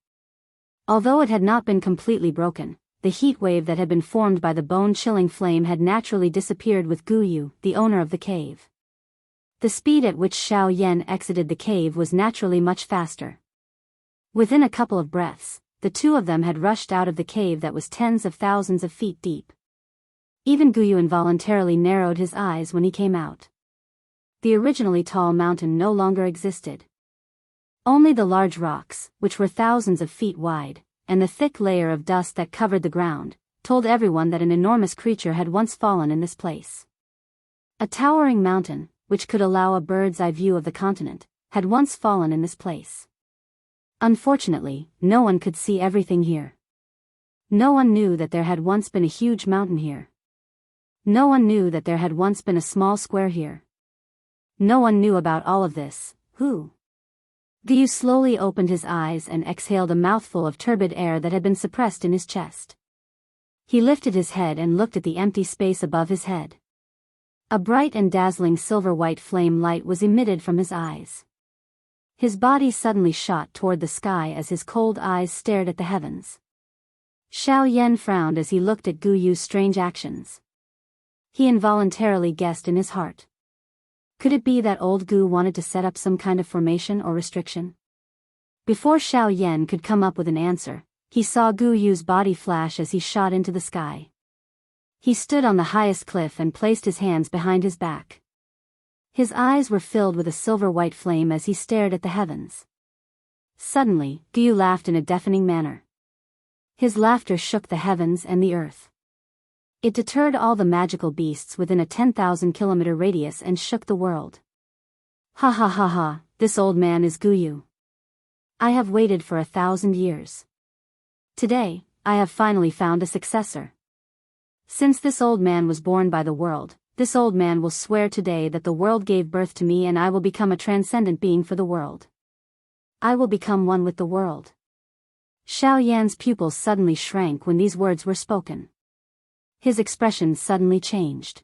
Although it had not been completely broken, the heat wave that had been formed by the bone-chilling flame had naturally disappeared with Guyu, the owner of the cave. The speed at which Xiao Yan exited the cave was naturally much faster. Within a couple of breaths, the two of them had rushed out of the cave that was tens of thousands of feet deep. Even Guyu involuntarily narrowed his eyes when he came out. The originally tall mountain no longer existed. Only the large rocks, which were thousands of feet wide, and the thick layer of dust that covered the ground, told everyone that an enormous creature had once fallen in this place. A towering mountain, which could allow a bird's-eye view of the continent, had once fallen in this place. Unfortunately, no one could see everything here. No one knew that there had once been a huge mountain here. No one knew that there had once been a small square here. No one knew about all of this. Who? Guyu slowly opened his eyes and exhaled a mouthful of turbid air that had been suppressed in his chest. He lifted his head and looked at the empty space above his head. A bright and dazzling silver-white flame light was emitted from his eyes. His body suddenly shot toward the sky as his cold eyes stared at the heavens. Xiao Yan frowned as he looked at Guyu's strange actions. He involuntarily guessed in his heart. Could it be that old Gu wanted to set up some kind of formation or restriction? Before Xiao Yan could come up with an answer, he saw Guyu's body flash as he shot into the sky. He stood on the highest cliff and placed his hands behind his back. His eyes were filled with a silver-white flame as he stared at the heavens. Suddenly, Guyu laughed in a deafening manner. His laughter shook the heavens and the earth. It deterred all the magical beasts within a 10,000-kilometer radius and shook the world. Ha ha ha ha, this old man is Guyu. I have waited for 1,000 years. Today, I have finally found a successor. Since this old man was born by the world, this old man will swear today that the world gave birth to me and I will become a transcendent being for the world. I will become one with the world. Xiao Yan's pupils suddenly shrank when these words were spoken. His expression suddenly changed.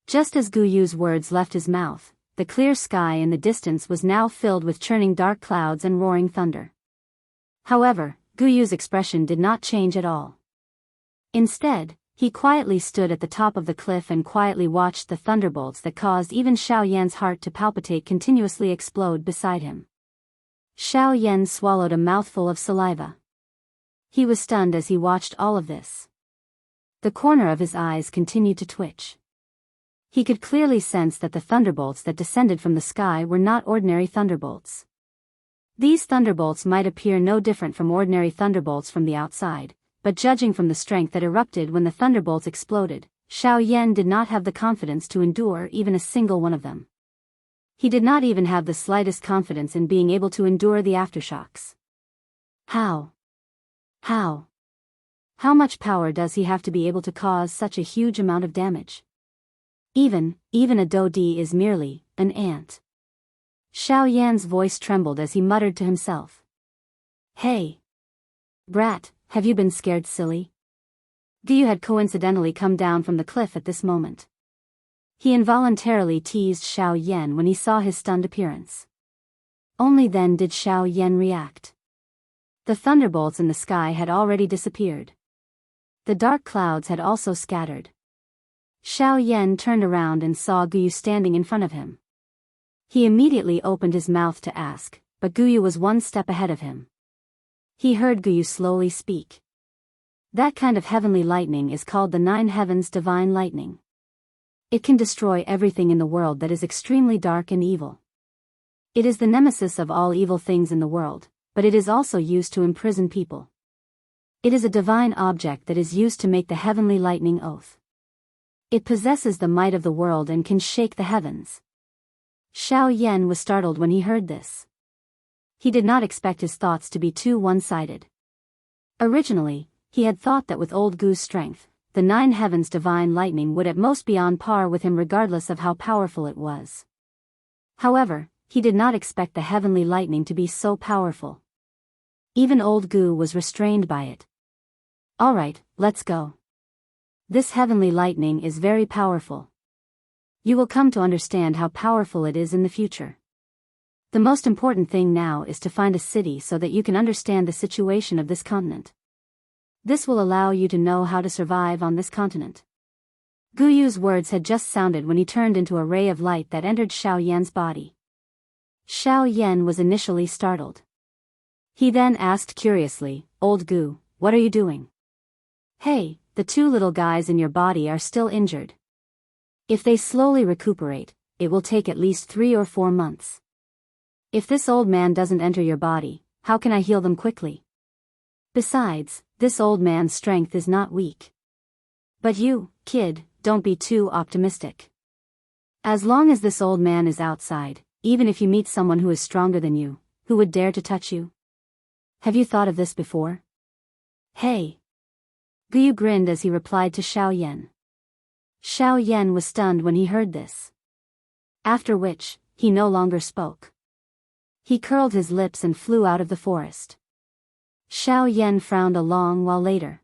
Just as Guyu's words left his mouth, the clear sky in the distance was now filled with churning dark clouds and roaring thunder. However, Guyu's expression did not change at all. Instead, he quietly stood at the top of the cliff and quietly watched the thunderbolts that caused even Xiao Yan's heart to palpitate continuously explode beside him. Xiao Yan swallowed a mouthful of saliva. He was stunned as he watched all of this. The corner of his eyes continued to twitch. He could clearly sense that the thunderbolts that descended from the sky were not ordinary thunderbolts. These thunderbolts might appear no different from ordinary thunderbolts from the outside, but judging from the strength that erupted when the thunderbolts exploded, Xiao Yan did not have the confidence to endure even a single one of them. He did not even have the slightest confidence in being able to endure the aftershocks. How? How much power does he have to be able to cause such a huge amount of damage? Even a Dodi is merely an ant. Xiao Yan's voice trembled as he muttered to himself. Hey! Brat, have you been scared, silly? Guyu had coincidentally come down from the cliff at this moment. He involuntarily teased Xiao Yan when he saw his stunned appearance. Only then did Xiao Yan react. The thunderbolts in the sky had already disappeared. The dark clouds had also scattered. Xiao Yan turned around and saw Guyu standing in front of him. He immediately opened his mouth to ask, but Guyu was one step ahead of him. He heard Guyu slowly speak. That kind of heavenly lightning is called the Nine Heavens Divine Lightning. It can destroy everything in the world that is extremely dark and evil. It is the nemesis of all evil things in the world, but it is also used to imprison people. It is a divine object that is used to make the heavenly lightning oath. It possesses the might of the world and can shake the heavens. Xiao Yan was startled when he heard this. He did not expect his thoughts to be too one-sided. Originally, he had thought that with old Gu's strength, the Nine Heavens Divine Lightning would at most be on par with him regardless of how powerful it was. However, he did not expect the heavenly lightning to be so powerful. Even old Gu was restrained by it. Alright, let's go. This heavenly lightning is very powerful. You will come to understand how powerful it is in the future. The most important thing now is to find a city so that you can understand the situation of this continent. This will allow you to know how to survive on this continent. Guyu's words had just sounded when he turned into a ray of light that entered Xiao Yan's body. Xiao Yan was initially startled. He then asked curiously, "Old Gu, what are you doing?" "Hey, the two little guys in your body are still injured. If they slowly recuperate, it will take at least 3 or 4 months. If this old man doesn't enter your body, how can I heal them quickly? Besides, this old man's strength is not weak. But you, kid, don't be too optimistic. As long as this old man is outside, even if you meet someone who is stronger than you, who would dare to touch you? Have you thought of this before?" "Hey." Guyu grinned as he replied to Xiao Yan. Xiao Yan was stunned when he heard this. After which, he no longer spoke. He curled his lips and flew out of the forest. Xiao Yan frowned a long while later.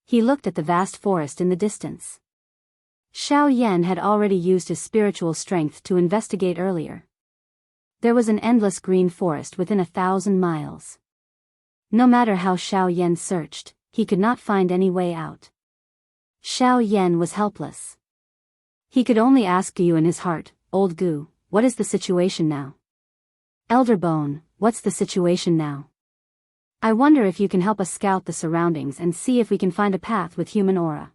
He looked at the vast forest in the distance. Xiao Yan had already used his spiritual strength to investigate earlier. There was an endless green forest within 1,000 miles. No matter how Xiao Yan searched, he could not find any way out. Xiao Yan was helpless. He could only ask Gu in his heart, "Old Gu, what is the situation now? Elder Bone, what's the situation now? I wonder if you can help us scout the surroundings and see if we can find a path with human aura.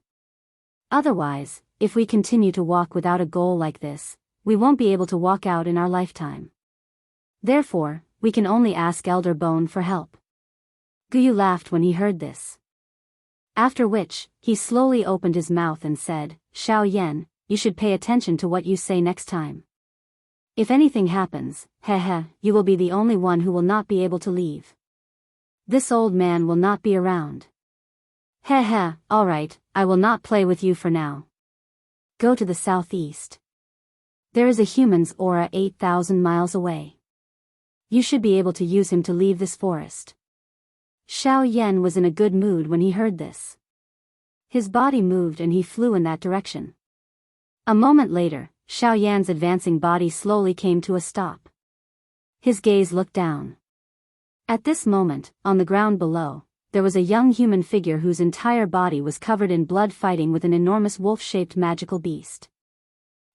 Otherwise, if we continue to walk without a goal like this, we won't be able to walk out in our lifetime. Therefore, we can only ask Elder Bone for help." Guyu laughed when he heard this. After which, he slowly opened his mouth and said, "Xiao Yan, you should pay attention to what you say next time. If anything happens, you will be the only one who will not be able to leave. This old man will not be around. Alright, I will not play with you for now. Go to the southeast. There is a human's aura 8,000 miles away. You should be able to use him to leave this forest." Xiao Yan was in a good mood when he heard this. His body moved and he flew in that direction. A moment later, Xiao Yan's advancing body slowly came to a stop. His gaze looked down. At this moment, on the ground below, there was a young human figure whose entire body was covered in blood fighting with an enormous wolf-shaped magical beast.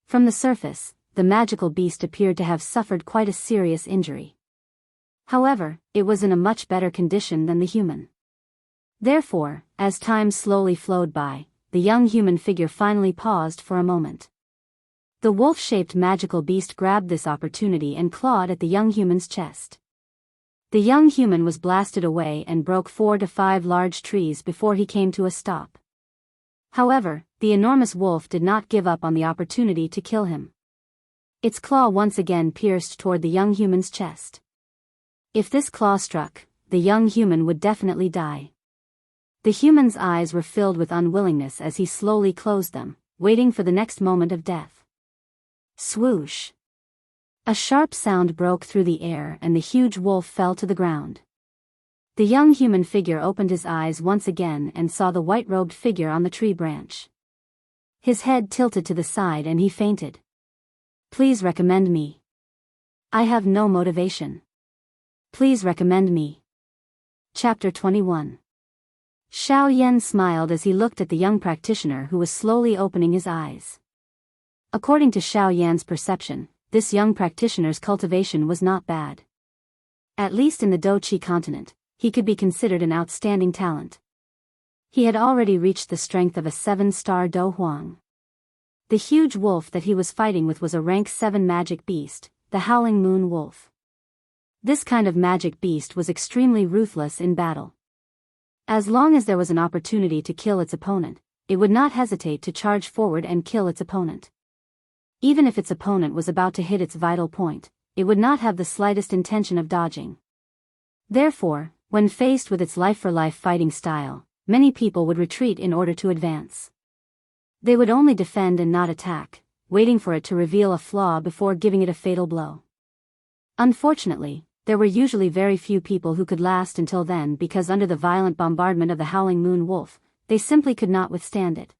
From the surface, the magical beast appeared to have suffered quite a serious injury. However, it was in a much better condition than the human. Therefore, as time slowly flowed by, the young human figure finally paused for a moment. The wolf-shaped magical beast grabbed this opportunity and clawed at the young human's chest. The young human was blasted away and broke 4 to 5 large trees before he came to a stop. However, the enormous wolf did not give up on the opportunity to kill him. Its claw once again pierced toward the young human's chest. If this claw struck, the young human would definitely die. The human's eyes were filled with unwillingness as he slowly closed them, waiting for the next moment of death. Swoosh! A sharp sound broke through the air and the huge wolf fell to the ground. The young human figure opened his eyes once again and saw the white-robed figure on the tree branch. His head tilted to the side and he fainted. Please recommend me. I have no motivation. Please recommend me. Chapter 21. Xiao Yan smiled as he looked at the young practitioner who was slowly opening his eyes. According to Xiao Yan's perception, this young practitioner's cultivation was not bad. At least in the Douqi continent, he could be considered an outstanding talent. He had already reached the strength of a 7-star Do Huang. The huge wolf that he was fighting with was a rank 7 magic beast, the Howling Moon Wolf. This kind of magic beast was extremely ruthless in battle. As long as there was an opportunity to kill its opponent, it would not hesitate to charge forward and kill its opponent. Even if its opponent was about to hit its vital point, it would not have the slightest intention of dodging. Therefore, when faced with its life-for-life fighting style, many people would retreat in order to advance. They would only defend and not attack, waiting for it to reveal a flaw before giving it a fatal blow. Unfortunately, there were usually very few people who could last until then because under the violent bombardment of the Howling Moon Wolf, they simply could not withstand it.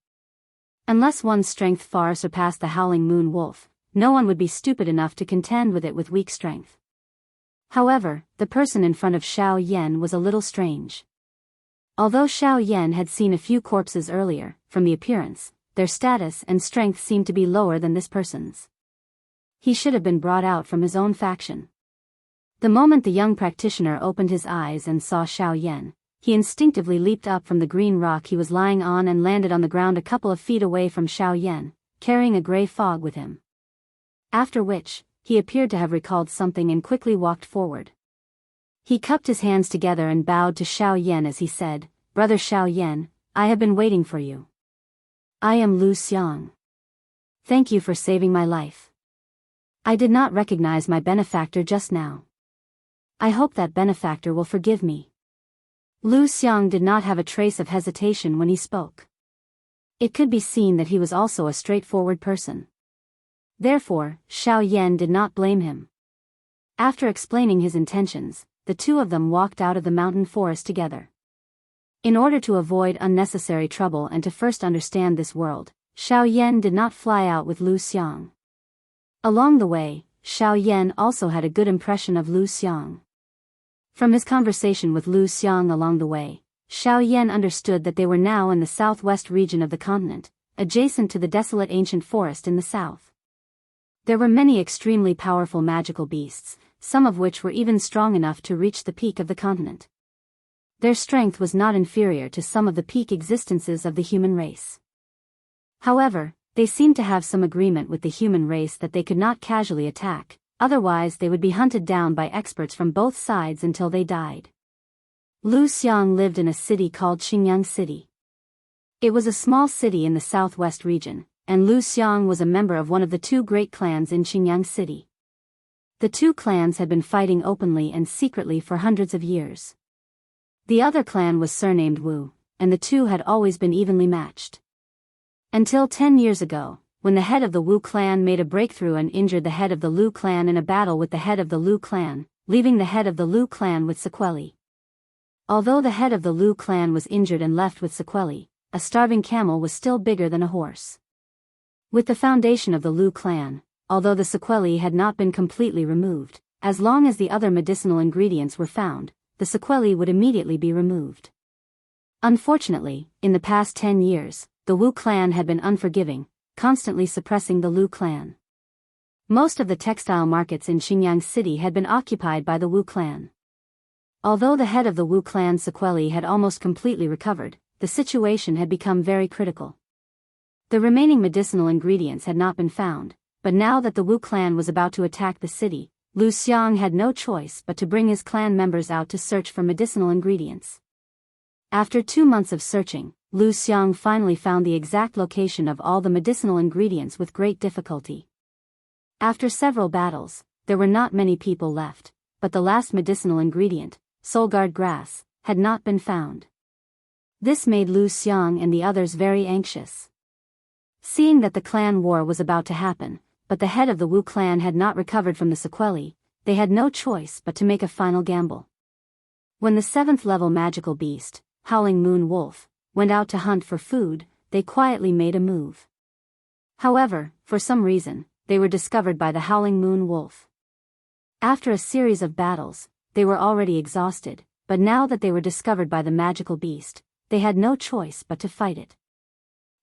Unless one's strength far surpassed the Howling Moon Wolf, no one would be stupid enough to contend with it with weak strength. However, the person in front of Xiao Yan was a little strange. Although Xiao Yan had seen a few corpses earlier, from the appearance, their status and strength seemed to be lower than this person's. He should have been brought out from his own faction. The moment the young practitioner opened his eyes and saw Xiao Yan, he instinctively leaped up from the green rock he was lying on and landed on the ground a couple of feet away from Xiao Yan, carrying a gray fog with him. After which, he appeared to have recalled something and quickly walked forward. He cupped his hands together and bowed to Xiao Yan as he said, "Brother Xiao Yan, I have been waiting for you. I am Lu Xiang. Thank you for saving my life. I did not recognize my benefactor just now. I hope that benefactor will forgive me." Lu Xiang did not have a trace of hesitation when he spoke. It could be seen that he was also a straightforward person. Therefore, Xiao Yan did not blame him. After explaining his intentions, the two of them walked out of the mountain forest together. In order to avoid unnecessary trouble and to first understand this world, Xiao Yan did not fly out with Lu Xiang. Along the way, Xiao Yan also had a good impression of Lu Xiang. From his conversation with Lu Xiang along the way, Xiao Yan understood that they were now in the southwest region of the continent, adjacent to the desolate ancient forest in the south. There were many extremely powerful magical beasts, some of which were even strong enough to reach the peak of the continent. Their strength was not inferior to some of the peak existences of the human race. However, they seemed to have some agreement with the human race that they could not casually attack, otherwise they would be hunted down by experts from both sides until they died. Lu Xiang lived in a city called Xingyang City. It was a small city in the southwest region, and Lu Xiang was a member of one of the two great clans in Xingyang City. The two clans had been fighting openly and secretly for hundreds of years. The other clan was surnamed Wu, and the two had always been evenly matched. Until 10 years ago, when the head of the Wu clan made a breakthrough and injured the head of the Lu clan in a battle with the head of the Lu clan, leaving the head of the Lu clan with sequelae. Although the head of the Lu clan was injured and left with sequelae, a starving camel was still bigger than a horse. With the foundation of the Lu clan, although the sequelae had not been completely removed, as long as the other medicinal ingredients were found, the sequelae would immediately be removed. Unfortunately, in the past 10 years, the Wu clan had been unforgiving, constantly suppressing the Lu clan. Most of the textile markets in Xingyang City had been occupied by the Wu clan. Although the head of the Wu clan sequelae had almost completely recovered, the situation had become very critical. The remaining medicinal ingredients had not been found, but now that the Wu clan was about to attack the city, Lu Xiang had no choice but to bring his clan members out to search for medicinal ingredients. After 2 months of searching, Lu Xiang finally found the exact location of all the medicinal ingredients with great difficulty. After several battles, there were not many people left, but the last medicinal ingredient, Soulguard grass, had not been found. This made Lu Xiang and the others very anxious. Seeing that the clan war was about to happen, but the head of the Wu clan had not recovered from the sequelae, they had no choice but to make a final gamble. When the 7th level magical beast, Howling Moon Wolf, went out to hunt for food, they quietly made a move. However, for some reason, they were discovered by the Howling Moon Wolf. After a series of battles, they were already exhausted, but now that they were discovered by the magical beast, they had no choice but to fight it.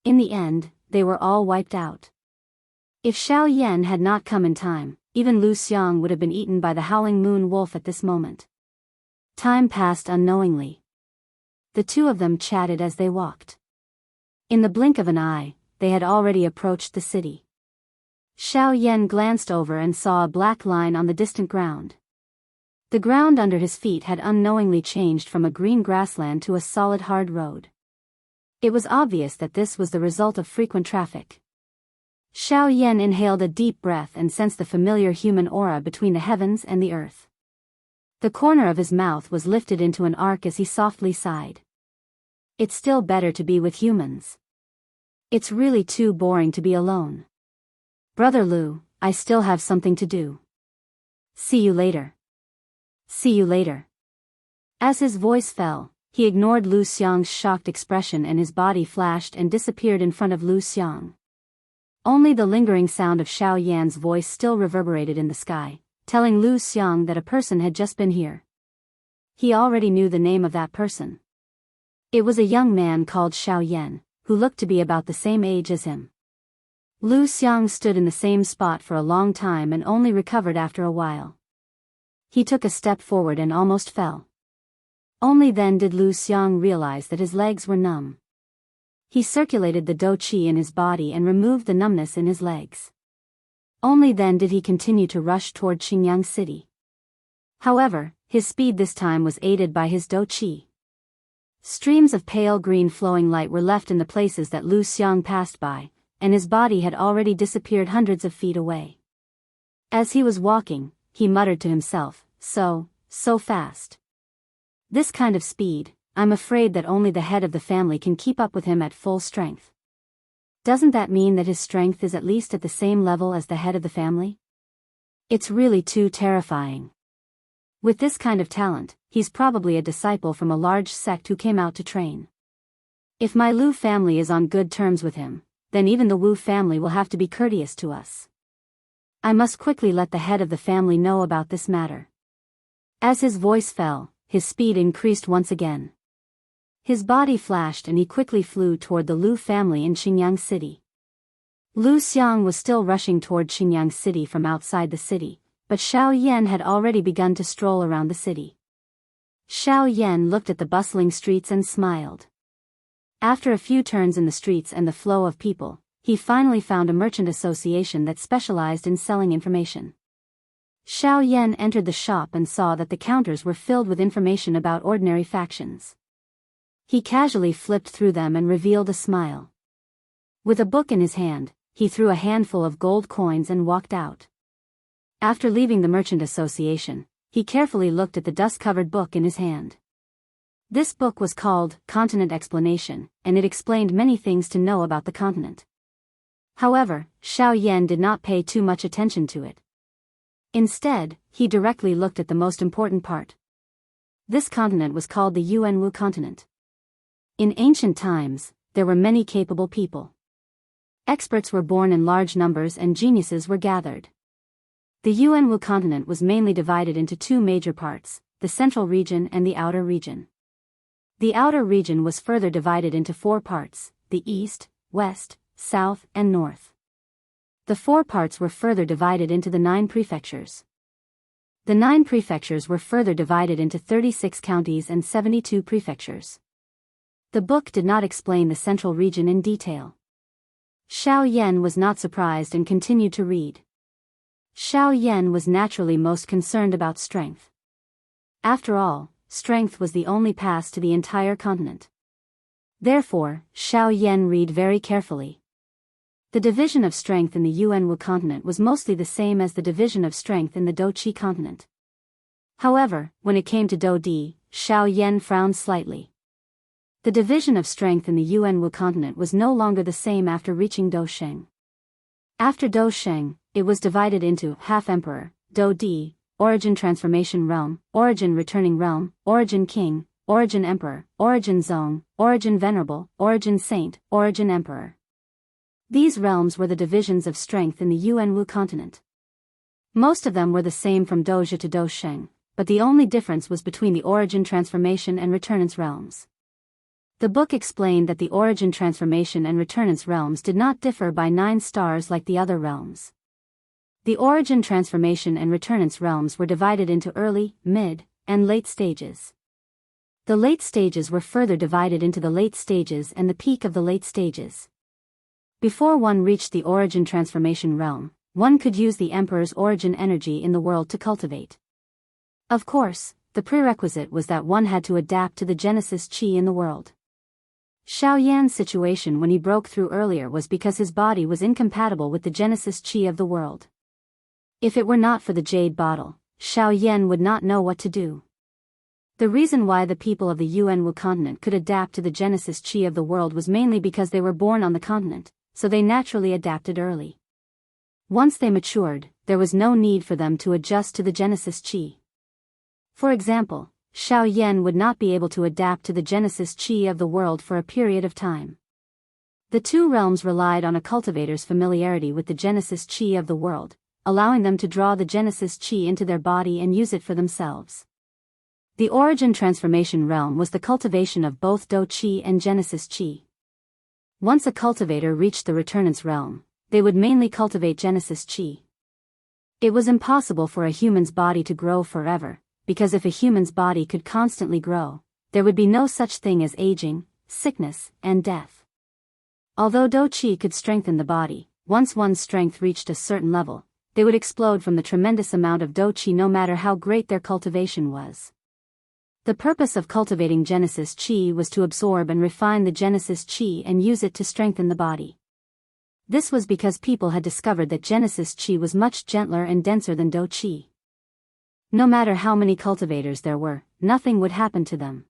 In the end, they were all wiped out. If Xiao Yan had not come in time, even Lu Xiang would have been eaten by the Howling Moon Wolf at this moment. Time passed unknowingly. The two of them chatted as they walked. In the blink of an eye, they had already approached the city. Xiao Yan glanced over and saw a black line on the distant ground. The ground under his feet had unknowingly changed from a green grassland to a solid hard road. It was obvious that this was the result of frequent traffic. Xiao Yan inhaled a deep breath and sensed the familiar human aura between the heavens and the earth. The corner of his mouth was lifted into an arc as he softly sighed. It's still better to be with humans. It's really too boring to be alone. Brother Lu, I still have something to do. See you later. See you later. As his voice fell, he ignored Lu Xiang's shocked expression and his body flashed and disappeared in front of Lu Xiang. Only the lingering sound of Xiao Yan's voice still reverberated in the sky, telling Lu Xiang that a person had just been here. He already knew the name of that person. It was a young man called Xiao Yan, who looked to be about the same age as him. Lu Xiang stood in the same spot for a long time and only recovered after a while. He took a step forward and almost fell. Only then did Lu Xiang realize that his legs were numb. He circulated the dou qi in his body and removed the numbness in his legs. Only then did he continue to rush toward Xinjiang city. However, his speed this time was aided by his dou qi. Streams of pale green flowing light were left in the places that Lu Xiang passed by, and his body had already disappeared hundreds of feet away. As he was walking, he muttered to himself, so fast. This kind of speed, I'm afraid that only the head of the family can keep up with him at full strength. Doesn't that mean that his strength is at least at the same level as the head of the family? It's really too terrifying. With this kind of talent, he's probably a disciple from a large sect who came out to train. If my Lu family is on good terms with him, then even the Wu family will have to be courteous to us. I must quickly let the head of the family know about this matter. As his voice fell, his speed increased once again. His body flashed and he quickly flew toward the Lu family in Xinjiang city. Lu Xiang was still rushing toward Xinjiang city from outside the city, but Xiao Yan had already begun to stroll around the city. Xiao Yan looked at the bustling streets and smiled. After a few turns in the streets and the flow of people, he finally found a merchant association that specialized in selling information. Xiao Yan entered the shop and saw that the counters were filled with information about ordinary factions. He casually flipped through them and revealed a smile. With a book in his hand, he threw a handful of gold coins and walked out. After leaving the merchant association, he carefully looked at the dust-covered book in his hand. This book was called Continent Explanation, and it explained many things to know about the continent. However, Xiao Yan did not pay too much attention to it. Instead, he directly looked at the most important part. This continent was called the Yuanwu continent. In ancient times, there were many capable people. Experts were born in large numbers and geniuses were gathered. The Yuanwu continent was mainly divided into two major parts, the central region and the outer region. The outer region was further divided into four parts, the east, west, south, and north. The four parts were further divided into the 9 prefectures. The 9 prefectures were further divided into 36 counties and 72 prefectures. The book did not explain the central region in detail. Xiao Yan was not surprised and continued to read. Xiao Yan was naturally most concerned about strength. After all, strength was the only pass to the entire continent. Therefore, Xiao Yan read very carefully. The division of strength in the Yuanwu continent was mostly the same as the division of strength in the Dou Qi continent. However, when it came to Dou Di, Xiao Yan frowned slightly. The division of strength in the Yuanwu continent was no longer the same after reaching Dou Sheng. After Dou Sheng, it was divided into half emperor, Dou Di, Origin Transformation Realm, Origin Returning Realm, Origin King, Origin Emperor, Origin Zone, Origin Venerable, Origin Saint, Origin Emperor. These realms were the divisions of strength in the Yuanwu continent. Most of them were the same from Doja to Dosheng, but the only difference was between the Origin Transformation and Returnance realms. The book explained that the Origin Transformation and Returnance realms did not differ by 9 stars like the other realms. The Origin Transformation and Returnance realms were divided into early, mid, and late stages. The late stages were further divided into the late stages and the peak of the late stages. Before one reached the Origin Transformation realm, one could use the Emperor's origin energy in the world to cultivate. Of course, the prerequisite was that one had to adapt to the Genesis Qi in the world. Xiao Yan's situation when he broke through earlier was because his body was incompatible with the Genesis Qi of the world. If it were not for the jade bottle, Xiao Yan would not know what to do. The reason why the people of the Yuanwu continent could adapt to the Genesis Qi of the world was mainly because they were born on the continent, so they naturally adapted early. Once they matured, there was no need for them to adjust to the Genesis Qi. For example, Xiao Yan would not be able to adapt to the Genesis Qi of the world for a period of time. The two realms relied on a cultivator's familiarity with the Genesis Qi of the world, allowing them to draw the Genesis Qi into their body and use it for themselves. The Origin Transformation realm was the cultivation of both Do Qi and Genesis Qi. Once a cultivator reached the Returnance realm, they would mainly cultivate Genesis Qi. It was impossible for a human's body to grow forever, because if a human's body could constantly grow, there would be no such thing as aging, sickness, and death. Although Do Qi could strengthen the body, once one's strength reached a certain level, they would explode from the tremendous amount of Do Qi no matter how great their cultivation was. The purpose of cultivating Genesis Qi was to absorb and refine the Genesis Qi and use it to strengthen the body. This was because people had discovered that Genesis Qi was much gentler and denser than Do Qi. No matter how many cultivators there were, nothing would happen to them.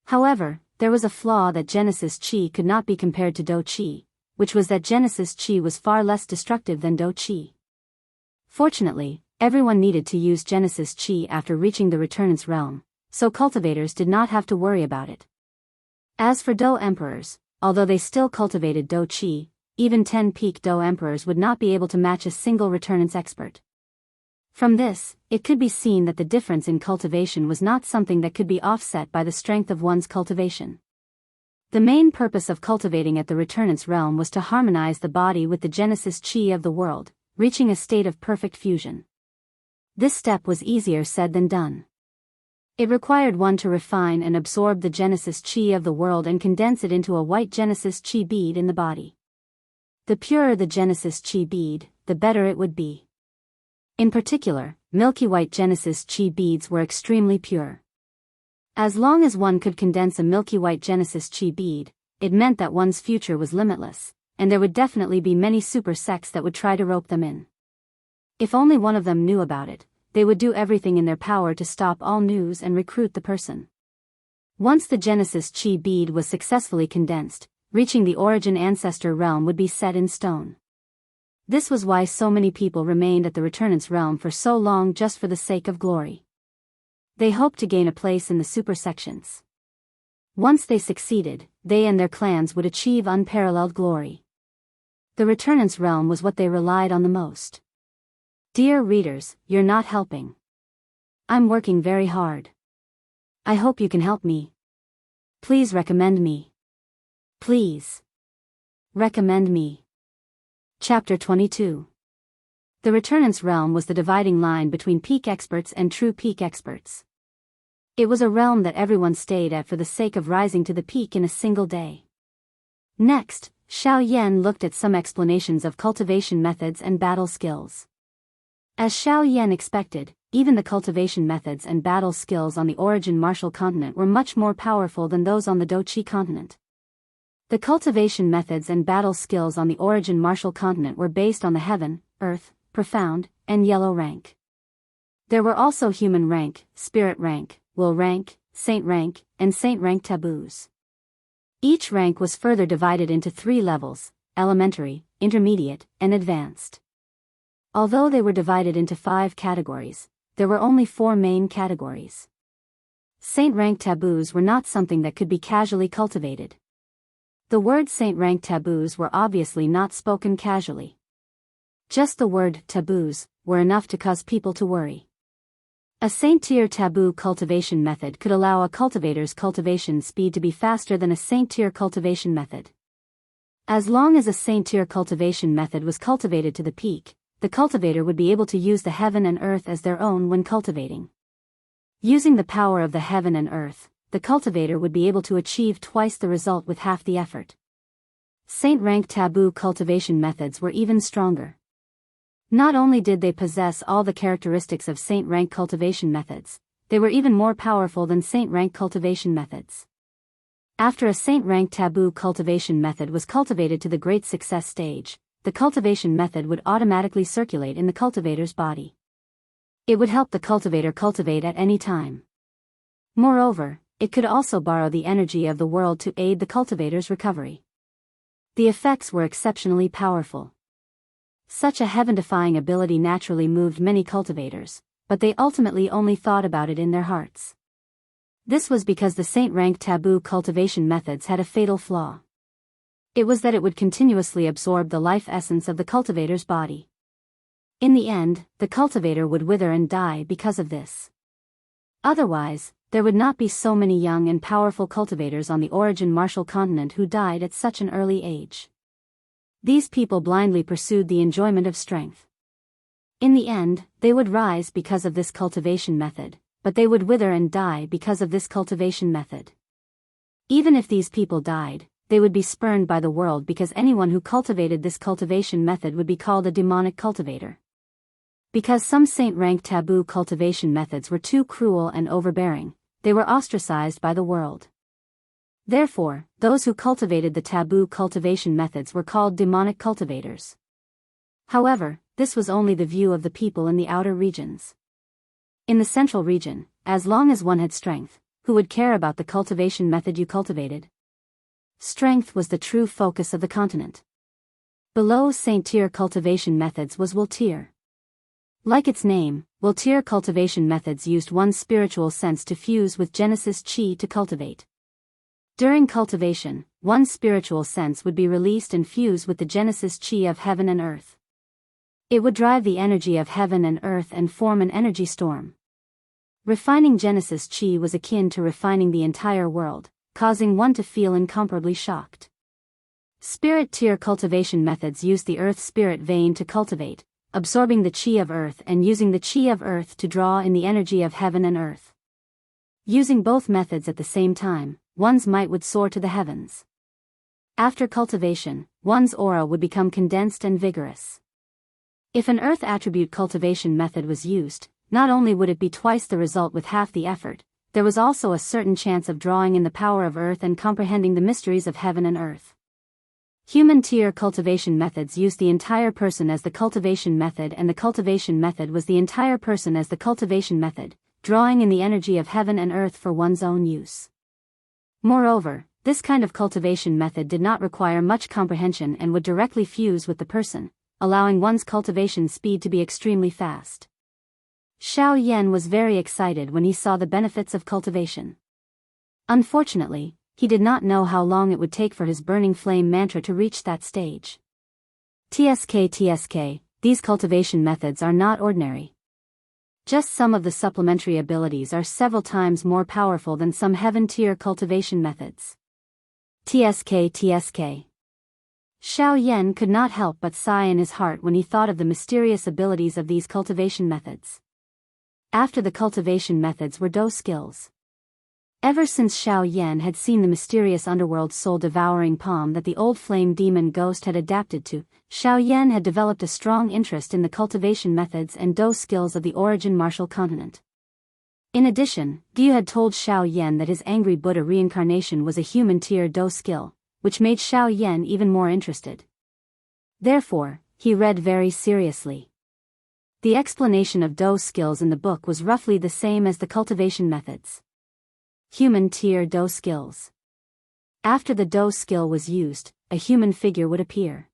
However, there was a flaw that Genesis Qi could not be compared to Do Qi, which was that Genesis Qi was far less destructive than Do Qi. Fortunately, everyone needed to use Genesis Qi after reaching the Returnance realm, so cultivators did not have to worry about it. As for Do Emperors, although they still cultivated Do Qi, even 10 peak Do Emperors would not be able to match a single Returnance expert. From this, it could be seen that the difference in cultivation was not something that could be offset by the strength of one's cultivation. The main purpose of cultivating at the Returnance realm was to harmonize the body with the Genesis Qi of the world, reaching a state of perfect fusion. This step was easier said than done. It required one to refine and absorb the Genesis Qi of the world and condense it into a white Genesis Qi bead in the body. The purer the Genesis Qi bead, the better it would be. In particular, milky white Genesis Qi beads were extremely pure. As long as one could condense a milky white Genesis Qi bead, it meant that one's future was limitless, and there would definitely be many super sects that would try to rope them in. If only one of them knew about it, they would do everything in their power to stop all news and recruit the person. Once the Genesis Qi bead was successfully condensed, reaching the Origin Ancestor realm would be set in stone. This was why so many people remained at the Returnance realm for so long just for the sake of glory. They hoped to gain a place in the super sections. Once they succeeded, they and their clans would achieve unparalleled glory. The Returnance realm was what they relied on the most. Dear readers, you're not helping. I'm working very hard. I hope you can help me. Please recommend me. Please. Recommend me. Chapter 22. The Returnance realm was the dividing line between peak experts and true peak experts. It was a realm that everyone stayed at for the sake of rising to the peak in a single day. Next, Xiao Yan looked at some explanations of cultivation methods and battle skills. As Xiao Yan expected, even the cultivation methods and battle skills on the Origin Martial continent were much more powerful than those on the Do Qi continent. The cultivation methods and battle skills on the Origin Martial continent were based on the Heaven, Earth, Profound, and Yellow rank. There were also Human rank, Spirit rank, Will rank, Saint rank, and Saint rank taboos. Each rank was further divided into 3 levels: elementary, intermediate, and advanced. Although they were divided into 5 categories, there were only 4 main categories. Saint-rank taboos were not something that could be casually cultivated. The word saint-rank taboos were obviously not spoken casually. Just the word taboos were enough to cause people to worry. A saint-tier taboo cultivation method could allow a cultivator's cultivation speed to be faster than a saint-tier cultivation method. As long as a saint-tier cultivation method was cultivated to the peak, the cultivator would be able to use the heaven and earth as their own when cultivating. Using the power of the heaven and earth, the cultivator would be able to achieve twice the result with half the effort. Saint-rank taboo cultivation methods were even stronger. Not only did they possess all the characteristics of saint-rank cultivation methods, they were even more powerful than saint-rank cultivation methods. After a saint-rank taboo cultivation method was cultivated to the great success stage, the cultivation method would automatically circulate in the cultivator's body. It would help the cultivator cultivate at any time. Moreover, it could also borrow the energy of the world to aid the cultivator's recovery. The effects were exceptionally powerful. Such a heaven-defying ability naturally moved many cultivators, but they ultimately only thought about it in their hearts. This was because the saint-rank taboo cultivation methods had a fatal flaw. It was that it would continuously absorb the life essence of the cultivator's body. In the end, the cultivator would wither and die because of this. Otherwise, there would not be so many young and powerful cultivators on the origin martial continent who died at such an early age. These people blindly pursued the enjoyment of strength. In the end, they would rise because of this cultivation method, but they would wither and die because of this cultivation method. Even if these people died, they would be spurned by the world because anyone who cultivated this cultivation method would be called a demonic cultivator. Because some saint-rank taboo cultivation methods were too cruel and overbearing, they were ostracized by the world. Therefore, those who cultivated the taboo cultivation methods were called demonic cultivators. However, this was only the view of the people in the outer regions. In the central region, as long as one had strength, who would care about the cultivation method you cultivated? Strength was the true focus of the continent. Below saint-tier cultivation methods was Wuxia. Like its name, Wuxia cultivation methods used one's spiritual sense to fuse with Genesis Qi to cultivate. During cultivation, one's spiritual sense would be released and fuse with the Genesis Qi of heaven and earth. It would drive the energy of heaven and earth and form an energy storm. Refining Genesis Qi was akin to refining the entire world, causing one to feel incomparably shocked. Spirit tier cultivation methods used the earth spirit vein to cultivate, absorbing the Qi of earth and using the Qi of earth to draw in the energy of heaven and earth. Using both methods at the same time, one's might would soar to the heavens. After cultivation, one's aura would become condensed and vigorous. If an earth attribute cultivation method was used, not only would it be twice the result with half the effort, there was also a certain chance of drawing in the power of earth and comprehending the mysteries of heaven and earth. Human tier cultivation methods used the entire person as the cultivation method, and the cultivation method was the entire person as the cultivation method, drawing in the energy of heaven and earth for one's own use. Moreover, this kind of cultivation method did not require much comprehension and would directly fuse with the person, allowing one's cultivation speed to be extremely fast. Xiao Yan was very excited when he saw the benefits of cultivation. Unfortunately, he did not know how long it would take for his burning flame mantra to reach that stage. TSK, these cultivation methods are not ordinary. Just some of the supplementary abilities are several times more powerful than some heaven-tier cultivation methods. TSK. Xiao Yan could not help but sigh in his heart when he thought of the mysterious abilities of these cultivation methods. After the cultivation methods were Dou skills. Ever since Xiao Yan had seen the mysterious underworld soul-devouring palm that the old flame demon ghost had adapted to, Xiao Yan had developed a strong interest in the cultivation methods and Dou skills of the origin martial continent. In addition, Gu had told Xiao Yan that his angry Buddha reincarnation was a human-tier Dou skill, which made Xiao Yan even more interested. Therefore, he read very seriously. The explanation of Dou skills in the book was roughly the same as the cultivation methods. Human-tier Dou skills. After the Dou skill was used, a human figure would appear.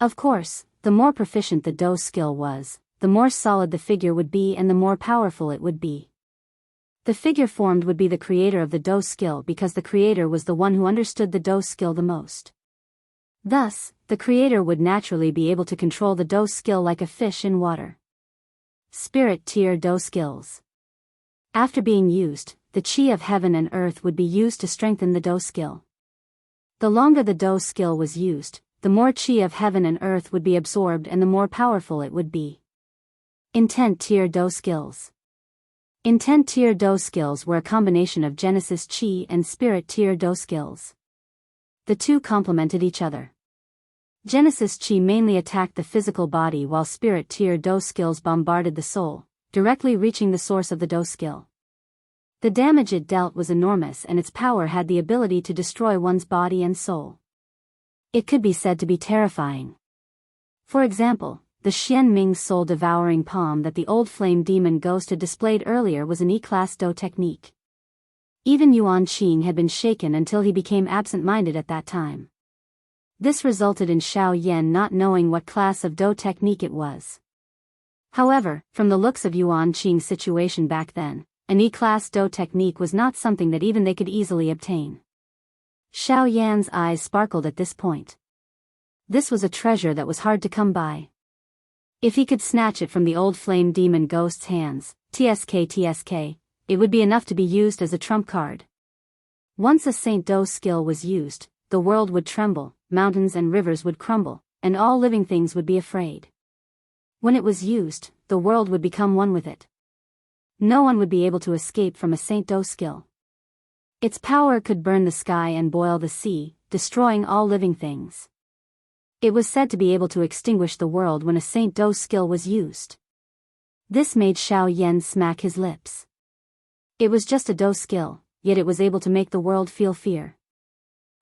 Of course, the more proficient the Dou skill was, the more solid the figure would be and the more powerful it would be. The figure formed would be the creator of the Dao skill because the creator was the one who understood the Dao skill the most. Thus, the creator would naturally be able to control the Dao skill like a fish in water. Spirit tier Dao skills. After being used, the Qi of heaven and earth would be used to strengthen the Dao skill. The longer the Dao skill was used, the more Qi of heaven and earth would be absorbed and the more powerful it would be. Intent tier Dao skills. Intent tier Dao skills were a combination of Genesis Qi and Spirit tier Dao skills. The two complemented each other. Genesis Qi mainly attacked the physical body while Spirit tier Dao skills bombarded the soul, directly reaching the source of the Dao skill. The damage it dealt was enormous and its power had the ability to destroy one's body and soul. It could be said to be terrifying. For example, the Xian Ming's soul-devouring palm that the old flame demon ghost had displayed earlier was an E-class Dao technique. Even Yuan Qing had been shaken until he became absent-minded at that time. This resulted in Xiao Yan not knowing what class of Dao technique it was. However, from the looks of Yuan Qing's situation back then, an E-class Dao technique was not something that even they could easily obtain. Xiao Yan's eyes sparkled at this point. This was a treasure that was hard to come by. If he could snatch it from the old flame demon ghost's hands, TSK, it would be enough to be used as a trump card. Once a Saint Dao skill was used, the world would tremble, mountains and rivers would crumble, and all living things would be afraid. When it was used, the world would become one with it. No one would be able to escape from a Saint Dao skill. Its power could burn the sky and boil the sea, destroying all living things. It was said to be able to extinguish the world when a Saint Dao skill was used. This made Xiao Yan smack his lips. It was just a Dao skill, yet it was able to make the world feel fear.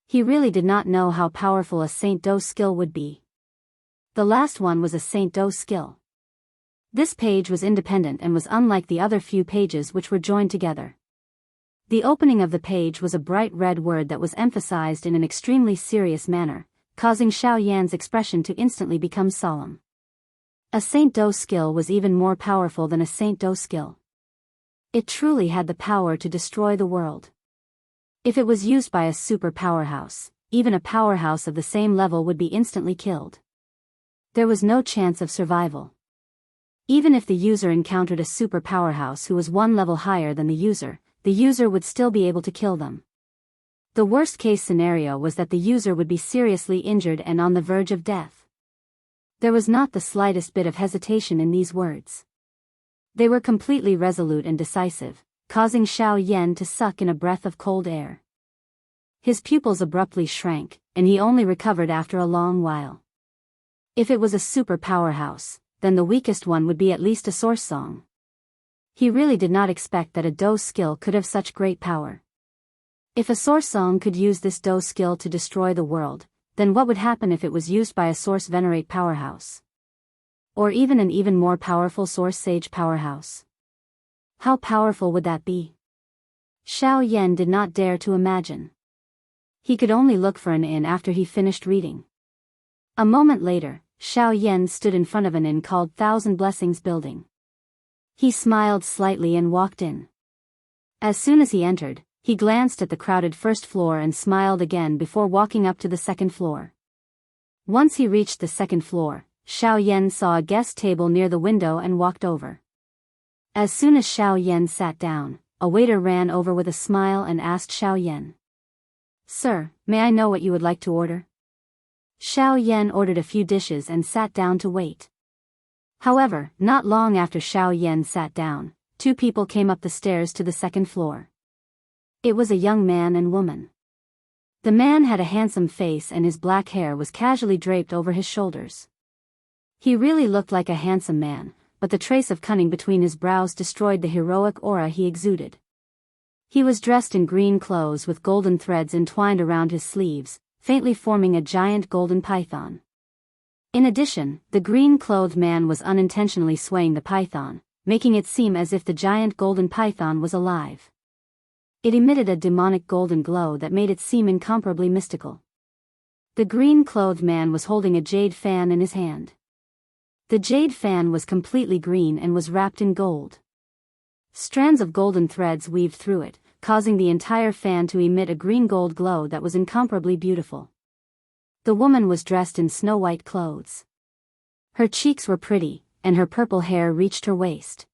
He really did not know how powerful a Saint Dao skill would be. The last one was a Saint Dao skill. This page was independent and was unlike the other few pages which were joined together. The opening of the page was a bright red word that was emphasized in an extremely serious manner, causing Xiao Yan's expression to instantly become solemn. A Saint Dao skill was even more powerful than a Saint Dao skill. It truly had the power to destroy the world. If it was used by a super powerhouse, even a powerhouse of the same level would be instantly killed. There was no chance of survival. Even if the user encountered a super powerhouse who was one level higher than the user would still be able to kill them. The worst-case scenario was that the user would be seriously injured and on the verge of death. There was not the slightest bit of hesitation in these words. They were completely resolute and decisive, causing Xiao Yan to suck in a breath of cold air. His pupils abruptly shrank, and he only recovered after a long while. If it was a super powerhouse, then the weakest one would be at least a source song. He really did not expect that a Dao skill could have such great power. If a source song could use this Dao skill to destroy the world, then what would happen if it was used by a source venerate powerhouse? Or even an even more powerful source sage powerhouse? How powerful would that be? Xiao Yan did not dare to imagine. He could only look for an inn after he finished reading. A moment later, Xiao Yan stood in front of an inn called Thousand Blessings Building. He smiled slightly and walked in. As soon as he entered, he glanced at the crowded first floor and smiled again before walking up to the second floor. Once he reached the second floor, Xiao Yan saw a guest table near the window and walked over. As soon as Xiao Yan sat down, a waiter ran over with a smile and asked Xiao Yan, "Sir, may I know what you would like to order?" Xiao Yan ordered a few dishes and sat down to wait. However, not long after Xiao Yan sat down, two people came up the stairs to the second floor. It was a young man and woman. The man had a handsome face and his black hair was casually draped over his shoulders. He really looked like a handsome man, but the trace of cunning between his brows destroyed the heroic aura he exuded. He was dressed in green clothes with golden threads entwined around his sleeves, faintly forming a giant golden python. In addition, the green-clothed man was unintentionally swaying the python, making it seem as if the giant golden python was alive. It emitted a demonic golden glow that made it seem incomparably mystical. The green-clothed man was holding a jade fan in his hand. The jade fan was completely green and was wrapped in gold. Strands of golden threads weaved through it, causing the entire fan to emit a green-gold glow that was incomparably beautiful. The woman was dressed in snow-white clothes. Her cheeks were pretty, and her purple hair reached her waist.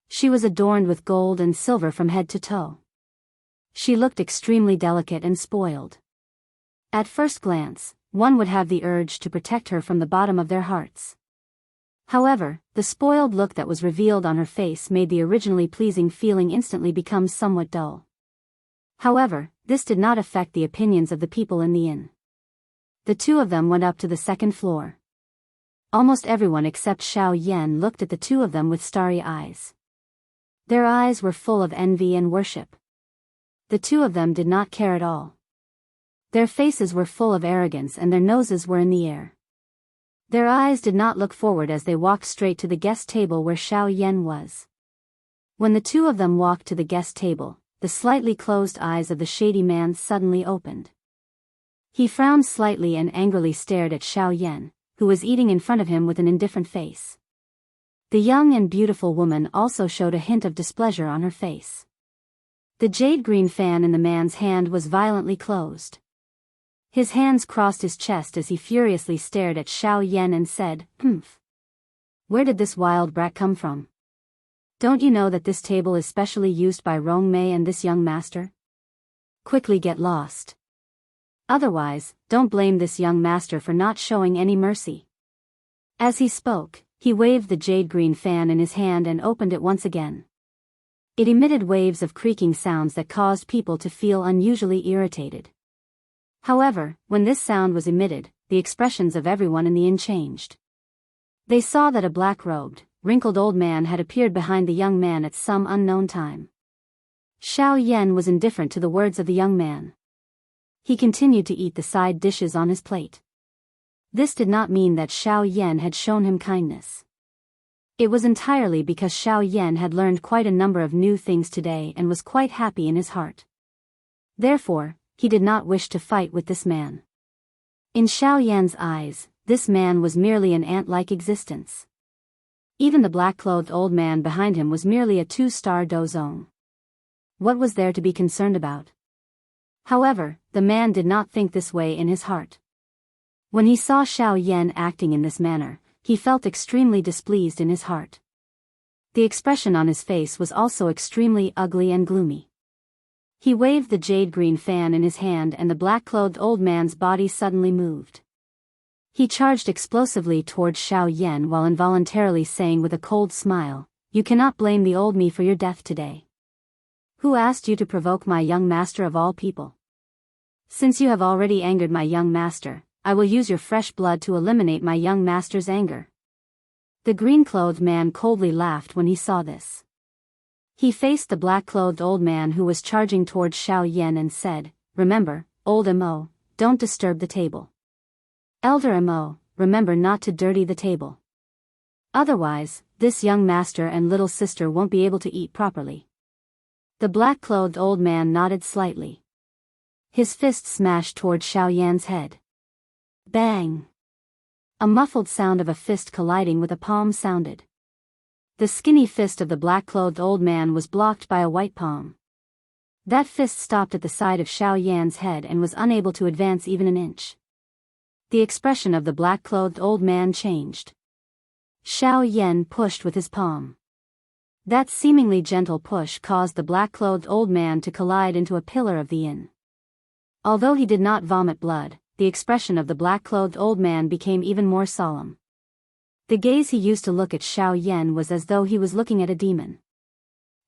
She was adorned with gold and silver from head to toe. She looked extremely delicate and spoiled. At first glance, one would have the urge to protect her from the bottom of their hearts. However, the spoiled look that was revealed on her face made the originally pleasing feeling instantly become somewhat dull. However, this did not affect the opinions of the people in the inn. The two of them went up to the second floor. Almost everyone except Xiao Yan looked at the two of them with starry eyes. Their eyes were full of envy and worship. The two of them did not care at all. Their faces were full of arrogance and their noses were in the air. Their eyes did not look forward as they walked straight to the guest table where Xiao Yan was. When the two of them walked to the guest table, the slightly closed eyes of the shady man suddenly opened. He frowned slightly and angrily stared at Xiao Yan, who was eating in front of him with an indifferent face. The young and beautiful woman also showed a hint of displeasure on her face. The jade green fan in the man's hand was violently closed. His hands crossed his chest as he furiously stared at Xiao Yan and said, "Humph. Where did this wild brat come from? Don't you know that this table is specially used by Rong Mei and this young master? Quickly get lost. Otherwise, don't blame this young master for not showing any mercy." As he spoke, he waved the jade green fan in his hand and opened it once again. It emitted waves of creaking sounds that caused people to feel unusually irritated. However, when this sound was emitted, the expressions of everyone in the inn changed. They saw that a black-robed, wrinkled old man had appeared behind the young man at some unknown time. Xiao Yan was indifferent to the words of the young man. He continued to eat the side dishes on his plate. This did not mean that Xiao Yan had shown him kindness. It was entirely because Xiao Yan had learned quite a number of new things today and was quite happy in his heart. Therefore, he did not wish to fight with this man. In Xiao Yan's eyes, this man was merely an ant-like existence. Even the black-clothed old man behind him was merely a two-star dozong. What was there to be concerned about? However, the man did not think this way in his heart. When he saw Xiao Yan acting in this manner, he felt extremely displeased in his heart. The expression on his face was also extremely ugly and gloomy. He waved the jade green fan in his hand and the black-clothed old man's body suddenly moved. He charged explosively towards Xiao Yan while involuntarily saying with a cold smile, "You cannot blame the old me for your death today. Who asked you to provoke my young master of all people? Since you have already angered my young master, I will use your fresh blood to eliminate my young master's anger." The green-clothed man coldly laughed when he saw this. He faced the black-clothed old man who was charging towards Xiao Yan and said, "Remember, old Mo, don't disturb the table. Elder Mo, remember not to dirty the table. Otherwise, this young master and little sister won't be able to eat properly." The black-clothed old man nodded slightly. His fist smashed towards Xiao Yan's head. Bang! A muffled sound of a fist colliding with a palm sounded. The skinny fist of the black-clothed old man was blocked by a white palm. That fist stopped at the side of Xiao Yan's head and was unable to advance even an inch. The expression of the black-clothed old man changed. Xiao Yan pushed with his palm. That seemingly gentle push caused the black-clothed old man to collide into a pillar of the inn. Although he did not vomit blood, the expression of the black-clothed old man became even more solemn. The gaze he used to look at Xiao Yan was as though he was looking at a demon.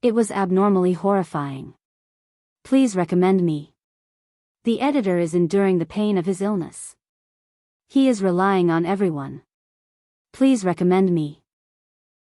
It was abnormally horrifying. Please recommend me. The editor is enduring the pain of his illness. He is relying on everyone. Please recommend me.